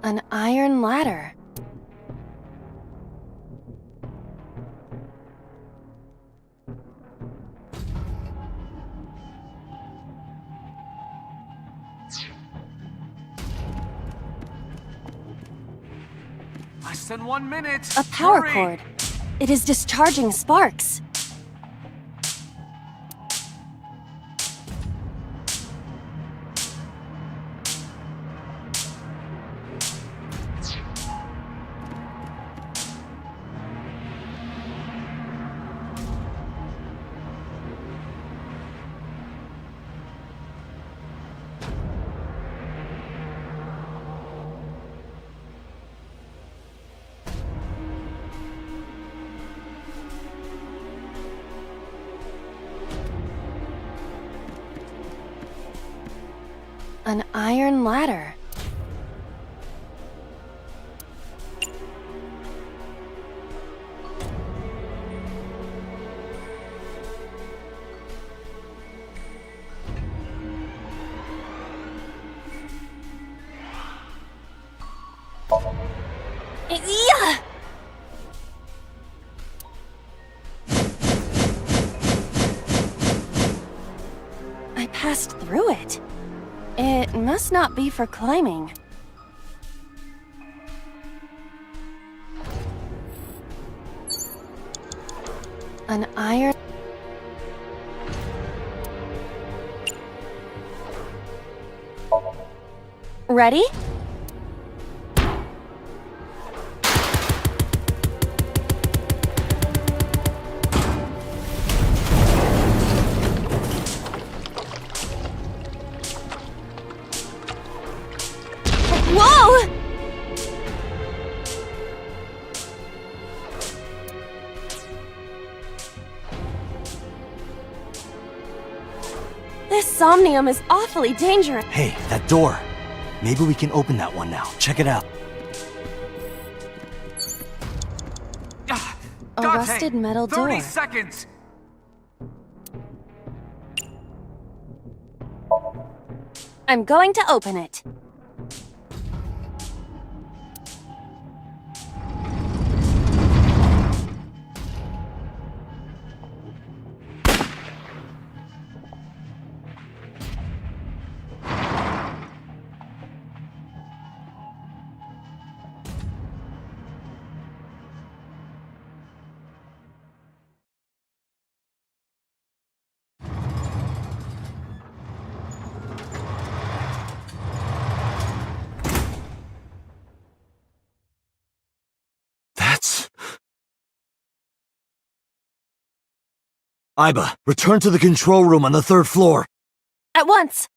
An iron ladder. Less than 1 minute. A power Hurry. cord. It is discharging sparks. An iron ladder. Yeah! I passed through it. It must not be for climbing. An iron... Ready? Whoa! This Somnium is awfully dangerous. Hey, that door. Maybe we can open that one now. Check it out. A rusted metal door. 30 seconds! I'm going to open it. Aiba, return to the control room on the 3rd floor. At once!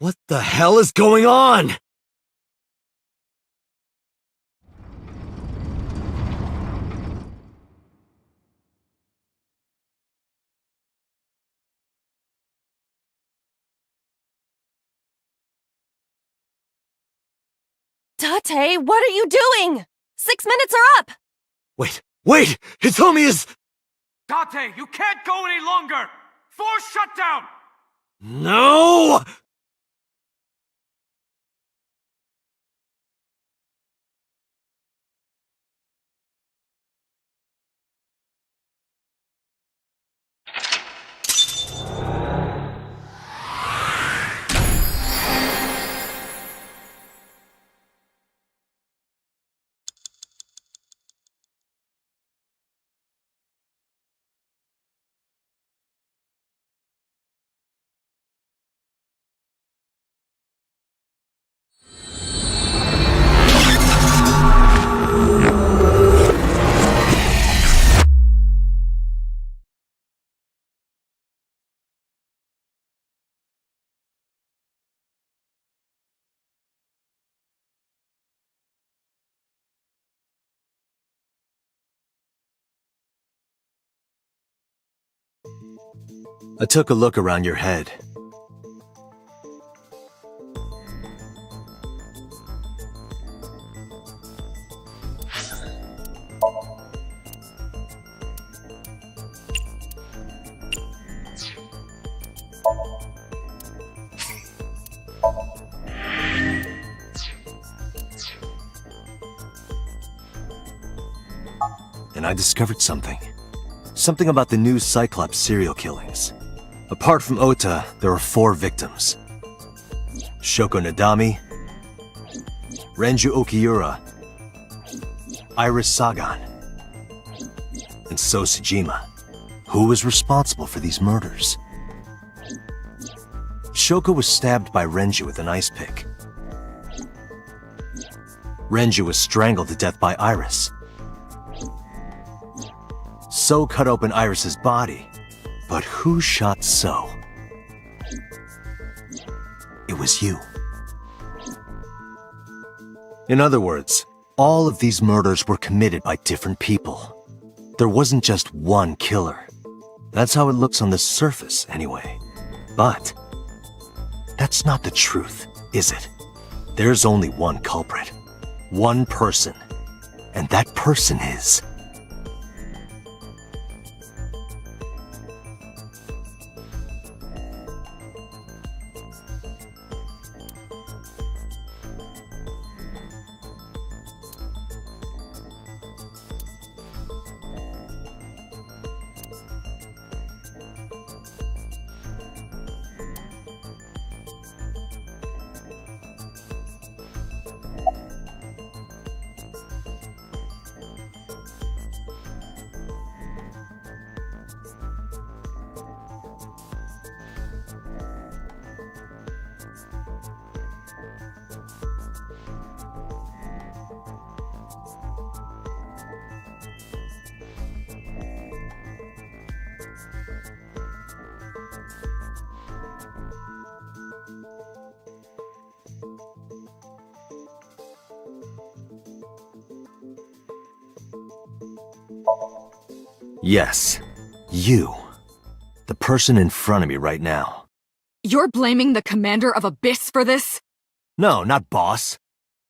What the hell is going on? Tate, what are you doing? 6 minutes are up! Wait! Hitomi is... Tate, you can't go any longer! Force shutdown! No! I took a look around your head. and I discovered something. Something about the new Cyclops serial killings. Apart from Ota, there are 4 victims. Shoko Nadami, Renju Okiura, Iris Sagan, and So Sejima. Who was responsible for these murders? Shoko was stabbed by Renju with an ice pick. Renju was strangled to death by Iris. So cut open Iris's body. But who shot So? It was you. In other words, all of these murders were committed by different people. There wasn't just one killer. That's how it looks on the surface, anyway. But that's not the truth, is it? There's only one culprit. One person. And that person is... Yes, you. The person in front of me right now. You're blaming the commander of Abyss for this? No, not Boss.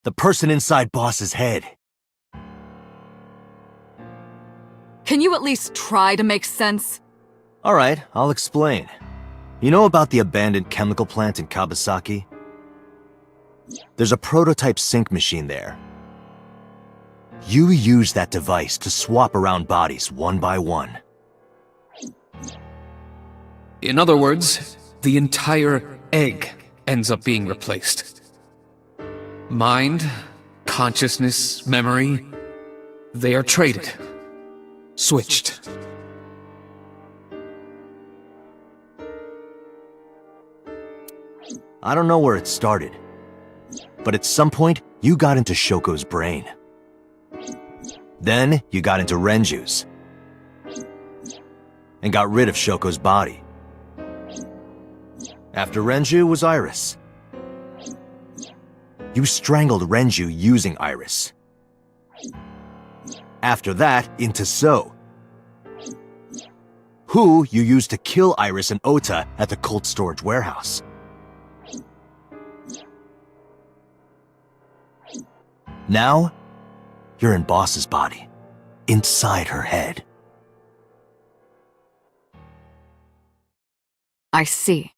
The person inside Boss's head. Can you at least try to make sense? Alright, I'll explain. You know about the abandoned chemical plant in Kawasaki? There's a prototype sync machine there. You use that device to swap around bodies one by one. In other words, the entire egg ends up being replaced. Mind, consciousness, memory, they are traded. Switched. I don't know where it started, but at some point, you got into Shoko's brain. Then, you got into Renju's. And got rid of Shoko's body. After Renju was Iris. You strangled Renju using Iris. After that, into So. Who you used to kill Iris and Ota at the cold storage warehouse. Now, you're in Boss's body, inside her head. I see.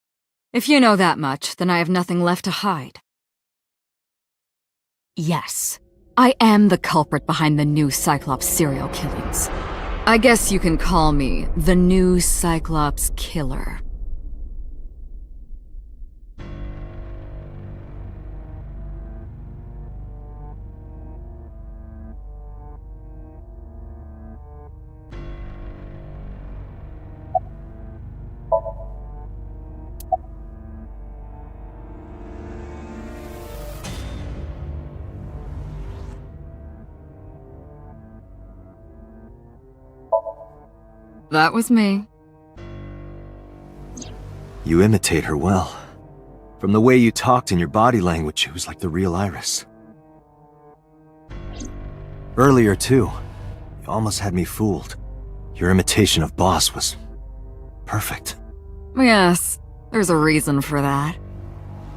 If you know that much, then I have nothing left to hide. Yes, I am the culprit behind the new Cyclops serial killings. I guess you can call me the new Cyclops killer. That was me. You imitate her well. From the way you talked and your body language, it was like the real Iris. Earlier, too, you almost had me fooled. Your imitation of Boss was perfect. Yes, there's a reason for that.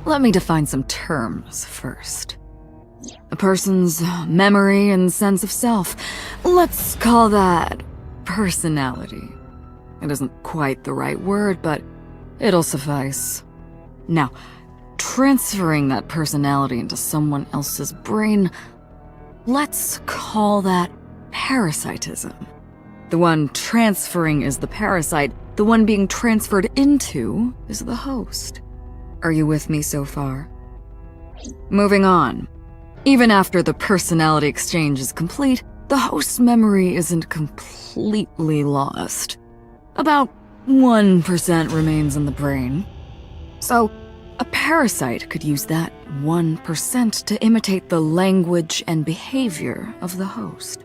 Let me define some terms first. A person's memory and sense of self. Let's call that personality. It isn't quite the right word, but it'll suffice. Now, transferring that personality into someone else's brain, let's call that parasitism. The one transferring is the parasite, the one being transferred into is the host. Are you with me so far? Moving on. Even after the personality exchange is complete, the host's memory isn't completely lost. About 1% remains in the brain. So, a parasite could use that 1% to imitate the language and behavior of the host.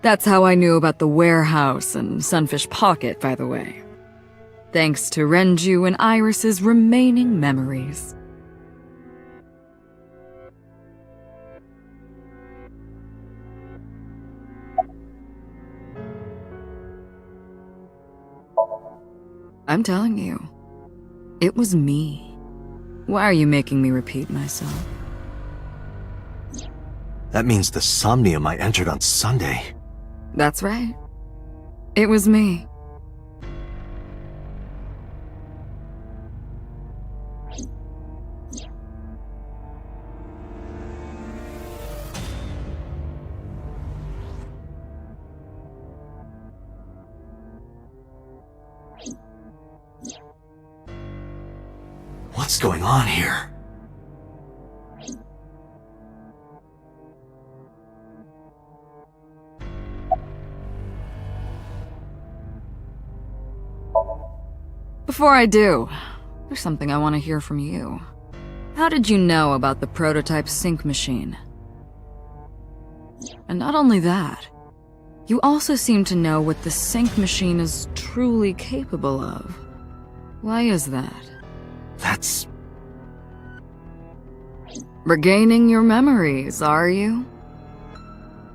That's how I knew about the warehouse and Sunfish Pocket, by the way. Thanks to Renju and Iris's remaining memories. I'm telling you, it was me. Why are you making me repeat myself? That means the Somnium I entered on Sunday. That's right. It was me. What's going on here? Before I do, there's something I want to hear from you. How did you know about the prototype sync machine? And not only that, you also seem to know what the sync machine is truly capable of. Why is that? That's... Regaining your memories, are you?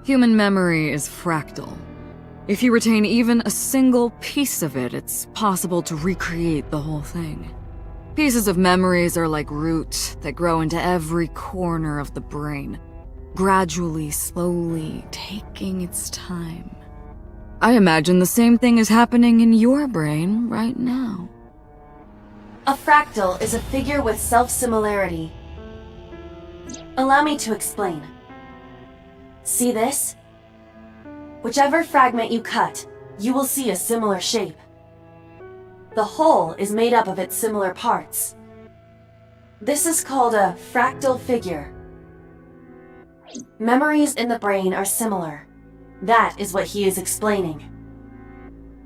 Human memory is fractal. If you retain even a single piece of it, it's possible to recreate the whole thing. Pieces of memories are like roots that grow into every corner of the brain, gradually, slowly, taking its time. I imagine the same thing is happening in your brain right now. A fractal is a figure with self-similarity. Allow me to explain. See this? Whichever fragment you cut, you will see a similar shape. The whole is made up of its similar parts. This is called a fractal figure. Memories in the brain are similar. That is what he is explaining.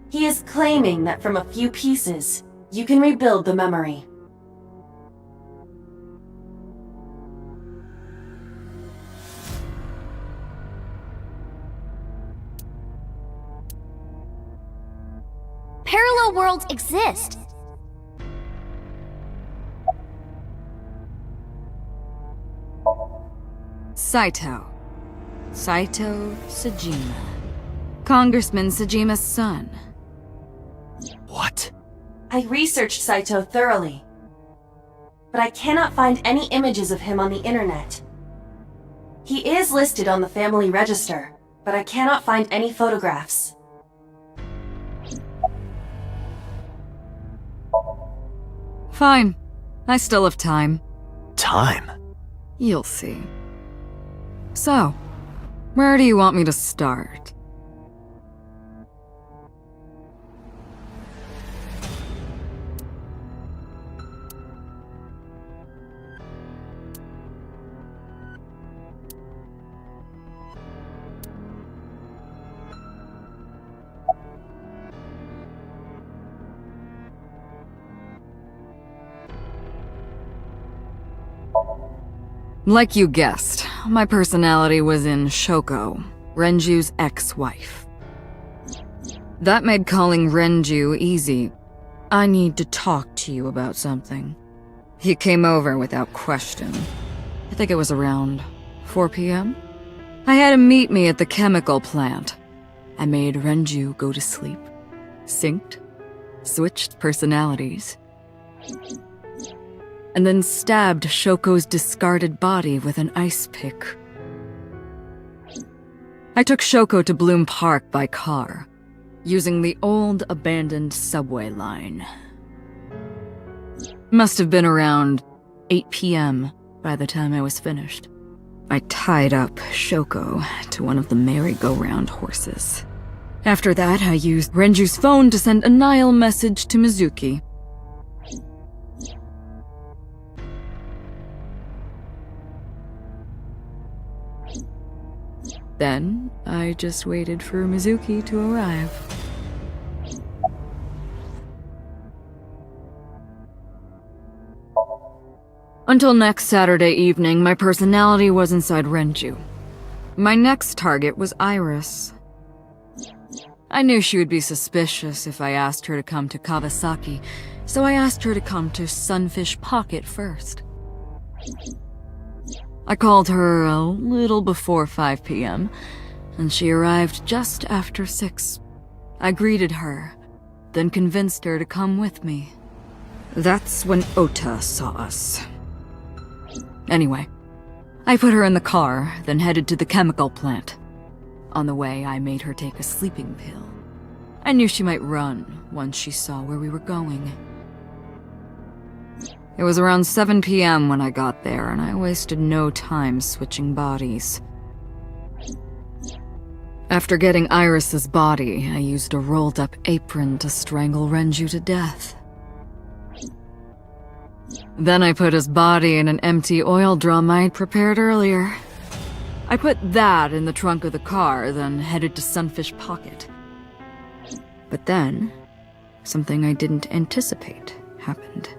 He is claiming that from a few pieces, you can rebuild the memory. Parallel worlds exist. Saito Sajima. Congressman Sajima's son. What? I researched Saito thoroughly, but I cannot find any images of him on the internet. He is listed on the family register, but I cannot find any photographs. Fine. I still have time. Time? You'll see. So, where do you want me to start? Like you guessed, my personality was in Shoko, Renju's ex-wife. That made calling Renju easy. I need to talk to you about something. He came over without question. I think it was around 4 p.m. I had him meet me at the chemical plant. I made Renju go to sleep. Synced, switched personalities, and then stabbed Shoko's discarded body with an ice pick. I took Shoko to Bloom Park by car, using the old abandoned subway line. Must have been around 8 p.m. by the time I was finished. I tied up Shoko to one of the merry-go-round horses. After that, I used Renju's phone to send a Nile message to Mizuki. Then, I just waited for Mizuki to arrive. Until next Saturday evening, my personality was inside Renju. My next target was Iris. I knew she would be suspicious if I asked her to come to Kawasaki, so I asked her to come to Sunfish Pocket first. I called her a little before 5 p.m., and she arrived just after 6. I greeted her, then convinced her to come with me. That's when Ota saw us. Anyway, I put her in the car, then headed to the chemical plant. On the way, I made her take a sleeping pill. I knew she might run once she saw where we were going. It was around 7 p.m. when I got there, and I wasted no time switching bodies. After getting Iris's body, I used a rolled-up apron to strangle Renju to death. Then I put his body in an empty oil drum I'd prepared earlier. I put that in the trunk of the car, then headed to Sunfish Pocket. But then, something I didn't anticipate happened.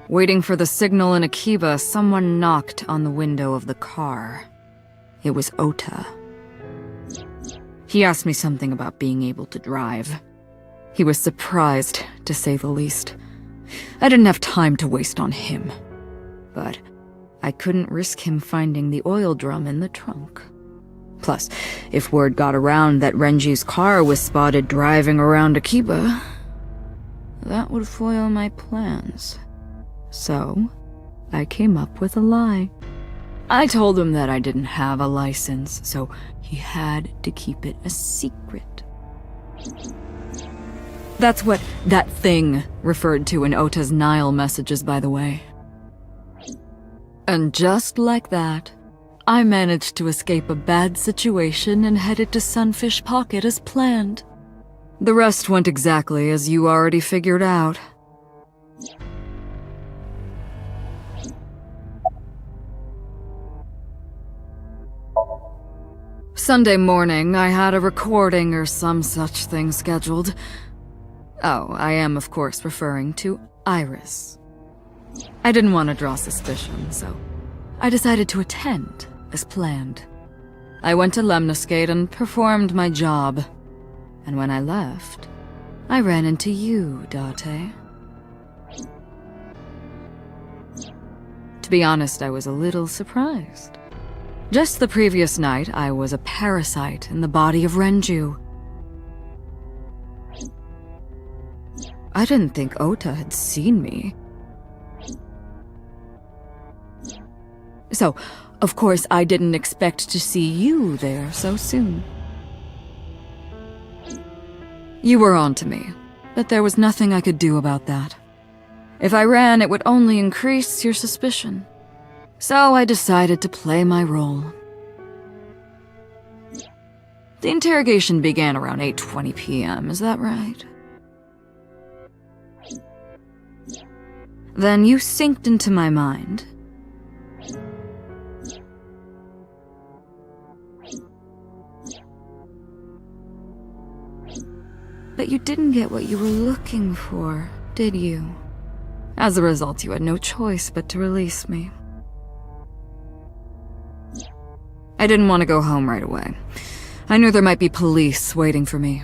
Waiting for the signal in Akiba, someone knocked on the window of the car. It was Ota. He asked me something about being able to drive. He was surprised, to say the least. I didn't have time to waste on him. But I couldn't risk him finding the oil drum in the trunk. Plus, if word got around that Renji's car was spotted driving around Akiba, that would foil my plans. So, I came up with a lie. I told him that I didn't have a license, so he had to keep it a secret. That's what that thing referred to in Ota's Nile messages, by the way. And just like that, I managed to escape a bad situation and headed to Sunfish Pocket as planned. The rest went exactly as you already figured out. Sunday morning, I had a recording or some such thing scheduled. Oh, I am, of course, referring to Iris. I didn't want to draw suspicion, so I decided to attend, as planned. I went to Lemniscate and performed my job. And when I left, I ran into you, Date. To be honest, I was a little surprised. Just the previous night, I was a parasite in the body of Renju. I didn't think Ota had seen me. So, of course, I didn't expect to see you there so soon. You were on to me, but there was nothing I could do about that. If I ran, it would only increase your suspicion. So I decided to play my role. The interrogation began around 8:20 p.m., is that right? Then you synced into my mind. But you didn't get what you were looking for, did you? As a result, you had no choice but to release me. I didn't want to go home right away. I knew there might be police waiting for me.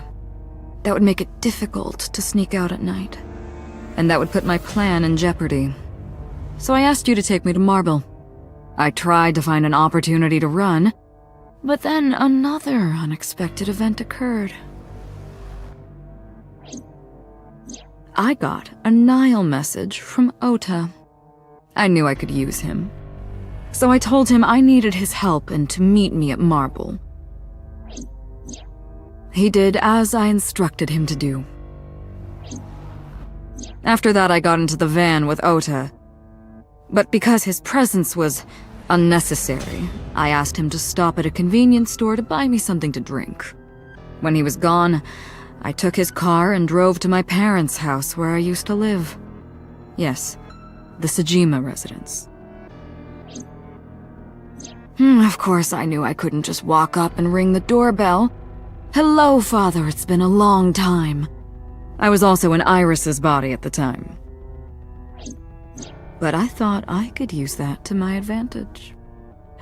That would make it difficult to sneak out at night. And that would put my plan in jeopardy. So I asked you to take me to Marble. I tried to find an opportunity to run, but then another unexpected event occurred. I got a Nile message from Ota. I knew I could use him. So I told him I needed his help and to meet me at Marble. He did as I instructed him to do. After that, I got into the van with Ota. But because his presence was Unnecessary. I asked him to stop at a convenience store to buy me something to drink. When he was gone, I took his car and drove to my parents' house where I used to live. Yes, the Sejima residence. Of course, I knew I couldn't just walk up and ring the doorbell. Hello, Father, it's been a long time. I was also in Iris's body at the time. But I thought I could use that to my advantage.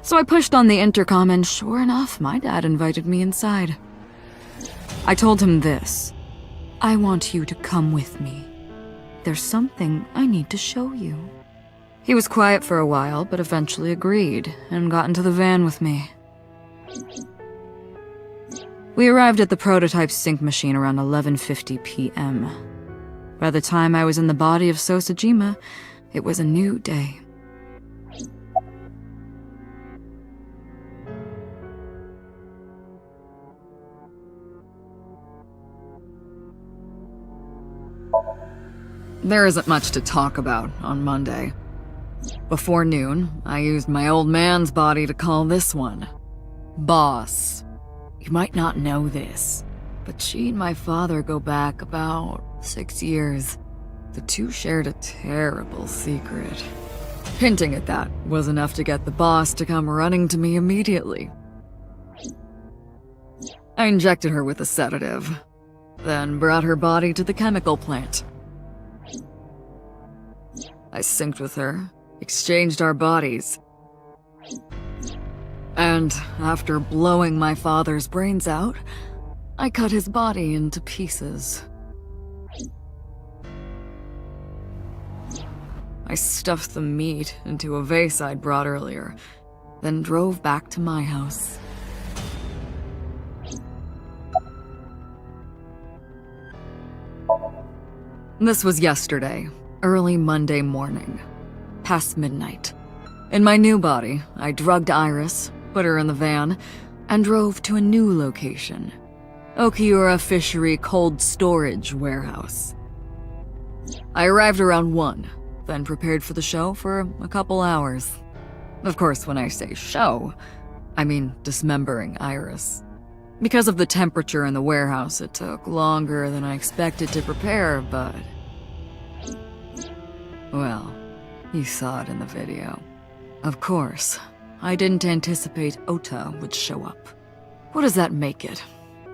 So I pushed on the intercom and sure enough, my dad invited me inside. I told him this. I want you to come with me. There's something I need to show you. He was quiet for a while, but eventually agreed and got into the van with me. We arrived at the prototype sync machine around 11:50 p.m. By the time I was in the body of Sosejima, it was a new day. There isn't much to talk about on Monday. Before noon, I used my old man's body to call this one Boss. You might not know this, but she and my father go back about 6 years. The two shared a terrible secret. Hinting at that was enough to get the boss to come running to me immediately. I injected her with a sedative, then brought her body to the chemical plant. I synced with her, exchanged our bodies, and after blowing my father's brains out, I cut his body into pieces. I stuffed the meat into a vase I'd brought earlier, then drove back to my house. This was yesterday, early Monday morning, past midnight. In my new body, I drugged Iris, put her in the van, and drove to a new location, Okiura Fishery Cold Storage Warehouse. I arrived around 1, then prepared for the show for a couple hours. Of course, when I say show, I mean dismembering Iris. Because of the temperature in the warehouse, it took longer than I expected to prepare, but... well, you saw it in the video. Of course, I didn't anticipate Ota would show up. What does that make it?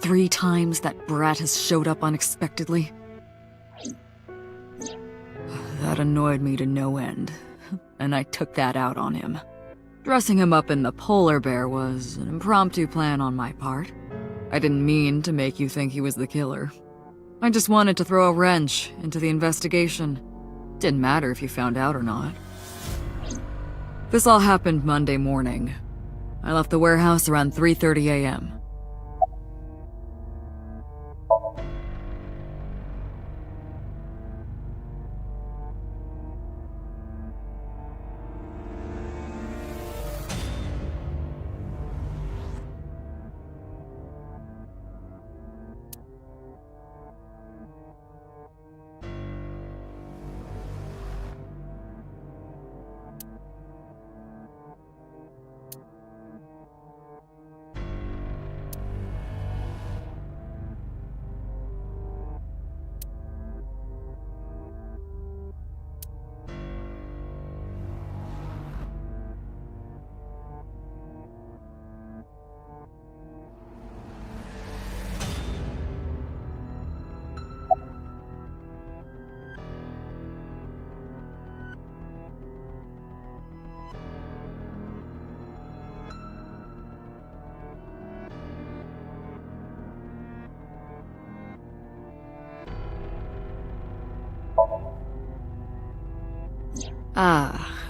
3 times that brat has showed up unexpectedly? That annoyed me to no end, and I took that out on him. Dressing him up in the polar bear was an impromptu plan on my part. I didn't mean to make you think he was the killer. I just wanted to throw a wrench into the investigation. Didn't matter if you found out or not. This all happened Monday morning. I left the warehouse around 3:30 a.m.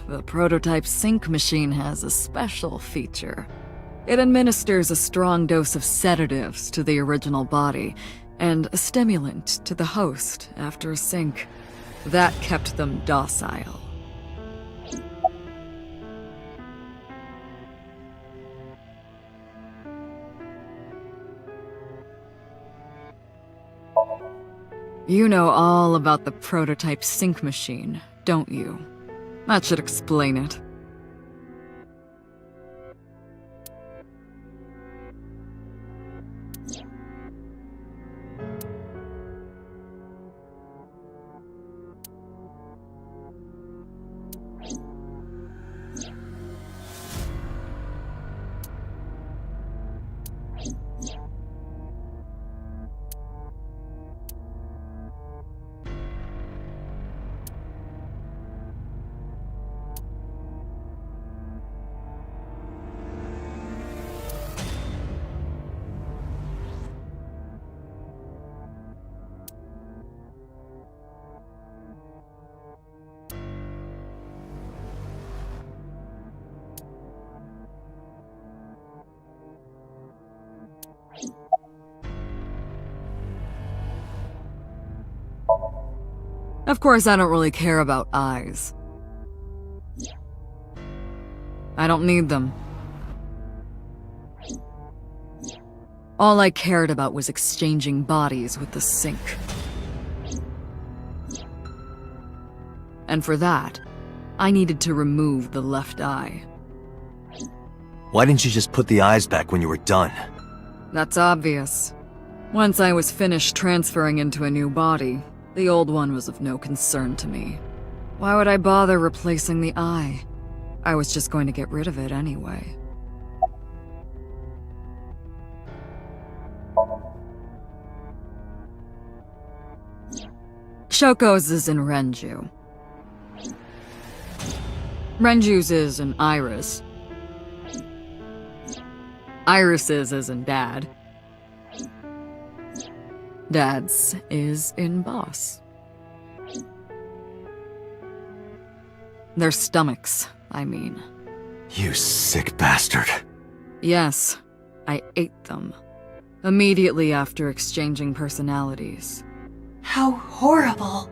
The prototype sync machine has a special feature. It administers a strong dose of sedatives to the original body, and a stimulant to the host after a sync. That kept them docile. You know all about the prototype sync machine, don't you? That should explain it. Of course, I don't really care about eyes. I don't need them. All I cared about was exchanging bodies with the sink. And for that, I needed to remove the left eye. Why didn't you just put the eyes back when you were done? That's obvious. Once I was finished transferring into a new body, the old one was of no concern to me. Why would I bother replacing the eye? I was just going to get rid of it anyway. Shoko's is in Renju. Renju's is in Iris. Iris's is in Dad. Dad's is in Boss. Their stomachs, I mean. You sick bastard. Yes, I ate them. Immediately after exchanging personalities. How horrible.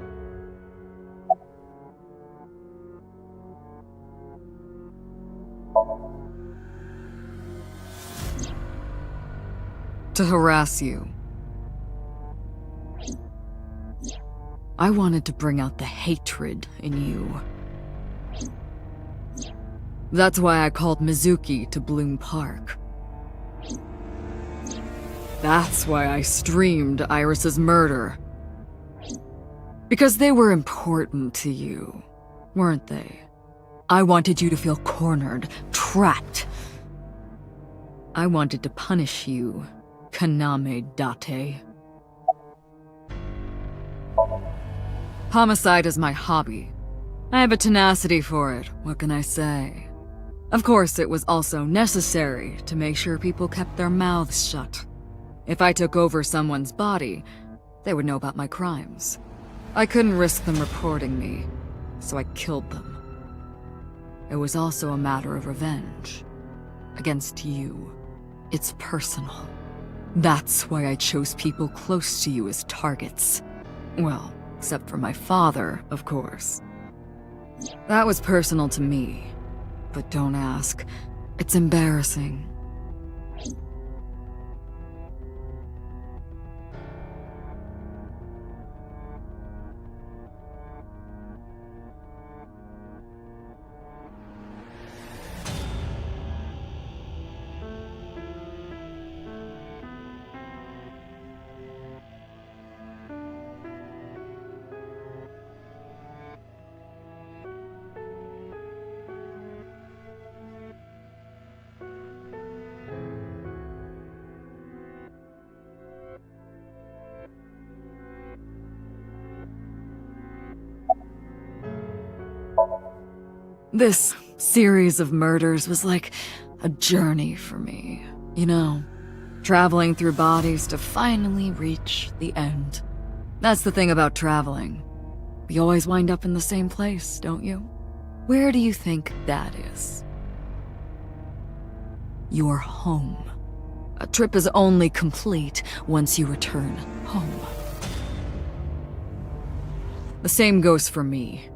To harass you. I wanted to bring out the hatred in you. That's why I called Mizuki to Bloom Park. That's why I streamed Iris's murder. Because they were important to you, weren't they? I wanted you to feel cornered, trapped. I wanted to punish you, Kaname Date. Homicide is my hobby. I have a tenacity for it, what can I say? Of course, it was also necessary to make sure people kept their mouths shut. If I took over someone's body, they would know about my crimes. I couldn't risk them reporting me, so I killed them. It was also a matter of revenge. Against you. It's personal. That's why I chose people close to you as targets. Well, except for my father, of course. That was personal to me. But don't ask. It's embarrassing. This series of murders was like a journey for me, you know, traveling through bodies to finally reach the end. That's the thing about traveling. You always wind up in the same place, don't you? Where do you think that is? Your home. A trip is only complete once you return home. The same goes for me.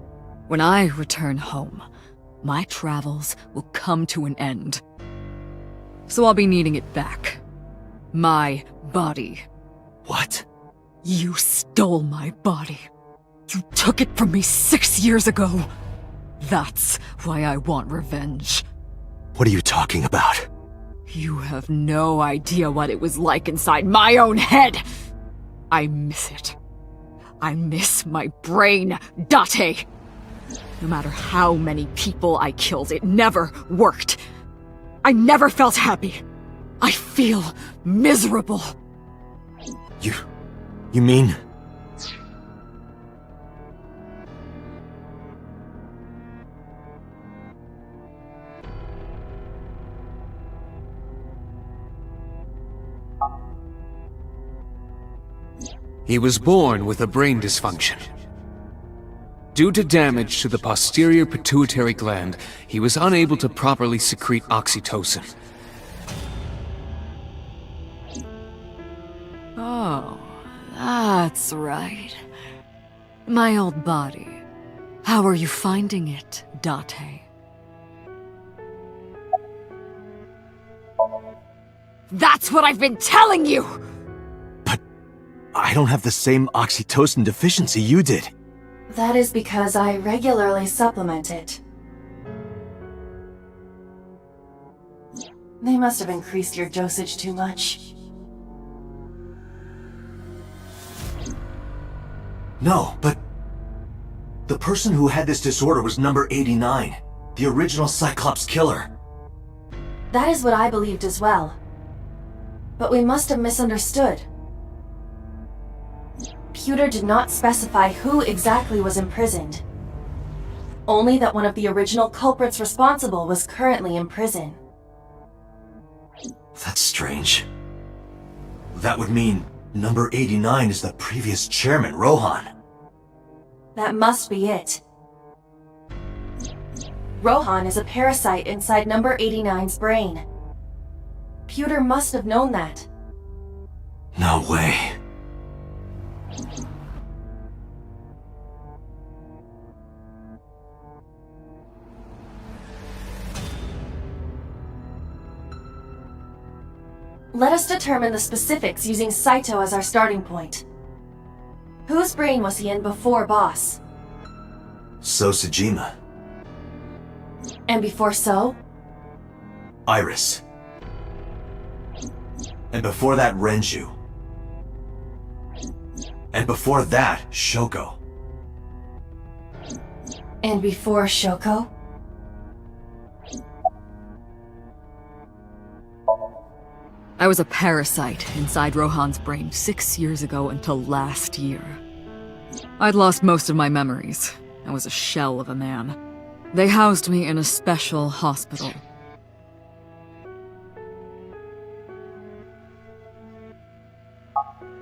When I return home, my travels will come to an end. So I'll be needing it back. My body. What? You stole my body. You took it from me 6 years ago. That's why I want revenge. What are you talking about? You have no idea what it was like inside my own head. I miss it. I miss my brain, Date. No matter how many people I killed, it never worked. I never felt happy. I feel miserable. You mean? He was born with a brain dysfunction. Due to damage to the posterior pituitary gland, he was unable to properly secrete oxytocin. Oh, that's right. My old body. How are you finding it, Date? That's what I've been telling you! I don't have the same oxytocin deficiency you did. That is because I regularly supplement it. They must have increased your dosage too much. No, but... the person who had this disorder was number 89, the original Cyclops killer. That is what I believed as well. But we must have misunderstood. Pewter did not specify who exactly was imprisoned. Only that one of the original culprits responsible was currently in prison. That's strange. That would mean number 89 is the previous chairman, Rohan. That must be it. Rohan is a parasite inside number 89's brain. Pewter must have known that. No way. Let us determine the specifics using Saito as our starting point. Whose brain was he in before Boss? So Sejima. And before So? Iris. And before that, Renju. And before that, Shoko. And before Shoko? I was a parasite inside Rohan's brain 6 years ago until last year. I'd lost most of my memories. I was a shell of a man. They housed me in a special hospital.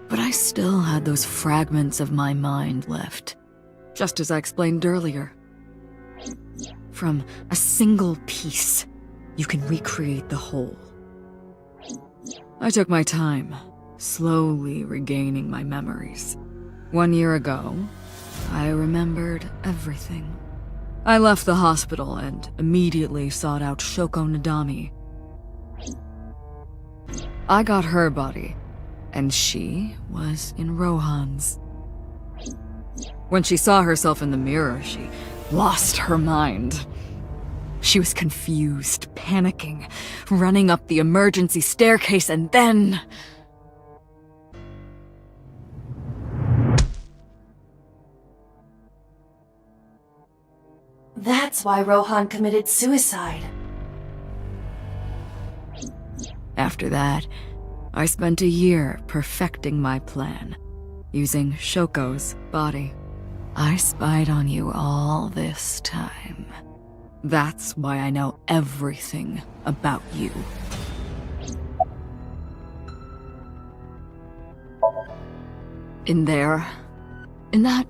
But I still had those fragments of my mind left, just as I explained earlier. From a single piece, you can recreate the whole. I took my time, slowly regaining my memories. 1 year ago, I remembered everything. I left the hospital and immediately sought out Shoko Nadami. I got her body, and she was in Rohan's. When she saw herself in the mirror, she lost her mind. She was confused, panicking, running up the emergency staircase, and then... That's why Rohan committed suicide. After that, I spent a year perfecting my plan, using Shoko's body. I spied on you all this time. That's why I know everything about you. In there, in that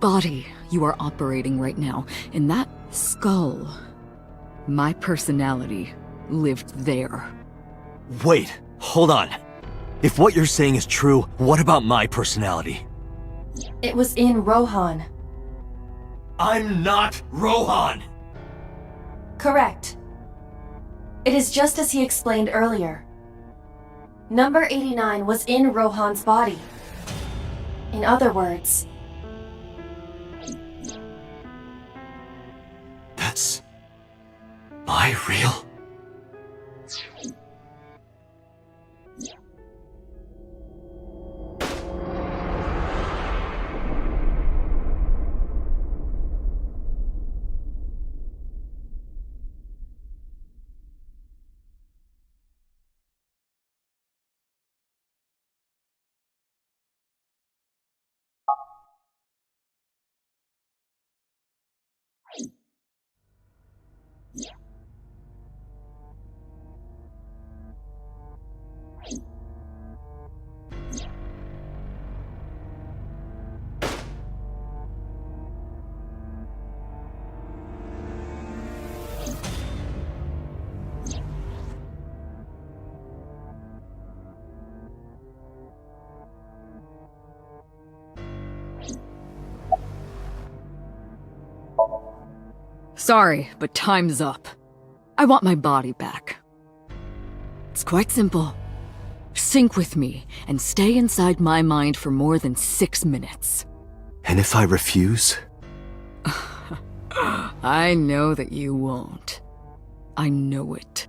body you are operating right now, in that skull, my personality lived there. Wait, hold on. If what you're saying is true, what about my personality? It was in Rohan. I'm not Rohan! Correct. It is just as he explained earlier. Number 89 was in Rohan's body. In other words... That's... my real... Sorry, but time's up. I want my body back. It's quite simple. Sync with me and stay inside my mind for more than 6 minutes. And if I refuse? I know that you won't. I know it.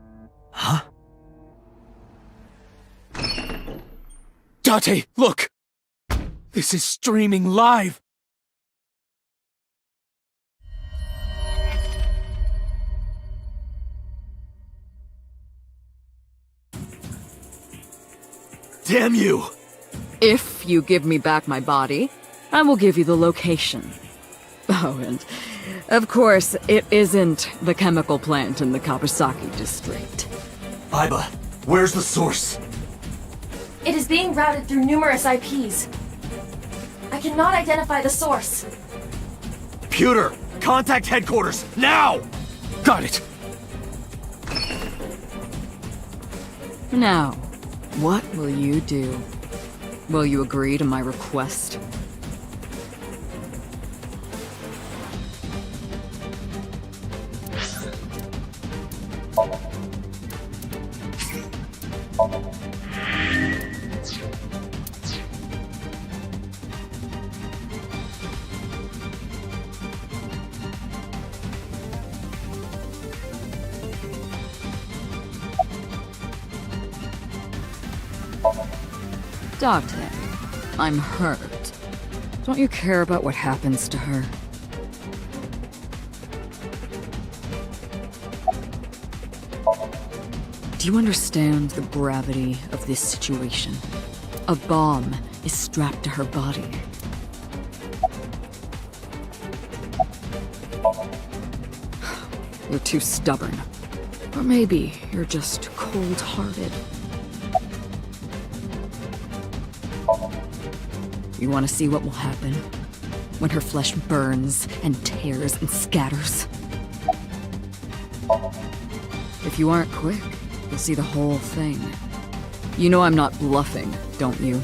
Huh? Date, look! This is streaming live! Damn you! If you give me back my body, I will give you the location. Oh, and of course, it isn't the chemical plant in the Kawasaki district. Aiba, where's the source? It is being routed through numerous IPs. I cannot identify the source. Pewter, contact headquarters, now! Got it! Now, what will you do? Will you agree to my request? Date, I'm hurt. Don't you care about what happens to her? Do you understand the gravity of this situation? A bomb is strapped to her body. You're too stubborn. Or maybe you're just cold-hearted. You want to see what will happen when her flesh burns and tears and scatters? If you aren't quick, you'll see the whole thing. You know I'm not bluffing, don't you?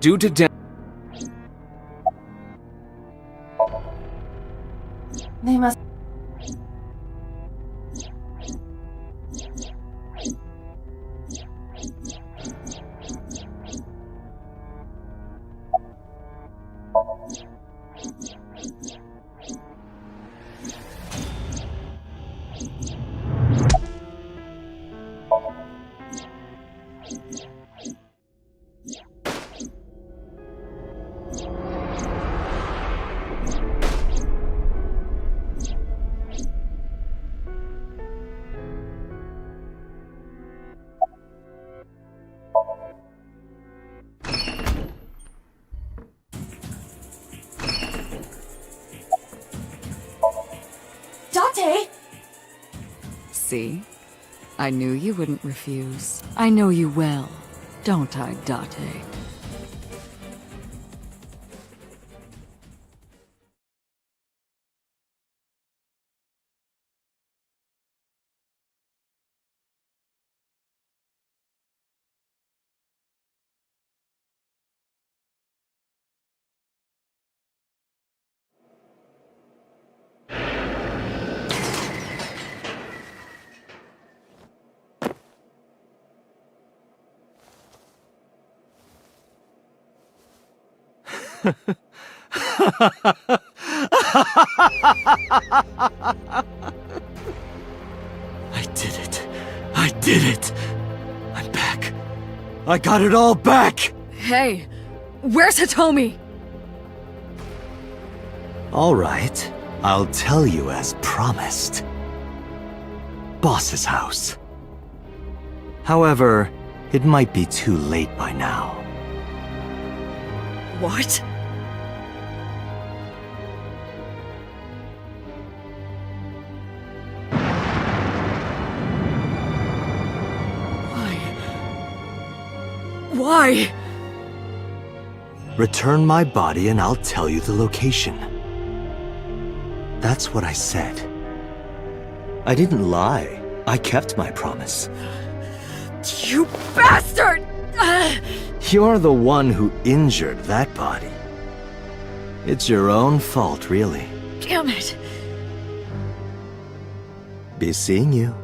Due to death. They must. See? I knew you wouldn't refuse. I know you well, don't I, Date? I did it. I did it. I'm back. I got it all back! Hey, where's Hitomi? All right, I'll tell you as promised. Boss's house. However, it might be too late by now. What? Why? Return my body and I'll tell you the location. That's what I said. I didn't lie. I kept my promise. You bastard! You're the one who injured that body. It's your own fault, really. Damn it! Be seeing you.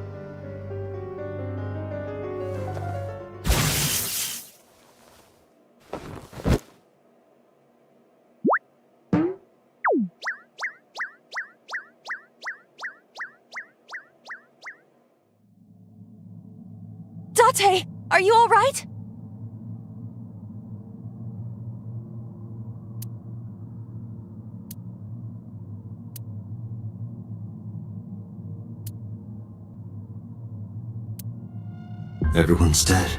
Date, are you all right? Everyone's dead.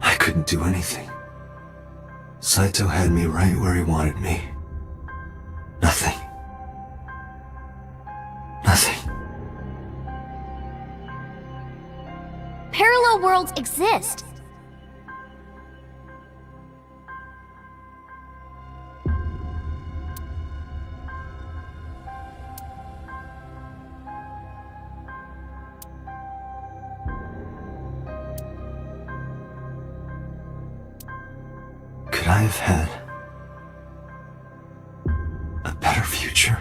I couldn't do anything. Saito had me right where he wanted me. Nothing. Nothing. Parallel worlds exist. Could I have had a better future?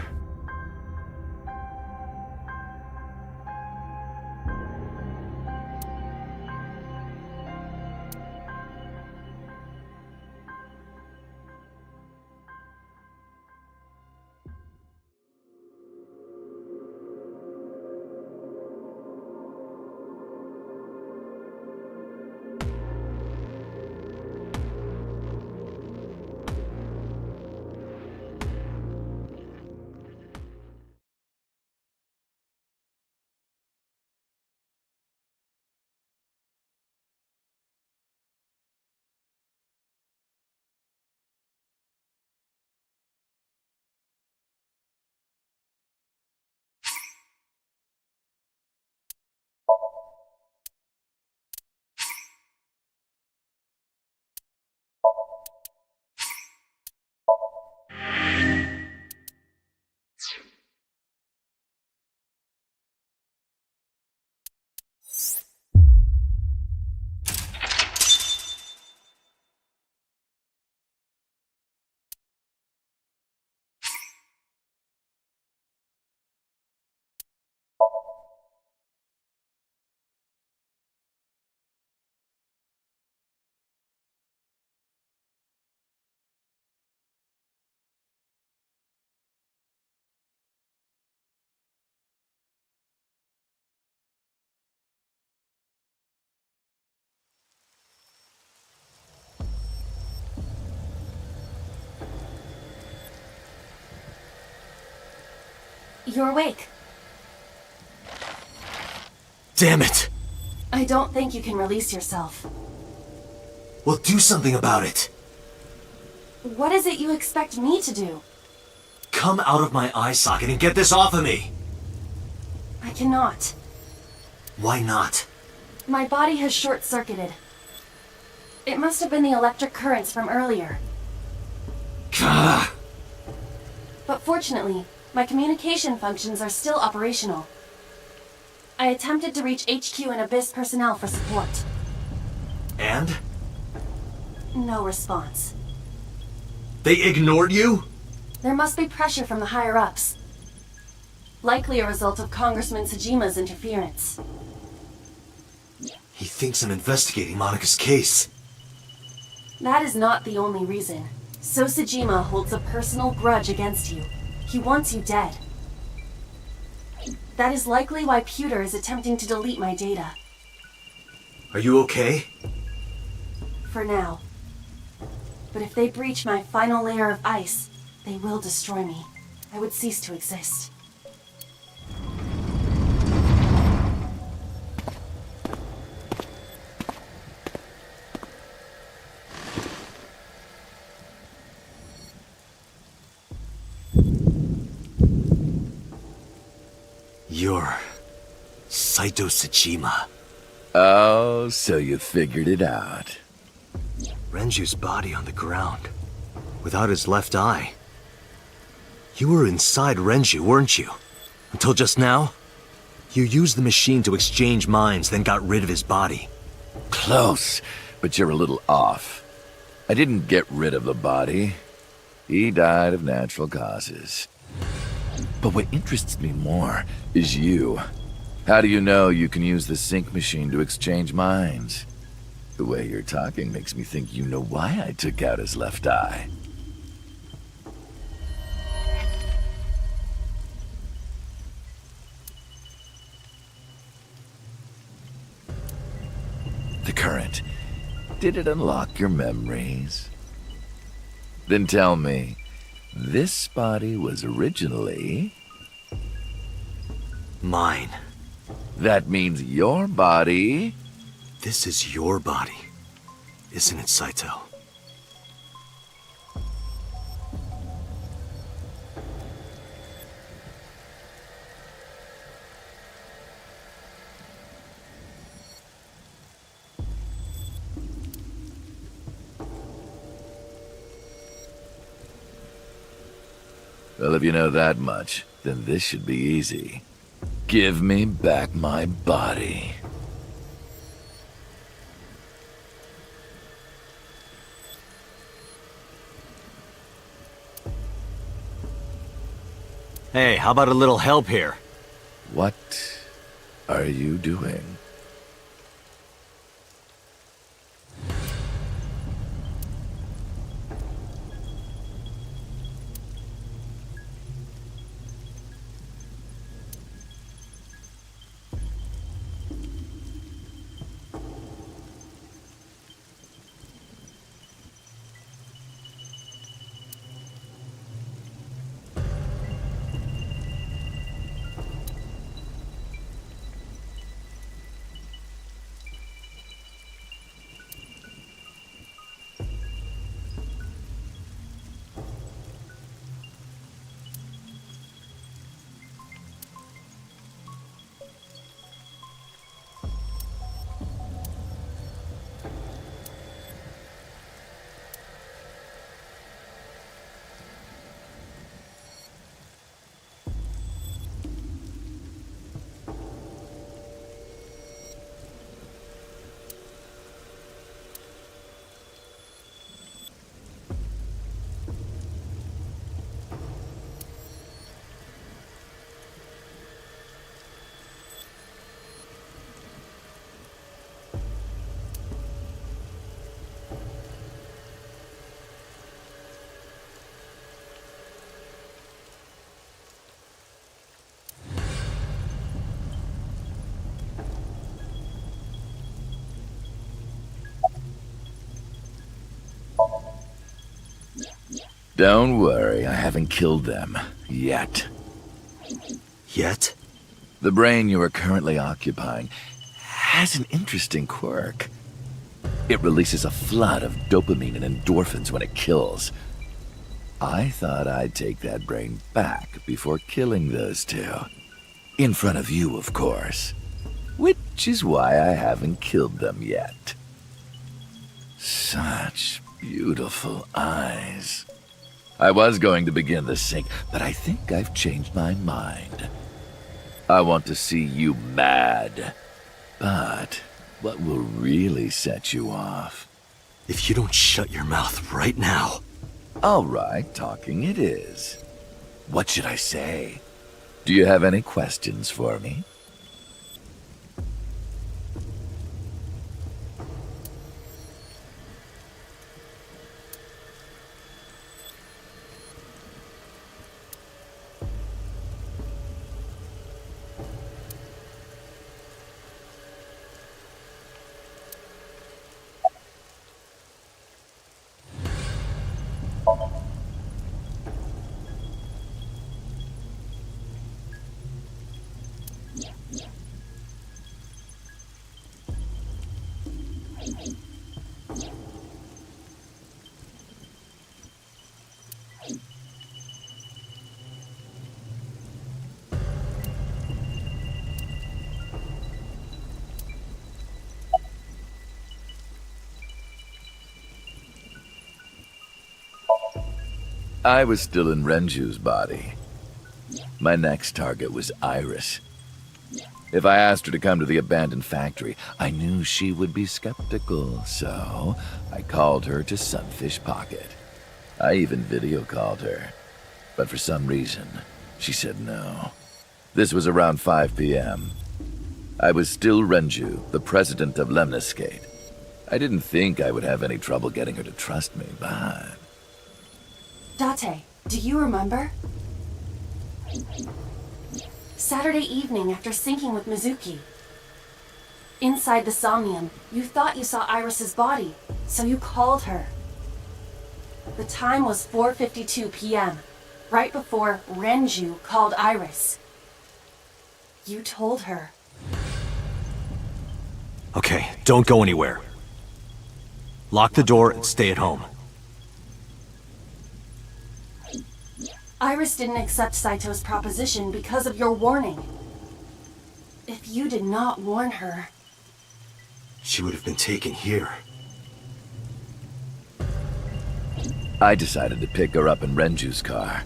You're awake. Damn it! I don't think you can release yourself. Well, do something about it. What is it you expect me to do? Come out of my eye socket and get this off of me! I cannot. Why not? My body has short-circuited. It must have been the electric currents from earlier. Gah! But fortunately, my communication functions are still operational. I attempted to reach HQ and Abyss personnel for support. And? No response. They ignored you? There must be pressure from the higher-ups. Likely a result of Congressman Tsujima's interference. He thinks I'm investigating Monika's case. That is not the only reason. So Tsujima holds a personal grudge against you. He wants you dead. That is likely why Pewter is attempting to delete my data. Are you okay? For now. But if they breach my final layer of ice, they will destroy me. I would cease to exist. You're Saito Tsuchima. Oh, so you figured it out. Renju's body on the ground, without his left eye. You were inside Renju, weren't you? Until just now? You used the machine to exchange minds, then got rid of his body. Close, but you're a little off. I didn't get rid of the body. He died of natural causes. But what interests me more is you. How do you know you can use the sync machine to exchange minds? The way you're talking makes me think you know why I took out his left eye. The current. Did it unlock your memories? Then tell me, this body was originally... mine. That means your body... This is your body, isn't it, Saito? Well, if you know that much, then this should be easy. Give me back my body. Hey, how about a little help here? What are you doing? Don't worry, I haven't killed them. Yet. Yet? The brain you are currently occupying has an interesting quirk. It releases a flood of dopamine and endorphins when it kills. I thought I'd take that brain back before killing those two. In front of you, of course. Which is why I haven't killed them yet. Such beautiful eyes. I was going to begin the sync, but I think I've changed my mind. I want to see you mad. But what will really set you off? If you don't shut your mouth right now. All right, talking it is. What should I say? Do you have any questions for me? I was still in Renju's body. My next target was Iris. If I asked her to come to the abandoned factory, I knew she would be skeptical, so I called her to Sunfish Pocket. I even video called her, but for some reason, she said no. This was around 5 p.m. I was still Renju, the president of Lemniscate. I didn't think I would have any trouble getting her to trust me, but... Date, do you remember? Saturday evening after syncing with Mizuki. Inside the Somnium, you thought you saw Iris's body, so you called her. The time was 4:52 p.m., right before Renju called Iris. You told her. Okay, don't go anywhere. Lock the door and stay at home. Iris didn't accept Saito's proposition because of your warning. If you did not warn her... She would have been taken here. I decided to pick her up in Renju's car.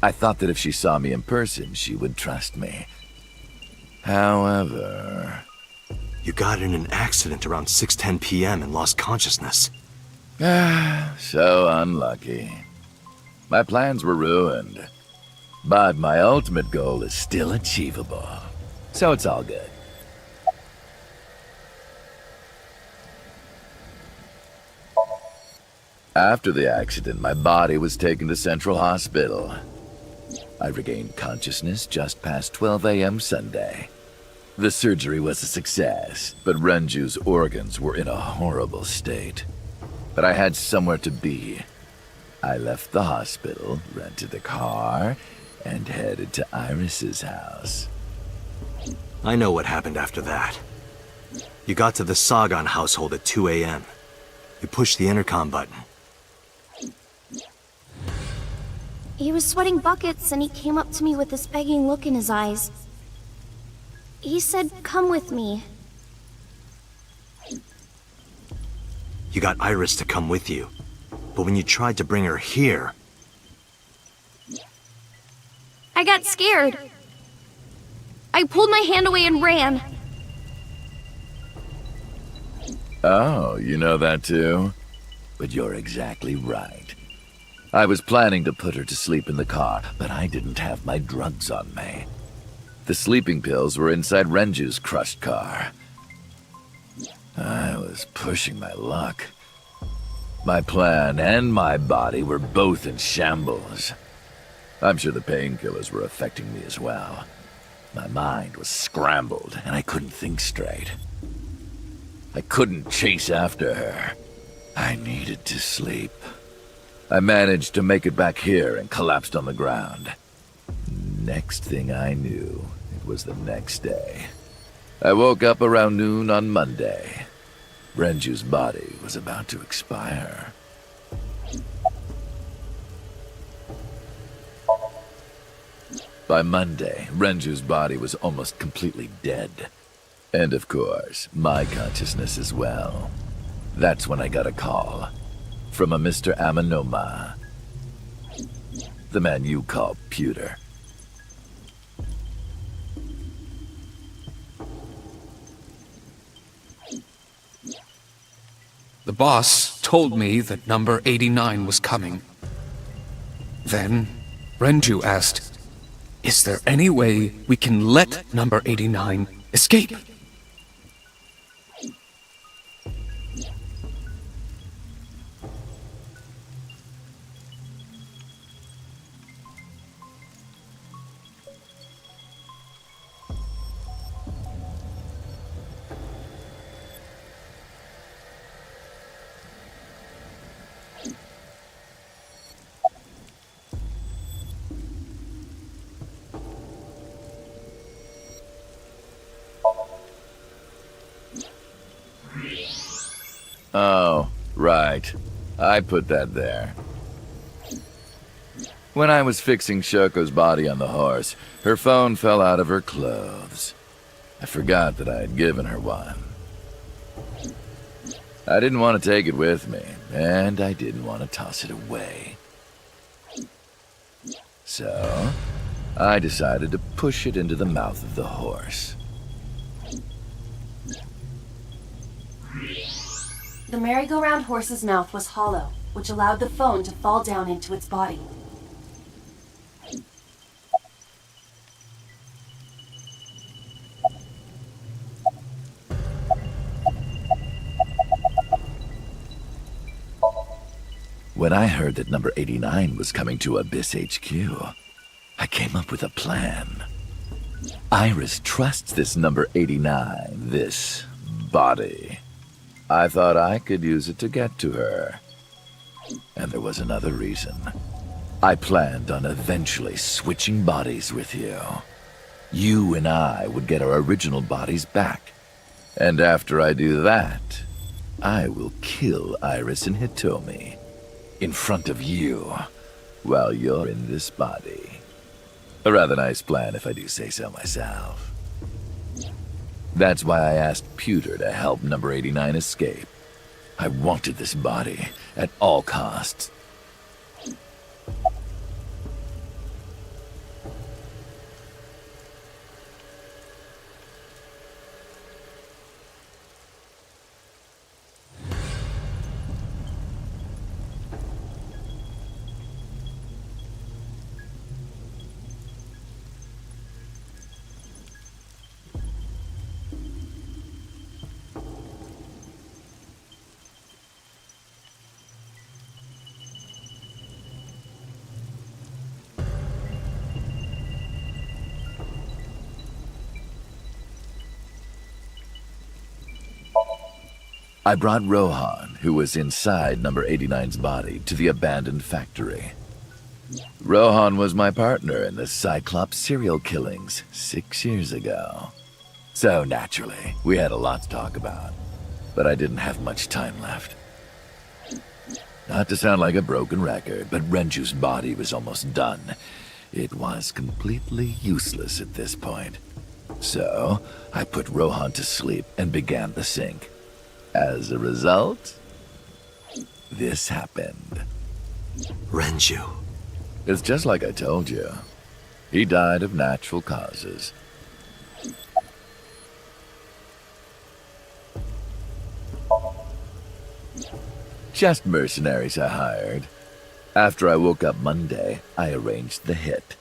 I thought that if she saw me in person, she would trust me. However... You got in an accident around 6:10 p.m. and lost consciousness. So unlucky. My plans were ruined. But my ultimate goal is still achievable. So it's all good. After the accident, my body was taken to Central Hospital. I regained consciousness just past 12 a.m. Sunday. The surgery was a success, but Renju's organs were in a horrible state. But I had somewhere to be. I left the hospital, rented a car, and headed to Iris's house. I know what happened after that. You got to the Sagan household at 2 a.m. You pushed the intercom button. He was sweating buckets and he came up to me with this begging look in his eyes. He said, "Come with me." You got Iris to come with you. But when you tried to bring her here... I got scared. I pulled my hand away and ran. Oh, you know that too? But you're exactly right. I was planning to put her to sleep in the car, but I didn't have my drugs on me. The sleeping pills were inside Renju's crushed car. I was pushing my luck. My plan and my body were both in shambles. I'm sure the painkillers were affecting me as well. My mind was scrambled, and I couldn't think straight. I couldn't chase after her. I needed to sleep. I managed to make it back here and collapsed on the ground. Next thing I knew, it was the next day. I woke up around noon on Monday. Renju's body was about to expire. By Monday, Renju's body was almost completely dead. And of course, my consciousness as well. That's when I got a call from a Mr. Amanoma. The man you call Pewter. The boss told me that number 89 was coming. Then, Renju asked, "Is there any way we can let number 89 escape?" Oh, right. I put that there. When I was fixing Shoko's body on the horse, her phone fell out of her clothes. I forgot that I had given her one. I didn't want to take it with me, and I didn't want to toss it away. So, I decided to push it into the mouth of the horse. The merry-go-round horse's mouth was hollow, which allowed the phone to fall down into its body. When I heard that number 89 was coming to Abyss HQ, I came up with a plan. Iris trusts this number 89, this body. I thought I could use it to get to her. And there was another reason. I planned on eventually switching bodies with you. You and I would get our original bodies back. And after I do that, I will kill Iris and Hitomi in front of you while you're in this body. A rather nice plan if I do say so myself. That's why I asked Pewter to help number 89 escape. I wanted this body at all costs. I brought Rohan, who was inside number 89's body, to the abandoned factory. Rohan was my partner in the Cyclops serial killings 6 years ago. So naturally, we had a lot to talk about, but I didn't have much time left. Not to sound like a broken record, but Renju's body was almost done. It was completely useless at this point. So, I put Rohan to sleep and began the sync. As a result, this happened. Renju. It's just like I told you. He died of natural causes. Just mercenaries I hired. After I woke up Monday, I arranged the hit.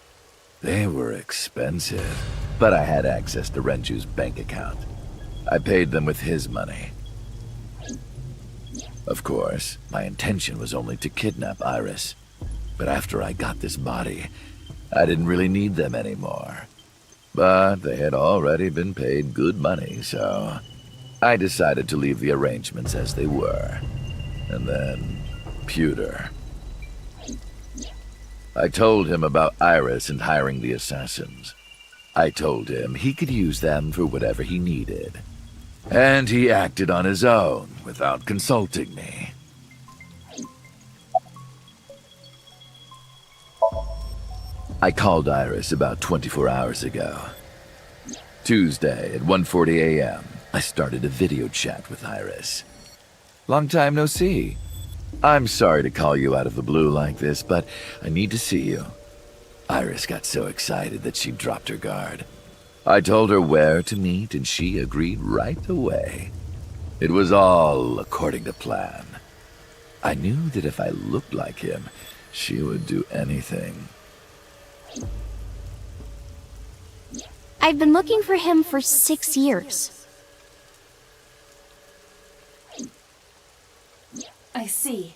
They were expensive, but I had access to Renju's bank account. I paid them with his money. Of course, my intention was only to kidnap Iris. But after I got this body, I didn't really need them anymore. But they had already been paid good money, so I decided to leave the arrangements as they were. And then, Pewter. I told him about Iris and hiring the assassins. I told him he could use them for whatever he needed. And he acted on his own without consulting me. I called Iris about 24 hours ago. Tuesday at 1:40 a.m., I started a video chat with Iris. Long time no see. I'm sorry to call you out of the blue like this, but I need to see you. Iris got so excited that she dropped her guard. I told her where to meet, and she agreed right away. It was all according to plan. I knew that if I looked like him, she would do anything. I've been looking for him for 6 years. I see.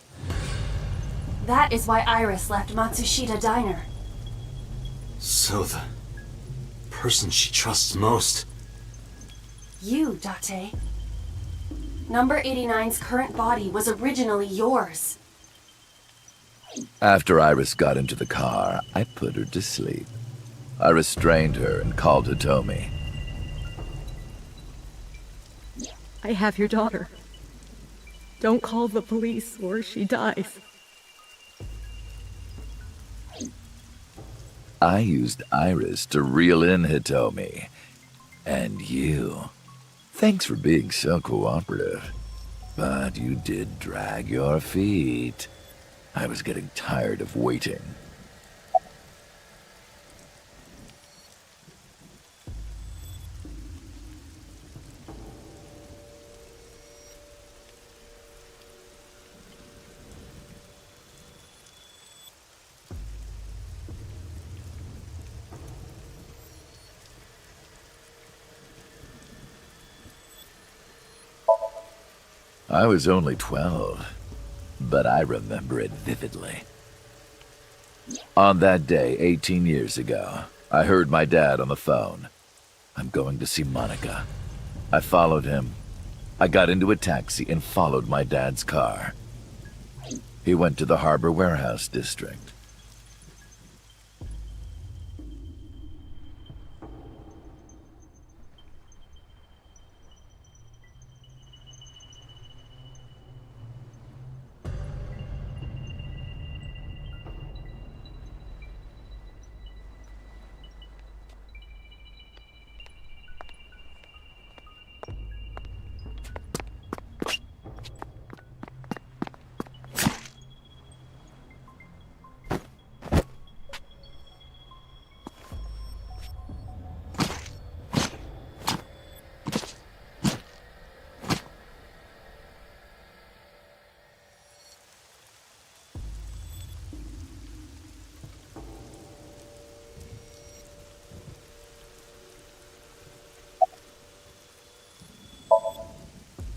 That is why Iris left Matsushita Diner. So the person she trusts most. You, Date. Number 89's current body was originally yours. After Iris got into the car, I put her to sleep. I restrained her and called Hitomi. I have your daughter. Don't call the police or she dies. I used Iris to reel in Hitomi. And you. Thanks for being so cooperative. But you did drag your feet. I was getting tired of waiting. I was only 12, but I remember it vividly. On that day, 18 years ago, I heard my dad on the phone. I'm going to see Monica. I followed him. I got into a taxi and followed my dad's car. He went to the Harbor Warehouse District.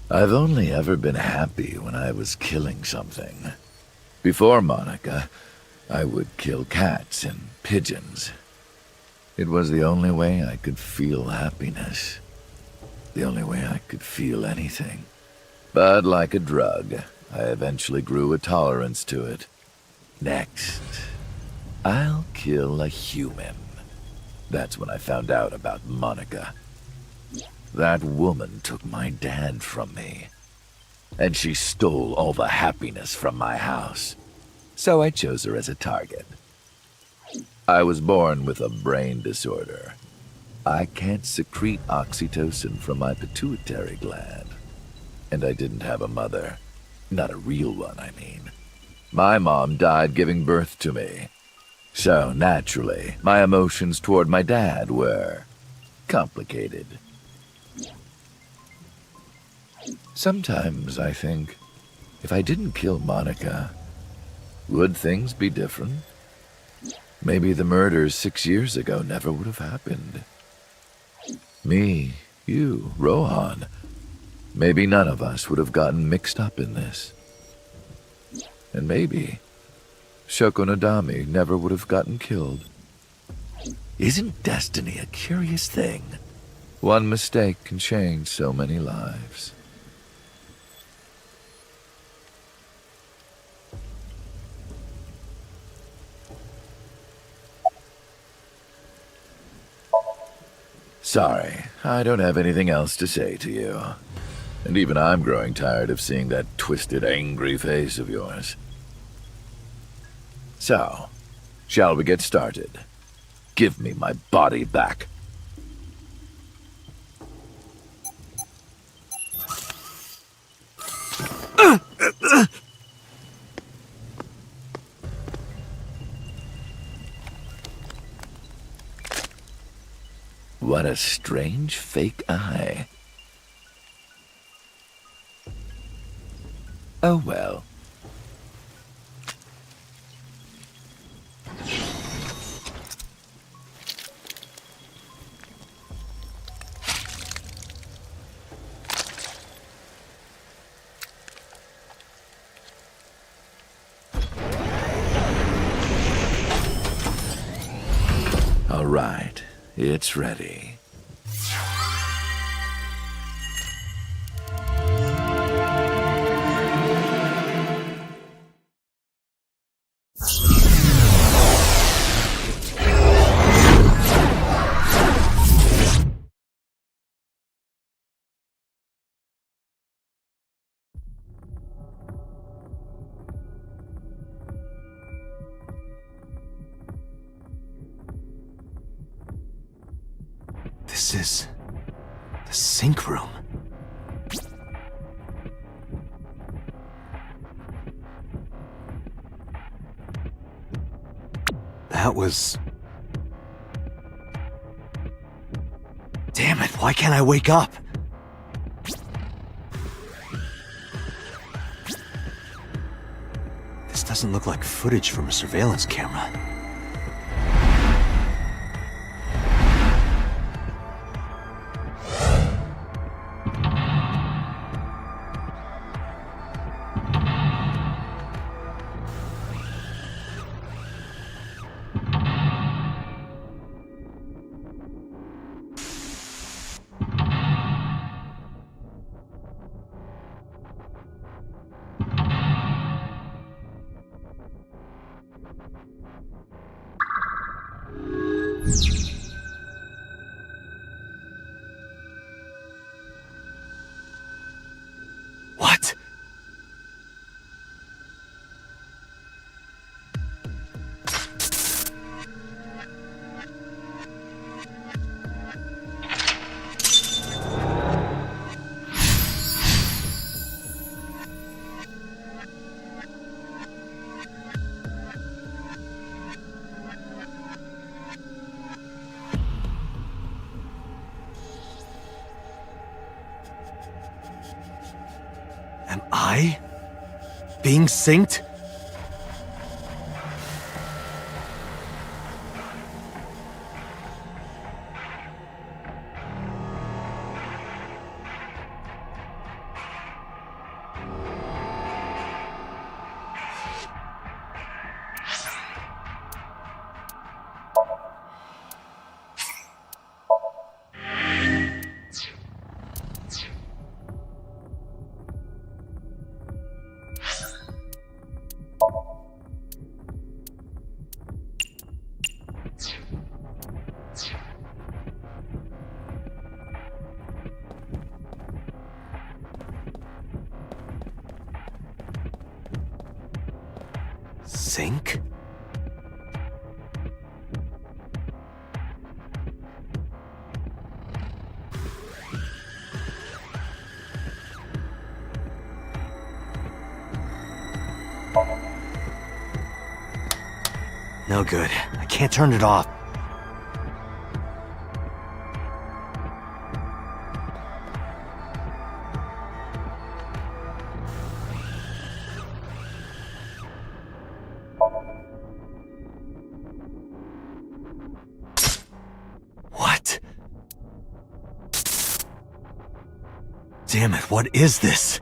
I've only ever been happy when I was killing something. Before Monica, I would kill cats and pigeons. It was the only way I could feel happiness. The only way I could feel anything. But like a drug, I eventually grew a tolerance to it. Next, I'll kill a human. That's when I found out about Monica. That woman took my dad from me. And she stole all the happiness from my house. So I chose her as a target. I was born with a brain disorder. I can't secrete oxytocin from my pituitary gland. And I didn't have a mother. Not a real one, I mean. My mom died giving birth to me. So naturally, my emotions toward my dad were complicated. Sometimes I think, if I didn't kill Monica, would things be different? Maybe the murders 6 years ago never would have happened. Me, you, Rohan, maybe none of us would have gotten mixed up in this. And maybe Shoko Nadami never would have gotten killed. Isn't destiny a curious thing? One mistake can change so many lives. Sorry, I don't have anything else to say to you. And even I'm growing tired of seeing that twisted, angry face of yours. So, shall we get started? Give me my body back. What a strange fake eye. Oh well. All right, it's ready. This is the sink room. That was... Damn it, why can't I wake up? This doesn't look like footage from a surveillance camera. What? Am I being synced? Sync? No good. I can't turn it off. What? Damn it, what is this?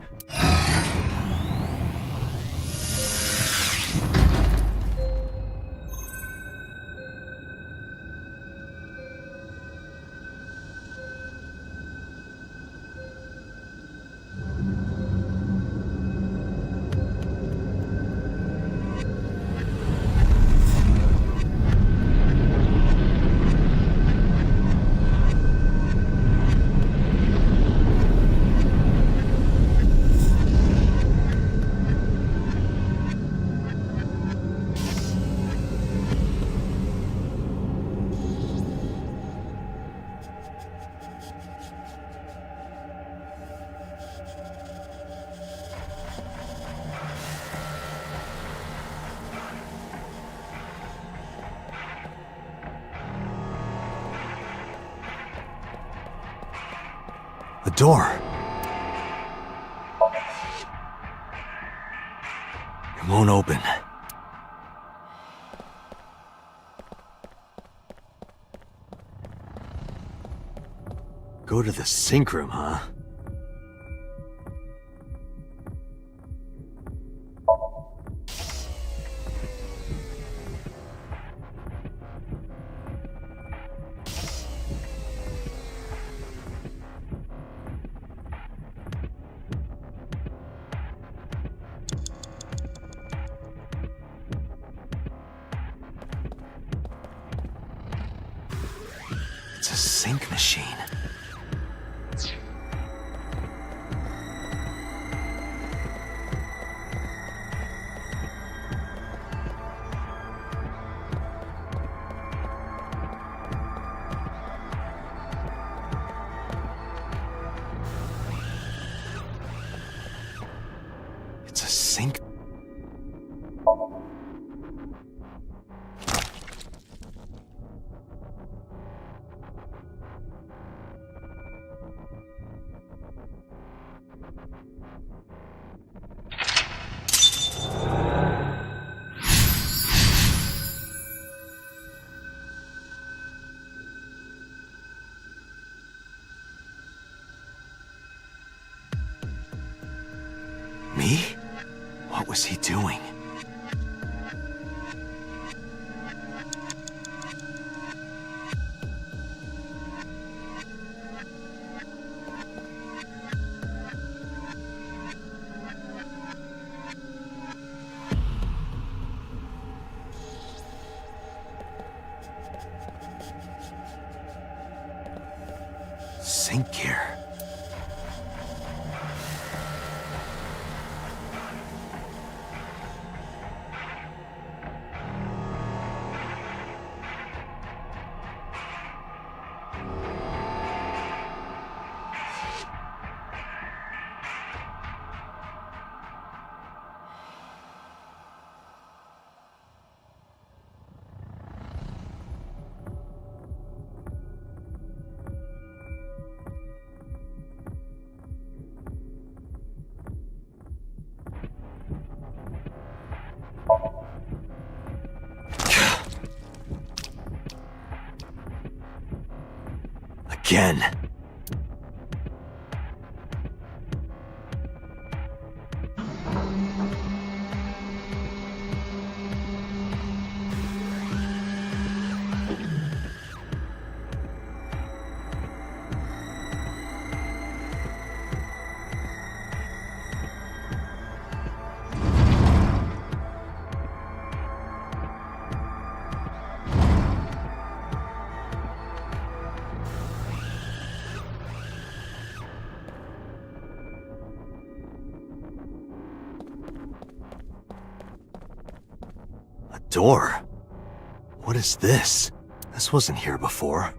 The door. It won't open. Go to the sink room, huh? It's a sink machine. It's a sink. Me? What was he doing? Sink gear. Again. A door? What is this? This wasn't here before.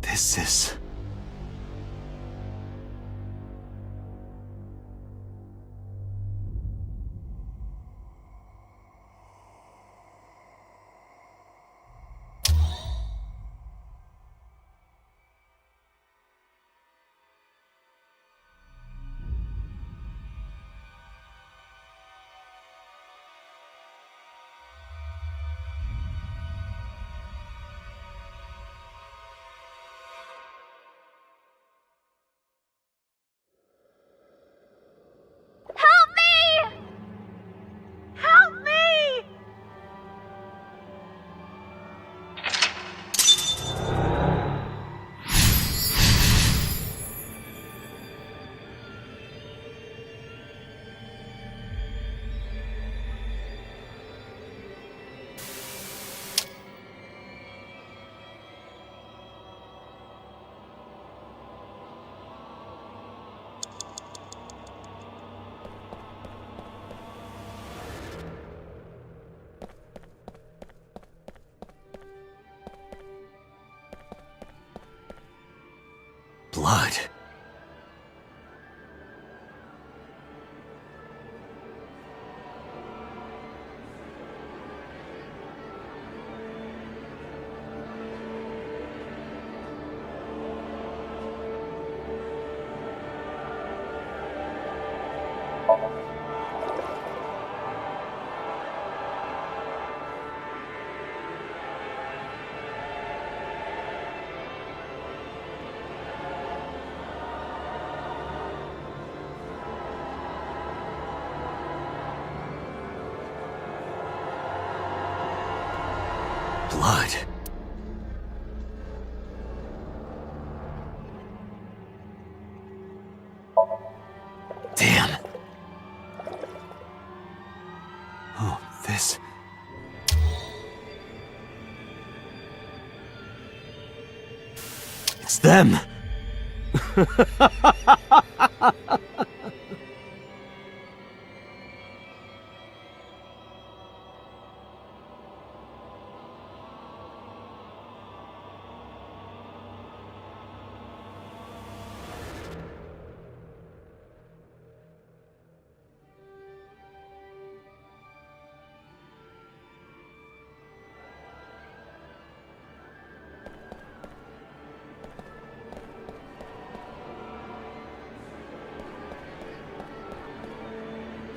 This is... Help me! Help me! blood. It's them!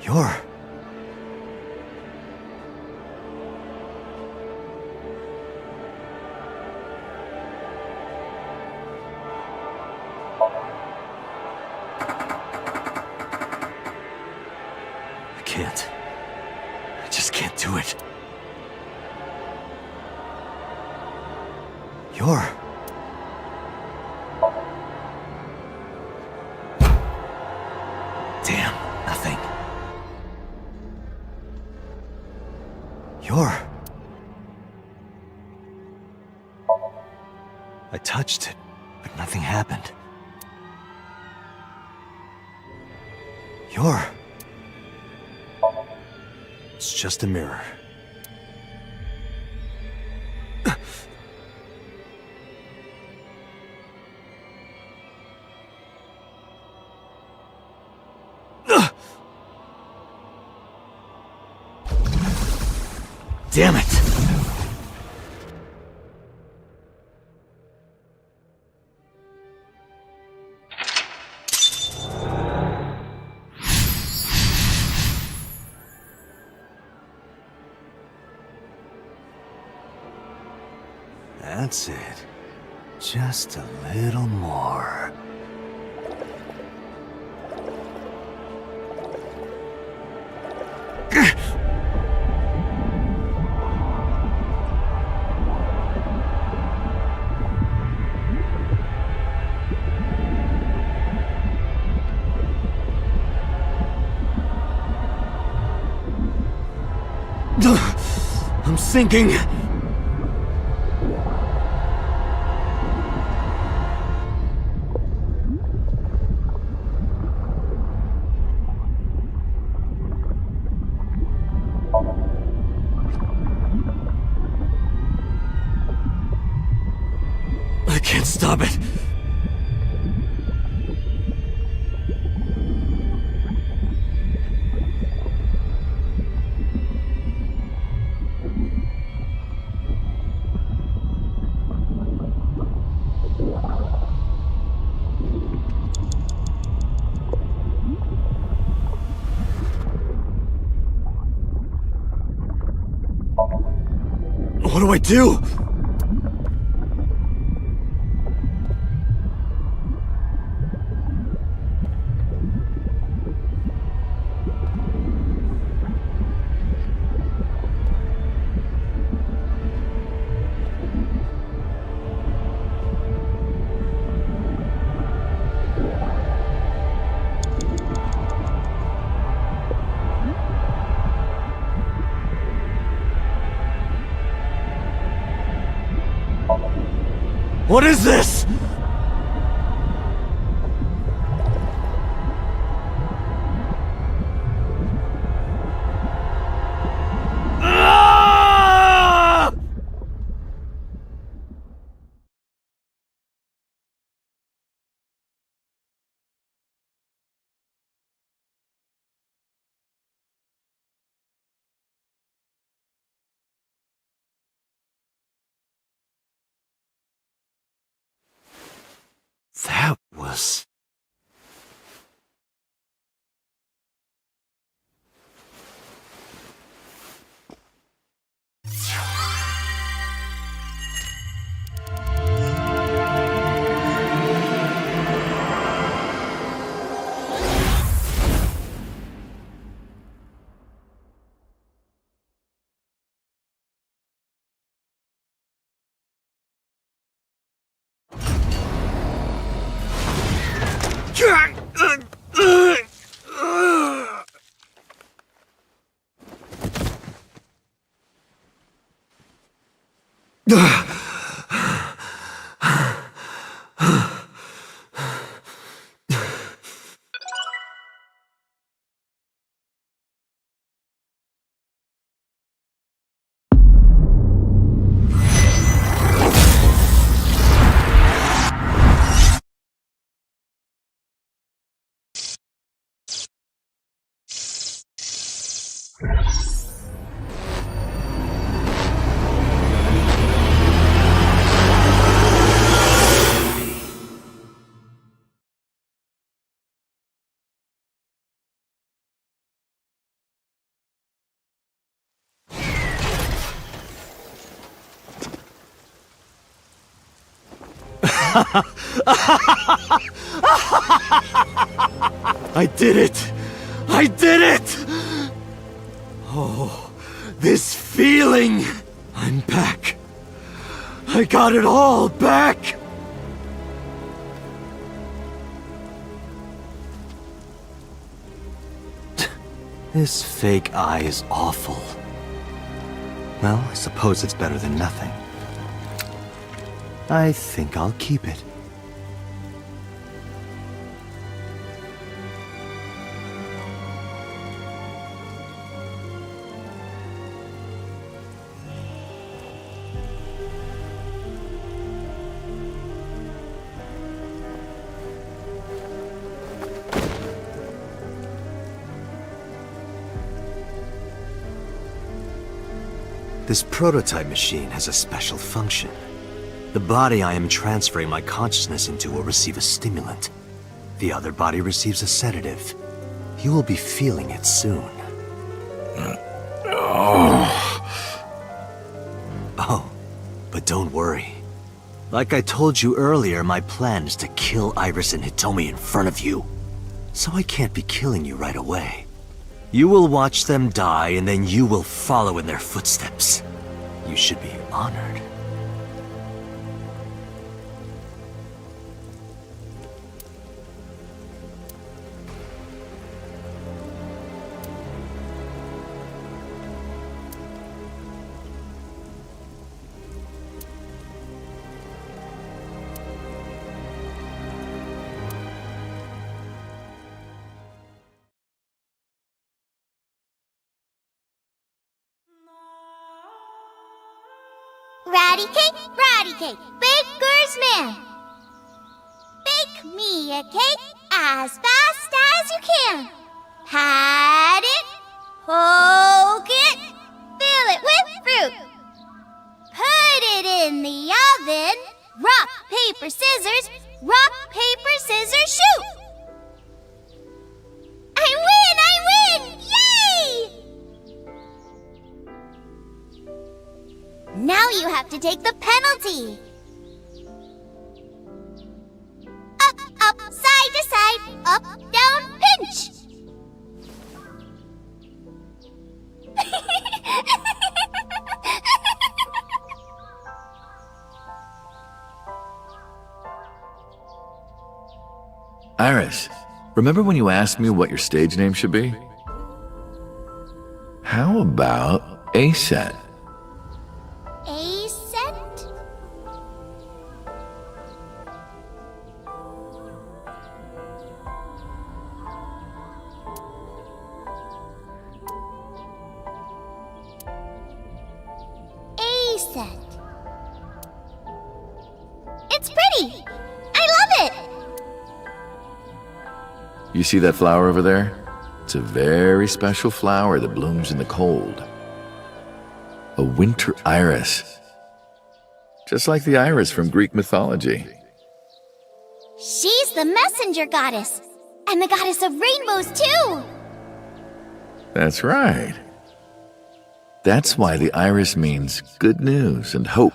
You're... I can't. I just can't do it. You're... Damn, nothing. You're... I touched it, but nothing happened. You're... It's just a mirror. Damn it! That's it. Just a little more. I'm sinking. I can't stop it. What do I do? What is this? That was... I did it! I did it! Oh, this feeling! I'm back. I got it all back! This fake eye is awful. Well, I suppose it's better than nothing. I think I'll keep it. This prototype machine has a special function. The body I am transferring my consciousness into will receive a stimulant. The other body receives a sedative. You will be feeling it soon. Oh, but don't worry. Like I told you earlier, my plan is to kill Iris and Hitomi in front of you. So I can't be killing you right away. You will watch them die, and then you will follow in their footsteps. You should be honored. Ratty cake, baker's man. Bake me a cake as fast as you can. Pat it, poke it, fill it with fruit. Put it in the oven. Rock, paper, scissors, shoot. I win! Yay! Now you have to take the penalty. Up, side to side, up, down, pinch. Iris, remember when you asked me what your stage name should be? How about A-Set? A-Set? A-Set. It's pretty! I love it! You see that flower over there? It's a very special flower that blooms in the cold. A winter iris. Just like the iris from Greek mythology. She's the messenger goddess, and the goddess of rainbows too! That's right. That's why the iris means good news and hope.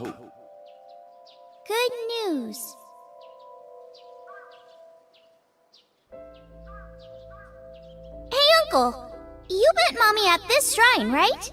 Good news. Hey, Uncle! You met Mommy at this shrine, right?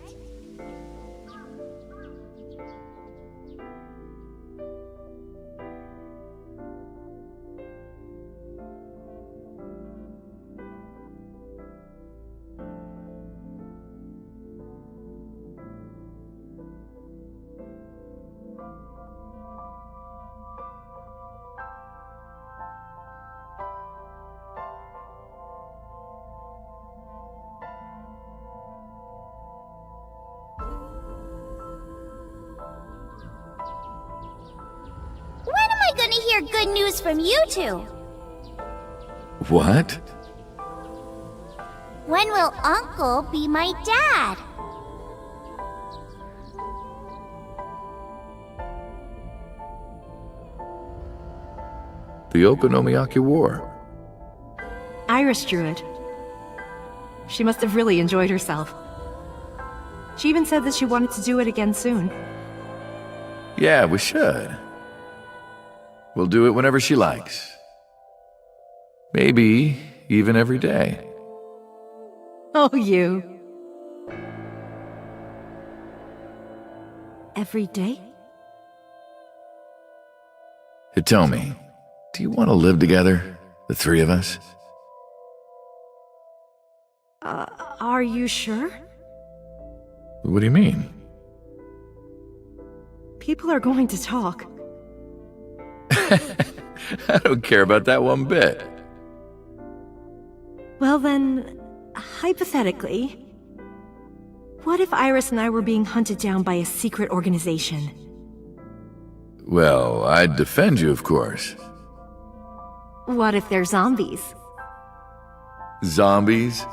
Gonna hear good news from you two. What? When will Uncle be my dad? The Okonomiyaki War. Iris drew it. She must have really enjoyed herself. She even said that she wanted to do it again soon. Yeah, we should. We'll do it whenever she likes. Maybe even every day. Oh, you. Every day? Hitomi, do you want to live together, the three of us? Are you sure? What do you mean? People are going to talk. I don't care about that one bit. Well then, hypothetically, what if Iris and I were being hunted down by a secret organization? Well, I'd defend you, of course. What if they're zombies? Zombies?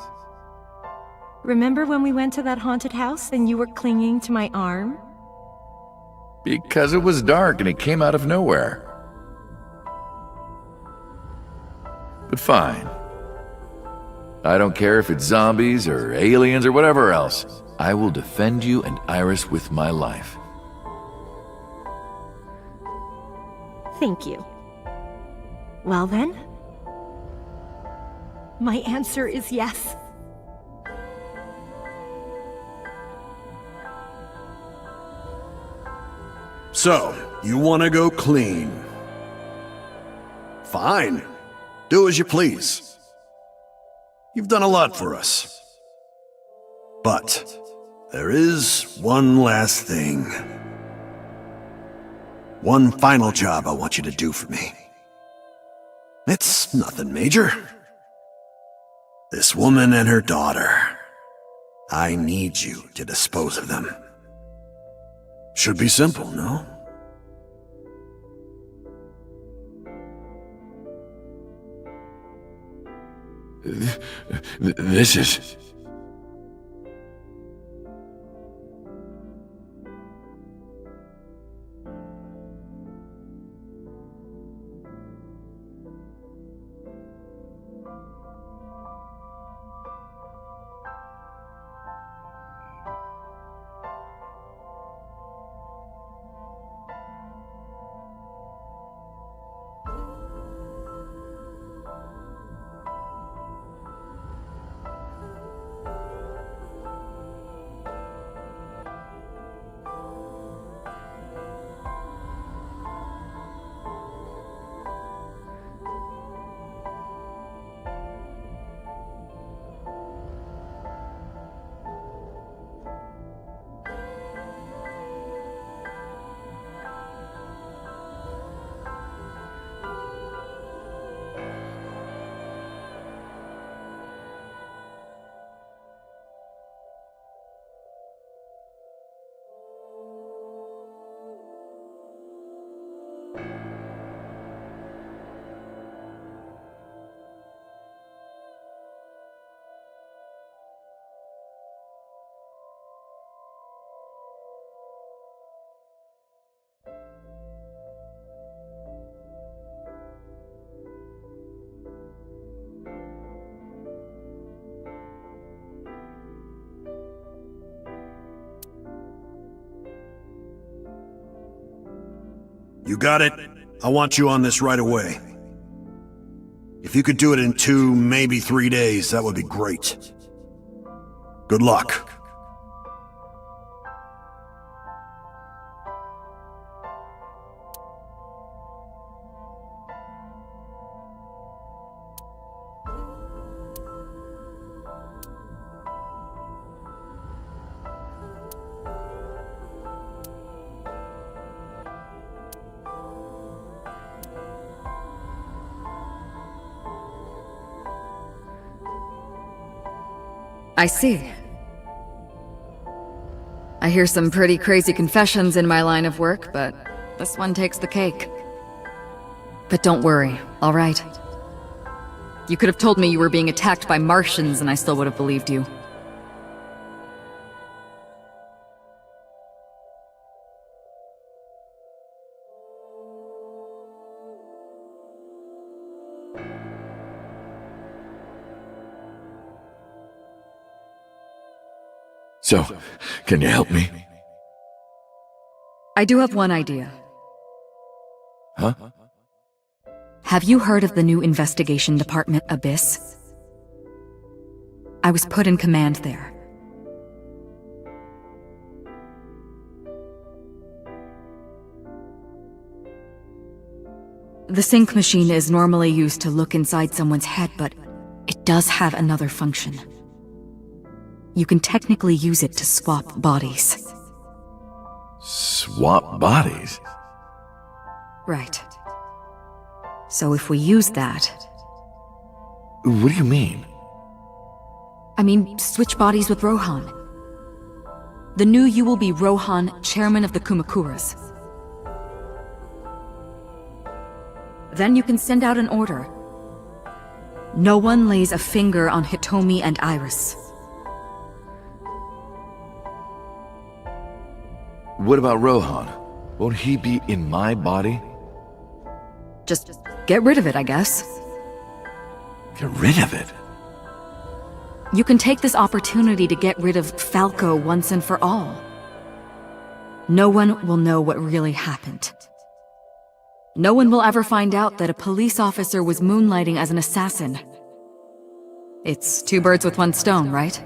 Remember when we went to that haunted house and you were clinging to my arm? Because it was dark and it came out of nowhere. But fine. I don't care if it's zombies or aliens or whatever else. I will defend you and Iris with my life. Thank you. Well then, my answer is yes. So, you want to go clean? Fine. Do as you please. You've done a lot for us. But there is one last thing. One final job I want you to do for me. It's nothing major. This woman and her daughter. I need you to dispose of them. Should be simple, no? This is... You got it? I want you on this right away. If you could do it in 2, maybe 3 days, that would be great. Good luck. I see. I hear some pretty crazy confessions in my line of work, but this one takes the cake. But don't worry, all right? You could have told me you were being attacked by Martians and I still would have believed you. So, can you help me? I do have one idea. Huh? Have you heard of the new investigation department, Abyss? I was put in command there. The sync machine is normally used to look inside someone's head, but it does have another function. You can technically use it to swap bodies. Swap bodies? Right. So if we use that... What do you mean? I mean, switch bodies with Rohan. The new you will be Rohan, chairman of the Kumakuras. Then you can send out an order. No one lays a finger on Hitomi and Iris. What about Rohan? Won't he be in my body? Just get rid of it, I guess. Get rid of it? You can take this opportunity to get rid of Falco once and for all. No one will know what really happened. No one will ever find out that a police officer was moonlighting as an assassin. It's 2 birds with 1 stone, right?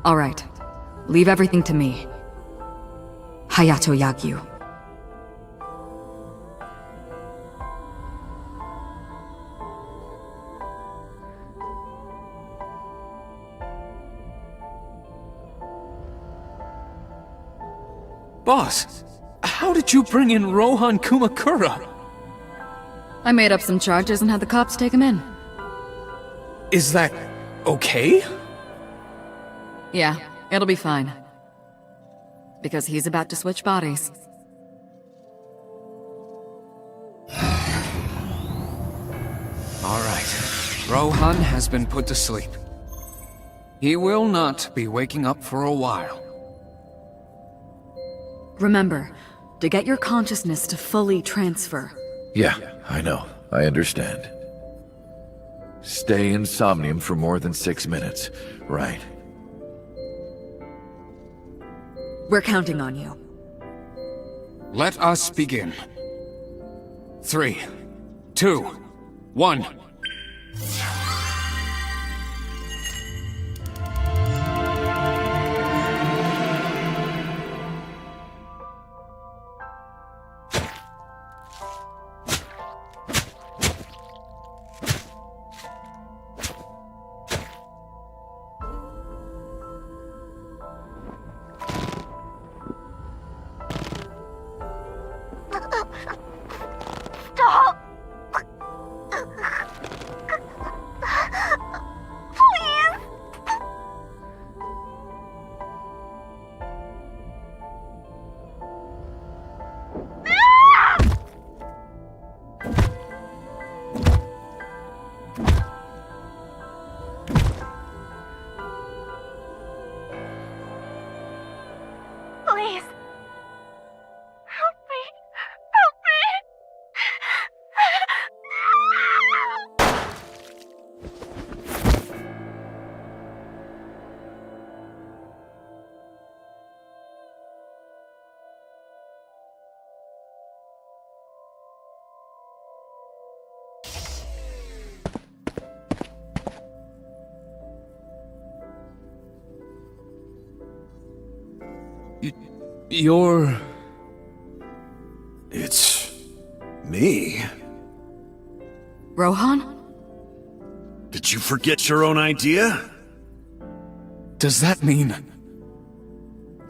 All right. Leave everything to me. Hayato Yagyu. Boss, how did you bring in Rohan Kumakura? I made up some charges and had the cops take him in. Is that okay? Yeah, it'll be fine. Because he's about to switch bodies. All right. Rohan has been put to sleep. He will not be waking up for a while. Remember, to get your consciousness to fully transfer. Yeah, I know. I understand. Stay in Somnium for more than 6 minutes. Right. We're counting on you. Let us begin. 3, 2, 1. Stop! Please! Please. Help me. Help me. You're... It's... me. Rohan? Did you forget your own idea? Does that mean...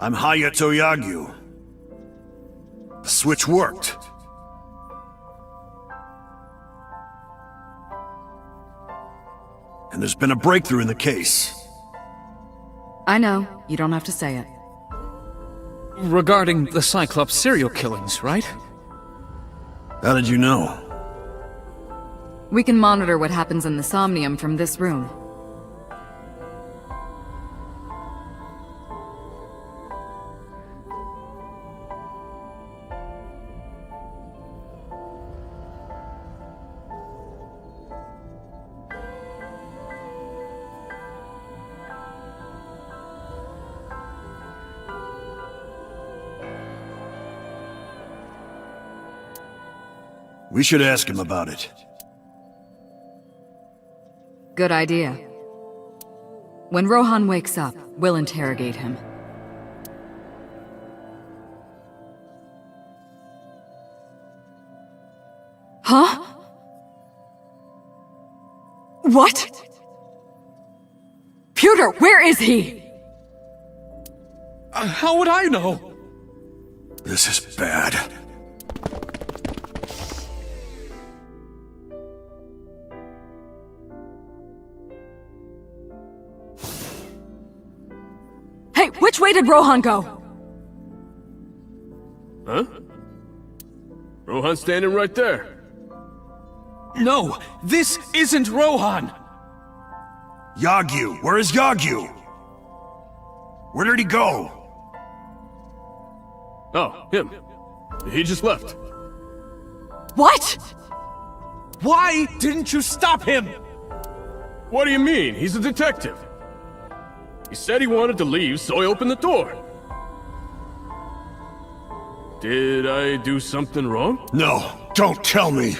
I'm Hayato Yagyu. The switch worked. And there's been a breakthrough in the case. I know. You don't have to say it. Regarding the Cyclops serial killings, right? How did you know? We can monitor what happens in the Somnium from this room. We should ask him about it. Good idea. When Rohan wakes up, we'll interrogate him. Huh? What? Pewter, where is he? How would I know? This is bad. Hey, which way did Rohan go? Huh? Rohan's standing right there. No, this isn't Rohan! Yagyu! Where is Yagyu? Where did he go? Oh, him. He just left. What? Why didn't you stop him? What do you mean? He's a detective. He said he wanted to leave, so I opened the door. Did I do something wrong? No, don't tell me.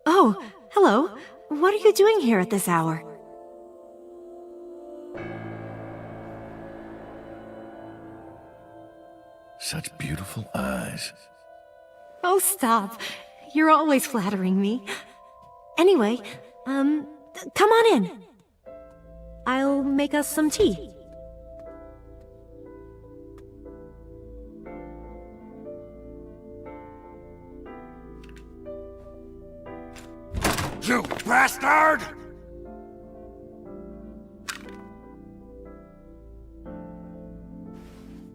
Oh, hello. What are you doing here at this hour? Such beautiful eyes. Oh, stop. You're always flattering me. Anyway, come on in. I'll make us some tea. You bastard!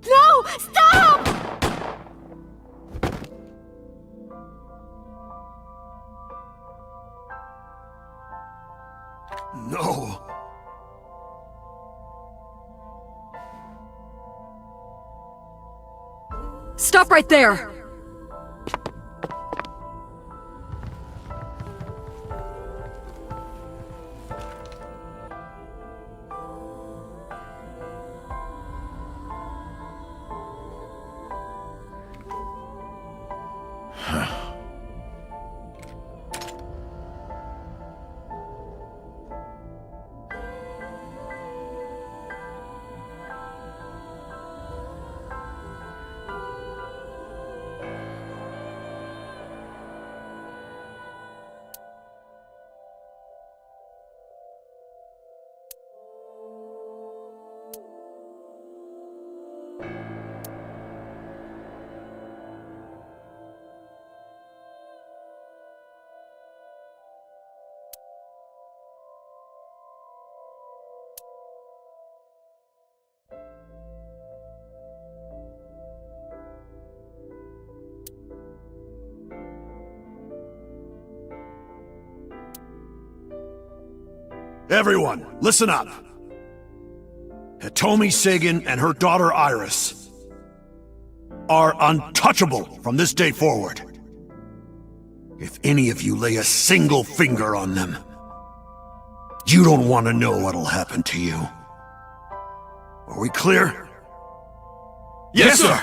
No! Stop! No. Stop right there! Everyone, listen up. Hitomi Sagan and her daughter Iris are untouchable from this day forward. If any of you lay a single finger on them, you don't want to know what'll happen to you. Are we clear? Yes, sir!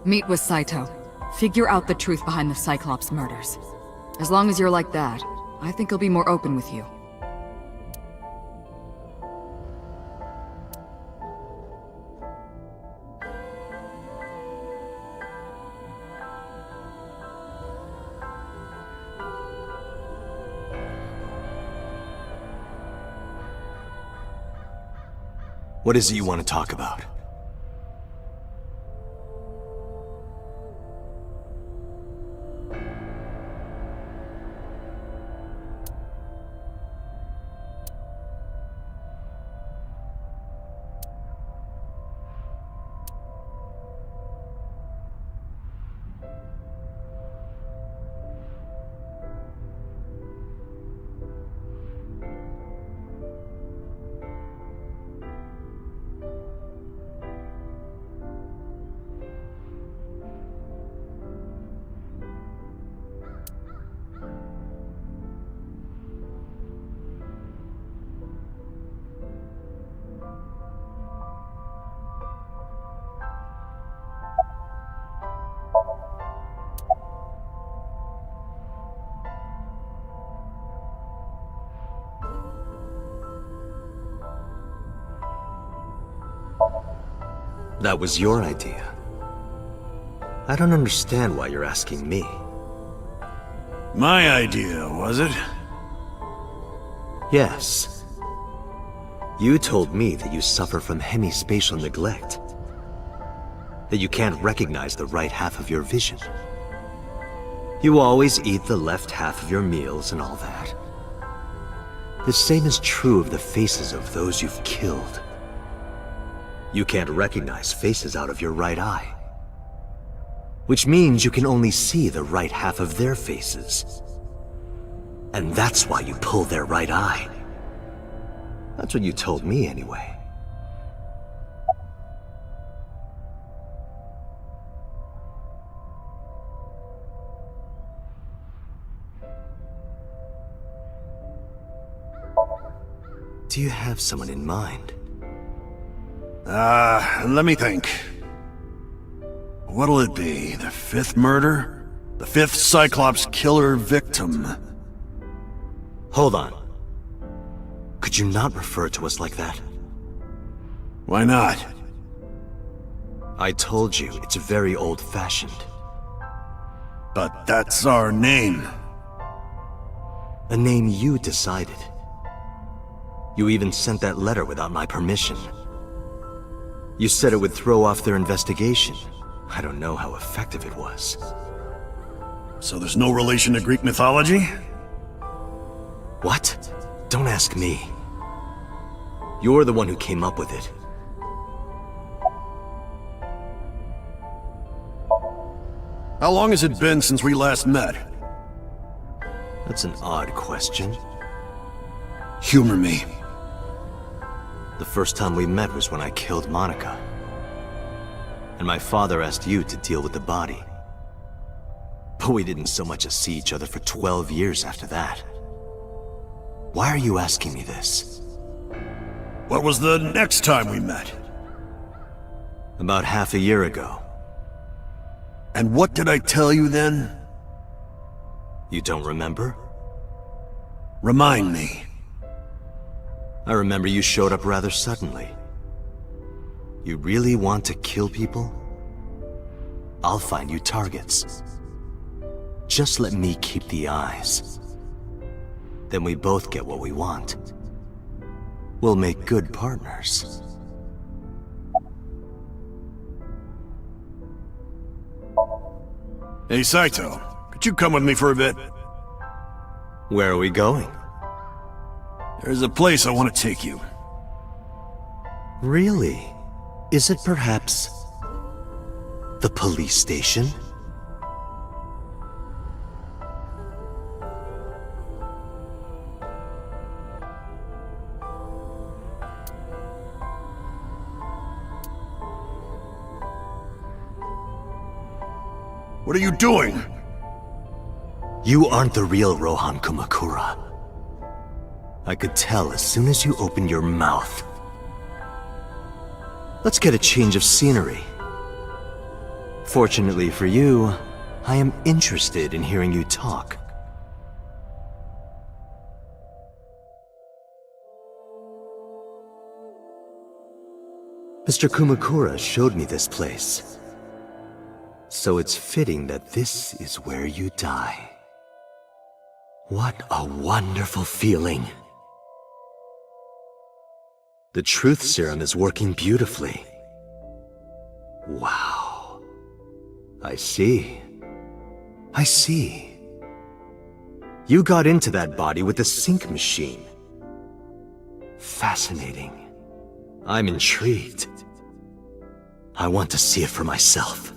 Meet with Saito. Figure out the truth behind the Cyclops murders. As long as you're like that, I think he'll be more open with you. What is it you want to talk about? That was your idea. I don't understand why you're asking me. My idea, was it? Yes. You told me that you suffer from hemispatial neglect. That you can't recognize the right half of your vision. You always eat the left half of your meals and all that. The same is true of the faces of those you've killed. You can't recognize faces out of your right eye. Which means you can only see the right half of their faces. And that's why you pull their right eye. That's what you told me anyway. Do you have someone in mind? Let me think. What'll it be? The fifth murder? The fifth Cyclops killer victim? Hold on. Could you not refer to us like that? Why not? I told you, it's very old-fashioned. But that's our name. A name you decided. You even sent that letter without my permission. You said it would throw off their investigation. I don't know how effective it was. So there's no relation to Greek mythology? What? Don't ask me. You're the one who came up with it. How long has it been since we last met? That's an odd question. Humor me. The first time we met was when I killed Monica. And my father asked you to deal with the body. But we didn't so much as see each other for 12 years after that. Why are you asking me this? What was the next time we met? About half a year ago. And what did I tell you then? You don't remember? Remind me. I remember you showed up rather suddenly. You really want to kill people? I'll find you targets. Just let me keep the eyes. Then we both get what we want. We'll make good partners. Hey, Saito, could you come with me for a bit? Where are we going? There's a place I want to take you. Really? Is it perhaps the police station? What are you doing? You aren't the real Rohan Kumakura. I could tell as soon as you opened your mouth. Let's get a change of scenery. Fortunately for you, I am interested in hearing you talk. Mr. Kumakura showed me this place. So it's fitting that this is where you die. What a wonderful feeling. The truth serum is working beautifully. Wow. I see. I see. You got into that body with the sync machine. Fascinating. I'm intrigued. I want to see it for myself.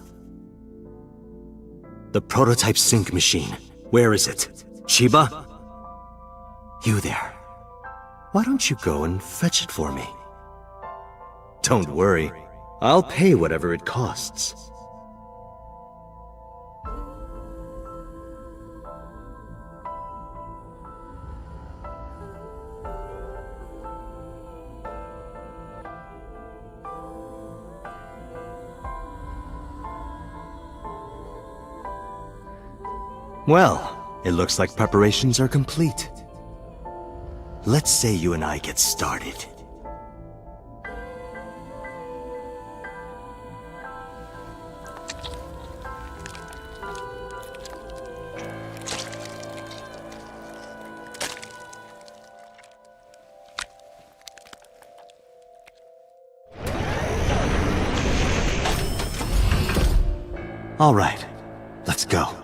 The prototype sync machine. Where is it? Chiba? You there. Why don't you go and fetch it for me? Don't worry. I'll pay whatever it costs. Well, it looks like preparations are complete. Let's say you and I get started. All right, let's go.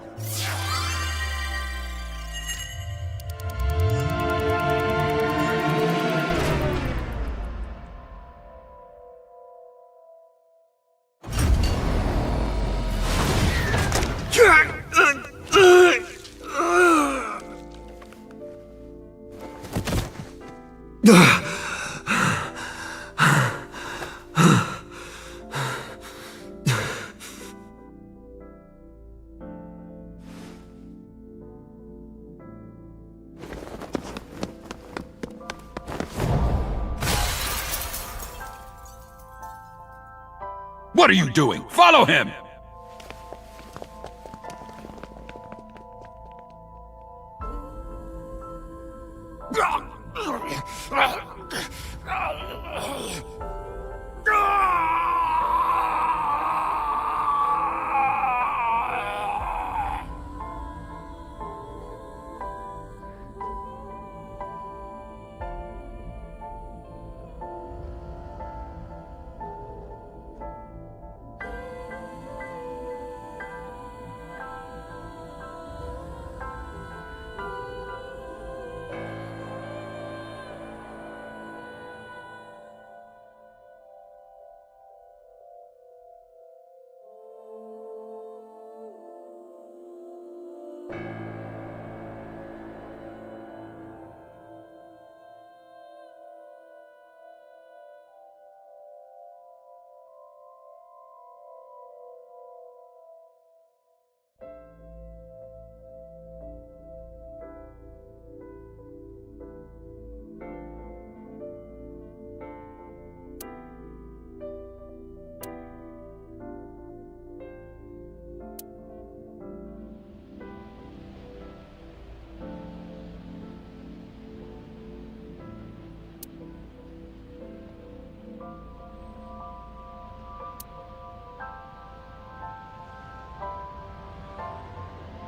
What are you doing? Follow him!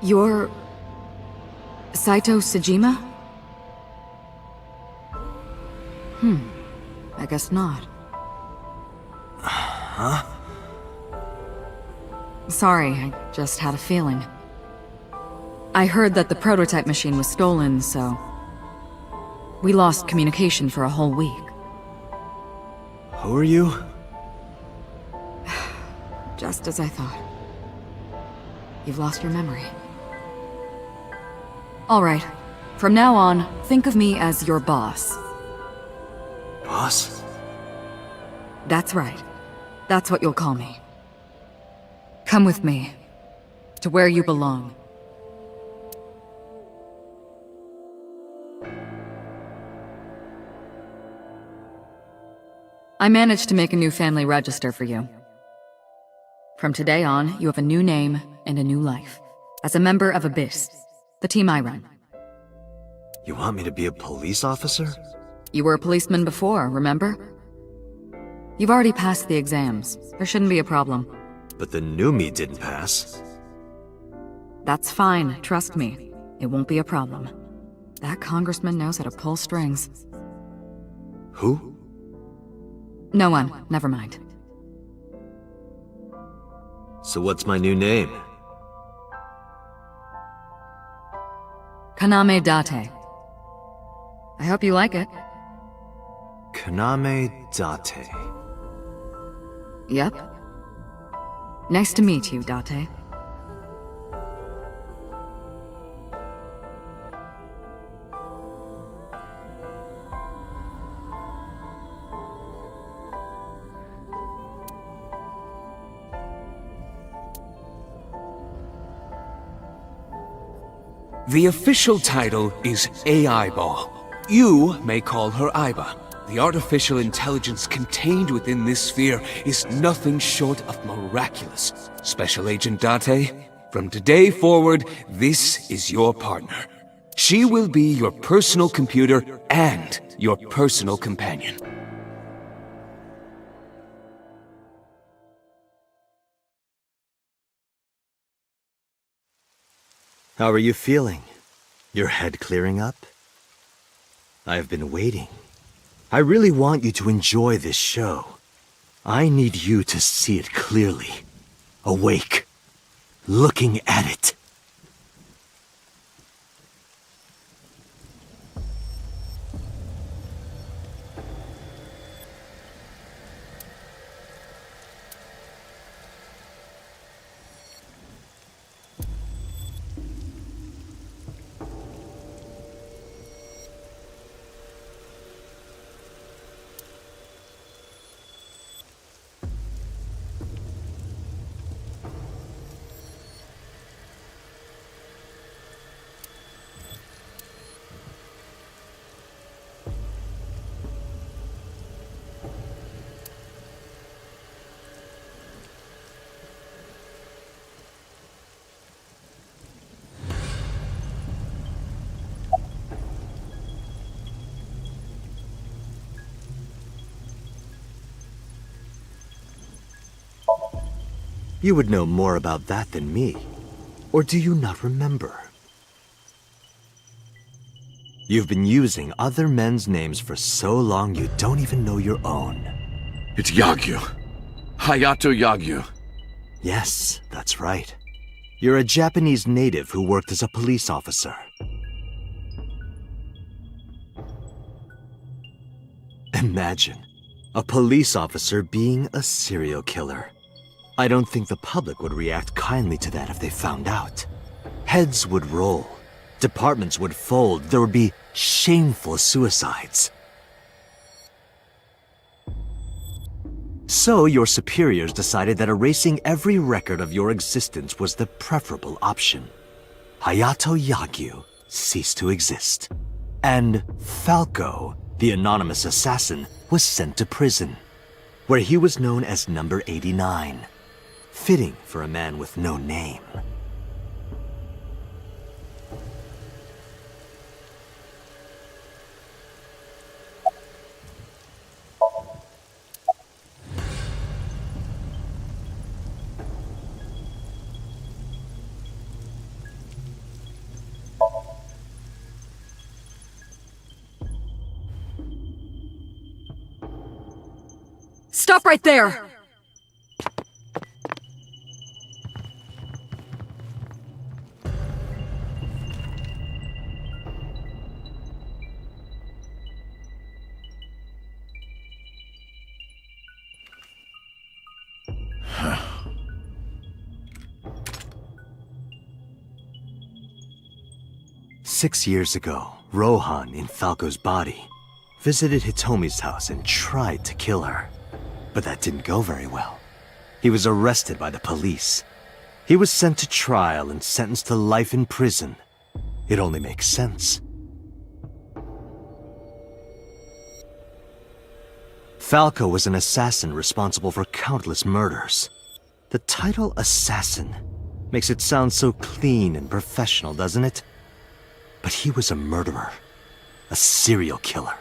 You're... Saito Sejima? I guess not. Huh? Sorry, I just had a feeling. I heard that the prototype machine was stolen, so... we lost communication for a whole week. Who are you? Just as I thought. You've lost your memory. All right. From now on, think of me as your boss. Boss? That's right. That's what you'll call me. Come with me. To where you belong. I managed to make a new family register for you. From today on, you have a new name and a new life. As a member of Abyss, the team I run. You want me to be a police officer? You were a policeman before, remember? You've already passed the exams. There shouldn't be a problem. But the new me didn't pass. That's fine, trust me. It won't be a problem. That congressman knows how to pull strings. Who? No one, never mind. So what's my new name? Kaname Date. I hope you like it. Kaname Date. Yep. Nice to meet you, Date. The official title is AI Ball. You may call her Aiba. The artificial intelligence contained within this sphere is nothing short of miraculous. Special Agent Date, from today forward, this is your partner. She will be your personal computer and your personal companion. How are you feeling? Your head clearing up? I've been waiting. I really want you to enjoy this show. I need you to see it clearly. Awake. Looking at it. You would know more about that than me. Or do you not remember? You've been using other men's names for so long you don't even know your own. It's Yagyu. Hayato Yagyu. Yes, that's right. You're a Japanese native who worked as a police officer. Imagine, a police officer being a serial killer. I don't think the public would react kindly to that if they found out. Heads would roll, departments would fold, there would be shameful suicides. So your superiors decided that erasing every record of your existence was the preferable option. Hayato Yagyu ceased to exist. And Falco, the anonymous assassin, was sent to prison, where he was known as Number 89. Fitting for a man with no name. Stop right there! Six years ago, Rohan, in Falco's body, visited Hitomi's house and tried to kill her. But that didn't go very well. He was arrested by the police. He was sent to trial and sentenced to life in prison. It only makes sense. Falco was an assassin responsible for countless murders. The title Assassin makes it sound so clean and professional, doesn't it? But he was a murderer. A serial killer.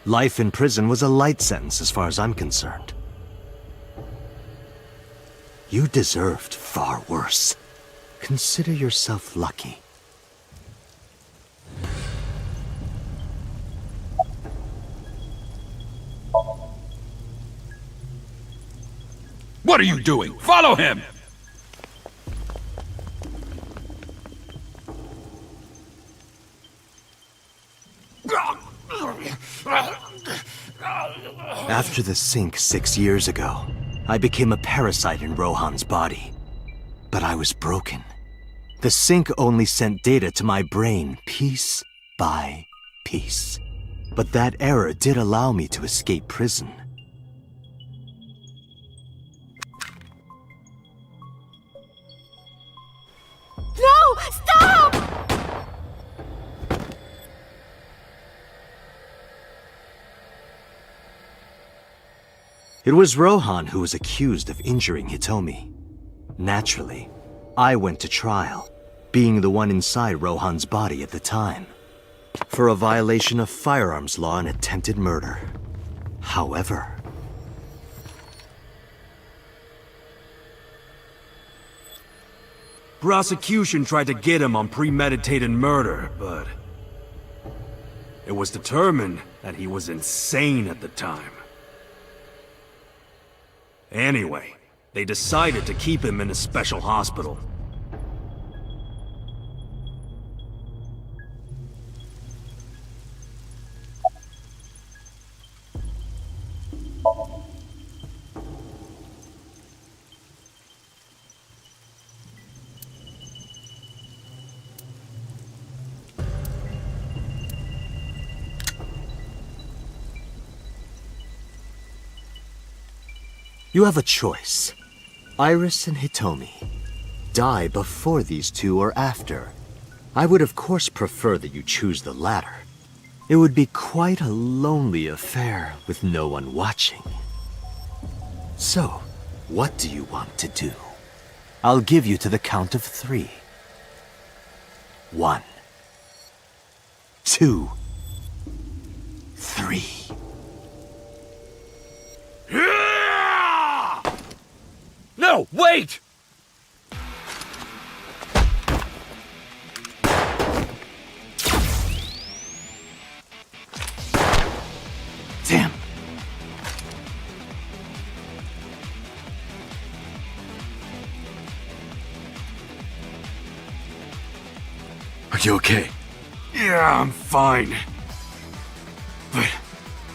Life in prison was a light sentence as far as I'm concerned. You deserved far worse. Consider yourself lucky. What are you doing? Follow him! After the sink 6 years ago, I became a parasite in Rohan's body. But I was broken. The sink only sent data to my brain piece by piece. But that error did allow me to escape prison. No! Stop! It was Rohan who was accused of injuring Hitomi. Naturally, I went to trial, being the one inside Rohan's body at the time, for a violation of firearms law and attempted murder. However, prosecution tried to get him on premeditated murder, but it was determined that he was insane at the time. Anyway, they decided to keep him in a special hospital. you have a choice. Iris and Hitomi. Die before these two or after. I would of course prefer that you choose the latter. It would be quite a lonely affair with no one watching. So, what do you want to do? I'll give you to the count of 3. 1, 2, 3. No, wait! Damn. Are you okay? Yeah, I'm fine. But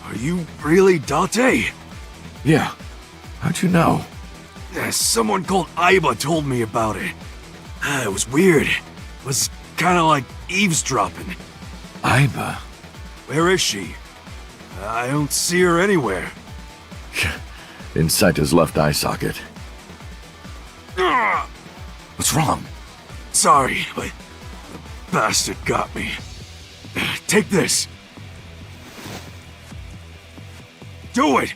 are you really Date? Yeah. How'd you know? Someone called Aiba told me about it. It was weird. It was kind of like eavesdropping. Aiba? Where is she? I don't see her anywhere. Inside his left eye socket. What's wrong? Sorry, but the bastard got me. Take this. Do it!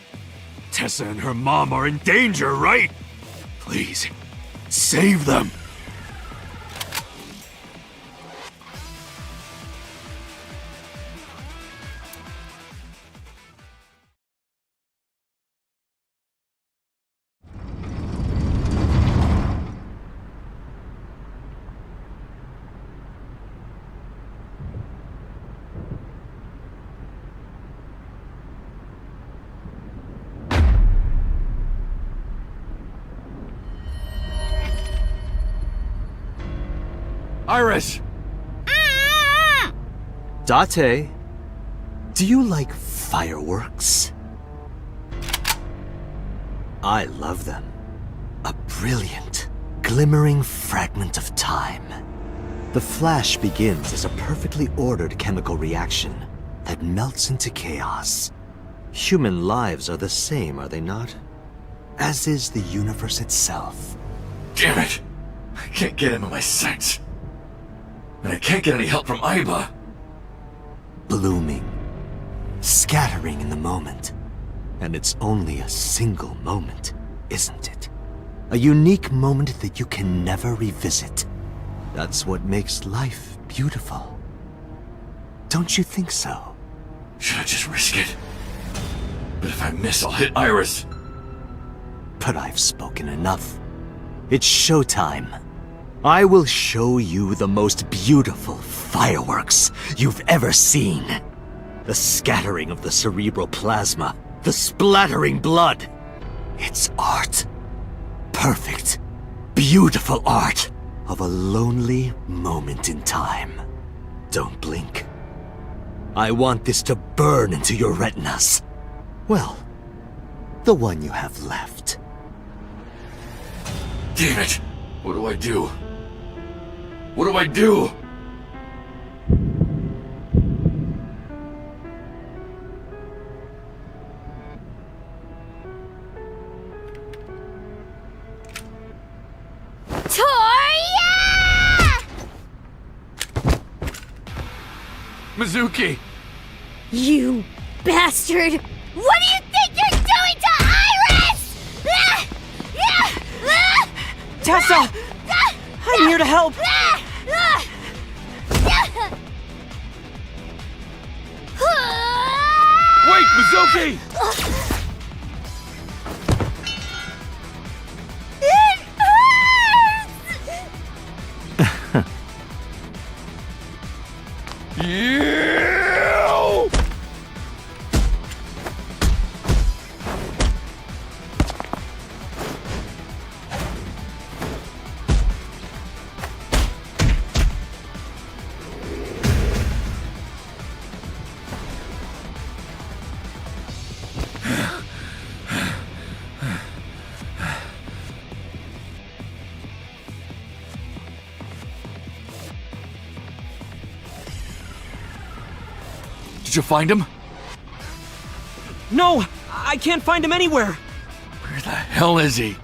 Tessa and her mom are in danger, right? Please, save them. Iris! Date, do you like fireworks? I love them. A brilliant, glimmering fragment of time. The flash begins as a perfectly ordered chemical reaction that melts into chaos. Human lives are the same, are they not? As is the universe itself. Damn it! I can't get into my sights. And I can't get any help from Aiba. Blooming, scattering in the moment. And it's only a single moment, isn't it? A unique moment that you can never revisit. That's what makes life beautiful. Don't you think so? Should I just risk it? But if I miss, I'll hit Iris. But I've spoken enough. It's showtime. I will show you the most beautiful fireworks you've ever seen. The scattering of the cerebral plasma, the splattering blood. It's art. Perfect, beautiful art of a lonely moment in time. Don't blink. I want this to burn into your retinas. Well, the one you have left. Damn it! What do I do? What do I do? Mizuki! You bastard! What do you think you're doing to Iris? Tessa! I'm here to help! Wait, Mizuki! It hurts! You! Did you find him? No! I can't find him anywhere! Where the hell is he?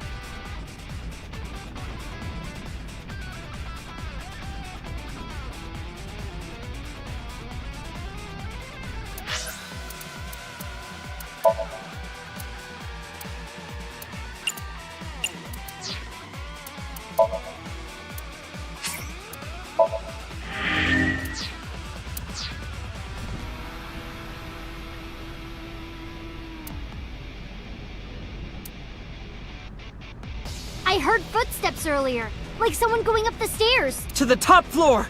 I heard footsteps earlier, like someone going up the stairs. To the top floor!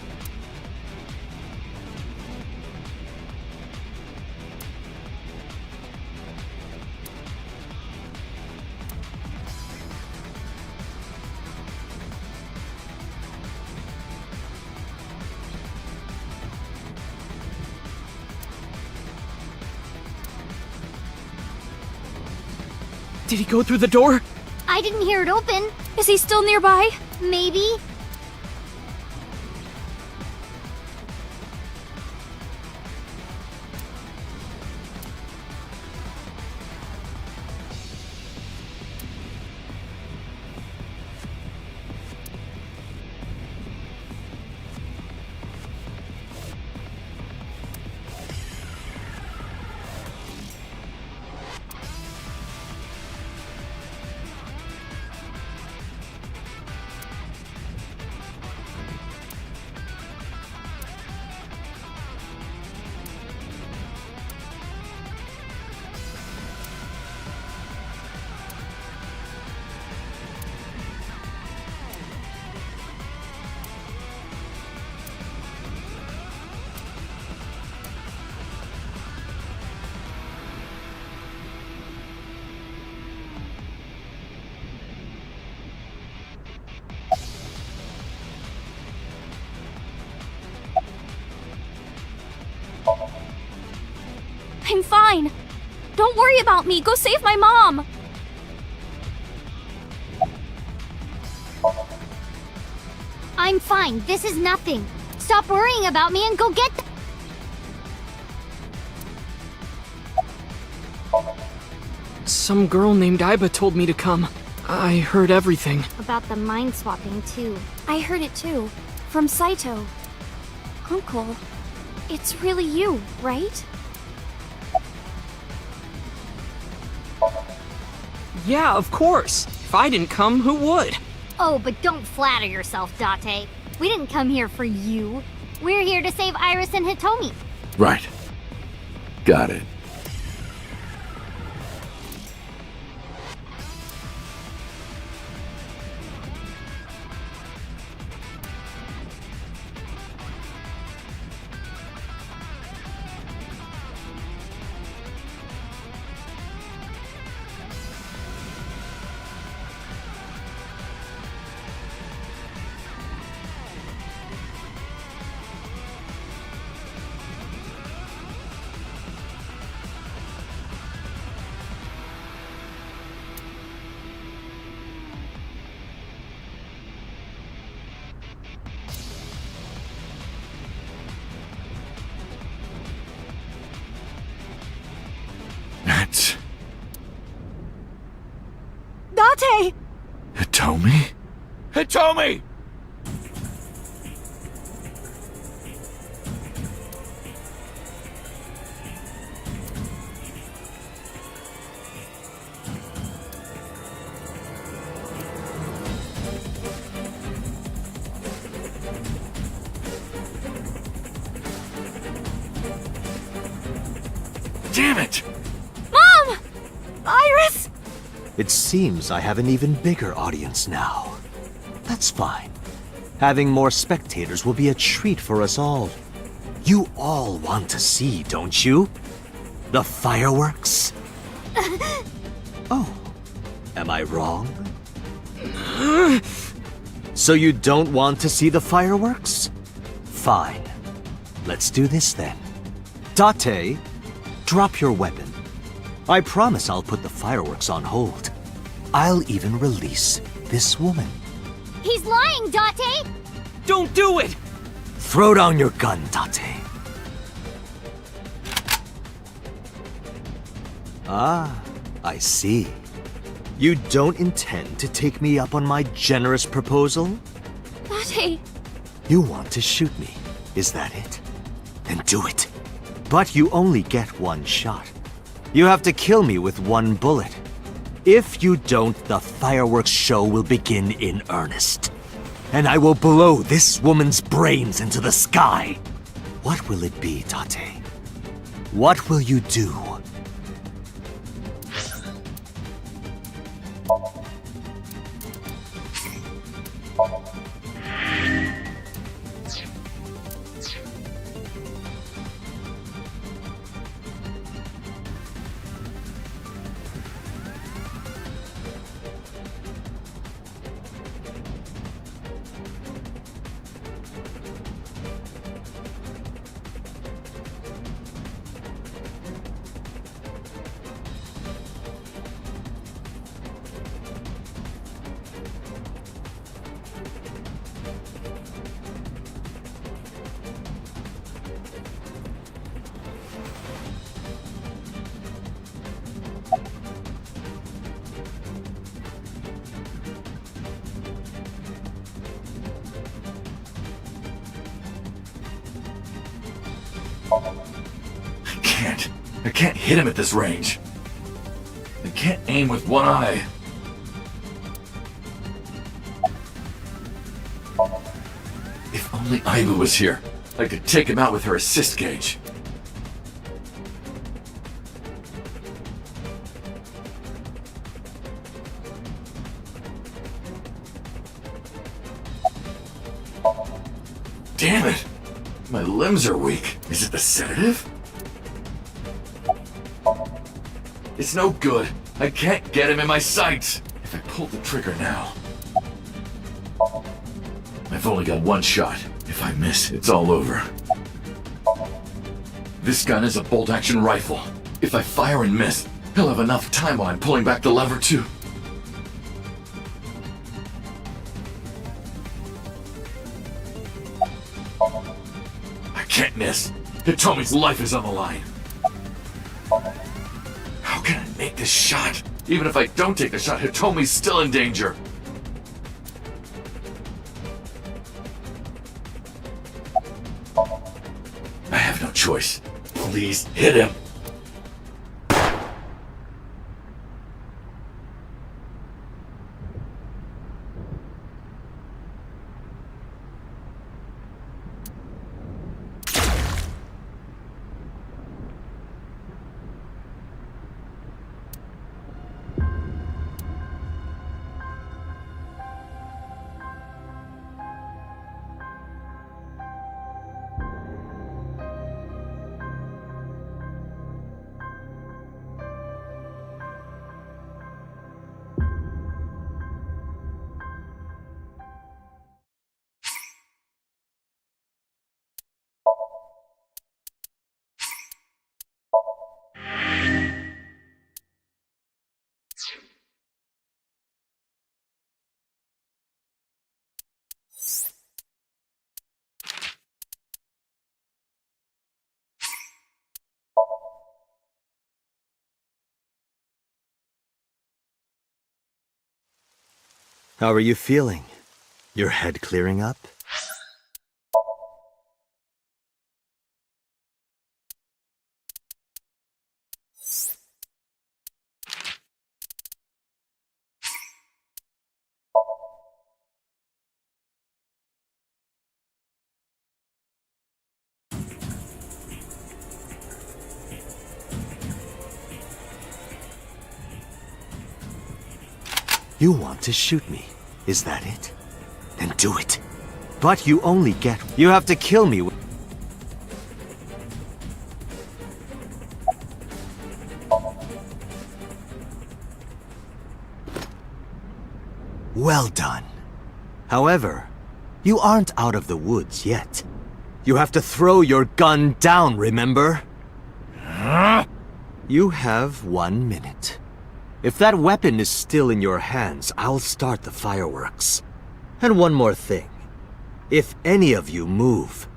Did he go through the door? I didn't hear it open. Is he still nearby? Maybe. I'm fine. Don't worry about me. Go save my mom. I'm fine. This is nothing. Stop worrying about me and go get Some girl named Aiba told me to come. I heard everything. about the mind swapping too. I heard it too. From Saito. Uncle, it's really you, right? Yeah, of course. If I didn't come, who would? Oh, but don't flatter yourself, Date. We didn't come here for you. We're here to save Iris and Hitomi. Right. Got it. That's... Date! Hitomi? Hitomi! Damn it! Mom! Iris! It seems I have an even bigger audience now. That's fine. Having more spectators will be a treat for us all. You all want to see, don't you? The fireworks? Oh, am I wrong? So you don't want to see the fireworks? Fine. Let's do this then. Date, drop your weapon. I promise I'll put the fireworks on hold. I'll even release this woman. He's lying, Date! Don't do it! Throw down your gun, Date. Ah, I see. You don't intend to take me up on my generous proposal? Date! You want to shoot me, is that it? Then do it. But you only get one shot. You have to kill me with one bullet. If you don't, the fireworks show will begin in earnest. And I will blow this woman's brains into the sky. What will it be, Date? What will you do? I can't hit him at this range. I can't aim with one eye. If only Aiba was here, I could take him out with her assist gauge. Damn it! My limbs are weak. Is it the sedative? It's no good. I can't get him in my sights. If I pull the trigger now... I've only got one shot. If I miss, it's all over. This gun is a bolt-action rifle. If I fire and miss, he'll have enough time while I'm pulling back the lever too. I can't miss. Hitomi's life is on the line. How can I make this shot? Even if I don't take the shot, Hitomi's still in danger. I have no choice. Please hit him. How are you feeling? Your head clearing up? You want to shoot me, is that it? Then do it. But you only get... You have to kill me. Well done. However, you aren't out of the woods yet. You have to throw your gun down, remember? You have 1 minute. If that weapon is still in your hands, I'll start the fireworks. And one more thing. If any of you move,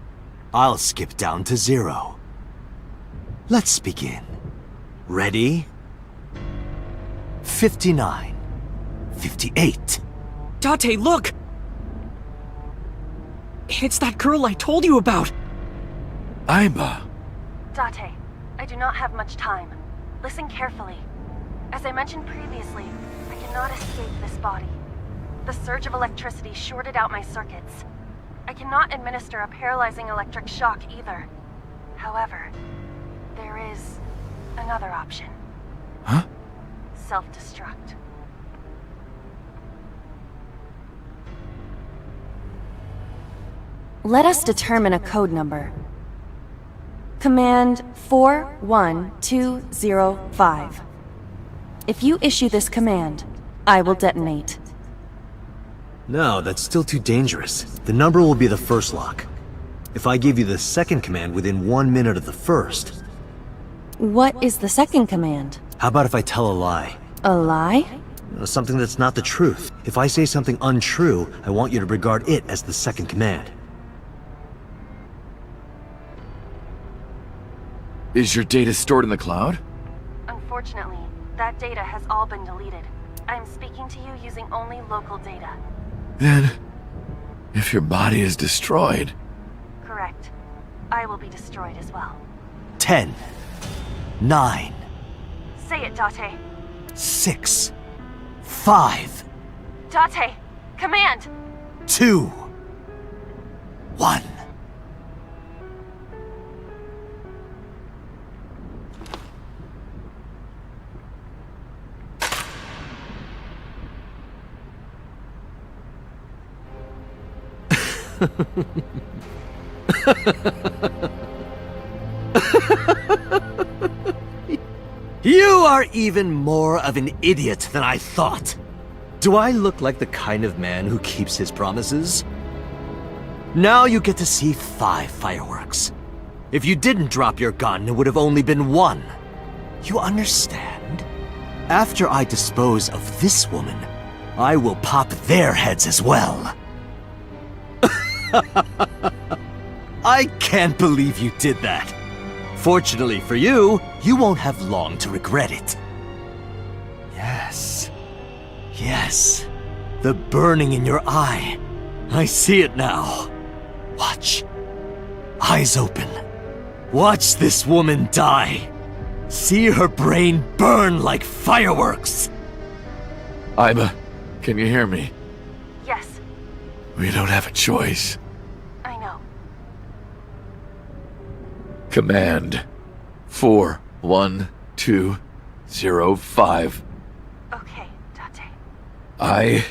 I'll skip down to 0. Let's begin. Ready? 59. 58. Date, look! It's that girl I told you about! Aiba. Date, I do not have much time. Listen carefully. As I mentioned previously, I cannot escape this body. The surge of electricity shorted out my circuits. I cannot administer a paralyzing electric shock either. However, there is another option. Huh? Self-destruct. Let us determine a code number. Command 41205. If you issue this command, I will detonate. No, that's still too dangerous. The number will be the first lock. If I give you the second command within 1 minute of the first... What is the second command? How about if I tell a lie? A lie? Something that's not the truth. If I say something untrue, I want you to regard it as the second command. Is your data stored in the cloud? Unfortunately, that data has all been deleted. I am speaking to you using only local data. Then, if your body is destroyed... Correct. I will be destroyed as well. 10. 9. Say it, Date. 6. 5. Date! Command! 2. 1. You are even more of an idiot than I thought. Do I look like the kind of man who keeps his promises? Now you get to see 5 fireworks. If you didn't drop your gun, it would have only been 1. You understand? After I dispose of this woman, I will pop their heads as well. I can't believe you did that. Fortunately for you, you won't have long to regret it. Yes. Yes. The burning in your eye. I see it now. Watch. Eyes open. Watch this woman die. See her brain burn like fireworks. Aiba, can you hear me? Yes, We don't have a choice. I know. Command 41205. Okay, Date. I...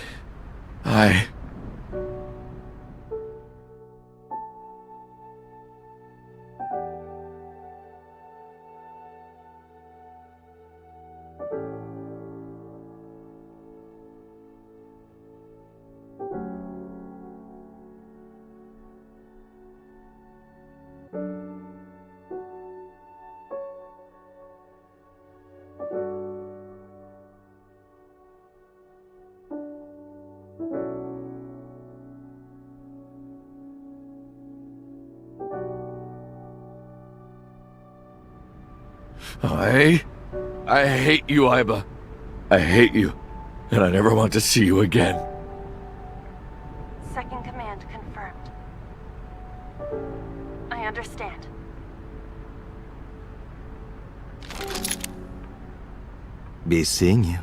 I hate you, Aiba. I hate you, and I never want to see you again. understand. Be seeing you.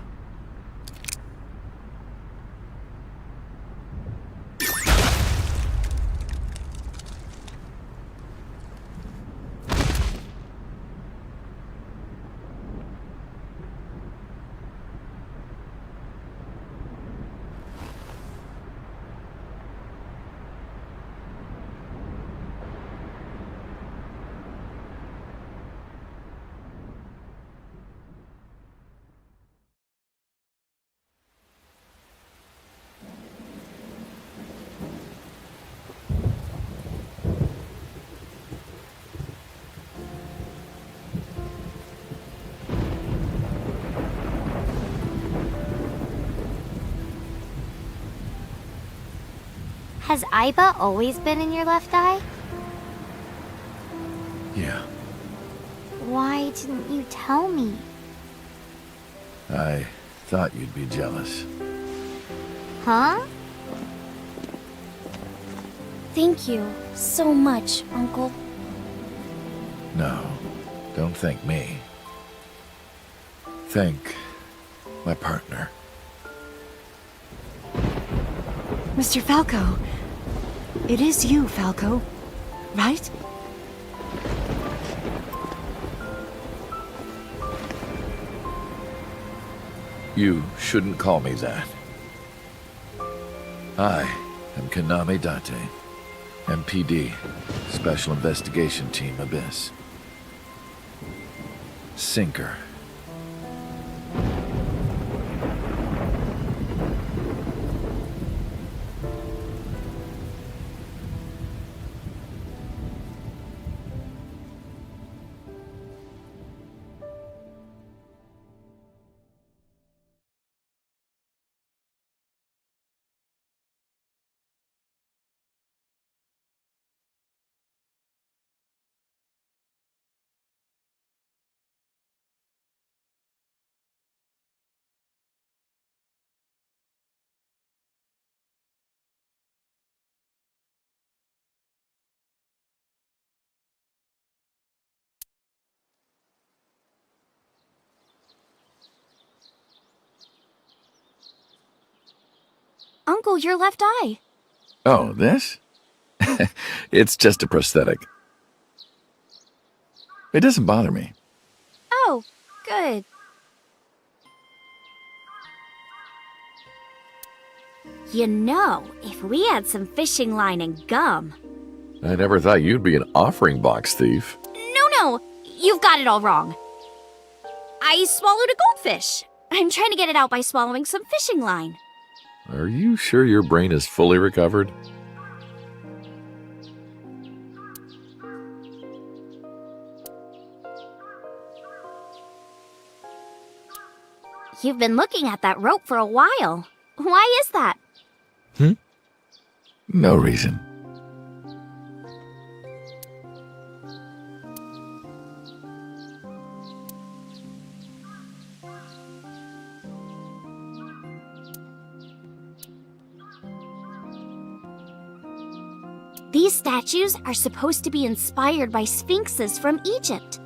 Has Aiba always been in your left eye? Yeah, Why didn't you tell me? I thought you'd be jealous. Huh? Thank you so much, Uncle. No, don't thank me. Thank my partner. Mr. Falco. It is you, Falco. Right? You shouldn't call me that. I am Kaname Date, MPD, Special Investigation Team Abyss. Sinker. Uncle, your left eye. Oh, this? It's just a prosthetic. It doesn't bother me. Oh, good. You know, if we had some fishing line and gum... I never thought you'd be an offering box thief. No, you've got it all wrong. I swallowed a goldfish. I'm trying to get it out by swallowing some fishing line. Are you sure your brain is fully recovered? You've been looking at that rope for a while. Why is that? No reason. These statues are supposed to be inspired by sphinxes from Egypt.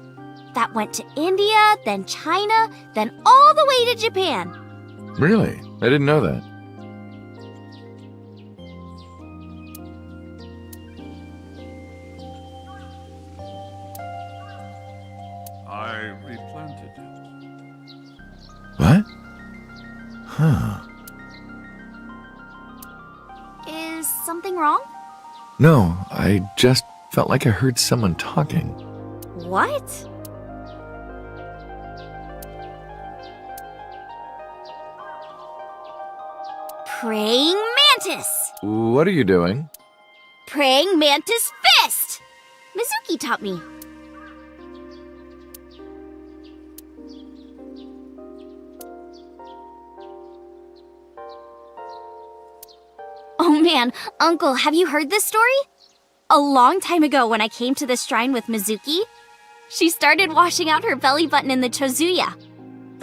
That went to India, then China, then all the way to Japan. Really? I didn't know that. I replanted it. What? Huh. Is something wrong? No, I just felt like I heard someone talking. What? Praying mantis! What are you doing? Praying mantis fist! Mizuki taught me. Oh man, Uncle, have you heard this story? A long time ago when I came to the shrine with Mizuki, she started washing out her belly button in the Chozuya.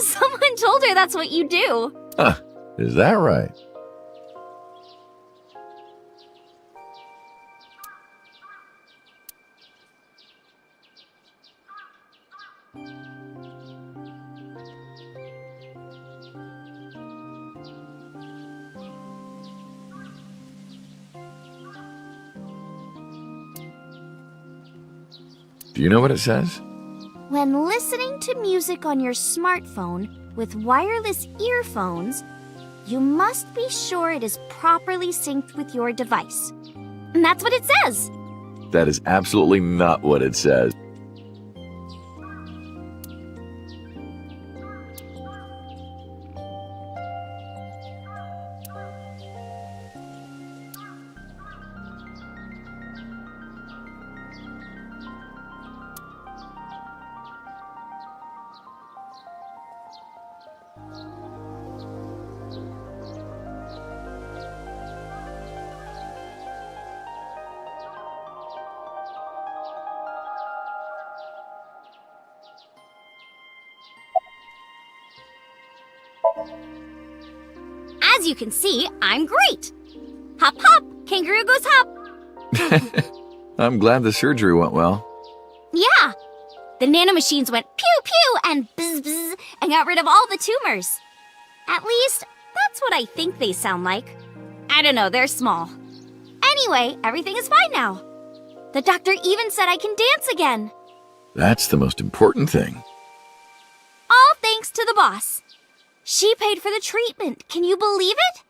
Someone told her that's what you do. Huh, is that right? Do you know what it says? When listening to music on your smartphone with wireless earphones, you must be sure it is properly synced with your device. And that's what it says. That is absolutely not what it says. As you can see, I'm great. Hop hop, kangaroo goes hop. I'm glad the surgery went well. Yeah, the nanomachines went pew pew and bzz bzz and got rid of all the tumors. At least, that's what I think they sound like. I don't know, they're small. Anyway, everything is fine now. The doctor even said I can dance again. That's the most important thing. All thanks to the boss. She paid for the treatment. Can you believe it?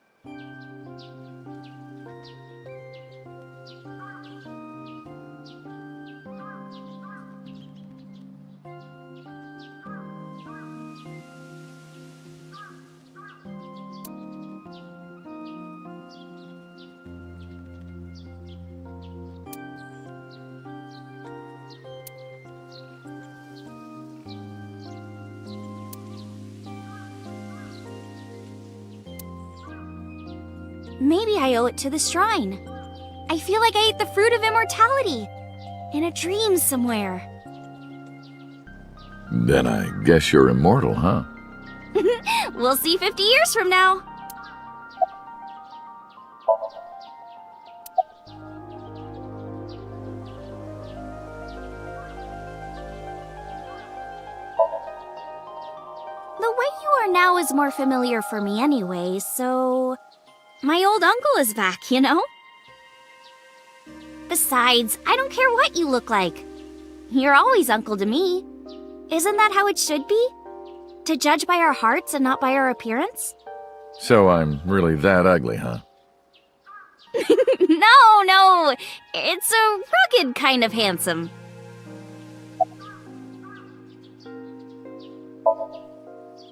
Maybe I owe it to the shrine. I feel like I ate the fruit of immortality. In a dream somewhere. Then I guess you're immortal, huh? We'll see 50 years from now. The way you are now is more familiar for me anyway, so... My old uncle is back, you know? Besides, I don't care what you look like. You're always uncle to me. Isn't that how it should be? To judge by our hearts and not by our appearance? So I'm really that ugly, huh? No. It's a rugged kind of handsome.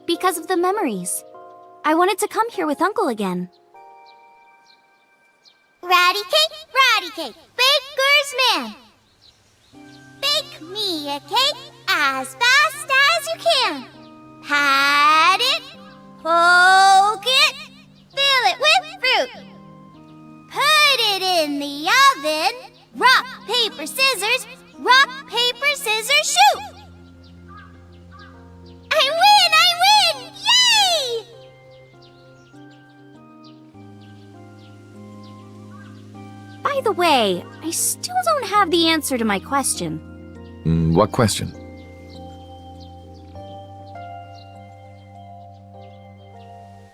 Because of the memories. I wanted to come here with Uncle again. Ratty cake, baker's man. Bake me a cake as fast as you can. Pat it, poke it, fill it with fruit. Put it in the oven. Rock, paper, scissors, shoot. I win! Yay! By the way, I still don't have the answer to my question. What question?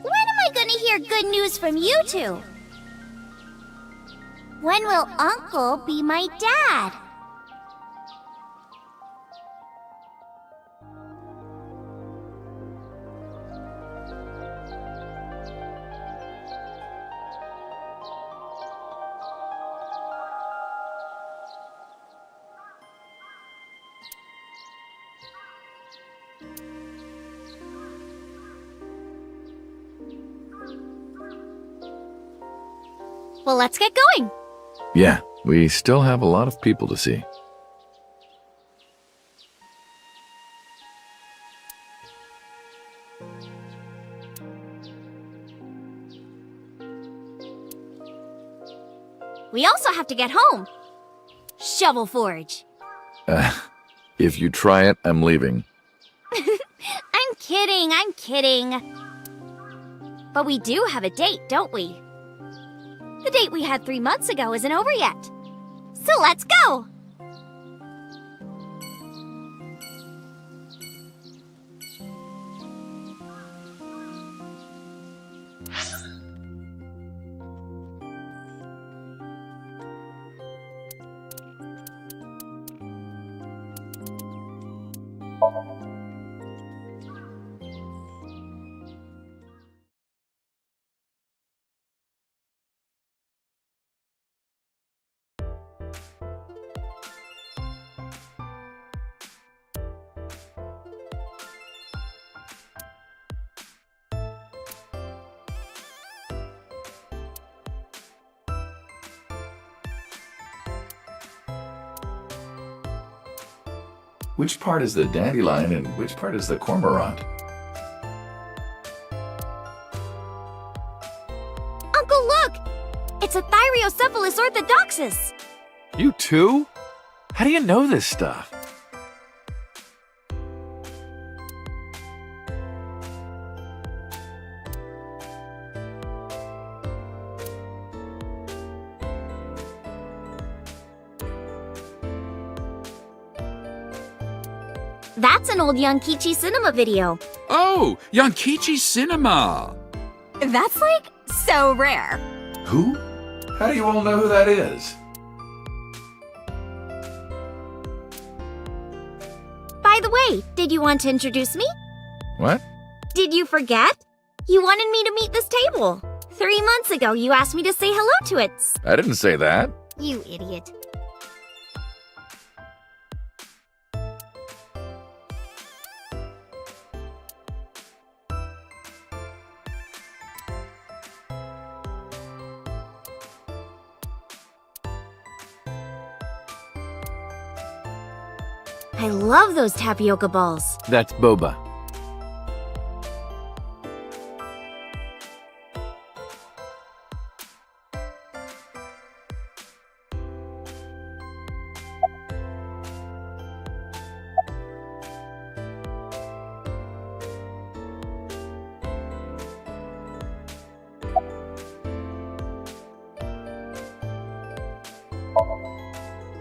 When am I gonna hear good news from you two? When will Uncle be my dad? Well, let's get going. Yeah, we still have a lot of people to see. We also have to get home. Shovel Forge. If you try it, I'm leaving. I'm kidding. But we do have a date, don't we? The date we had 3 months ago isn't over yet. So let's go! Which part is the dandelion and which part is the cormorant? Uncle, look! It's a Thyreocephalus orthodoxus! You too? How do you know this stuff? That's an old Yankichi cinema video. Oh, Yankichi Cinema! That's like so rare. Who? How do you all know who that is? By the way, did you want to introduce me? What? Did you forget? You wanted me to meet this table. 3 months ago, you asked me to say hello to it. I didn't say that. You idiot. I love those tapioca balls. That's boba.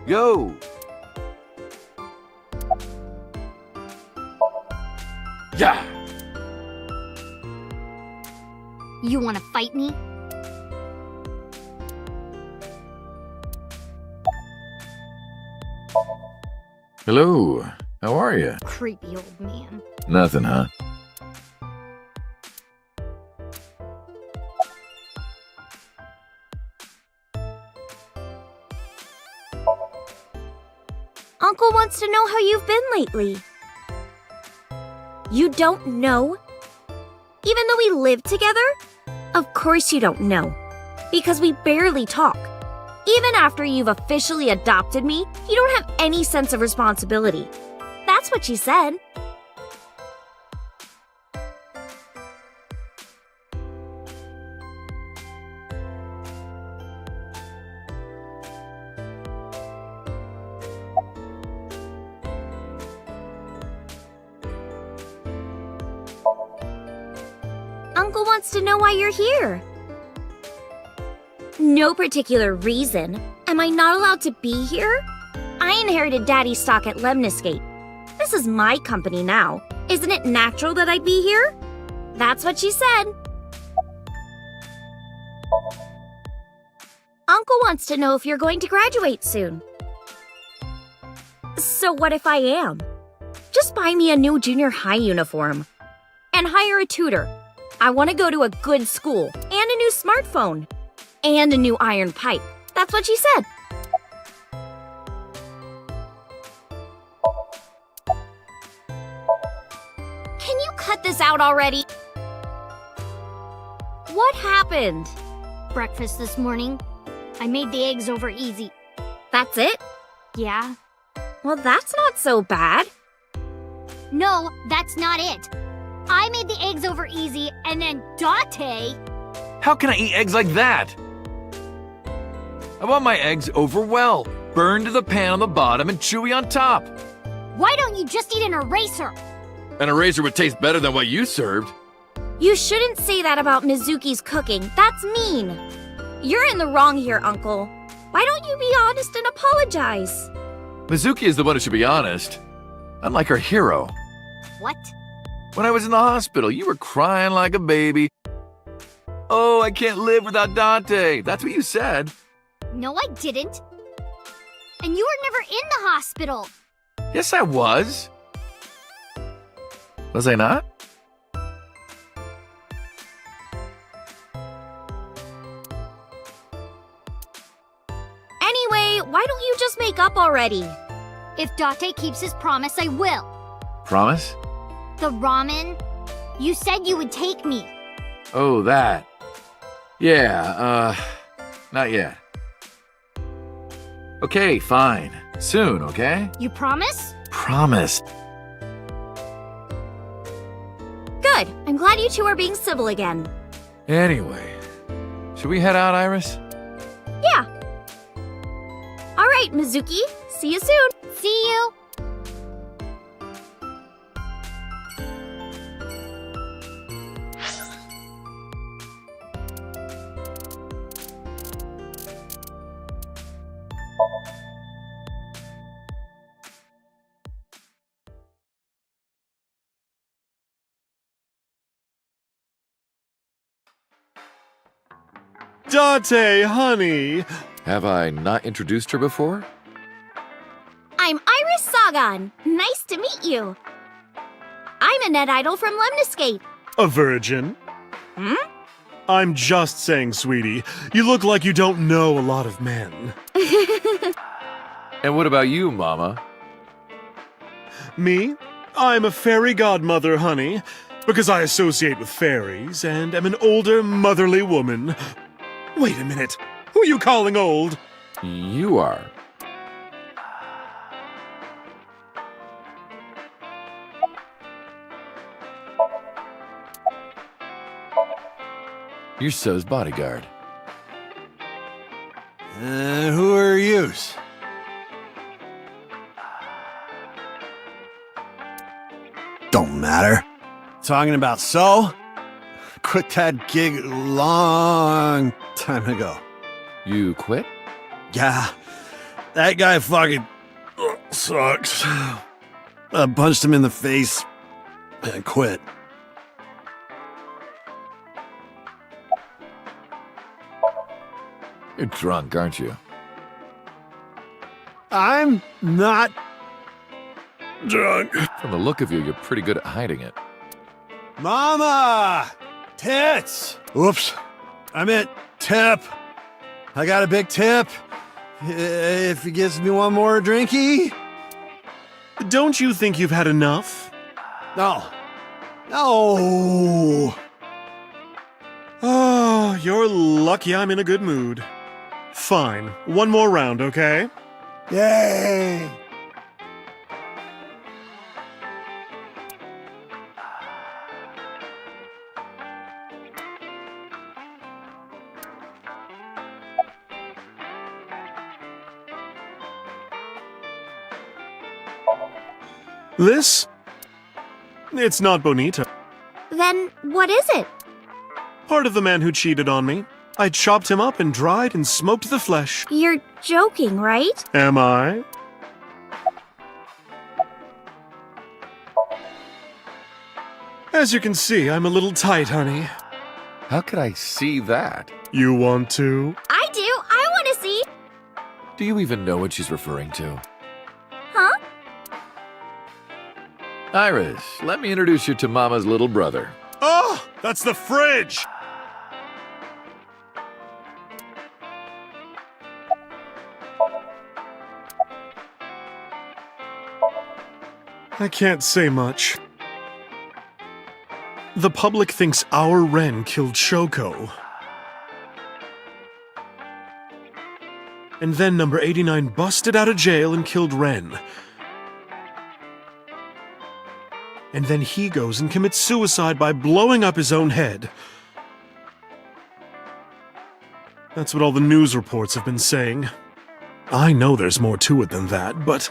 Go! Yeah! You want to fight me? Hello. How are you? Creepy old man. Nothing, huh? Uncle wants to know how you've been lately. You don't know? Even though we live together? Of course you don't know. Because we barely talk. Even after you've officially adopted me, you don't have any sense of responsibility. That's what she said. Uncle wants to know why you're here. No particular reason. Am I not allowed to be here? I inherited Daddy's stock at Lemniscate. This is my company now. Isn't it natural that I'd be here? That's what she said. Uncle wants to know if you're going to graduate soon. So what if I am? Just buy me a new junior high uniform. And hire a tutor. I want to go to a good school. And a new smartphone. And a new iron pipe. That's what she said. Can you cut this out already? What happened? Breakfast this morning. I made the eggs over easy. That's it? Yeah. Well, that's not so bad. No, that's not it. I made the eggs over easy, and then Date... How can I eat eggs like that? I want my eggs over well, burned to the pan on the bottom and chewy on top. Why don't you just eat an eraser? An eraser would taste better than what you served. You shouldn't say that about Mizuki's cooking. That's mean. You're in the wrong here, Uncle. Why don't you be honest and apologize? Mizuki is the one who should be honest. I'm like her hero. What? When I was in the hospital, you were crying like a baby. Oh, I can't live without Dante. That's what you said. No, I didn't. And you were never in the hospital. Yes, I was. Was I not? Anyway, why don't you just make up already? If Date keeps his promise, I will. Promise? The ramen? You said you would take me. Oh, that. Yeah, not yet. Okay, fine. Soon, okay? You promise? Promise. Good. I'm glad you two are being civil again. Anyway, should we head out, Iris? Yeah. All right, Mizuki. See you soon. See you. Date, honey! Have I not introduced her before? I'm Iris Sagan. Nice to meet you. I'm a net idol from Lemniscape. A virgin? Hmm? I'm just saying, sweetie. You look like you don't know a lot of men. And what about you, Mama? Me? I'm a fairy godmother, honey, because I associate with fairies and am an older, motherly woman. Wait a minute. Who are you calling old? You are. You're So's bodyguard. Who are yous? Don't matter. Talking about So? Quit that gig long time ago. You quit? Yeah. That guy fucking sucks. I punched him in the face and quit. You're drunk, aren't you? I'm not drunk. From the look of you, you're pretty good at hiding it. Mama! Tits! Oops. I meant tip. I got a big tip. If he gives me one more drinky. Don't you think you've had enough? No. No. Oh, you're lucky I'm in a good mood. Fine. One more round, okay? Yay! This? It's not bonita. Then what is it? Part of the man who cheated on me. I chopped him up and dried and smoked the flesh. You're joking, right? Am I? As you can see, I'm a little tight, honey. How could I see that? You want to? I do. I want to see. Do you even know what she's referring to? Huh? Iris, let me introduce you to Mama's little brother. Oh, that's the fridge! I can't say much. The public thinks our Ren killed Shoko. And then number 89 busted out of jail and killed Ren. And then he goes and commits suicide by blowing up his own head. That's what all the news reports have been saying. I know there's more to it than that, but...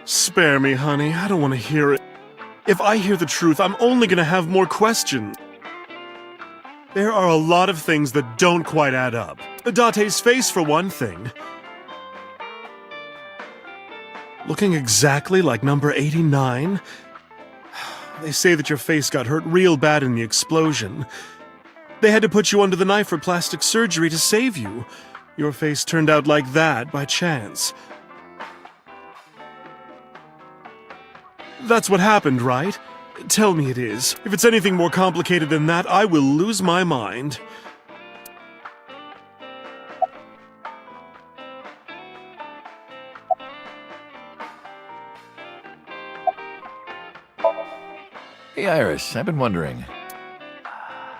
Spare me, honey. I don't want to hear it. If I hear the truth, I'm only gonna have more questions. There are a lot of things that don't quite add up. Date's face, for one thing. Looking exactly like number 89? They say that your face got hurt real bad in the explosion. They had to put you under the knife for plastic surgery to save you. Your face turned out like that by chance. That's what happened, right? Tell me it is. If it's anything more complicated than that, I will lose my mind. Hey, Iris, I've been wondering.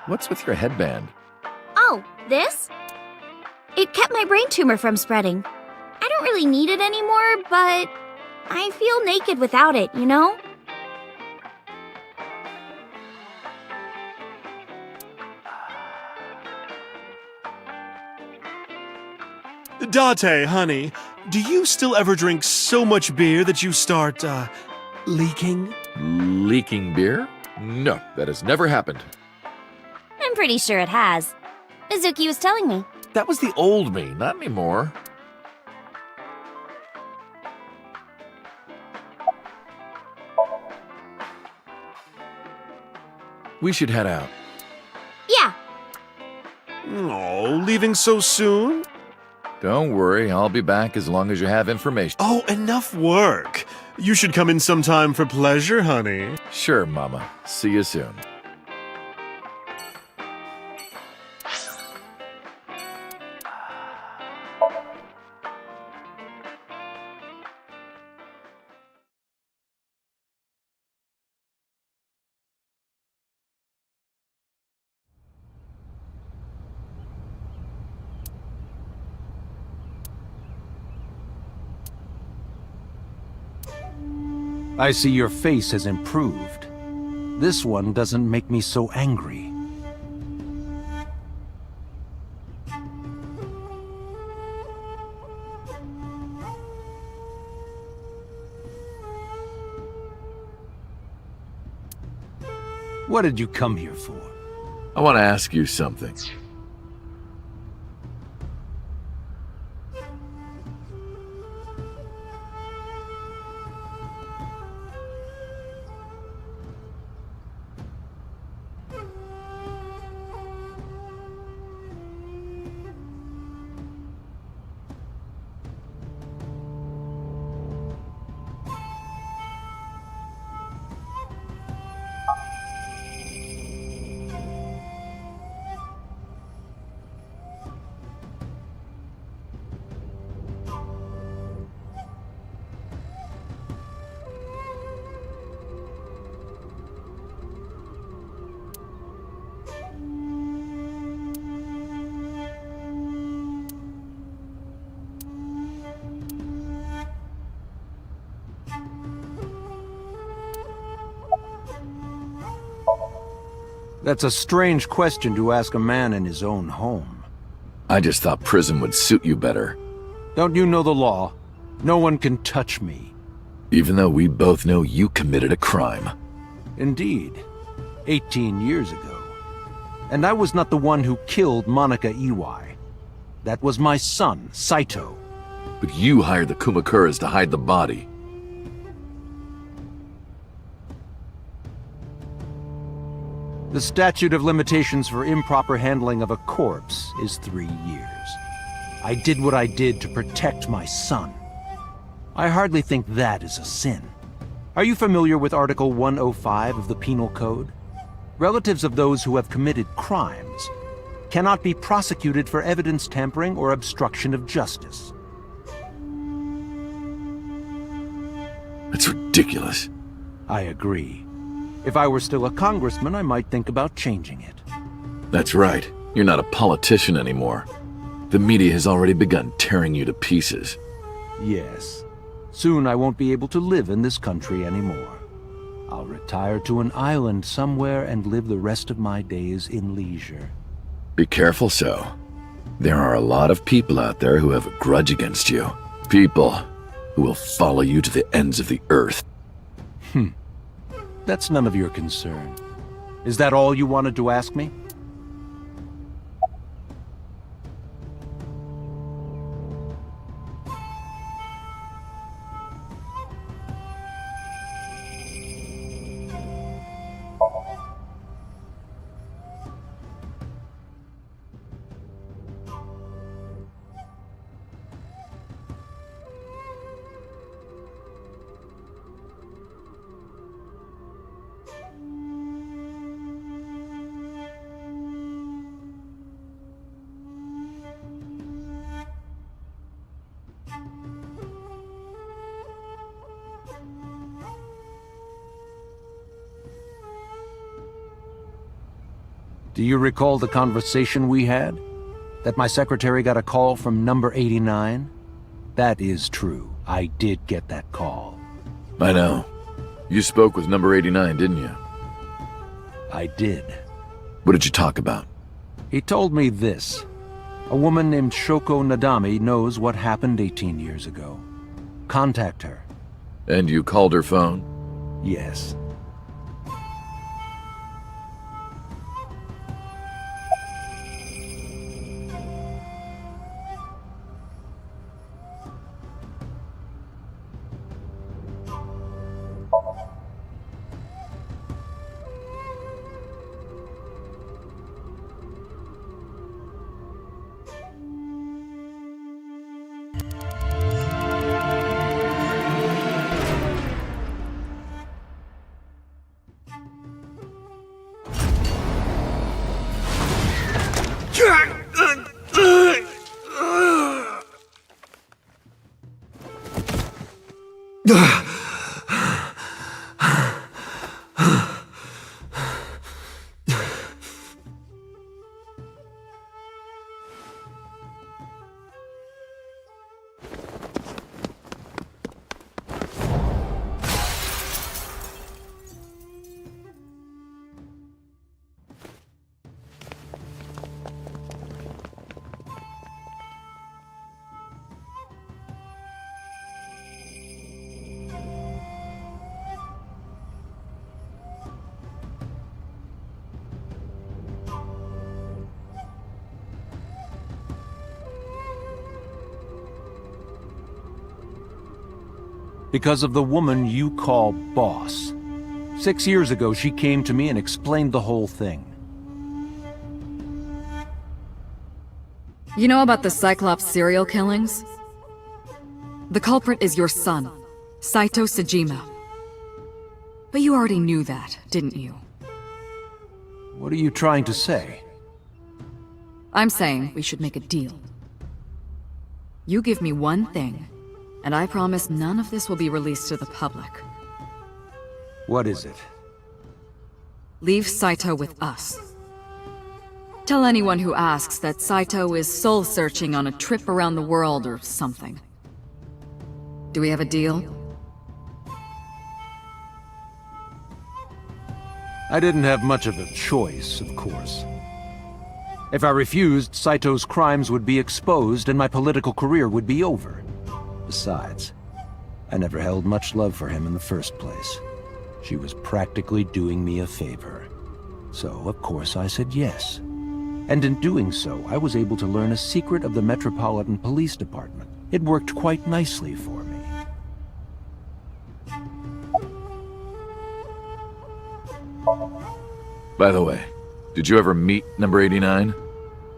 What's with your headband? Oh, this? It kept my brain tumor from spreading. I don't really need it anymore, but I feel naked without it, you know? Date, honey, do you still ever drink so much beer that you start, leaking? Leaking beer? No, that has never happened. I'm pretty sure it has. Mizuki was telling me. That was the old me, not anymore. We should head out. Yeah. Oh, leaving so soon? Don't worry, I'll be back as long as you have information. Oh, enough work. You should come in sometime for pleasure, honey. Sure, Mama. See you soon. I see your face has improved. This one doesn't make me so angry. What did you come here for? I want to ask you something. That's a strange question to ask a man in his own home. I just thought prison would suit you better. Don't you know the law? No one can touch me. Even though we both know you committed a crime. Indeed. 18 years ago. And I was not the one who killed Monica Iwai. That was my son, Saito. But you hired the Kumakuras to hide the body. The statute of limitations for improper handling of a corpse is 3 years. I did what I did to protect my son. I hardly think that is a sin. Are you familiar with Article 105 of the Penal Code? Relatives of those who have committed crimes cannot be prosecuted for evidence tampering or obstruction of justice. That's ridiculous. I agree. If I were still a congressman, I might think about changing it. That's right. You're not a politician anymore. The media has already begun tearing you to pieces. Yes. Soon I won't be able to live in this country anymore. I'll retire to an island somewhere and live the rest of my days in leisure. Be careful, so. There are a lot of people out there who have a grudge against you. People who will follow you to the ends of the earth. that's none of your concern. Is that all you wanted to ask me? Do you recall the conversation we had? That my secretary got a call from number 89? That is true. I did get that call. I know. You spoke with number 89, didn't you? I did. What did you talk about? He told me this. A woman named Shoko Nadami knows what happened 18 years ago. Contact her. And you called her phone? Yes. Because of the woman you call boss. 6 years ago, she came to me and explained the whole thing. You know about the Cyclops serial killings? The culprit is your son, Saito Sejima. But you already knew that, didn't you? What are you trying to say? I'm saying we should make a deal. You give me one thing, and I promise none of this will be released to the public. What is it? Leave Saito with us. Tell anyone who asks that Saito is soul-searching on a trip around the world or something. Do we have a deal? I didn't have much of a choice, of course. If I refused, Saito's crimes would be exposed and my political career would be over. Besides, I never held much love for him in the first place. She was practically doing me a favor. So, of course, I said yes. And in doing so, I was able to learn a secret of the Metropolitan Police Department. It worked quite nicely for me. By the way, did you ever meet number 89?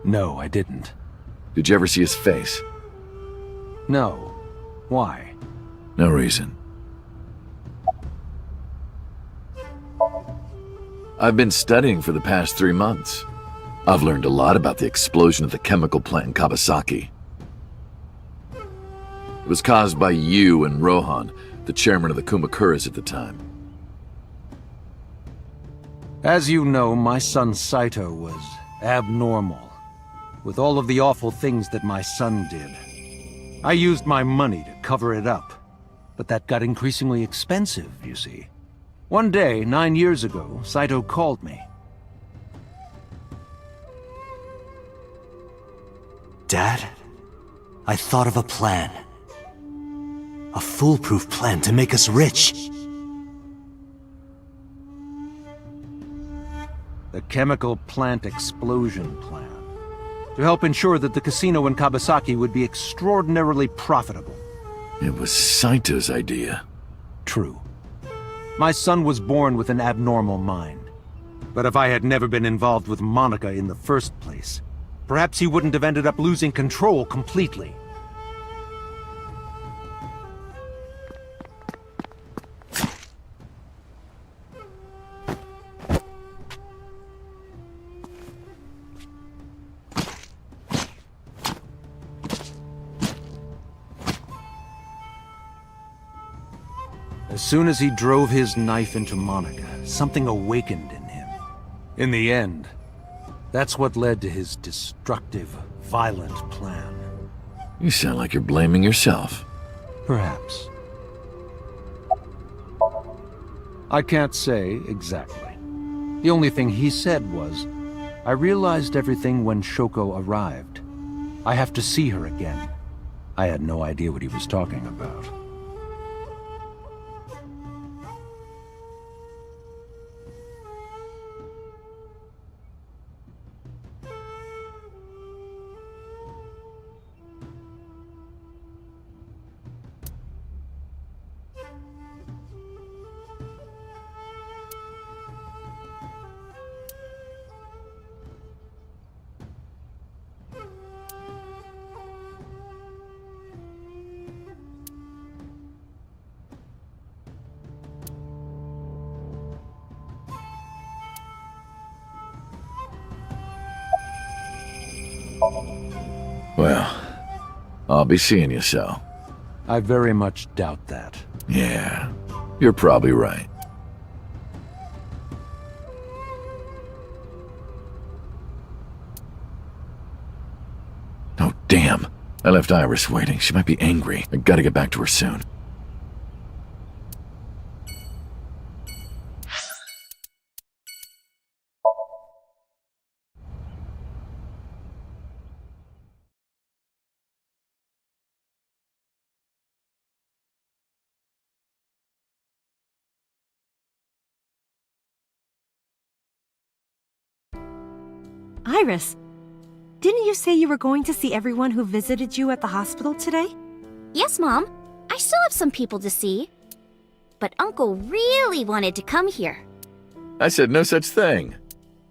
No, I didn't. Did you ever see his face? No. Why? No reason. I've been studying for the past 3 months. I've learned a lot about the explosion of the chemical plant in Kawasaki. It was caused by you and Rohan, the chairman of the Kumakuras at the time. As you know, my son Saito was abnormal, with all of the awful things that my son did. I used my money to cover it up, but that got increasingly expensive, you see. One day, 9 years ago, Saito called me. Dad, I thought of a plan. A foolproof plan to make us rich. The chemical plant explosion plan. To help ensure that the casino in Kabasaki would be extraordinarily profitable. It was Saito's idea. True. My son was born with an abnormal mind. But if I had never been involved with Monica in the first place, perhaps he wouldn't have ended up losing control completely. As soon as he drove his knife into Monica, something awakened in him. In the end, that's what led to his destructive, violent plan. You sound like you're blaming yourself. Perhaps. I can't say exactly. The only thing he said was, I realized everything when Shoko arrived. I have to see her again. I had no idea what he was talking about. Well, I'll be seeing you, so. I very much doubt that. Yeah, you're probably right. Oh, damn. I left Iris waiting. She might be angry. I gotta get back to her soon. Iris, didn't you say you were going to see everyone who visited you at the hospital today? Yes, Mom. I still have some people to see. But Uncle really wanted to come here. I said no such thing.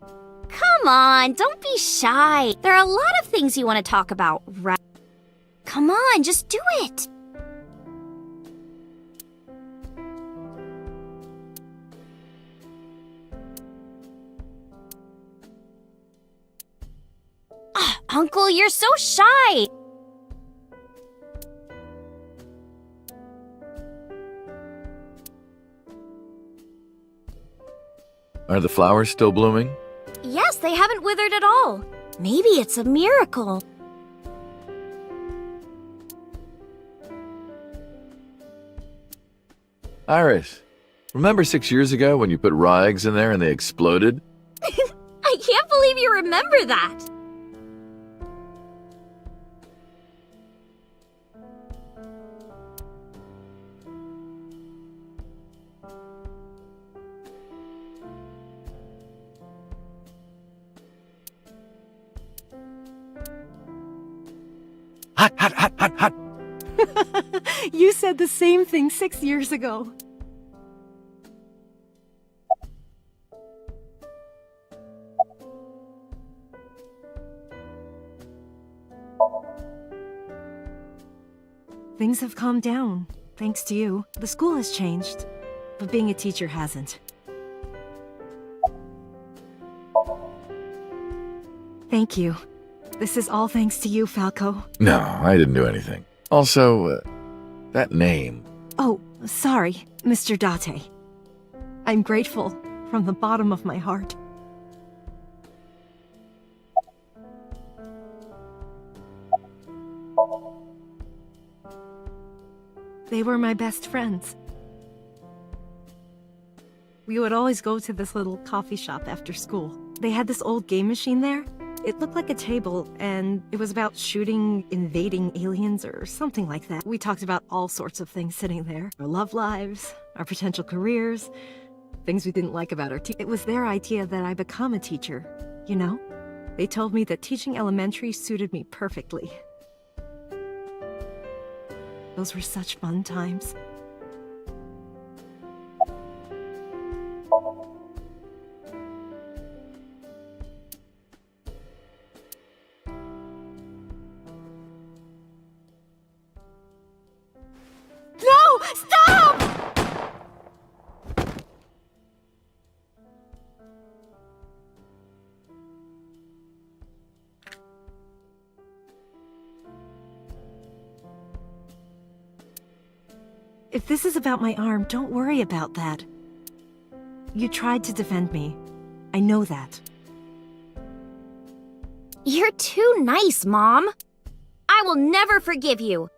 Come on, don't be shy. There are a lot of things you want to talk about, right? Come on, just do it. Uncle, you're so shy! Are the flowers still blooming? Yes, they haven't withered at all. Maybe it's a miracle. Iris, remember 6 years ago when you put raw eggs in there and they exploded? I can't believe you remember that! Hot, hot, hot, hot, hot! You said the same thing 6 years ago. Things have calmed down, thanks to you. The school has changed, but being a teacher hasn't. Thank you. This is all thanks to you, Falco. No, I didn't do anything. Also, that name. Oh, sorry, Mr. Date. I'm grateful from the bottom of my heart. They were my best friends. We would always go to this little coffee shop after school. They had this old game machine there. It looked like a table, and it was about shooting invading aliens or something like that. We talked about all sorts of things sitting there. Our love lives, our potential careers, things we didn't like about our It was their idea that I become a teacher, you know? They told me that teaching elementary suited me perfectly. Those were such fun times. No! Stop! If this is about my arm, don't worry about that. You tried to defend me. I know that. You're too nice, Mom. I will never forgive you.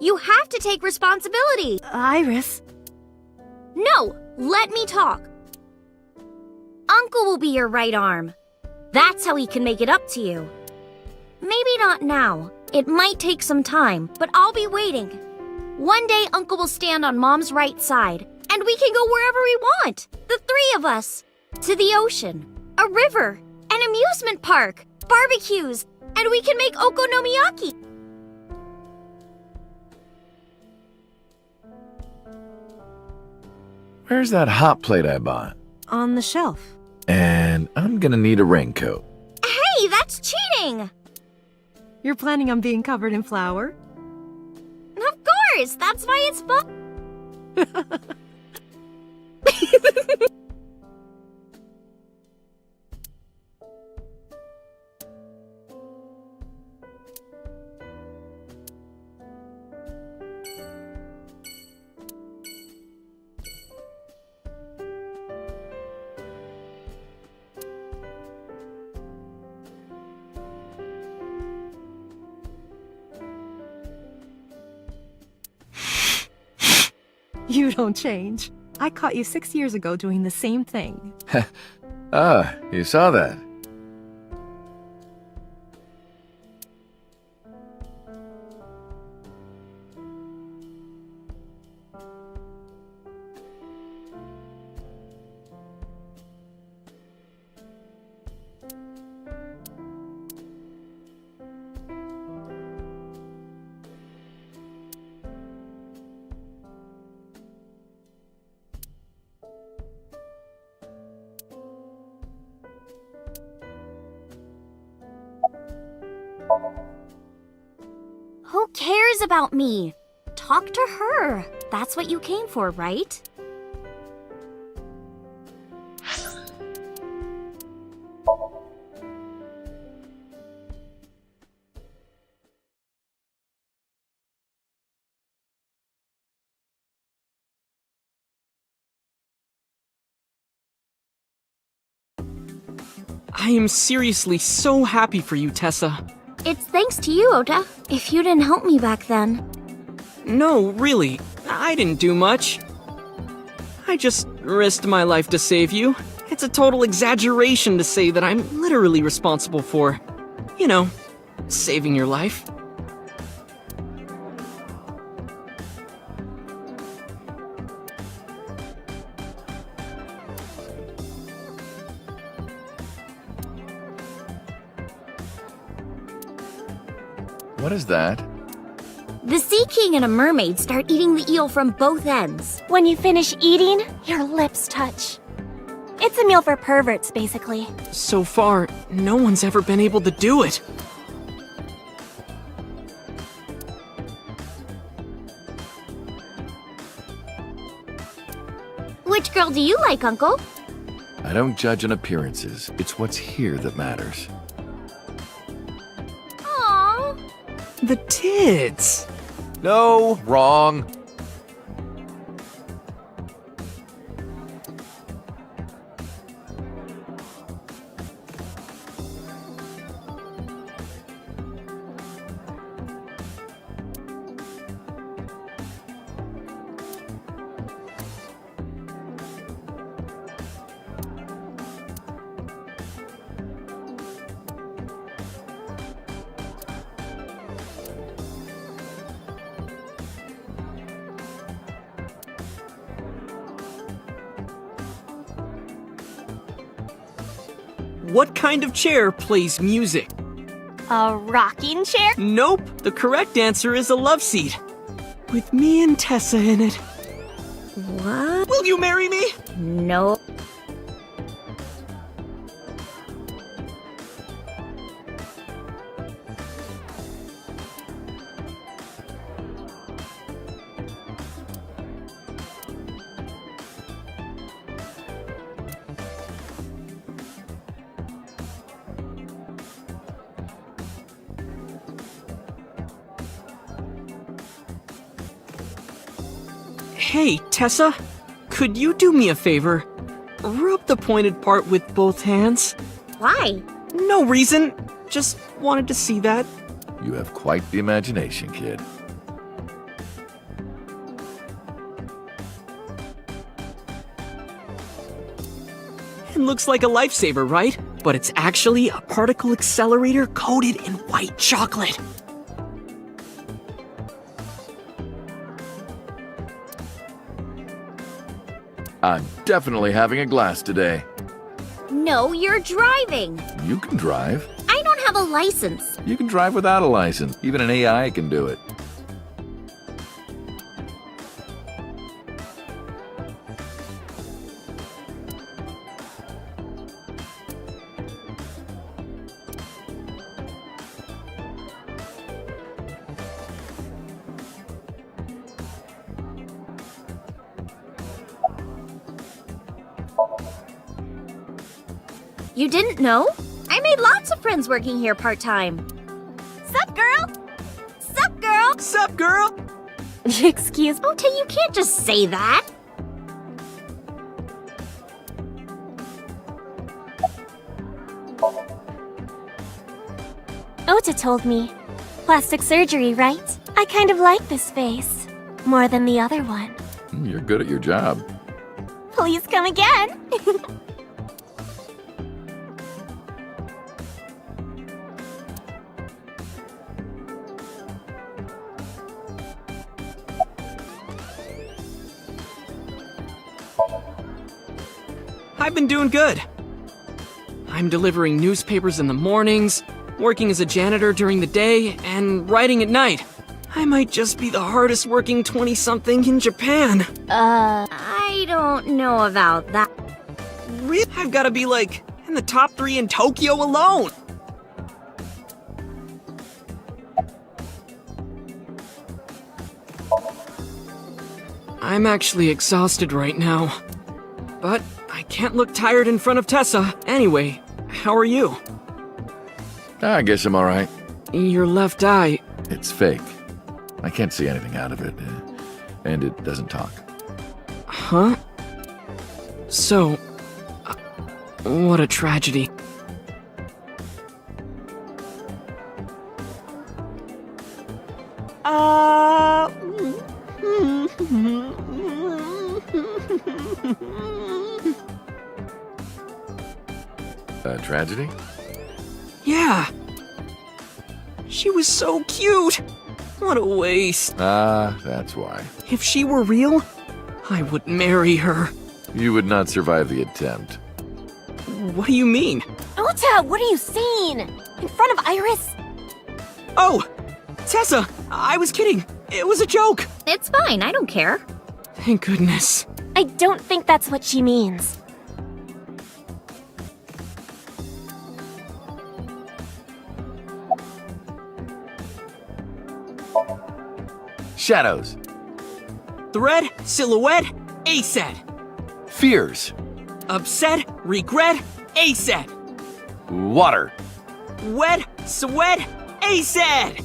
You have to take responsibility. Iris. No, let me talk. Uncle will be your right arm. That's how he can make it up to you. Maybe not now. It might take some time, but I'll be waiting. One day, Uncle will stand on Mom's right side, and we can go wherever we want. The three of us. To the ocean, a river, an amusement park, barbecues, and we can make okonomiyaki. Where's that hot plate I bought? On the shelf. And I'm gonna need a raincoat. Hey, that's cheating! You're planning on being covered in flour? Of course, that's why it's fun. You don't change. I caught you 6 years ago doing the same thing. Ah, you saw that. Who cares about me? Talk to her. That's what you came for, right? I am seriously so happy for you, Tessa. It's thanks to you, Ota. If you didn't help me back then. No, really, I didn't do much. I just risked my life to save you. It's a total exaggeration to say that I'm literally responsible for, you know, saving your life. What is that? The Sea King and a mermaid start eating the eel from both ends. When you finish eating, your lips touch. It's a meal for perverts, basically. So far, no one's ever been able to do it. Which girl do you like, Uncle? I don't judge on appearances. It's what's here that matters. Aww. The tits. No, wrong. What kind of chair plays music? A rocking chair? Nope. The correct answer is a love seat. With me and Tessa in it. What? Will you marry me? No. Hey, Tessa, could you do me a favor? Rub the pointed part with both hands. Why? No reason. Just wanted to see that. You have quite the imagination, kid. It looks like a lifesaver, right? But it's actually a particle accelerator coated in white chocolate. I'm definitely having a glass today. No, you're driving. You can drive. I don't have a license. You can drive without a license. Even an AI can do it. You didn't know? I made lots of friends working here part-time. Sup, girl? Sup, girl? Sup, girl? Excuse me? Ota, you can't just say that. Ota told me. Plastic surgery, right? I kind of like this face. More than the other one. You're good at your job. Please come again. I've been doing good. I'm delivering newspapers in the mornings, working as a janitor during the day, and writing at night. I might just be the hardest working 20-something in Japan. I don't know about that. Really? I've gotta be like in the top 3 in Tokyo alone. I'm actually exhausted right now. But I can't look tired in front of Tessa. Anyway, how are you? I guess I'm alright. Your left eye... It's fake. I can't see anything out of it. And it doesn't talk. Huh? So... what a tragedy. A tragedy? Yeah. She was so cute. What a waste. That's why. If she were real, I would marry her. You would not survive the attempt. What do you mean? Ota, what are you saying? In front of Iris? Oh! Tessa! I was kidding. It was a joke. It's fine, I don't care. Thank goodness. I don't think that's what she means. Shadows. Thread, silhouette, ASET. Fears. Upset, regret, ASET. Water. Wet, sweat, ASET.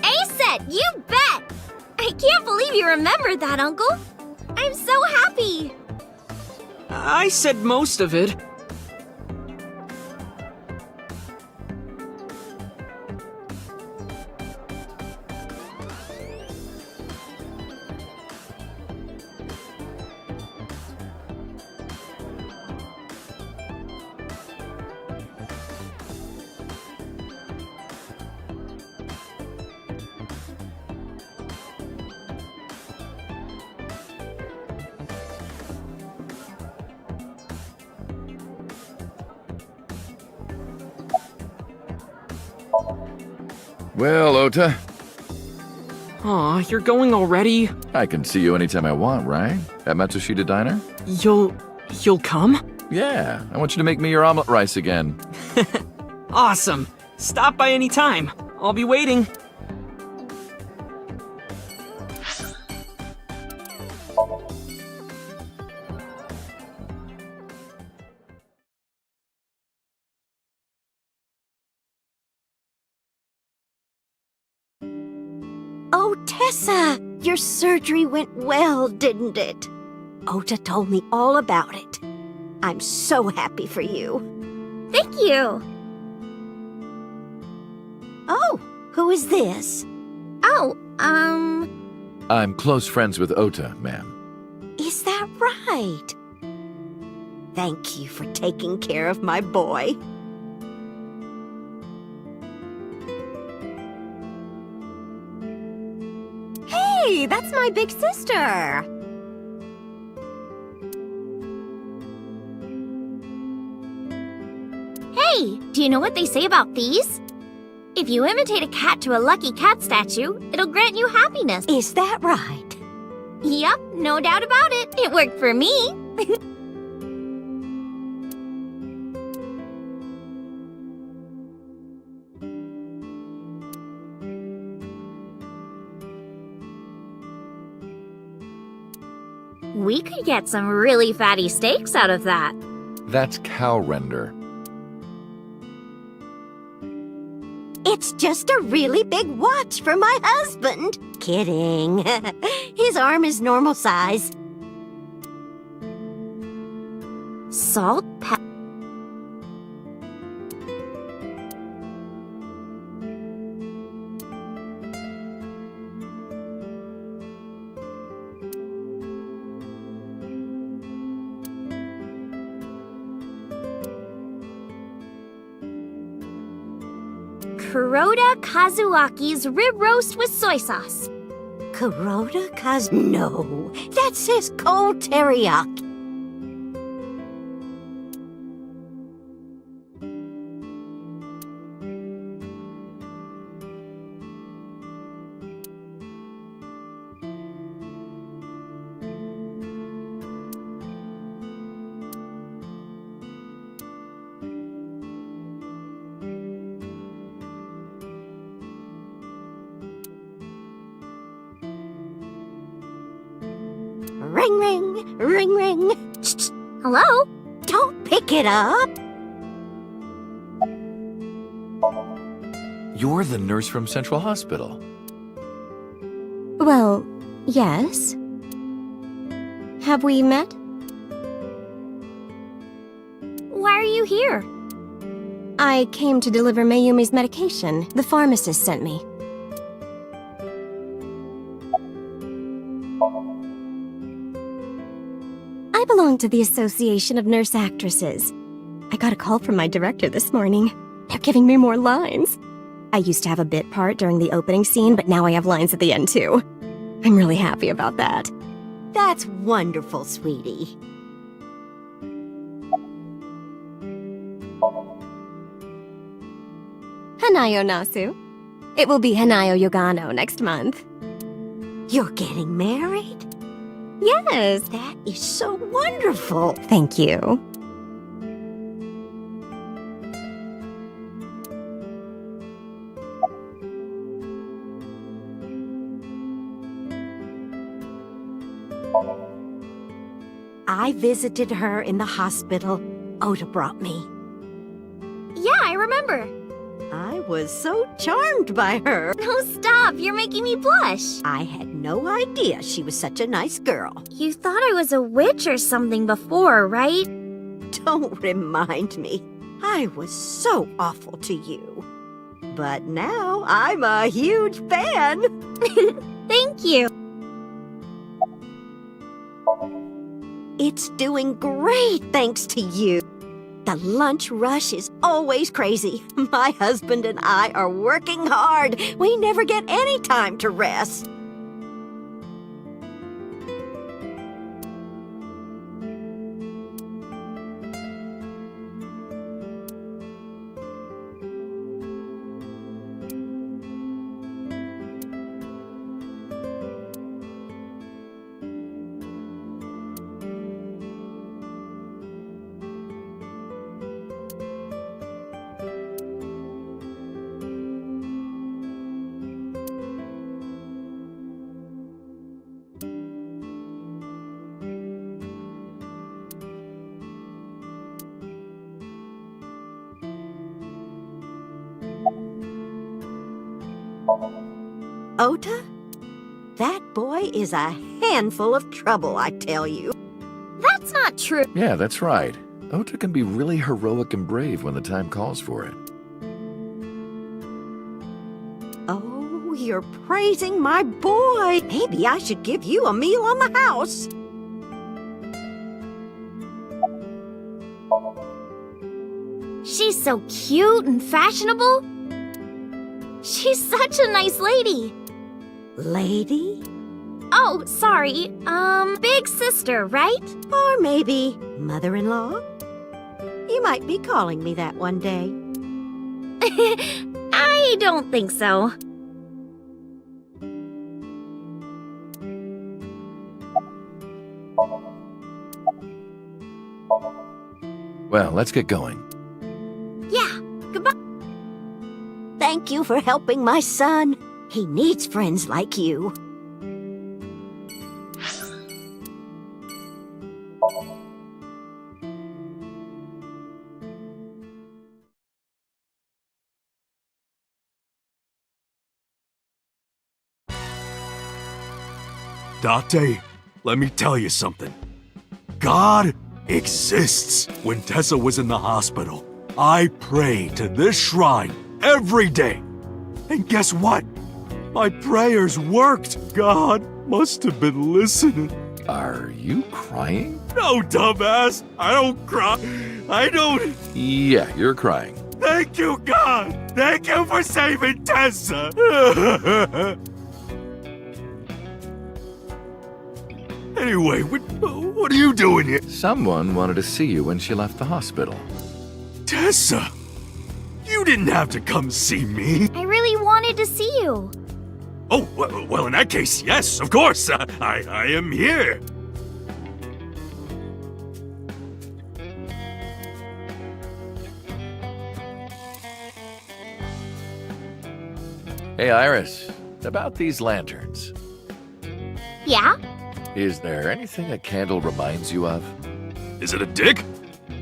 ASET, you bet! I can't believe you remembered that, Uncle. I'm so happy. I said most of it. Well, Ota, Aw, you're going already? I can see you anytime I want, right? At Matsushita Diner? You'll come? Yeah, I want you to make me your omelet rice again. Awesome. Stop by any time. I'll be waiting. Oh, Tessa! Your surgery went well, didn't it? Ota told me all about it. I'm so happy for you. Thank you. Oh, who is this? Oh, I'm close friends with Ota, ma'am. Is that right? Thank you for taking care of my boy. Hey, that's my big sister! Hey, do you know what they say about these? If you imitate a cat to a lucky cat statue, it'll grant you happiness. Is that right? Yep, no doubt about it. It worked for me. We could get some really fatty steaks out of that. That's cow render. It's just a really big watch for my husband. Kidding. His arm is normal size. Salt, Kuroda Kazuaki's rib roast with soy sauce. Kuroda No, that says cold teriyaki. Ring, ring, ring, ring. Hello? Don't pick it up. You're the nurse from Central Hospital. Well, yes. Have we met? Why are you here? I came to deliver Mayumi's medication. The pharmacist sent me. I belong to the Association of Nurse Actresses. I got a call from my director this morning. They're giving me more lines. I used to have a bit part during the opening scene, but now I have lines at the end too. I'm really happy about that. That's wonderful, sweetie. Hanayo Nasu. It will be Hanayo Yogano next month. You're getting married? Yes. That is so wonderful. Thank you. I visited her in the hospital. Ota brought me. Yeah, I remember. I was so charmed by her. No, stop. You're making me blush. I had no idea she was such a nice girl. You thought I was a witch or something before, right? Don't remind me. I was so awful to you. But now I'm a huge fan. Thank you. It's doing great thanks to you. The lunch rush is always crazy. My husband and I are working hard. We never get any time to rest. Ota? That boy is a handful of trouble, I tell you. That's not true. Yeah, that's right. Ota can be really heroic and brave when the time calls for it. Oh, you're praising my boy. Maybe I should give you a meal on the house. She's so cute and fashionable. She's such a nice lady. Lady? Oh, sorry. Big sister, right? Or maybe mother-in-law? You might be calling me that one day. I don't think so. Well, let's get going. Yeah, goodbye. Thank you for helping my son. He needs friends like you. Date, let me tell you something. God exists. When Tessa was in the hospital, I prayed to this shrine every day. And guess what? My prayers worked. God must have been listening. Are you crying? No, dumbass. I don't cry. I don't. Yeah, you're crying. Thank you, God. Thank you for saving Tessa. Anyway, what are you doing here? Someone wanted to see you when she left the hospital. Tessa, you didn't have to come see me. I really wanted to see you. Oh, well, in that case, yes, of course. I am here. Hey, Iris, about these lanterns. Yeah? Is there anything a candle reminds you of? Is it a dick?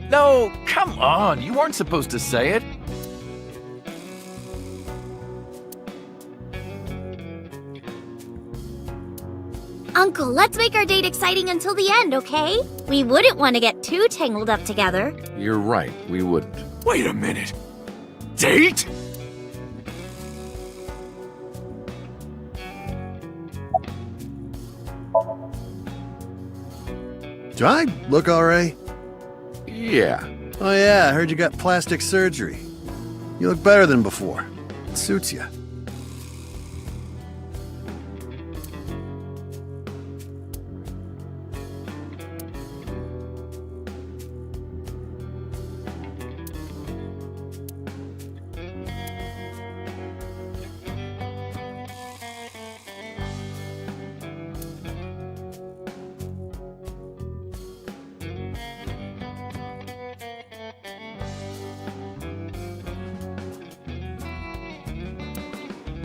No, come on, you weren't supposed to say it. Uncle, let's make our date exciting until the end, okay? We wouldn't want to get too tangled up together. You're right, we wouldn't. Wait a minute. Date? Do I look alright? Yeah. Oh yeah, I heard you got plastic surgery. You look better than before. It suits you.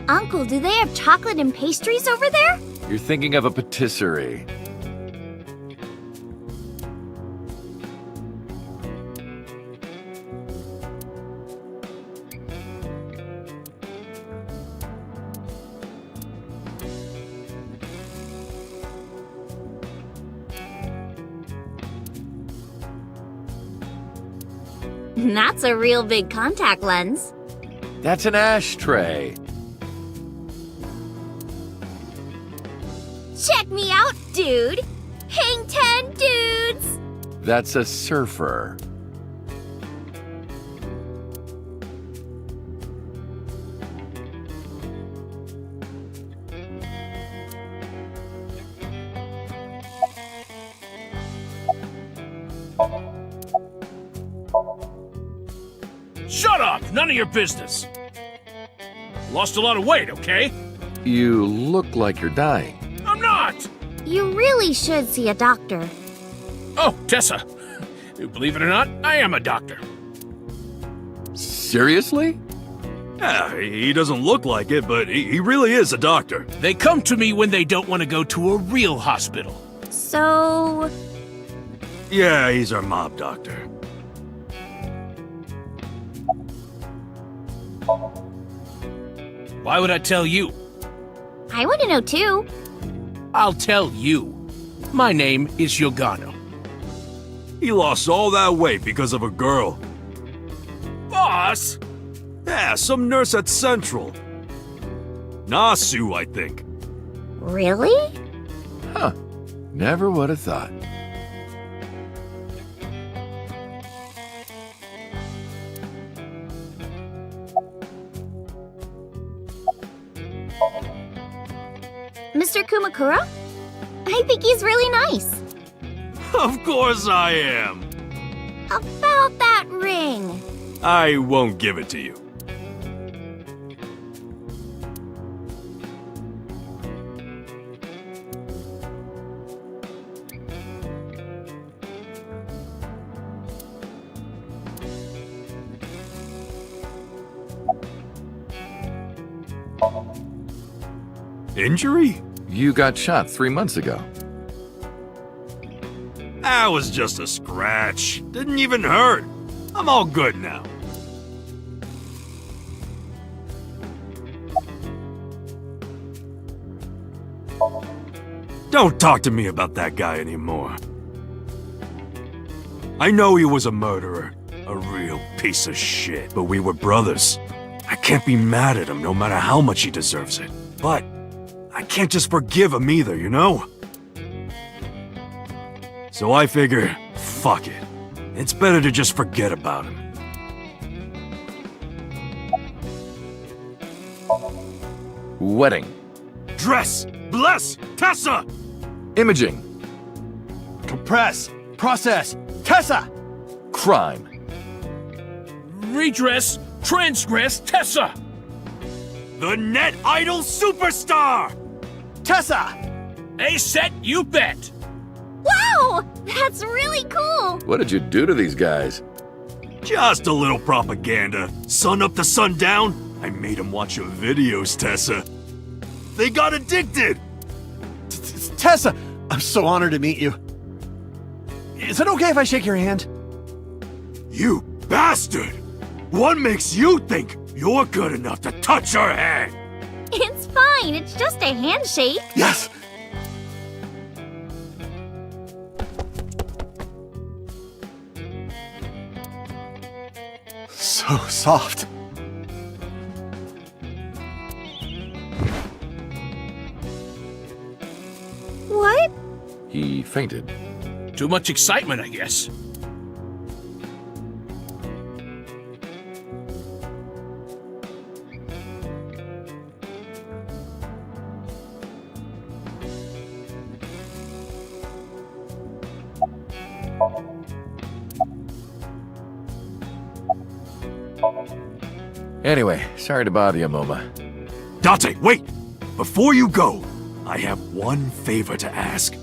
Uncle, do they have chocolate and pastries over there? You're thinking of a patisserie. That's a real big contact lens. That's an ashtray. Check me out, dude! Hang 10 dudes! That's a surfer. Shut up! None of your business! Lost a lot of weight, okay? You look like you're dying. I'm not! You really should see a doctor. Oh, Tessa. Believe it or not, I am a doctor. Seriously? Yeah, he doesn't look like it, but he really is a doctor. They come to me when they don't want to go to a real hospital. So... Yeah, he's our mob doctor. Why would I tell you? I want to know too. I'll tell you. My name is Yogano. He lost all that weight because of a girl. Boss! Yeah, some nurse at Central. Nasu, I think. Really? Huh. Never would have thought. Mr. Kumakura? I think he's really nice. Of course I am. About that ring. I won't give it to you. Injury? You got shot 3 months ago. That was just a scratch. Didn't even hurt. I'm all good now. Don't talk to me about that guy anymore. I know he was a murderer, a real piece of shit, but we were brothers. I can't be mad at him no matter how much he deserves it. But I can't just forgive him either, you know? So I figure, fuck it. It's better to just forget about him. Wedding. Dress! Bless! Tessa! Imaging. Compress! Process! Tessa! Crime. Redress, transgress, Tessa! The net idol superstar! Tessa! A set, you bet! Wow! That's really cool! What did you do to these guys? Just a little propaganda. Sun up to sundown. I made them watch your videos, Tessa. They got addicted! Tessa! I'm so honored to meet you. Is it okay if I shake your hand? You bastard! What makes you think you're good enough to touch her hand? It's fine, it's just a handshake. Yes! So soft. What? He fainted. Too much excitement, I guess. Anyway, sorry to bother you, Moma. Date, wait! Before you go, I have one favor to ask.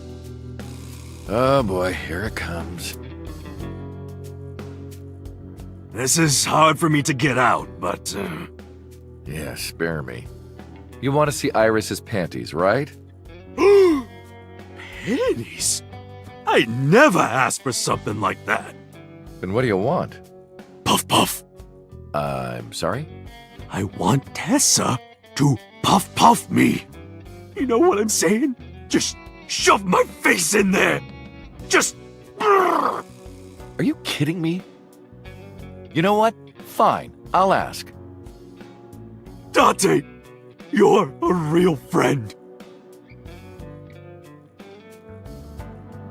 Oh boy, here it comes. This is hard for me to get out, but... Yeah, spare me. You want to see Iris's panties, right? Panties? I never asked for something like that. Then what do you want? Puff puff. I'm sorry? I want Tessa to puff puff me. You know what I'm saying? Just shove my face in there. Just... Are you kidding me? You know what? Fine, I'll ask. Date, you're a real friend.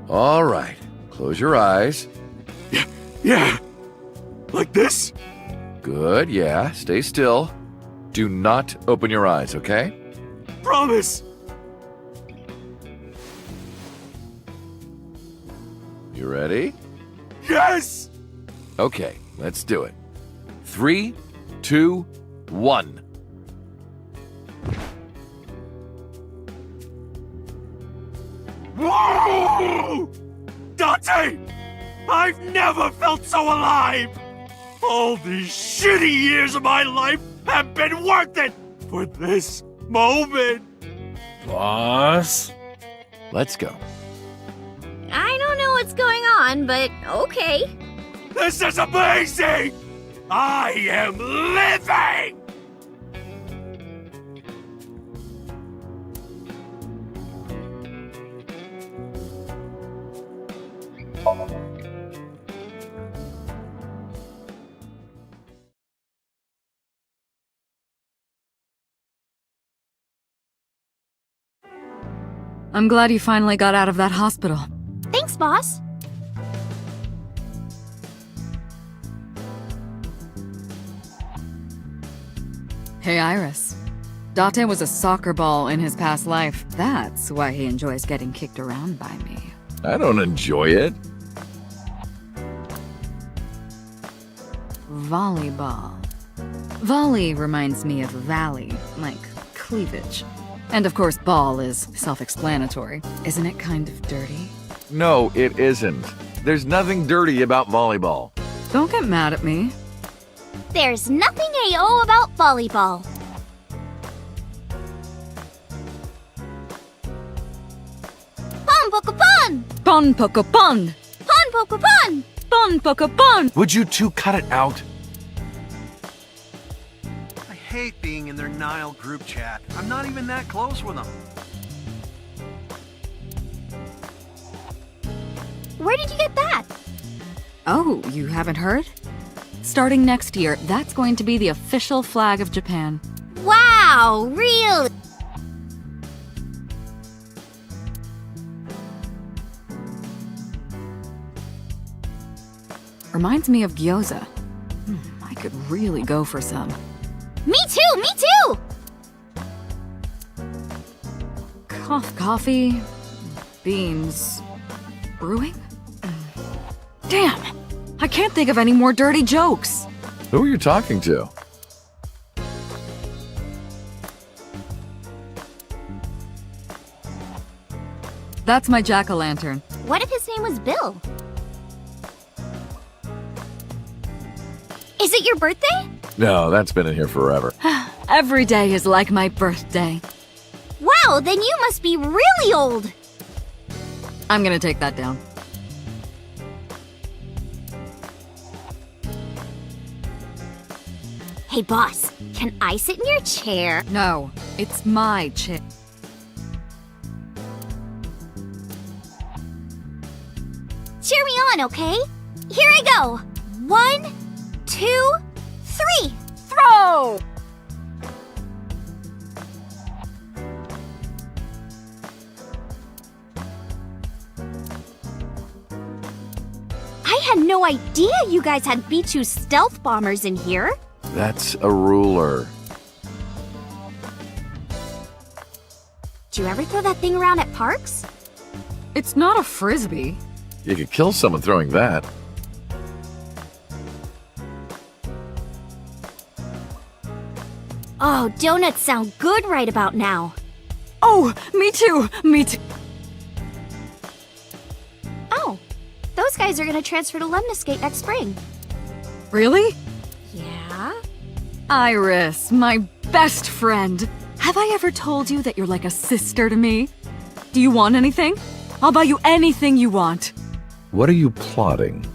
All right, close your eyes. Yeah. Like this? Good, yeah, stay still. Do not open your eyes, okay? Promise. You ready? Yes! Okay, let's do it. 3, 2, 1. Whoa! Date! I've never felt so alive! All these shitty years of my life have been worth it for this moment! Boss? Let's go. I don't know what's going on, but okay. This is amazing! I am living! I'm glad you finally got out of that hospital. Thanks, boss. Hey, Iris. Date was a soccer ball in his past life. That's why he enjoys getting kicked around by me. I don't enjoy it. Volleyball. Volley reminds me of valley, like cleavage. And of course, ball is self-explanatory. Isn't it kind of dirty? No, it isn't. There's nothing dirty about volleyball. Don't get mad at me. There's nothing AO about volleyball. Pon poco pon! Pon poco pon! Pon poco pon! Pon poco pon! Would you two cut it out? I hate being in their Nile group chat. I'm not even that close with them. Where did you get that? Oh, you haven't heard? Starting next year, that's going to be the official flag of Japan. Wow, really? Reminds me of gyoza. I could really go for some. Me too, me too! Coffee, beans, brewing? Damn! I can't think of any more dirty jokes. Who are you talking to? That's my jack-o'-lantern. What if his name was Bill? Is it your birthday? No, that's been in here forever. Every day is like my birthday. Wow, then you must be really old. I'm gonna take that down. Hey, boss, can I sit in your chair? No, it's my chair. Cheer me on, okay? Here I go. 1, 2, 3. Throw! I had no idea you guys had B-2 stealth bombers in here. That's a ruler. Do you ever throw that thing around at parks? It's not a frisbee. You could kill someone throwing that. Oh, donuts sound good right about now. Oh, me too, me too. Oh, those guys are gonna transfer to Lemniscate next spring. Really? Yeah? Iris, my best friend. Have I ever told you that you're like a sister to me? Do you want anything? I'll buy you anything you want. What are you plotting?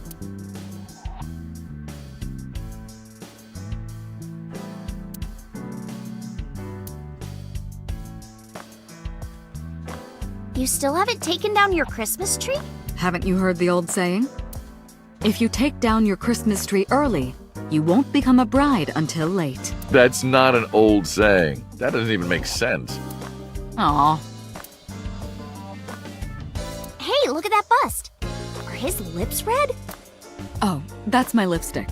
You still haven't taken down your Christmas tree? Haven't you heard the old saying? If you take down your Christmas tree early, you won't become a bride until late. That's not an old saying. That doesn't even make sense. Aw. Hey, look at that bust. Are his lips red? Oh, that's my lipstick.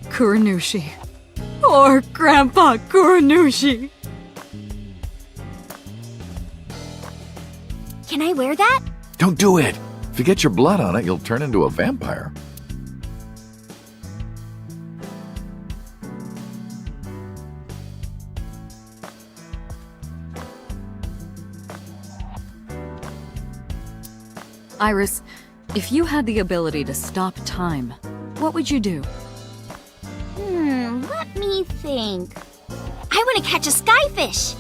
Kuranushi. Or Grandpa Kuranushi. Can I wear that? Don't do it! If you get your blood on it, you'll turn into a vampire. Iris, if you had the ability to stop time, what would you do? Let me think. I want to catch a skyfish.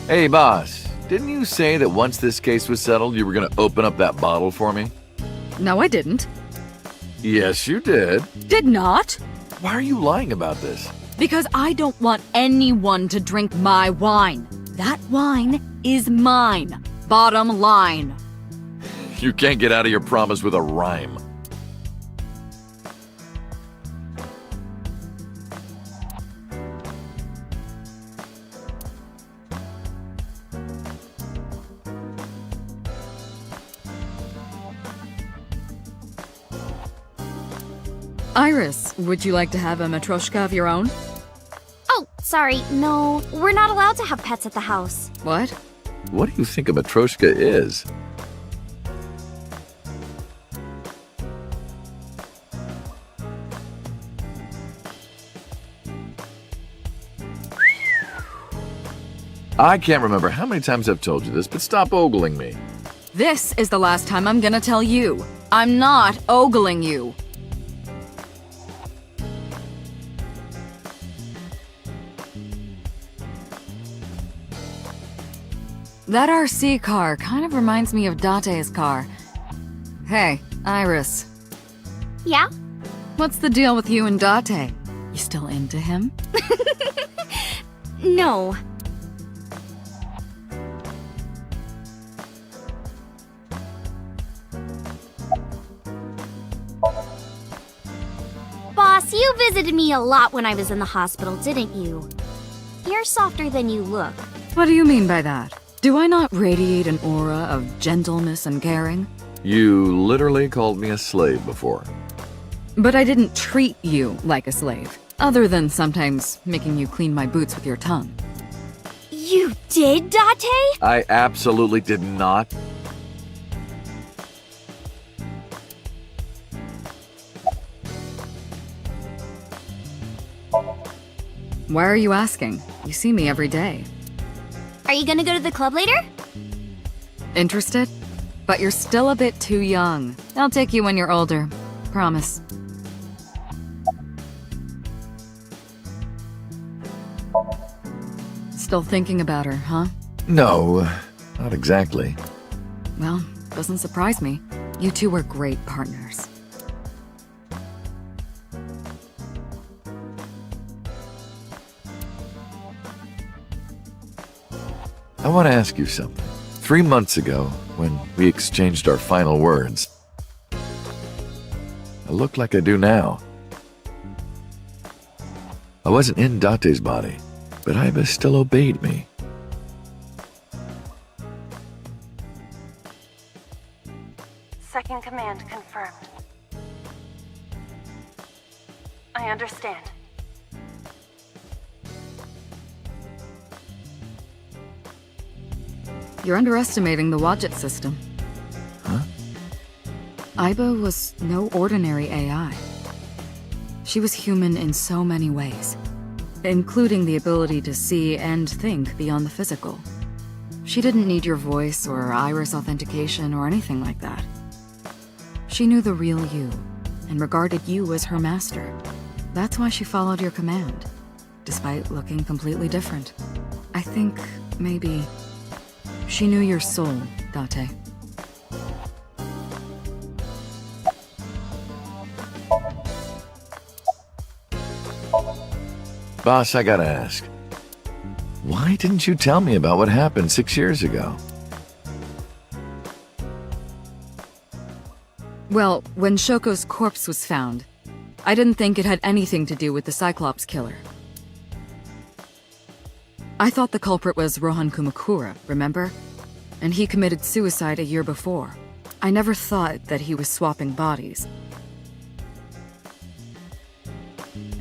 Hey, boss. Didn't you say that once this case was settled, you were gonna open up that bottle for me? No, I didn't. Yes, you did. Did not? Why are you lying about this? Because I don't want anyone to drink my wine. That wine is mine. Bottom line. You can't get out of your promise with a rhyme. Iris, would you like to have a matryoshka of your own? Oh, sorry, no. We're not allowed to have pets at the house. What? What do you think a matryoshka is? I can't remember how many times I've told you this, but stop ogling me. This is the last time I'm gonna tell you. I'm not ogling you. That RC car kind of reminds me of Date's car. Hey, Iris. Yeah? What's the deal with you and Date? You still into him? No. Boss, you visited me a lot when I was in the hospital, didn't you? You're softer than you look. What do you mean by that? Do I not radiate an aura of gentleness and caring? You literally called me a slave before. But I didn't treat you like a slave, other than sometimes making you clean my boots with your tongue. You did, Date? I absolutely did not. Why are you asking? You see me every day. Are you gonna go to the club later? Interested? But you're still a bit too young. I'll take you when you're older. Promise. Still thinking about her, huh? No, not exactly. Well, doesn't surprise me. You two were great partners. I want to ask you something. 3 months ago, when we exchanged our final words, I look like I do now. I wasn't in Date's body, but Iba still obeyed me. Second command confirmed. I understand. You're underestimating the Wadjet system. Huh? Iba was no ordinary AI. She was human in so many ways, including the ability to see and think beyond the physical. She didn't need your voice or iris authentication or anything like that. She knew the real you and regarded you as her master. That's why she followed your command, despite looking completely different. I think maybe she knew your soul, Date. Boss, I gotta ask. Why didn't you tell me about what happened 6 years ago? Well, when Shoko's corpse was found, I didn't think it had anything to do with the Cyclops killer. I thought the culprit was Rohan Kumakura, remember? And he committed suicide a year before. I never thought that he was swapping bodies.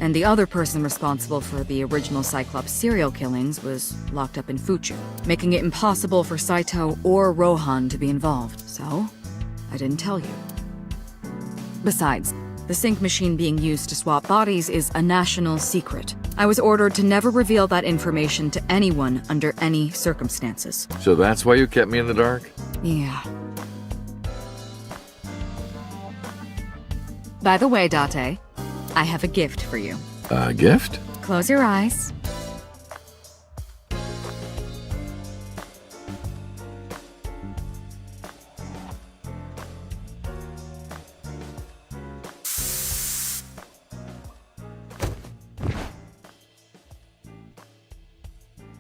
And the other person responsible for the original Cyclops serial killings was locked up in Fuchu, making it impossible for Saito or Rohan to be involved, so I didn't tell you. Besides, the sync machine being used to swap bodies is a national secret. I was ordered to never reveal that information to anyone under any circumstances. So that's why you kept me in the dark? Yeah. By the way, Date, I have a gift for you. A gift? Close your eyes.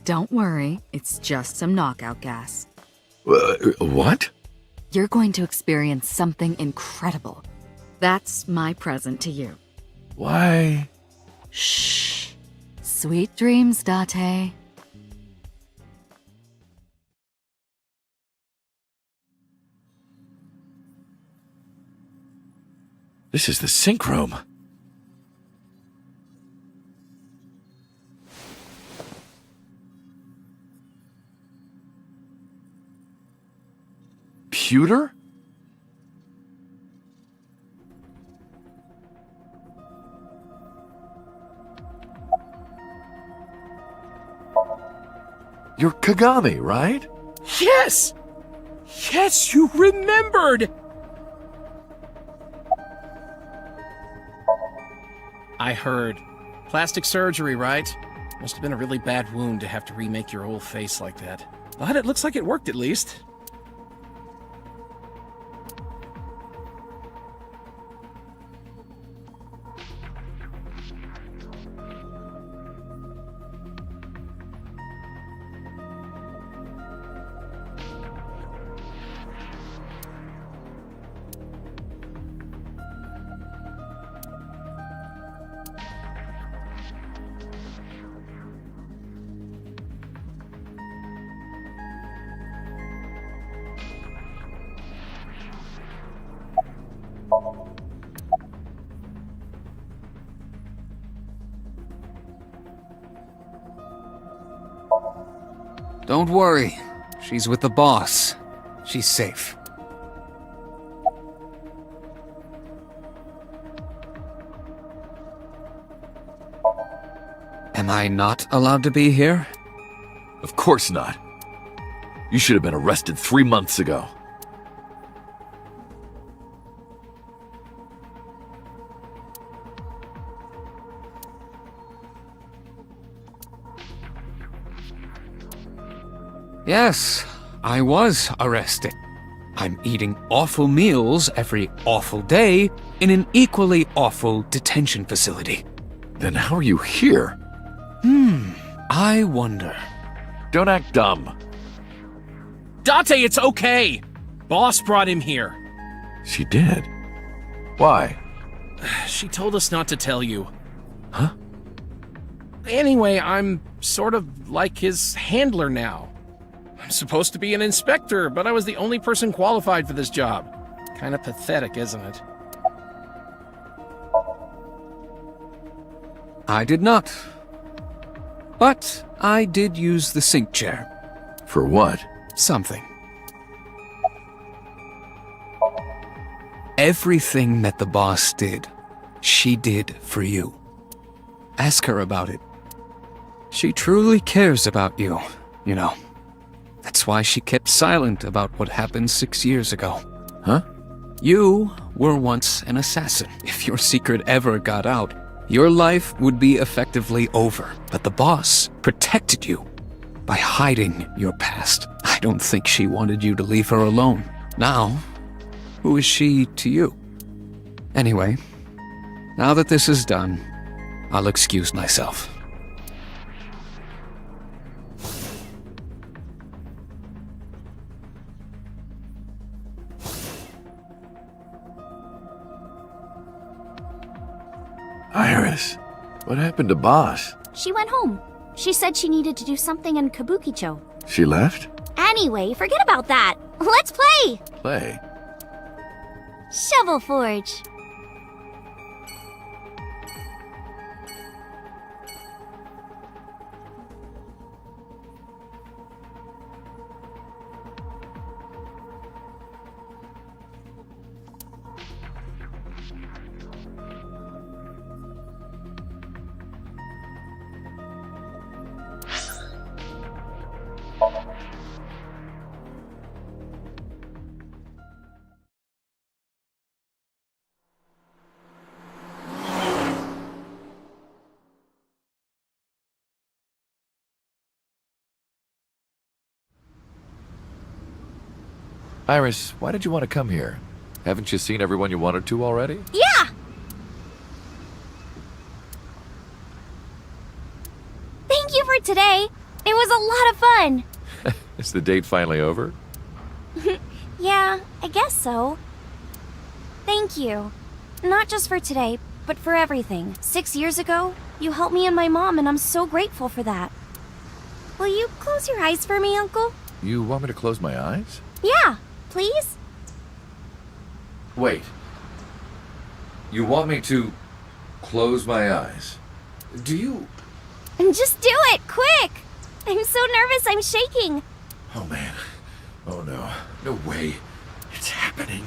Don't worry, it's just some knockout gas. What? You're going to experience something incredible. That's my present to you. Why? Shh. Sweet dreams, Date. This is the sink room. Pewter? You're Kagami, right? Yes! Yes, you remembered! I heard. Plastic surgery, right? Must have been a really bad wound to have to remake your whole face like that. But it looks like it worked at least. Don't worry. She's with the boss. She's safe. Am I not allowed to be here? Of course not. You should have been arrested 3 months ago. Yes, I was arrested. I'm eating awful meals every awful day in an equally awful detention facility. Then how are you here? I wonder. Don't act dumb. Date, it's okay! Boss brought him here. She did? Why? She told us not to tell you. Huh? Anyway, I'm sort of like his handler now. I'm supposed to be an inspector, but I was the only person qualified for this job. Kinda pathetic, isn't it? I did not. But I did use the sink chair. For what? Something. Everything that the boss did, she did for you. Ask her about it. She truly cares about you, you know. That's why she kept silent about what happened 6 years ago. Huh? You were once an assassin. If your secret ever got out, your life would be effectively over. But the boss protected you by hiding your past. I don't think she wanted you to leave her alone. Now, who is she to you? Anyway, now that this is done, I'll excuse myself. Iris, what happened to Boss? She went home. She said she needed to do something in Kabukicho. She left? Anyway, forget about that. Let's play! Play? Shovel Forge. Iris, why did you want to come here? Haven't you seen everyone you wanted to already? Yeah! Thank you for today. It was a lot of fun. Is the date finally over? Yeah, I guess so. Thank you. Not just for today, but for everything. 6 years ago, you helped me and my mom, and I'm so grateful for that. Will you close your eyes for me, Uncle? You want me to close my eyes? Yeah, please? Wait. You want me to close my eyes? Do you... Just do it, quick! I'm so nervous, I'm shaking. Oh man. Oh no. No way. It's happening.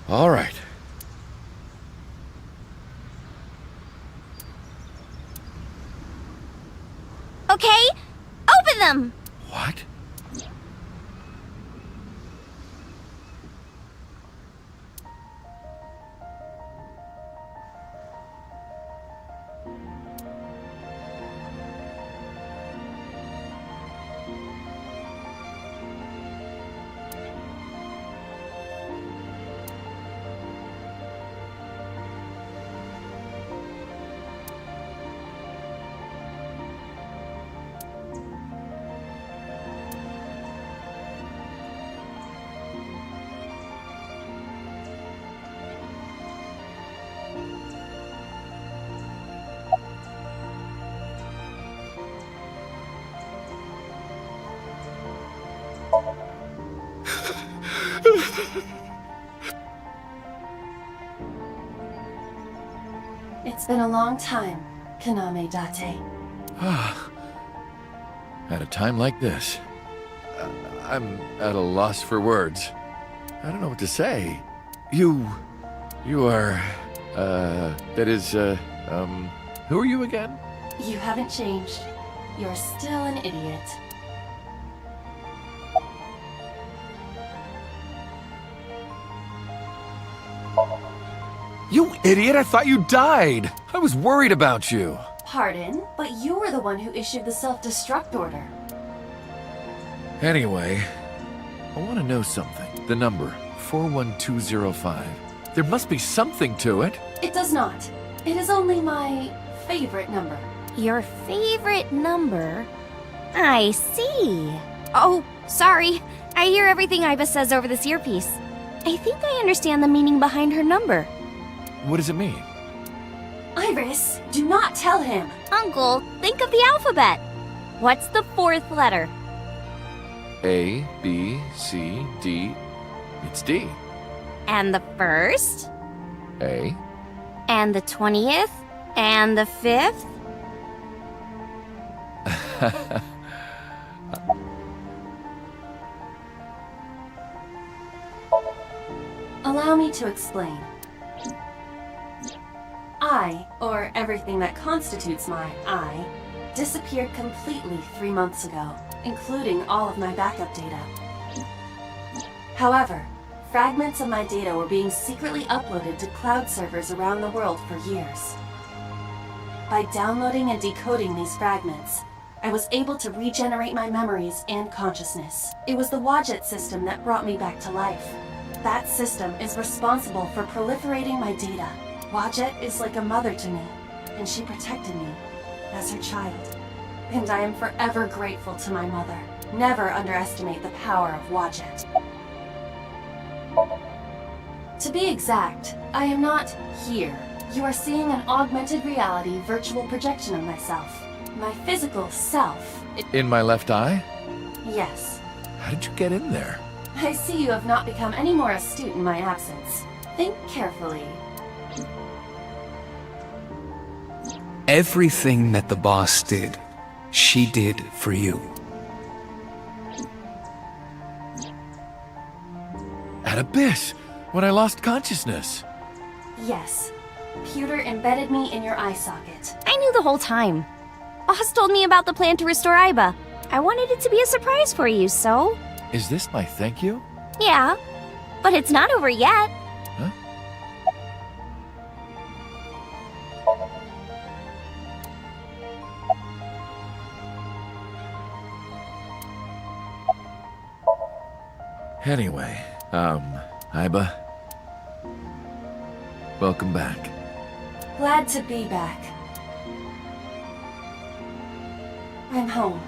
All right. Okay, open them! What? It's been a long time, Kaname Date. At a time like this, I'm at a loss for words. I don't know what to say. You are, that is, who are you again? You haven't changed. You're still an idiot. You idiot, I thought you died! I was worried about you. Pardon, but you were the one who issued the self-destruct order. Anyway, I want to know something. The number, 41205. There must be something to it. It does not. It is only my favorite number. Your favorite number? I see. Oh, sorry. I hear everything Iva says over this earpiece. I think I understand the meaning behind her number. What does it mean? Iris, do not tell him. Uncle, think of the alphabet. What's the fourth letter? A, B, C, D. It's D. And the first? A. And the 20th? And the 5th? Allow me to explain. I, or everything that constitutes my I, disappeared completely 3 months ago, including all of my backup data. However, fragments of my data were being secretly uploaded to cloud servers around the world for years. By downloading and decoding these fragments, I was able to regenerate my memories and consciousness. It was the Wadjet system that brought me back to life. That system is responsible for proliferating my data. Wadjet is like a mother to me, and she protected me as her child. And I am forever grateful to my mother. Never underestimate the power of Wadjet. To be exact, I am not here. You are seeing an augmented reality virtual projection of myself. My physical self. In my left eye? Yes. How did you get in there? I see you have not become any more astute in my absence. Think carefully. Everything that the boss did, she did for you. At Abyss, when I lost consciousness. Yes. Pewter embedded me in your eye socket. I knew the whole time. Boss told me about the plan to restore Iba. I wanted it to be a surprise for you, so... Is this my thank you? Yeah, but it's not over yet. Huh? Anyway, Iba. Welcome back. Glad to be back. I'm home.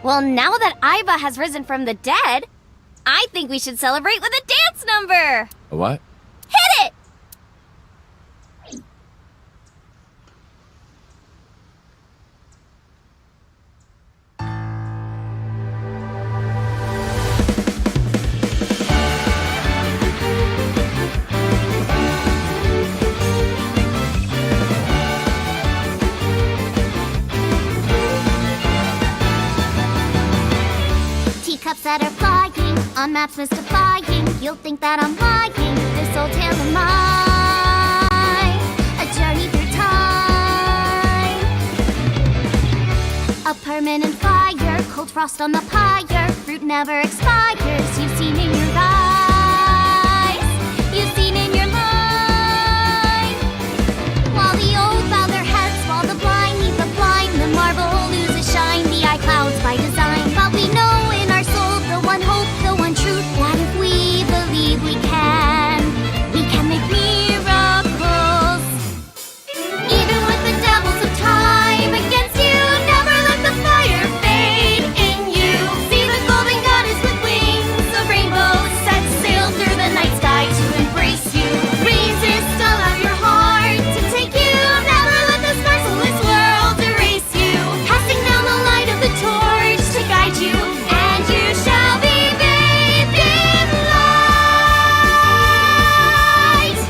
Well, now that Iva has risen from the dead, I think we should celebrate with a dance number! A what? Hit it! Teacups that are flying, on maps mystifying. You'll think that I'm lying, this old tale of mine. A journey through time. A permanent fire, cold frost on the pyre. Fruit never expires, you've seen in your eyes. You've seen in your mind. While the old bow their heads, while the blind lead the blind, the marble loses shine, the eye clouds by design. But we know in our soul the one hope, the one truth, that if we believe we can make miracles. Even with the devils of time against you, never let the fire fade in you. See the golden goddess with wings of rainbows set sail through the night sky to embrace you. Resist, allow your heart to take you. Never let this merciless world erase you. Passing down the light of the torch to guide you, and you shall be bathed in light.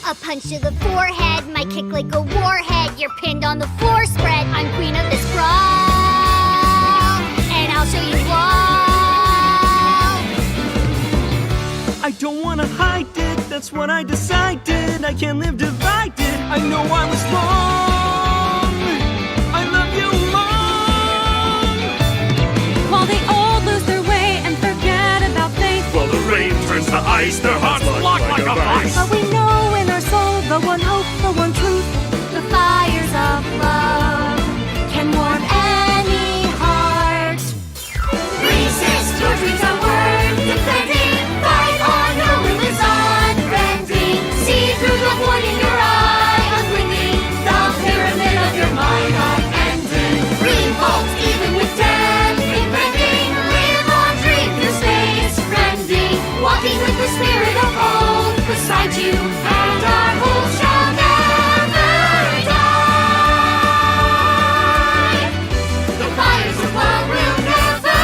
A punch to the forehead, my kick like a warhead. You're pinned on the floor spread. I'm queen of this brawl, and I'll show you all. I don't wanna hide it, that's what I decided. I can't live divided, I know I was wrong. I love you long. While they all lose their way and forget about faith, While the rain turns to ice, their hearts lock like a vice. but we know in our soul the one hope, the one truth. The fires of love can warm any heart. Resist, your dreams are worth defending. Fight on, your will is unbending. See through the void in your eye, unblinking. The pyramid of your mind unending. Revolt even with death impending. Live on, dream your space rending. Walking with the spirit of hope beside you, and our hope shall never die. The fires of love will never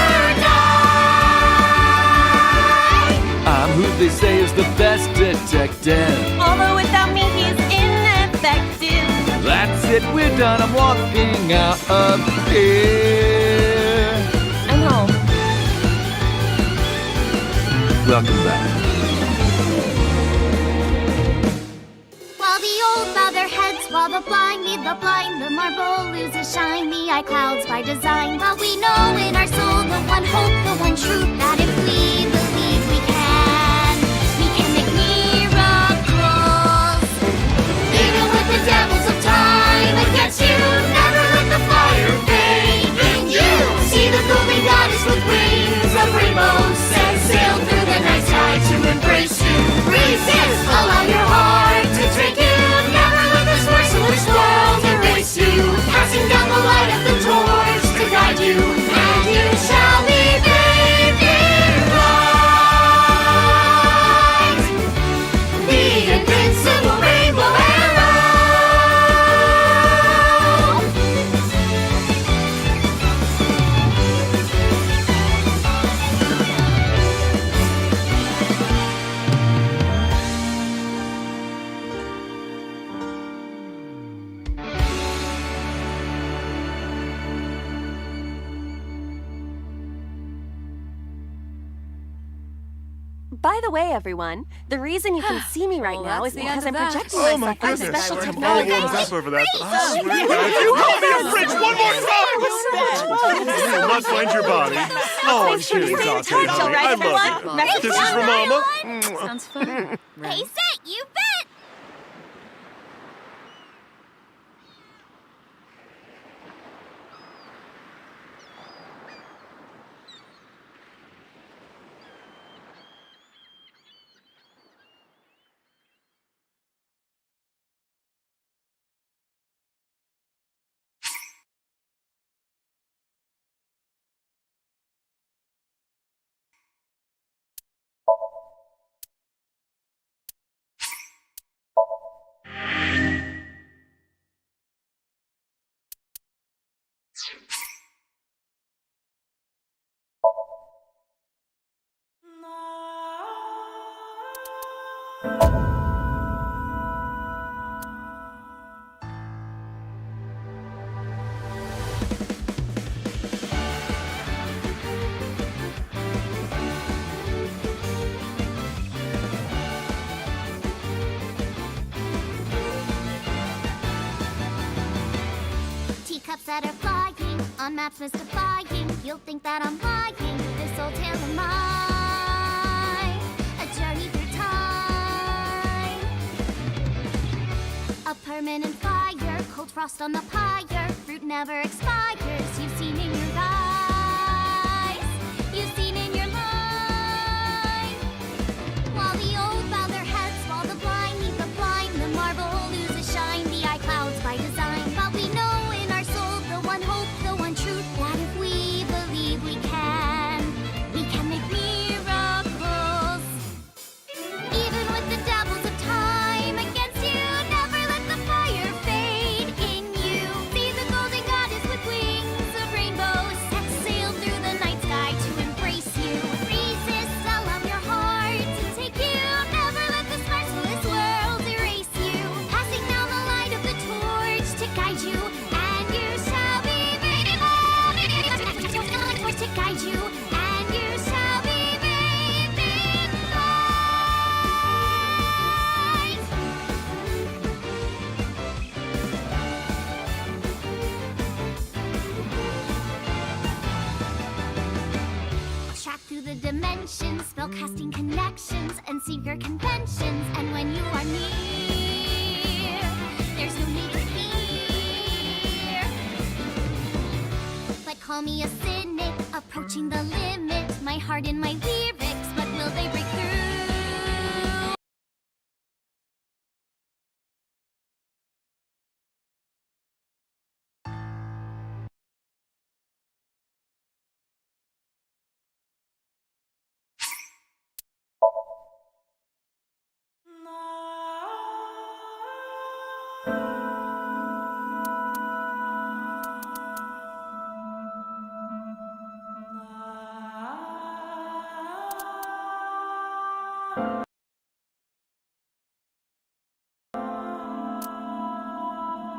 die. I'm who they say is the best detective. Although without me he's ineffective. That's it, we're done. I'm walking out of here. I'm home. Welcome back. While the old bow their heads, while the blind lead the blind, the marble loses shine, the eye clouds by design. But we know in our soul the one hope, the one truth, that if we believe we can make miracles. Even with the devils of time against you, never let the fire fade in you. See the golden goddess with wings of rainbows set sail through the night sky to embrace you. Resist, allow your heart to take you. Never let this merciless world erase you. Passing down the light of the torch to guide you, and you shall be bathed in light. The invincible rainbow arrow. By the way, everyone, the reason you can see me right now is because I'm projecting Oh my myself goodness, on special I'm all technology. warmed up over that. I swear, guys, you call me a fridge one more time! You must find your body. Oh, I'm kidding, Dante, honey. I love you. Kisses from Mama. Sounds fun. Hey, Sit, you bet! Teacups that are flying, on maps mystifying. You'll think that I'm lying, this old tale of mine. A journey through time. A permanent fire, cold frost on the pyre. Fruit never expires, you've seen in your eyes. You've seen in your life. While the old bow their heads, while the blind meet the blind, the marble loses shine, the eye clouds by design. But we know in our soul the one hope, the one truth, that if we believe we can make miracles. Even with the devils of time against you, never let the fire fade in you. See the golden goddess with wings of rainbows set sail through the night sky to embrace you. Resist, allow your heart to take you. Never let this merciless world erase you. Passing down the light of the torch to guide you, and you shall be made to guide you, and you shall be made in light. Track through the dimensions, spellcasting connections, and secret conventions. And when you are near, there's no need to fear. But call me a cynic, approaching the limit. My heart in my lyrics, but will they break through?